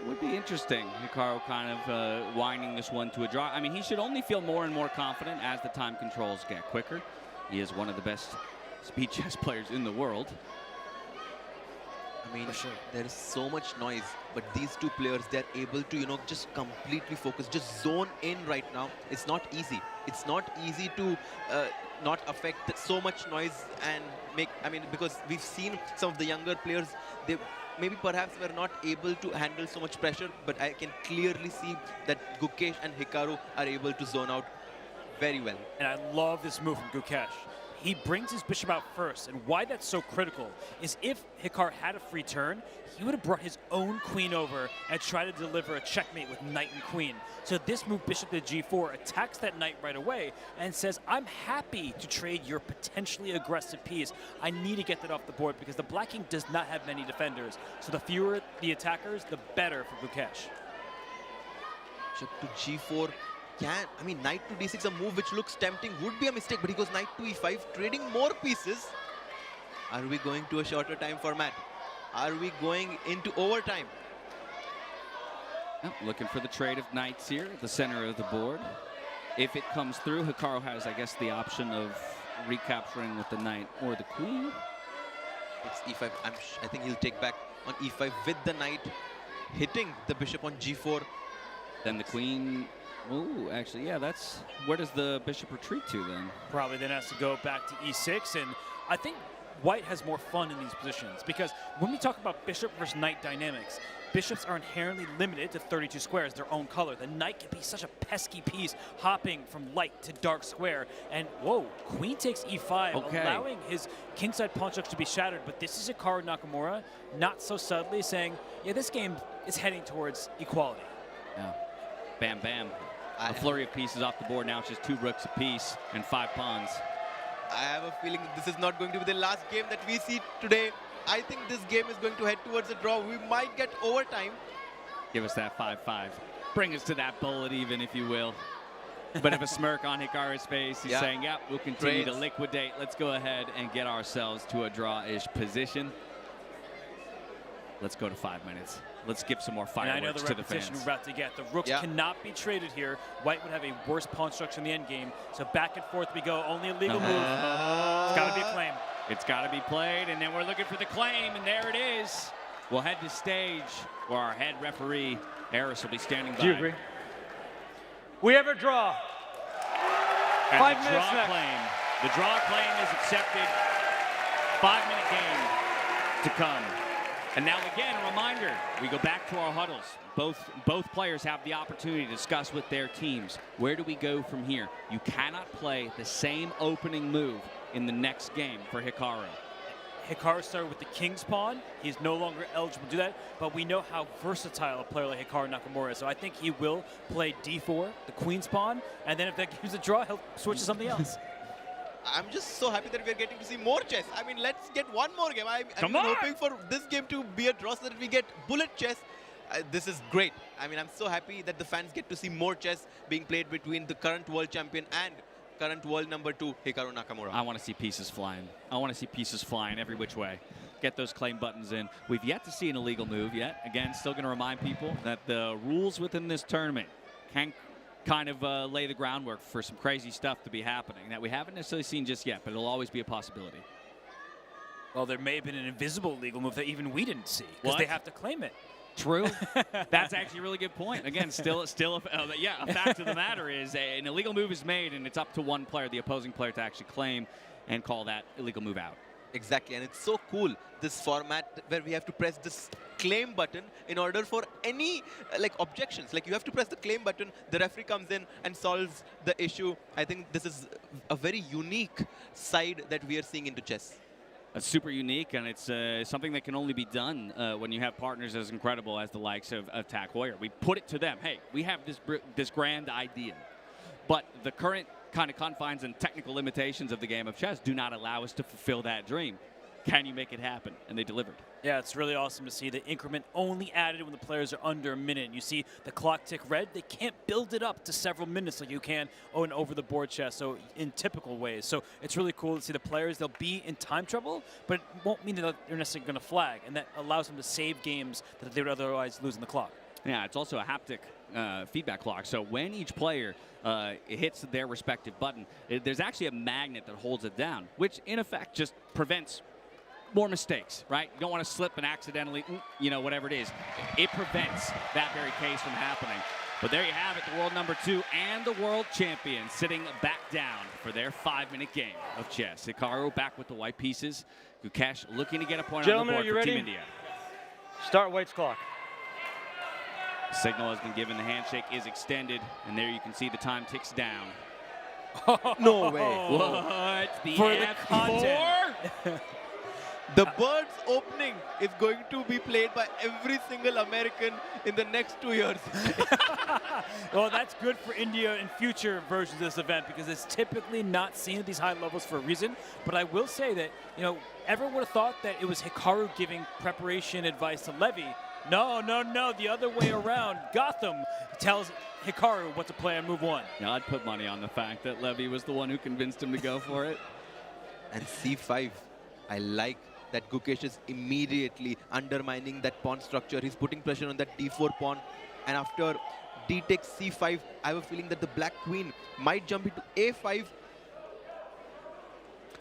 Speaker 13: It would be interesting, Hikaru kind of winding this one to a draw. I mean, he should only feel more and more confident as the time controls get quicker. He is one of the best speed chess players in the world.
Speaker 15: I mean, there is so much noise, but these two players, they're able to, you know, just completely focus, just zone in right now. It's not easy. It's not easy to not affect so much noise and make, I mean, because we've seen some of the younger players, they maybe perhaps were not able to handle so much pressure, but I can clearly see that Gukesh and Hikaru are able to zone out very well.
Speaker 14: And I love this move from Gukesh. He brings his bishop out first, and why that's so critical is if Hikaru had a free turn, he would have brought his own queen over and tried to deliver a checkmate with knight and queen. So this move, bishop to g4, attacks that knight right away and says, I'm happy to trade your potentially aggressive piece. I need to get that off the board because the black king does not have many defenders. So the fewer the attackers, the better for Gukesh.
Speaker 15: Bishop to g4. I mean, knight to d6, a move which looks tempting, would be a mistake, but he goes knight to e5, trading more pieces. Are we going to a shorter time format? Are we going into overtime?
Speaker 13: Looking for the trade of knights here at the center of the board. If it comes through, Hikaru has, I guess, the option of recapturing with the knight or the queen.
Speaker 15: It's e5. I think he'll take back on e5 with the knight, hitting the bishop on g4.
Speaker 13: Then the queen. Oh, actually, yeah, that's... Where does the bishop retreat to then?
Speaker 14: Probably then has to go back to e6, and I think white has more fun in these positions because when we talk about bishop versus knight dynamics, bishops are inherently limited to 32 squares, their own color. The knight can be such a pesky piece, hopping from light to dark square. And whoa, queen takes e5, allowing his kingside pawn structure to be shattered. But this is Hikaru Nakamura, not so subtly saying, yeah, this game is heading towards equality.
Speaker 13: Yeah. Bam, bam. A flurry of pieces off the board. Now it's just 2 rooks apiece and 5 pawns.
Speaker 15: I have a feeling that this is not going to be the last game that we see today. I think this game is going to head towards a draw. We might get overtime.
Speaker 13: Give us that 5-5. Bring us to that bullet even, if you will. But if a smirk on Hikaru's face, he's saying, yeah, we'll continue to liquidate. Let's go ahead and get ourselves to a draw-ish position. Let's go to 5 minutes. Let's give some more fireworks to the fans.
Speaker 14: And I know the repetition we're about to get. The rooks cannot be traded here. White would have a worse pawn structure in the endgame. So back and forth we go. Only a legal move. It's got to be a claim.
Speaker 13: It's got to be played, and then we're looking for the claim, and there it is. We'll head to stage where our head referee, Eris, will be standing by.
Speaker 16: Do you agree? We have a draw.
Speaker 13: And
Speaker 16: 5
Speaker 13: the
Speaker 16: minutes
Speaker 13: draw
Speaker 16: next.
Speaker 13: claim. The draw claim is accepted. 5-minute game to come. And now again, a reminder, we go back to our huddles. Both players have the opportunity to discuss with their teams. Where do we go from here? You cannot play the same opening move in the next game for Hikaru.
Speaker 14: Hikaru started with the king's pawn. He's no longer eligible to do that, but we know how versatile a player like Hikaru Nakamura is. So I think he will play d4, the queen's pawn, and then if that gives a draw, he'll switch to something else.
Speaker 15: I'm just so happy that we're getting to see more chess. I mean, let's get one more game. I'm hoping for this game to be a draw so that we get bullet chess. This is great. I mean, I'm so happy that the fans get to see more chess being played between the current world champion and current world number 2, Hikaru Nakamura.
Speaker 13: I want to see pieces flying. I want to see pieces flying every which way. Get those claim buttons in. We've yet to see an illegal move yet. Again, still going to remind people that the rules within this tournament can kind of lay the groundwork for some crazy stuff to be happening that we haven't necessarily seen just yet, but it'll always be a possibility.
Speaker 14: Well, there may have been an invisible legal move that even we didn't see because they have to claim it.
Speaker 13: True. That's actually a really good point. Again, yeah, a fact of the matter is an illegal move is made, and it's up to one player, the opposing player, to actually claim and call that illegal move out.
Speaker 15: Exactly, and it's so cool, this format where we have to press this claim button in order for any like objections. Like you have to press the claim button, the referee comes in and solves the issue. I think this is a very unique side that we are seeing into chess.
Speaker 13: That's super unique, and it's something that can only be done when you have partners as incredible as the likes of Tag Heuer. We put it to them, hey, we have this grand idea, but the current kind of confines and technical limitations of the game of chess do not allow us to fulfill that dream. Can you make it happen? And they delivered.
Speaker 14: Yeah, it's really awesome to see the increment only added when the players are under a minute. You see the clock tick red. They can't build it up to several minutes like you can in over-the-board chess, so in typical ways. So it's really cool to see the players. They'll be in time trouble, but it won't mean that they're necessarily going to flag, and that allows them to save games that they would otherwise lose in the clock.
Speaker 13: Yeah, it's also a haptic feedback clock. So when each player hits their respective button, there's actually a magnet that holds it down, which in effect just prevents more mistakes, right? You don't want to slip and accidentally, you know, whatever it is. It prevents that very case from happening. But there you have it, the world number 2 and the world champion sitting back down for their 5-minute game of chess. Hikaru back with the white pieces. Gukesh looking to get a point
Speaker 16: Gentlemen,
Speaker 13: on the board
Speaker 16: are you
Speaker 13: for
Speaker 16: ready?
Speaker 13: Team India.
Speaker 16: Start White's clock.
Speaker 13: Signal has been given, the handshake is extended, and there you can see the time ticks down.
Speaker 15: No way.
Speaker 13: What? The
Speaker 15: For the
Speaker 13: F4?
Speaker 15: The bird's opening is going to be played by every single American in the next 2 years.
Speaker 14: Well, that's good for India in future versions of this event because it's typically not seen at these high levels for a reason. But I will say that, you know, everyone would have thought that it was Hikaru giving preparation advice to Levy. No, no, no, the other way around. Gotham tells Hikaru what to play on move 1.
Speaker 13: Yeah, I'd put money on the fact that Levy was the one who convinced him to go for it.
Speaker 15: And C5, I like that Gukesh is immediately undermining that pawn structure. He's putting pressure on that D4 pawn. And after D takes C5, I have a feeling that the black queen might jump into A5.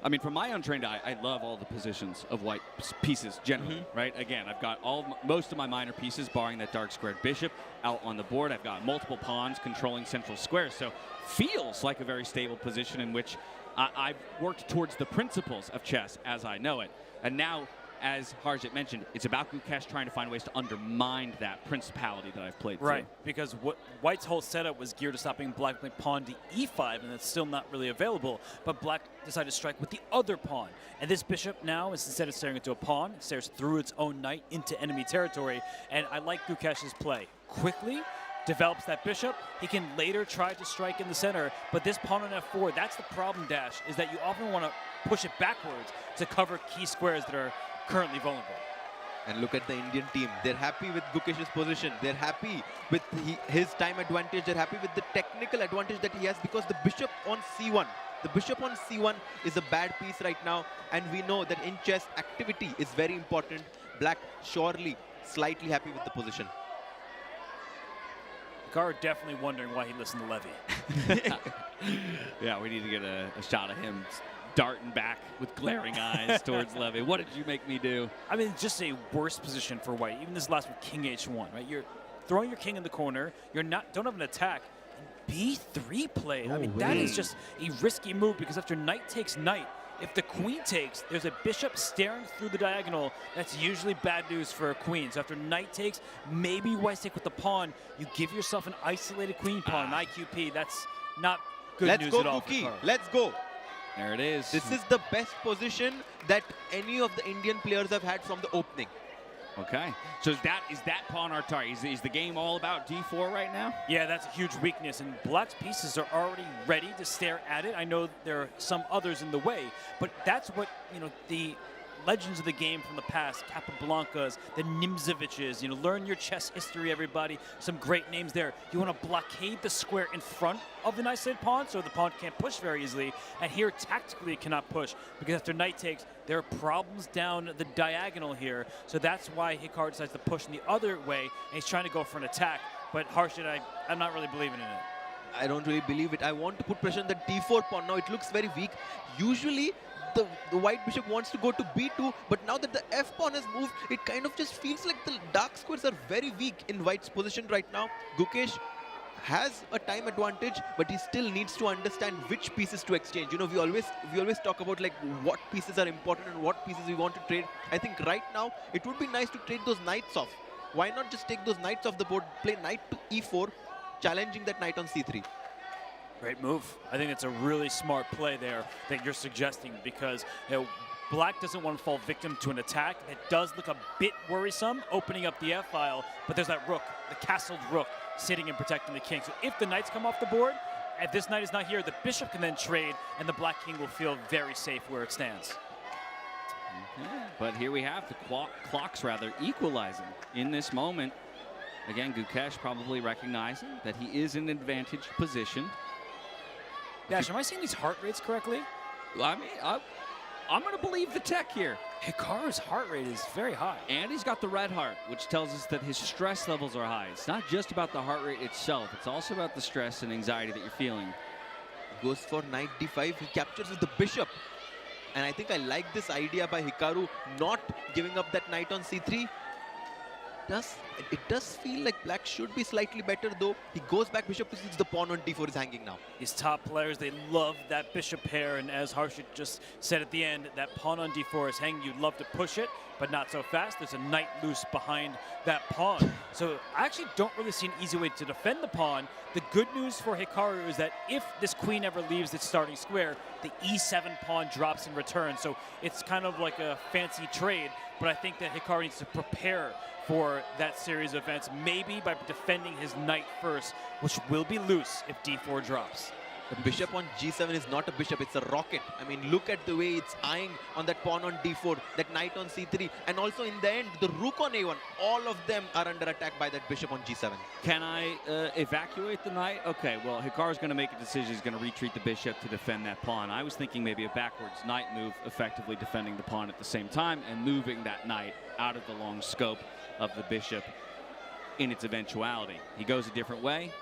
Speaker 13: I mean, from my untrained eye, I love all the positions of white pieces generally, right? Again, I've got most of my minor pieces, barring that dark squared bishop, out on the board. I've got multiple pawns controlling central squares. So feels like a very stable position in which I've worked towards the principles of chess as I know it. And now, as Harjit mentioned, it's about Gukesh trying to find ways to undermine that principality that I've played
Speaker 14: Right,
Speaker 13: through.
Speaker 14: because White's whole setup was geared to stopping Black playing pawn to E5, and it's still not really available. But Black decided to strike with the other pawn. And this bishop now, is instead of staring into a pawn, it stares through its own knight into enemy territory. And I like Gukesh's play. Quickly develops that bishop. He can later try to strike in the center, but this pawn on F4, that's the problem, Dash, is that you often want to push it backwards to cover key squares that are currently vulnerable.
Speaker 15: And look at the Indian team. They're happy with Gukesh's position. They're happy with his time advantage. They're happy with the technical advantage that he has because the bishop on C1. The bishop on C1 is a bad piece right now. And we know that in chess, activity is very important. Black surely slightly happy with the position.
Speaker 14: Hikaru definitely wondering why he listened to Levy.
Speaker 13: Yeah, we need to get a shot of him darting back with glaring eyes towards Levy. What did you make me do?
Speaker 14: I mean, just a worse position for White. Even this last one, King H1, right? You're throwing your king in the corner. You're don't have an attack. And B3 play. I mean, that is just a risky move because after knight takes knight, if the queen takes, there's a bishop staring through the diagonal. That's usually bad news for a queen. So after knight takes, maybe White take with the pawn. You give yourself an isolated queen pawn, an IQP. That's not good news at all.
Speaker 15: Let's go, Guki. Let's go.
Speaker 13: There it is.
Speaker 15: This is the best position that any of the Indian players have had from the opening.
Speaker 13: Okay. So is that pawn our target? Is the game all about D4 right now?
Speaker 14: Yeah, that's a huge weakness, and Black's pieces are already ready to stare at it. I know there are some others in the way, but that's what, you know, the legends of the game from the past, Capablancas, the Nimzoviches, you know, learn your chess history, everybody. Some great names there. You want to blockade the square in front of an isolated pawn so the pawn can't push very easily. And here, tactically, it cannot push because after knight takes, there are problems down the diagonal here. So that's why Hikaru decides to push in the other way, and he's trying to go for an attack. But Harshit, I'm not really believing in it.
Speaker 15: I don't really believe it. I want to put pressure on the D4 pawn. Now it looks very weak. Usually, the white bishop wants to go to B2, but now that the F pawn has moved, it kind of just feels like the dark squares are very weak in white's position right now. Gukesh has a time advantage, but he still needs to understand which pieces to exchange. You know, we always talk about like what pieces are important and what pieces we want to trade. I think right now it would be nice to trade those knights off. Why not just take those knights off the board, play knight to e4, challenging that knight on c3.
Speaker 14: Great move. I think it's a really smart play there that you're suggesting, because Black doesn't want to fall victim to an attack. It does look a bit worrisome, opening up the f-file, but there's that rook, the castled rook, sitting and protecting the king. So if the knights come off the board, if this knight is not here, the bishop can then trade, and the black king will feel very safe where it stands.
Speaker 13: But here we have the clocks rather equalizing in this moment. Again, Gukesh probably recognizing that he is in an advantaged position.
Speaker 14: Dash, am I seeing these heart rates correctly?
Speaker 13: I mean, I'm going to believe the tech here.
Speaker 14: Hikaru's heart rate is very high.
Speaker 13: And he's got the red heart, which tells us that his stress levels are high. It's not just about the heart rate itself. It's also about the stress and anxiety that you're feeling.
Speaker 15: Goes for knight d5. He captures with the bishop. And I think I like this idea by Hikaru not giving up that knight on c3. It does feel like black should be slightly better, though. He goes back bishop to 6, the pawn on d4 is hanging now.
Speaker 14: These top players, they love that bishop pair, and as Harshit just said at the end, that pawn on d4 is hanging. You'd love to push it, but not so fast. There's a knight loose behind that pawn. So I actually don't really see an easy way to defend the pawn. The good news for Hikaru is that if this queen ever leaves its starting square, the e7 pawn drops in return. So it's kind of like a fancy trade, but I think that Hikaru needs to prepare for that series of events, maybe by defending his knight first, which will be loose if d4 drops.
Speaker 15: The bishop on g7 is not a bishop, it's a rocket. I mean, look at the way it's eyeing on that pawn on d4, that knight on c3, and also in the end, the rook on a1. All of them are under attack by that bishop on g7.
Speaker 13: Can I evacuate the knight? Okay, well, Hikaru's going to make a decision. He's going to retreat the bishop to defend that pawn. I was thinking maybe a backwards knight move, effectively defending the pawn at the same time and moving that knight out of the long scope of the bishop in its eventuality. He goes a different way.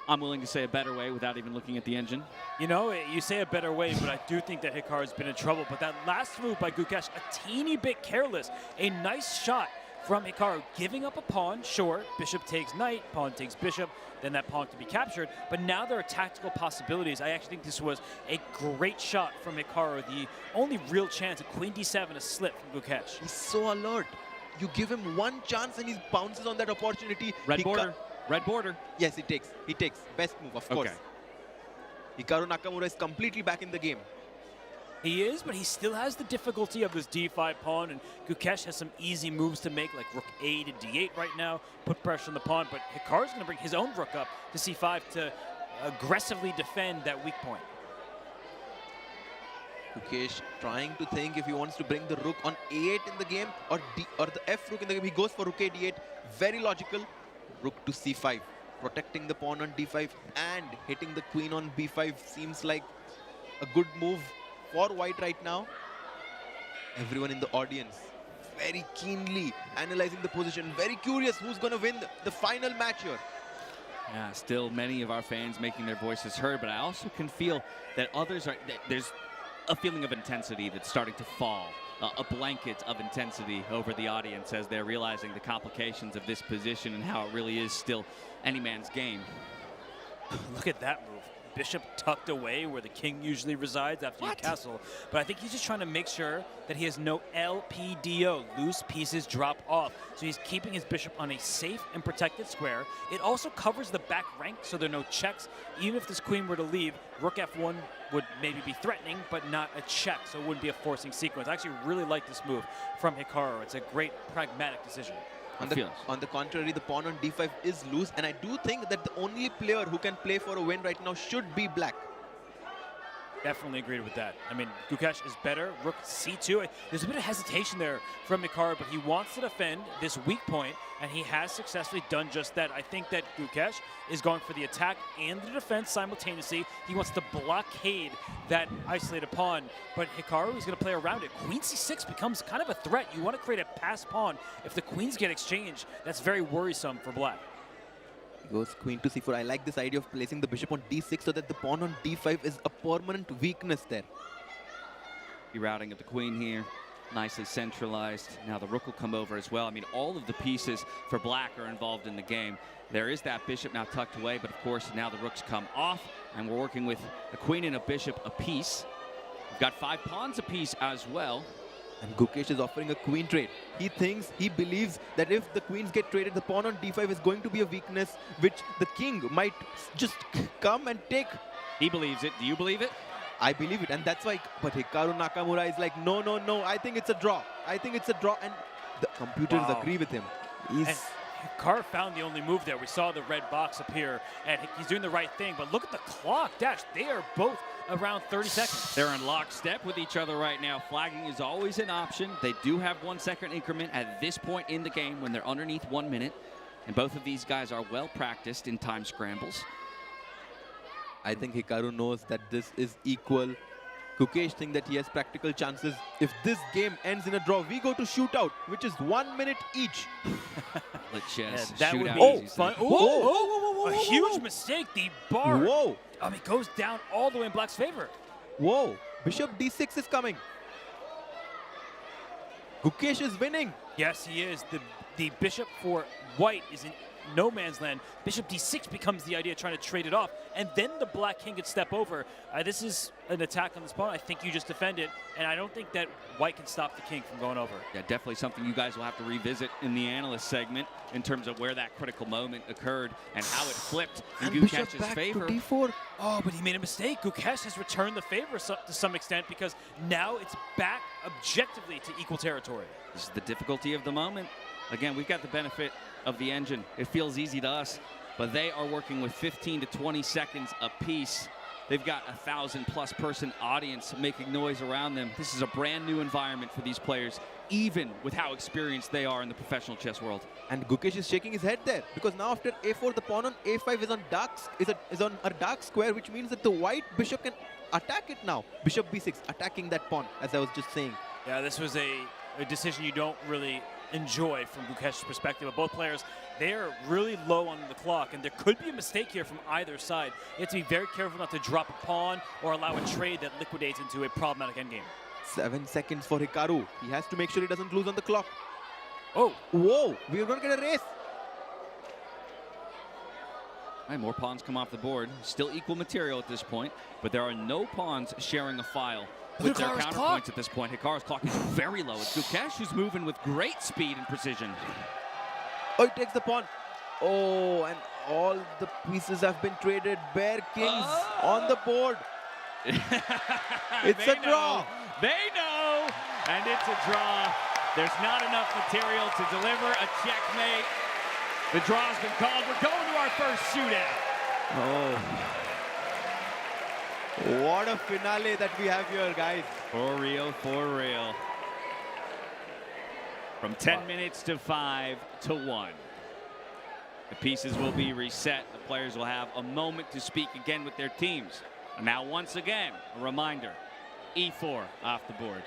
Speaker 13: I'm willing to say a better way without even looking at the engine.
Speaker 14: You know, you say a better way, but I do think that Hikaru's been in trouble. But that last move by Gukesh, a teeny bit careless. A nice shot from Hikaru, giving up a pawn, sure. Bishop takes knight, pawn takes bishop, then that pawn can be captured. But now there are tactical possibilities. I actually think this was a great shot from Hikaru. The only real chance, a queen d7, a slip from Gukesh.
Speaker 15: He's so alert. You give him one chance and he bounces on that opportunity.
Speaker 13: Red border. Red border.
Speaker 15: Yes, he takes. He takes. Best move, of course. Hikaru Nakamura is completely back in the game.
Speaker 14: He is, but he still has the difficulty of this d5 pawn, and Gukesh has some easy moves to make, like rook a to d8 right now, put pressure on the pawn, but Hikaru's going to bring his own rook up to c5 to aggressively defend that weak point.
Speaker 15: Gukesh trying to think if he wants to bring the rook on a8 in the game or the f rook in the game. He goes for rook a d8. Very logical. Rook to c5. Protecting the pawn on d5 and hitting the queen on b5 seems like a good move for white right now. Everyone in the audience very keenly analyzing the position. Very curious who's going to win the final match here.
Speaker 13: Yeah, still many of our fans making their voices heard, but I also can feel that others are, there's a feeling of intensity that's starting to fall, a blanket of intensity over the audience as they're realizing the complications of this position and how it really is still any man's game.
Speaker 14: Look at that move. Bishop tucked away where the king usually resides after your castle. But I think he's just trying to make sure that he has no LPDO, loose pieces drop off. So he's keeping his bishop on a safe and protected square. It also covers the back rank so there are no checks. Even if this queen were to leave, rook f1 would maybe be threatening, but not a check, so it wouldn't be a forcing sequence. I actually really like this move from Hikaru. It's a great pragmatic decision.
Speaker 15: On the contrary, the pawn on d5 is loose, and I do think that the only player who can play for a win right now should be black.
Speaker 14: Definitely agreed with that. I mean, Gukesh is better. Rook c2. There's a bit of hesitation there from Hikaru, but he wants to defend this weak point, and he has successfully done just that. I think that Gukesh is going for the attack and the defense simultaneously. He wants to blockade that isolated pawn, but Hikaru is going to play around it. Queen c6 becomes kind of a threat. You want to create a pass pawn. If the queens get exchanged, that's very worrisome for black.
Speaker 15: Goes queen to c4. I like this idea of placing the bishop on d6 so that the pawn on d5 is a permanent weakness there.
Speaker 13: Rerouting of the queen here. nicely centralized. Now the rook will come over as well. I mean, all of the pieces for black are involved in the game. There is that bishop now tucked away, but of course now the rooks come off, and we're working with a queen and a bishop apiece. We've got 5 pawns apiece as well.
Speaker 15: And Gukesh is offering a queen trade. He believes that if the queens get traded, the pawn on d5 is going to be a weakness, which the king might just come and take.
Speaker 13: He believes it. Do you believe it?
Speaker 15: I believe it, and that's why. But Hikaru Nakamura is like, no, no, no. I think it's a draw. I think it's a draw, and the computers agree with him.
Speaker 14: And Hikaru found the only move there. We saw the red box appear, and he's doing the right thing. But look at the clock, Dash. They are both around 30 seconds.
Speaker 13: They're in lockstep with each other right now. Flagging is always an option. They do have 1 second increment at this point in the game when they're underneath 1 minute. And both of these guys are well practiced in time scrambles.
Speaker 15: I think Hikaru knows that this is equal. Gukesh thinks that he has practical chances. If this game ends in a draw, we go to shootout, which is 1 minute each.
Speaker 13: Chess.
Speaker 14: That would be fun. A huge mistake. The bar.
Speaker 15: Whoa.
Speaker 14: It goes down all the way in black's favor.
Speaker 15: Whoa. Bishop d6 is coming. Gukesh is winning.
Speaker 14: Yes, he is. The bishop for white is in no man's land. Bishop d6 becomes the idea, trying to trade it off, and then the black king could step over. This is an attack on this pawn. I think you just defend it, and I don't think that white can stop the king from going over.
Speaker 13: Yeah, definitely something you guys will have to revisit in the analyst segment in terms of where that critical moment occurred and how it flipped in Gukesh's favor.
Speaker 15: To d4.
Speaker 14: Oh, but he made a mistake. Gukesh has returned the favor to some extent because now it's back objectively to equal territory.
Speaker 13: This is the difficulty of the moment. Again, we've got the benefit of the engine. It feels easy to us, but they are working with 15 to 20 seconds apiece. They've got 1,000+ person audience making noise around them. This is a brand new environment for these players, even with how experienced they are in the professional chess world.
Speaker 15: And Gukesh is shaking his head there because now after a4, the pawn on a5 is on a dark square, which means that the white bishop can attack it now. Bishop b6 attacking that pawn, as I was just saying.
Speaker 14: Yeah, this was a decision you don't really enjoy from Gukesh's perspective. But both players, they're really low on the clock, and there could be a mistake here from either side. You have to be very careful not to drop a pawn or allow a trade that liquidates into a problematic endgame.
Speaker 15: 7 seconds for Hikaru. He has to make sure he doesn't lose on the clock.
Speaker 14: Oh.
Speaker 15: Whoa, we're going to get a race.
Speaker 13: All right, more pawns come off the board. Still equal material at this point, but there are no pawns sharing a file with their counterpoints at this point. Hikaru's clock is very low. It's Gukesh who's moving with great speed and precision.
Speaker 15: Oh, he takes the pawn. Oh, and all the pieces have been traded. Bare kings on the board. It's a draw.
Speaker 13: They know, and it's a draw. There's not enough material to deliver a checkmate. The draw's been called. We're going to our first shootout.
Speaker 15: Oh. What a finale that we have here, guys.
Speaker 13: For real, for real. From 10 minutes to 5 to 1. The pieces will be reset. The players will have a moment to speak again with their teams. And now, once again, a reminder. E4 off the board.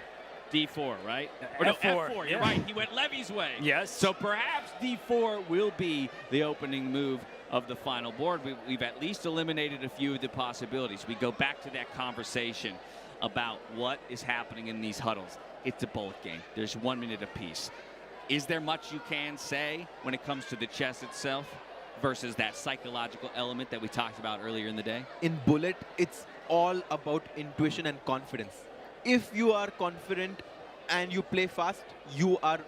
Speaker 13: D4, right? Or no, F4. You're right. He went Levy's way.
Speaker 14: Yes.
Speaker 13: So perhaps D4 will be the opening move of the final board. We've at least eliminated a few of the possibilities. We go back to that conversation about what is happening in these huddles. It's a bullet game. There's 1 minute apiece. Is there much you can say when it comes to the chess itself versus that psychological element that we talked about earlier in the day?
Speaker 15: In bullet, it's all about intuition and confidence. If you are confident and you play fast, you are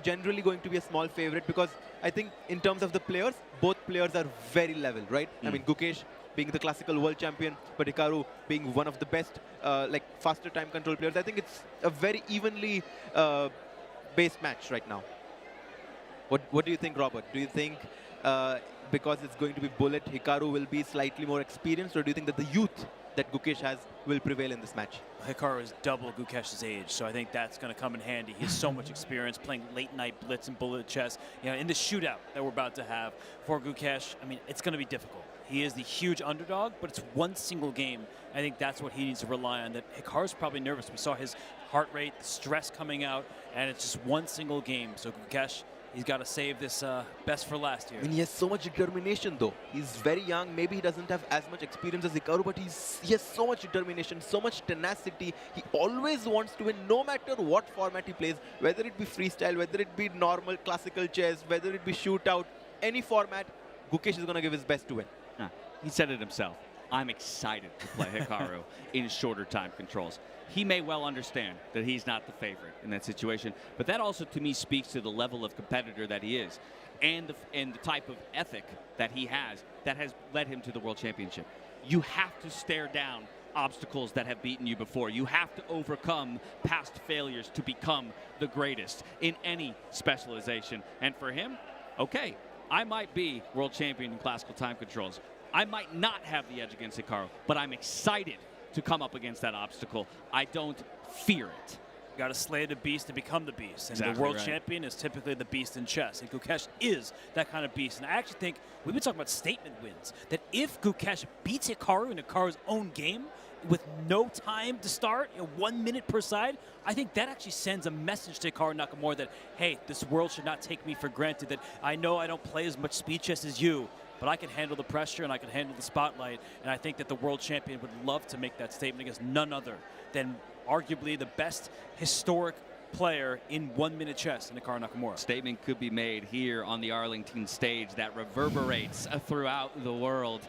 Speaker 15: generally going to be a small favorite, because I think in terms of the players, both players are very level, right? I mean, Gukesh being the classical world champion, but Hikaru being one of the best faster time control players. I think it's a very evenly based match right now. What do you think, Robert? Do you think because it's going to be bullet, Hikaru will be slightly more experienced, or do you think that the youth that Gukesh has will prevail in this match?
Speaker 14: Hikaru is double Gukesh's age, so I think that's going to come in handy. He has so much experience playing late-night blitz and bullet chess. You know, in the shootout that we're about to have for Gukesh, I mean, it's going to be difficult. He is the huge underdog, but it's one single game. I think that's what he needs to rely on. That Hikaru's probably nervous. We saw his heart rate, the stress coming out, and it's just one single game. So Gukesh, he's got to save this best for last here.
Speaker 15: I mean, he has so much determination, though. He's very young. Maybe he doesn't have as much experience as Hikaru, but he has so much determination, so much tenacity. He always wants to win, no matter what format he plays, whether it be freestyle, whether it be normal classical chess, whether it be shootout, any format, Gukesh is going to give his best to win.
Speaker 13: He said it himself. I'm excited to play Hikaru in shorter time controls. He may well understand that he's not the favorite in that situation, but that also to me speaks to the level of competitor that he is and the type of ethic that he has that has led him to the World Championship. You have to stare down obstacles that have beaten you before. You have to overcome past failures to become the greatest in any specialization. And for him, okay, I might be world champion in classical time controls. I might not have the edge against Hikaru, but I'm excited to come up against that obstacle. I don't fear it.
Speaker 14: You got to slay the beast to become the beast. And
Speaker 13: Exactly
Speaker 14: the world
Speaker 13: right.
Speaker 14: champion is typically the beast in chess. And Gukesh is that kind of beast. And I actually think we've been talking about statement wins. That if Gukesh beats Hikaru in Hikaru's own game with no time to start, 1 minute per side, I think that actually sends a message to Hikaru Nakamura that, hey, this world should not take me for granted. That I know I don't play as much speed chess as you, but I can handle the pressure and I can handle the spotlight. And I think that the world champion would love to make that statement against none other than arguably the best historic player in 1 minute chess in Hikaru Nakamura.
Speaker 13: Statement could be made here on the Arlington stage that reverberates throughout the world.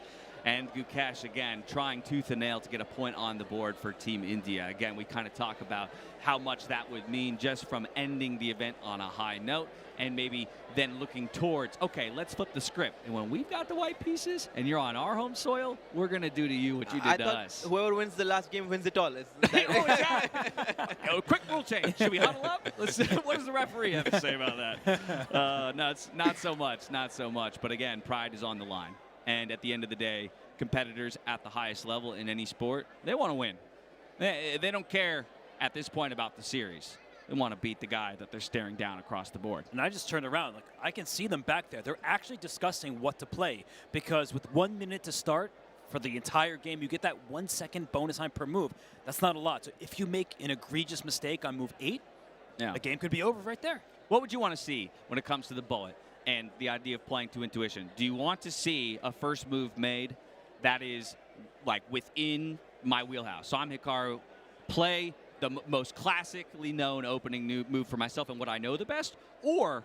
Speaker 13: And Gukesh, again, trying tooth and nail to get a point on the board for Team India. Again, we kind of talk about how much that would mean just from ending the event on a high note and maybe then looking towards, okay, let's flip the script. And when we've got the white pieces and you're on our home soil, we're going to do to you what you did to us.
Speaker 15: Whoever wins the last game wins it all.
Speaker 13: Quick rule change. Should we huddle up? Let's, what does the referee have to say about that? No, it's not so much. Not so much. But again, pride is on the line. And at the end of the day, competitors at the highest level in any sport, they want to win. They don't care at this point about the series. They want to beat the guy that they're staring down across the board.
Speaker 14: And I just turned around. Like, I can see them back there. They're actually discussing what to play because with 1 minute to start for the entire game, you get that 1 second bonus time per move. That's not a lot. So if you make an egregious mistake on move 8, the game could be over right there.
Speaker 13: What would you want to see when it comes to the bullet and the idea of playing to intuition? Do you want to see a first move made that is like within my wheelhouse? So I'm Hikaru, play the most classically known opening move for myself and what I know the best, or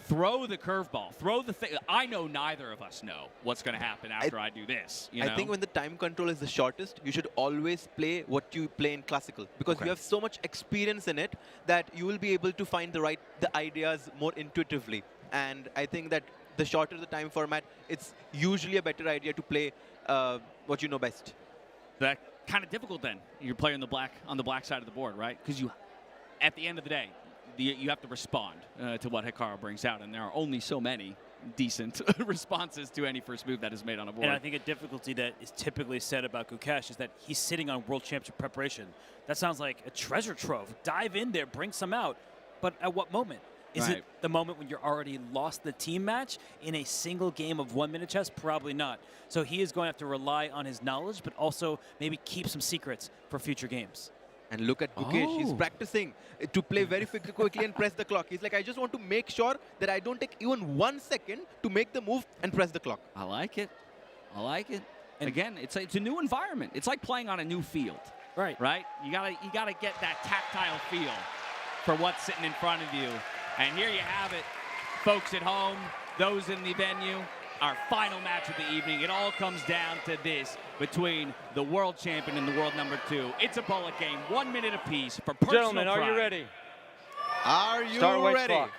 Speaker 13: throw the curveball, throw the thing. I know neither of us know what's going to happen after I do this. You know?
Speaker 15: I think when the time control is the shortest, you should always play what you play in classical because you have so much experience in it that you will be able to find the ideas more intuitively. And I think that the shorter the time format, it's usually a better idea to play what you know best.
Speaker 13: That kind of difficult then. You're playing on the black side of the board, right? Because you, at the end of the day, you have to respond to what Hikaru brings out, and there are only so many decent responses to any first move that is made on a board.
Speaker 14: And I think a difficulty that is typically said about Gukesh is that he's sitting on World Championship preparation. That sounds like a treasure trove. Dive in there, bring some out. But at what moment? Is it the moment when you're already lost the team match in a single game of 1 minute chess? Probably not. So he is going to have to rely on his knowledge, but also maybe keep some secrets for future games.
Speaker 15: And look at Gukesh. He's practicing to play very quickly and press the clock. He's like, I just want to make sure that I don't take even 1 second to make the move and press the clock.
Speaker 13: I like it. I like it. And again, it's a new environment. It's like playing on a new field.
Speaker 14: Right.
Speaker 13: Right? You gotta get that tactile feel for what's sitting in front of you. And here you have it, folks at home, those in the venue, our final match of the evening. It all comes down to this between the world champion and the world number 2. It's a bullet game, 1 minute apiece for personal
Speaker 16: Gentlemen, are you ready?
Speaker 15: Are you
Speaker 16: Start white
Speaker 15: ready?
Speaker 16: clock.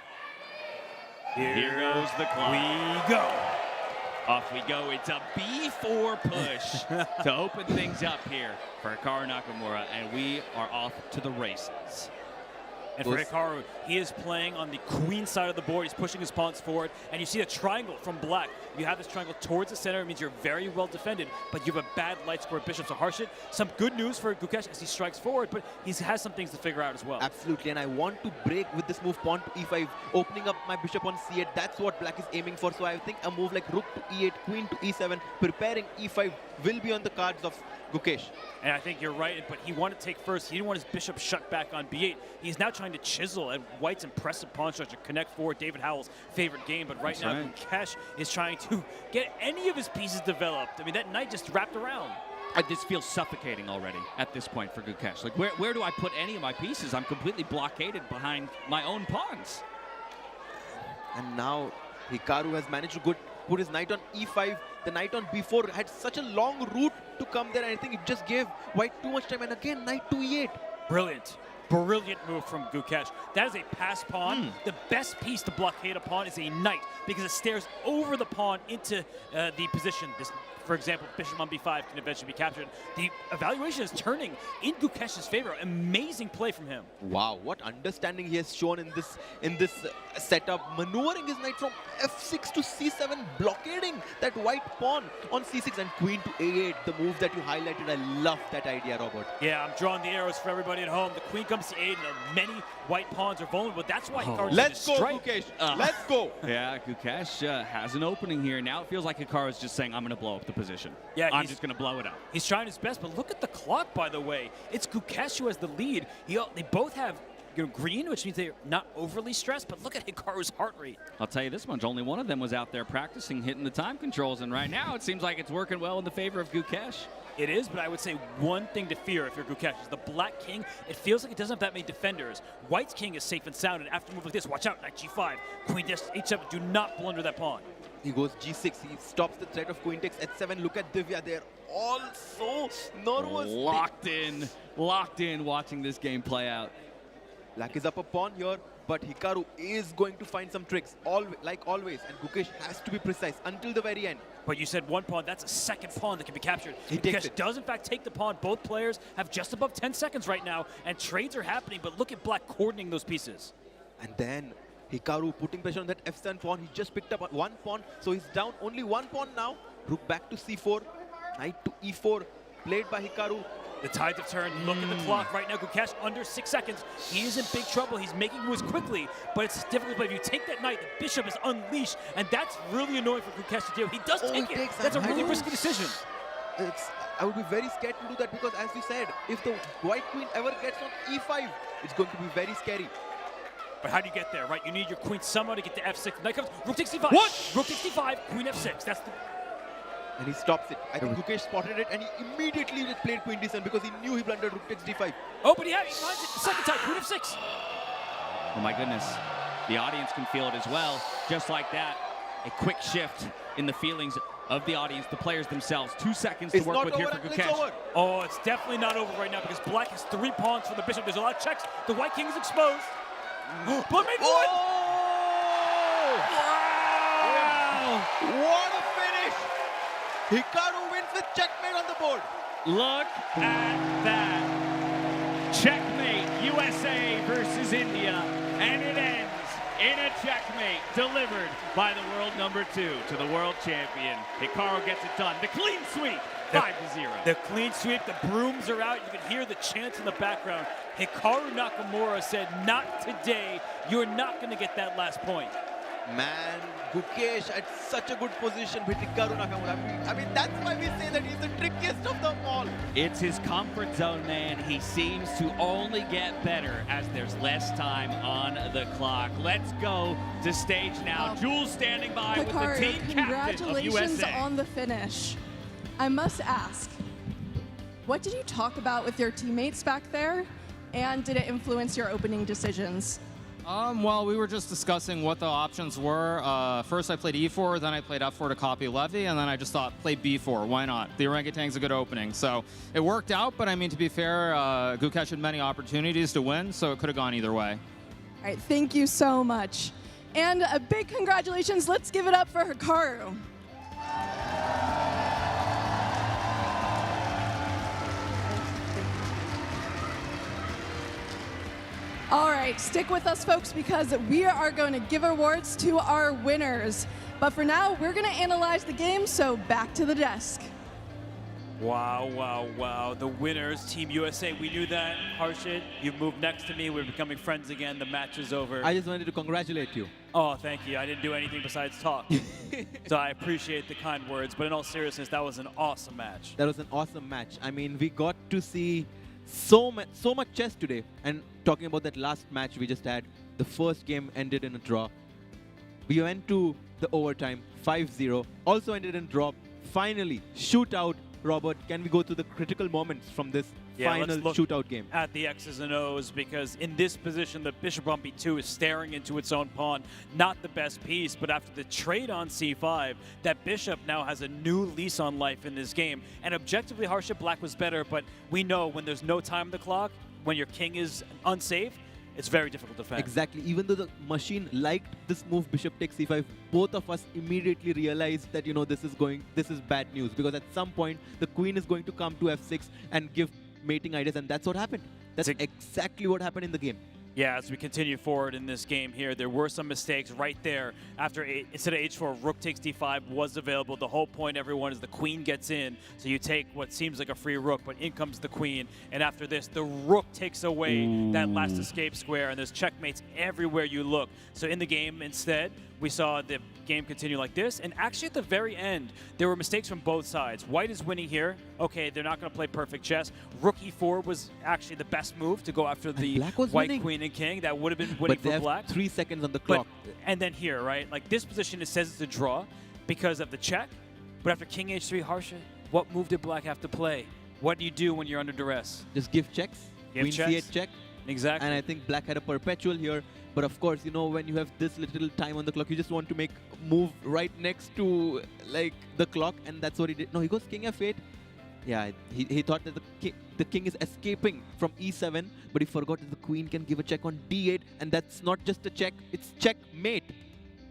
Speaker 13: Here goes the clock.
Speaker 14: We go.
Speaker 13: Off we go. It's a B4 push to open things up here for Hikaru Nakamura, and we are off to the races.
Speaker 14: And for Hikaru, he is playing on the queen side of the board. He's pushing his pawns forward. And you see a triangle from black. You have this triangle towards the center. It means you're very well defended, but you have a bad light square bishop. So Harshit, some good news for Gukesh as he strikes forward, but he has some things to figure out as well.
Speaker 15: Absolutely, and I want to break with this move pawn to e5, opening up my bishop on c8. That's what black is aiming for. So I think a move like rook to e8, queen to e7, preparing e5 will be on the cards of Gukesh.
Speaker 14: And I think you're right, but he wanted to take first. He didn't want his bishop shut back on b8. He's now trying to chisel at White's impressive pawn structure, connect forward, David Howell's favorite game. But right now, Gukesh is trying to get any of his pieces developed. I mean, that knight just wrapped around.
Speaker 13: This feels suffocating already at this point for Gukesh. Like, where do I put any of my pieces? I'm completely blockaded behind my own pawns.
Speaker 15: And now Hikaru has managed to put his knight on e5. The knight on b4 had such a long route to come there, and I think it just gave White too much time. And again, knight to e8.
Speaker 14: Brilliant. Brilliant move from Gukesh. That is a pass pawn. The best piece to blockade a pawn is a knight because it stares over the pawn into the position. This, for example, bishop on b5 can eventually be captured. The evaluation is turning in Gukesh's favor. Amazing play from him.
Speaker 15: Wow, what understanding he has shown in this setup, maneuvering his knight from f6 to c7, blockading that white pawn on c6 and queen to a8. The move that you highlighted, I love that idea, Robert.
Speaker 14: Yeah, I'm drawing the arrows for everybody at home. The queen comes to 8, and many white pawns are vulnerable. That's why Hikaru
Speaker 15: Let's go, Gukesh. Let's go.
Speaker 13: Yeah, Gukesh has an opening here. Now it feels like Hikaru is just saying, I'm going to blow up the position.
Speaker 14: Yeah,
Speaker 13: I'm just going to blow it up.
Speaker 14: He's trying his best, but look at the clock, by the way. It's Gukesh who has the lead. They both have green, which means they're not overly stressed, but look at Hikaru's heart rate.
Speaker 13: I'll tell you this much, only one of them was out there practicing hitting the time controls, and right now it seems like it's working well in the favor of Gukesh.
Speaker 14: It is, but I would say one thing to fear if you're Gukesh is the black king. It feels like it doesn't have that many defenders. White's king is safe and sound, and after a move like this, watch out, knight g5, queen h7, do not blunder that pawn.
Speaker 15: He goes g6, he stops the threat of queen takes h7. Look at Divya, they're all so nervous.
Speaker 13: Locked in watching this game play out.
Speaker 15: Black is up a pawn here, but Hikaru is going to find some tricks, like always, and Gukesh has to be precise until the very end.
Speaker 14: But you said one pawn, that's a second pawn that can be captured.
Speaker 15: He takes
Speaker 14: Gukesh does in fact take the pawn. Both players have just above 10 seconds right now, and trades are happening, but look at Black coordinating those pieces.
Speaker 15: And then Hikaru putting pressure on that f7 pawn. He just picked up one pawn, so he's down only one pawn now. Rook back to c4, knight to e4, played by Hikaru.
Speaker 14: The tides have turned. Look at the clock right now. Gukesh under 6 seconds. He is in big trouble. He's making moves quickly, but it's difficult. But if you take that knight, the bishop is unleashed, and that's really annoying for Gukesh to do. He does take it. That's a really risky decision.
Speaker 15: I would be very scared to do that because, as you said, if the white queen ever gets on e5, it's going to be very scary.
Speaker 14: But how do you get there, right? You need your queen somehow to get to f6. Knight comes. Rook takes c5.
Speaker 15: What?
Speaker 14: Rook takes c5. Queen f6. That's the.
Speaker 15: And he stops it. I think Gukesh spotted it, and he immediately played queen d7 because he knew he blundered rook takes d5.
Speaker 14: Oh, but he finds it the second time. Queen f6.
Speaker 13: Oh my goodness. The audience can feel it as well. Just like that, a quick shift in the feelings of the audience, the players themselves. 2 seconds to work with here for Gukesh.
Speaker 14: Oh, it's definitely not over right now because Black has 3 pawns for the bishop. There's a lot of checks. The white king is exposed. Black made one!
Speaker 15: Wow! What a finish! Hikaru wins with checkmate on the board.
Speaker 13: Look at that. Checkmate, USA versus India. And it ends in a checkmate delivered by the world #2 to the world champion. Hikaru gets it done. The clean sweep, 5-0.
Speaker 14: The clean sweep, the brooms are out. You can hear the chants in the background. Hikaru Nakamura said, not today. You're not going to get that last point.
Speaker 15: Man, Gukesh at such a good position with Hikaru Nakamura. I mean, that's why we say that he's the trickiest of them all.
Speaker 13: It's his comfort zone, man. He seems to only get better as there's less time on the clock. Let's go to stage now. Jules standing by with the team captain of
Speaker 1: congratulations
Speaker 13: USA.
Speaker 1: on the finish. I must ask, what did you talk about with your teammates back there? And did it influence your opening decisions?
Speaker 3: Well, we were just discussing what the options were. First I played e4, then I played f4 to copy Levy, and then I just thought, play b4, why not? The orangutan's a good opening. So it worked out, but I mean, to be fair, Gukesh had many opportunities to win, so it could have gone either way.
Speaker 1: All right, thank you so much. And a big congratulations, let's give it up for Hikaru. All right, stick with us, folks, because we are going to give awards to our winners. But for now, we're going to analyze the game, so back to the desk.
Speaker 14: Wow, wow, wow. The winners, Team USA. We knew that. Harshit, you've moved next to me. We're becoming friends again. The match is over.
Speaker 15: I just wanted to congratulate you.
Speaker 14: Oh, thank you. I didn't do anything besides talk. So I appreciate the kind words. But in all seriousness, that was an awesome match.
Speaker 15: That was an awesome match. I mean, we got to see so much chess today. And talking about that last match we just had, the first game ended in a draw. We went to the overtime, 5-0. Also ended in draw. Finally, shootout. Robert, can we go to the critical moments from this final
Speaker 14: let's look
Speaker 15: shootout game?
Speaker 14: At the X's and O's, because in this position, the bishop on b2 is staring into its own pawn. Not the best piece, but after the trade on c5, that bishop now has a new lease on life in this game. And objectively, Harshit, black was better, but we know when there's no time on the clock, when your king is unsafe, it's very difficult to defend.
Speaker 15: Exactly. Even though the machine liked this move, bishop takes c5, both of us immediately realized that, you know, this is bad news, because at some point the queen is going to come to f6 and give mating ideas, and that's what happened. That's exactly what happened in the game.
Speaker 14: Yeah, as we continue forward in this game here, there were some mistakes right there. After instead of h4, rook takes d5 was available. The whole point, everyone, is the queen gets in. So you take what seems like a free rook, but in comes the queen. And after this, the rook takes away that last escape square, and there's checkmates everywhere you look. So in the game, instead, we saw the game continue like this. And actually, at the very end, there were mistakes from both sides. White is winning here. Okay, they're not going to play perfect chess. Rook e4 was actually the best move to go after the white
Speaker 15: winning.
Speaker 14: queen and king. That would have been winning for black.
Speaker 15: 3 seconds on the clock.
Speaker 14: And then here, right? Like this position, it says it's a draw because of the check. But after king h3, Harshit, what move did black have to play? What do you do when you're under duress?
Speaker 15: Just give checks. Queen c8 check.
Speaker 14: Exactly.
Speaker 15: And I think black had a perpetual here. But of course, you know, when you have this little time on the clock, you just want to make a move right next to like the clock, and that's what he did. No, he goes king f8. Yeah, he thought that the king is escaping from e7, but he forgot that the queen can give a check on d8, and that's not just a check, it's checkmate.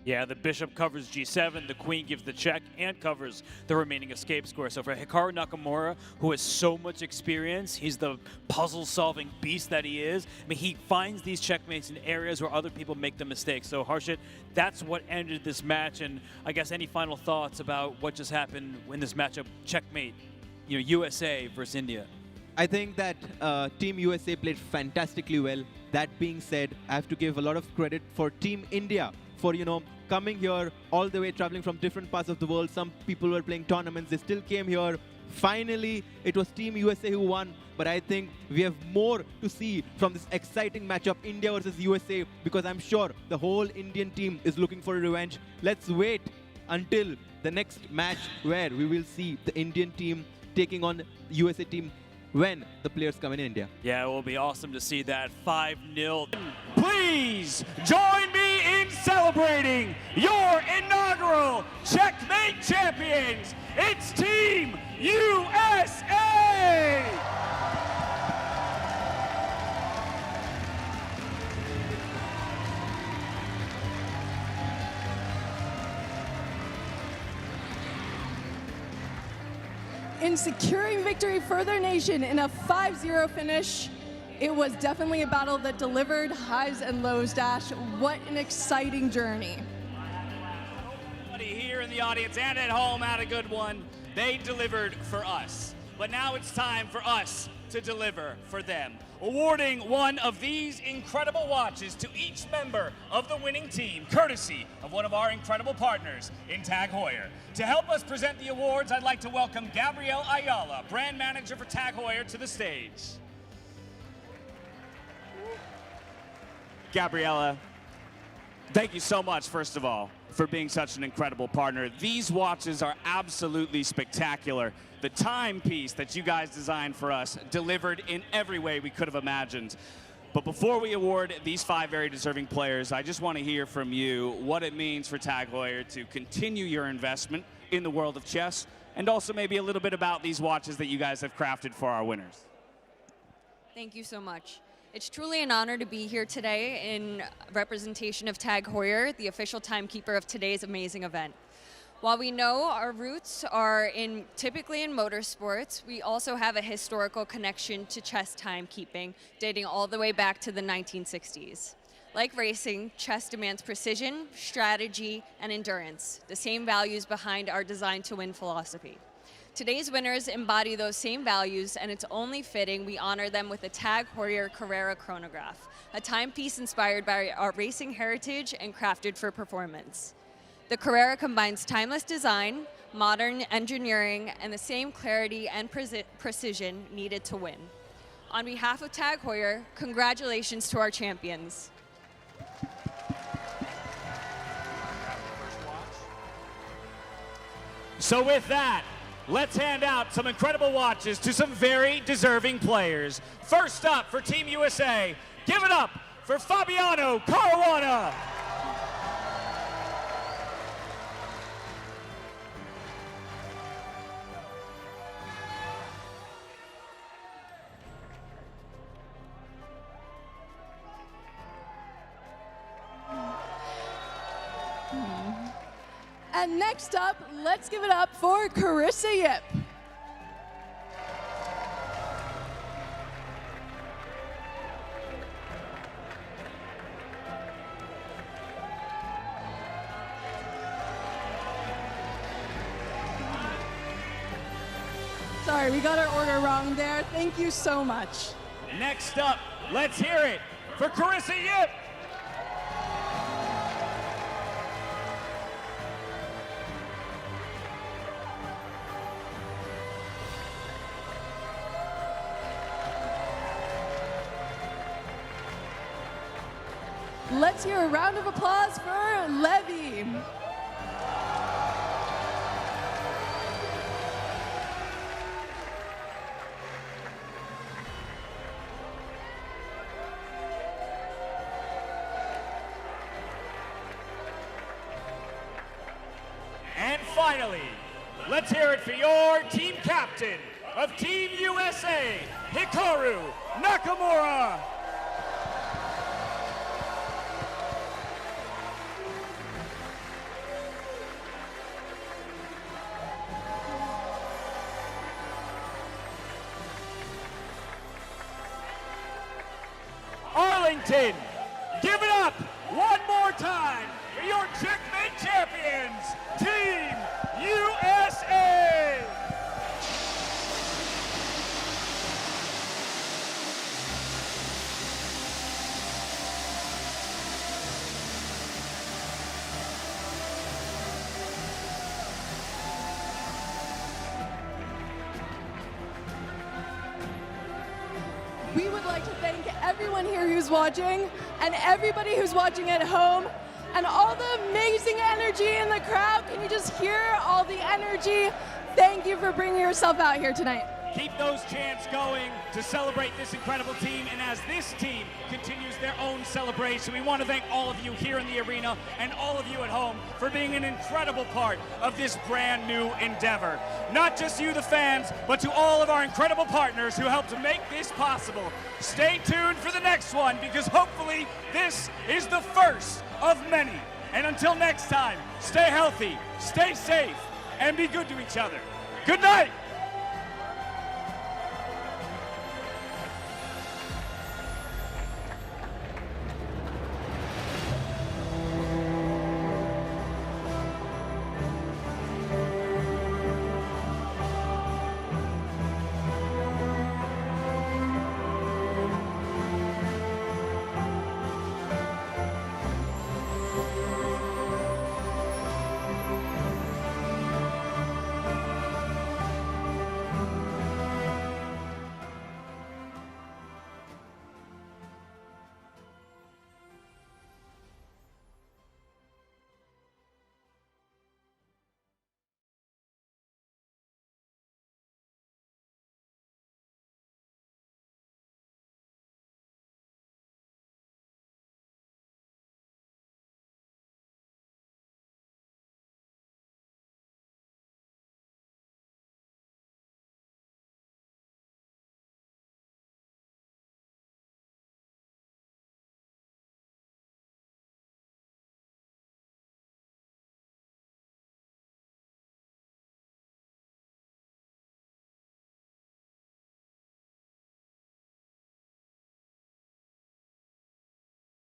Speaker 14: Yeah, the bishop covers g7, the queen gives the check and covers the remaining escape square. So for Hikaru Nakamura, who has so much experience, he's the puzzle-solving beast that he is. I mean, he finds these checkmates in areas where other people make the mistakes. So Harshit, that's what ended this match. And I guess any final thoughts about what just happened in this matchup, checkmate, you know, USA versus India?
Speaker 15: I think that Team USA played fantastically well. That being said, I have to give a lot of credit for Team India for, you know, coming here all the way, traveling from different parts of the world. Some people were playing tournaments. They still came here. Finally, it was Team USA who won. But I think we have more to see from this exciting matchup, India versus USA, because I'm sure the whole Indian team is looking for a revenge. Let's wait until the next match where we will see the Indian team taking on the USA team when the players come in India.
Speaker 14: Yeah, it will be awesome to see that 5-0. Please join me in celebrating your inaugural Checkmate champions. It's Team USA!
Speaker 1: In securing victory for their nation in a 5-0 finish, it was definitely a battle that delivered highs and lows, Dash. What an exciting journey.
Speaker 23: Everybody here in the audience and at home had a good one. They delivered for us. But now it's time for us to deliver for them. Awarding one of these incredible watches to each member of the winning team, courtesy of one of our incredible partners in Tag Heuer. To help us present the awards, I'd like to welcome Gabrielle Ayala, brand manager for Tag Heuer, to the stage. Gabriella, thank you so much, first of all, for being such an incredible partner. These watches are absolutely spectacular. The timepiece that you guys designed for us delivered in every way we could have imagined. But before we award these 5 very deserving players, I just want to hear from you what it means for Tag Heuer to continue your investment in the world of chess, and also maybe a little bit about these watches that you guys have crafted for our winners.
Speaker 19: Thank you so much. It's truly an honor to be here today in representation of Tag Heuer, the official timekeeper of today's amazing event. While we know our roots are typically in motorsports, we also have a historical connection to chess timekeeping, dating all the way back to the 1960s. Like racing, chess demands precision, strategy, and endurance, the same values behind our design to win philosophy. Today's winners embody those same values, and it's only fitting we honor them with the Tag Heuer Carrera chronograph, a timepiece inspired by our racing heritage and crafted for performance. The Carrera combines timeless design, modern engineering, and the same clarity and precision needed to win. On behalf of Tag Heuer, congratulations to our champions.
Speaker 23: So with that, let's hand out some incredible watches to some very deserving players. First up for Team USA, give it up for Fabiano Caruana.
Speaker 1: And next up, let's give it up for Carissa Yip. Sorry, we got our order wrong there. Thank you so much.
Speaker 23: Next up, let's hear it for Carissa Yip.
Speaker 1: Let's hear a round of applause for Levy.
Speaker 23: And finally, let's hear it for your team captain of Team USA, Hikaru Nakamura. Arlington, give it up one more time for your Checkmate champions, Team USA!
Speaker 1: We would like to thank everyone here who's watching and everybody who's watching at home and all the amazing energy in the crowd. Can you just hear all the energy? Thank you for bringing yourself out here tonight.
Speaker 23: Keep those chants going to celebrate this incredible team, and as this team continues their own celebration, we want to thank all of you here in the arena and all of you at home for being an incredible part of this brand new endeavor. Not just you, the fans, but to all of our incredible partners who helped to make this possible. Stay tuned for the next one, because hopefully this is the first of many. And until next time, stay healthy, stay safe, and be good to each other. Good night!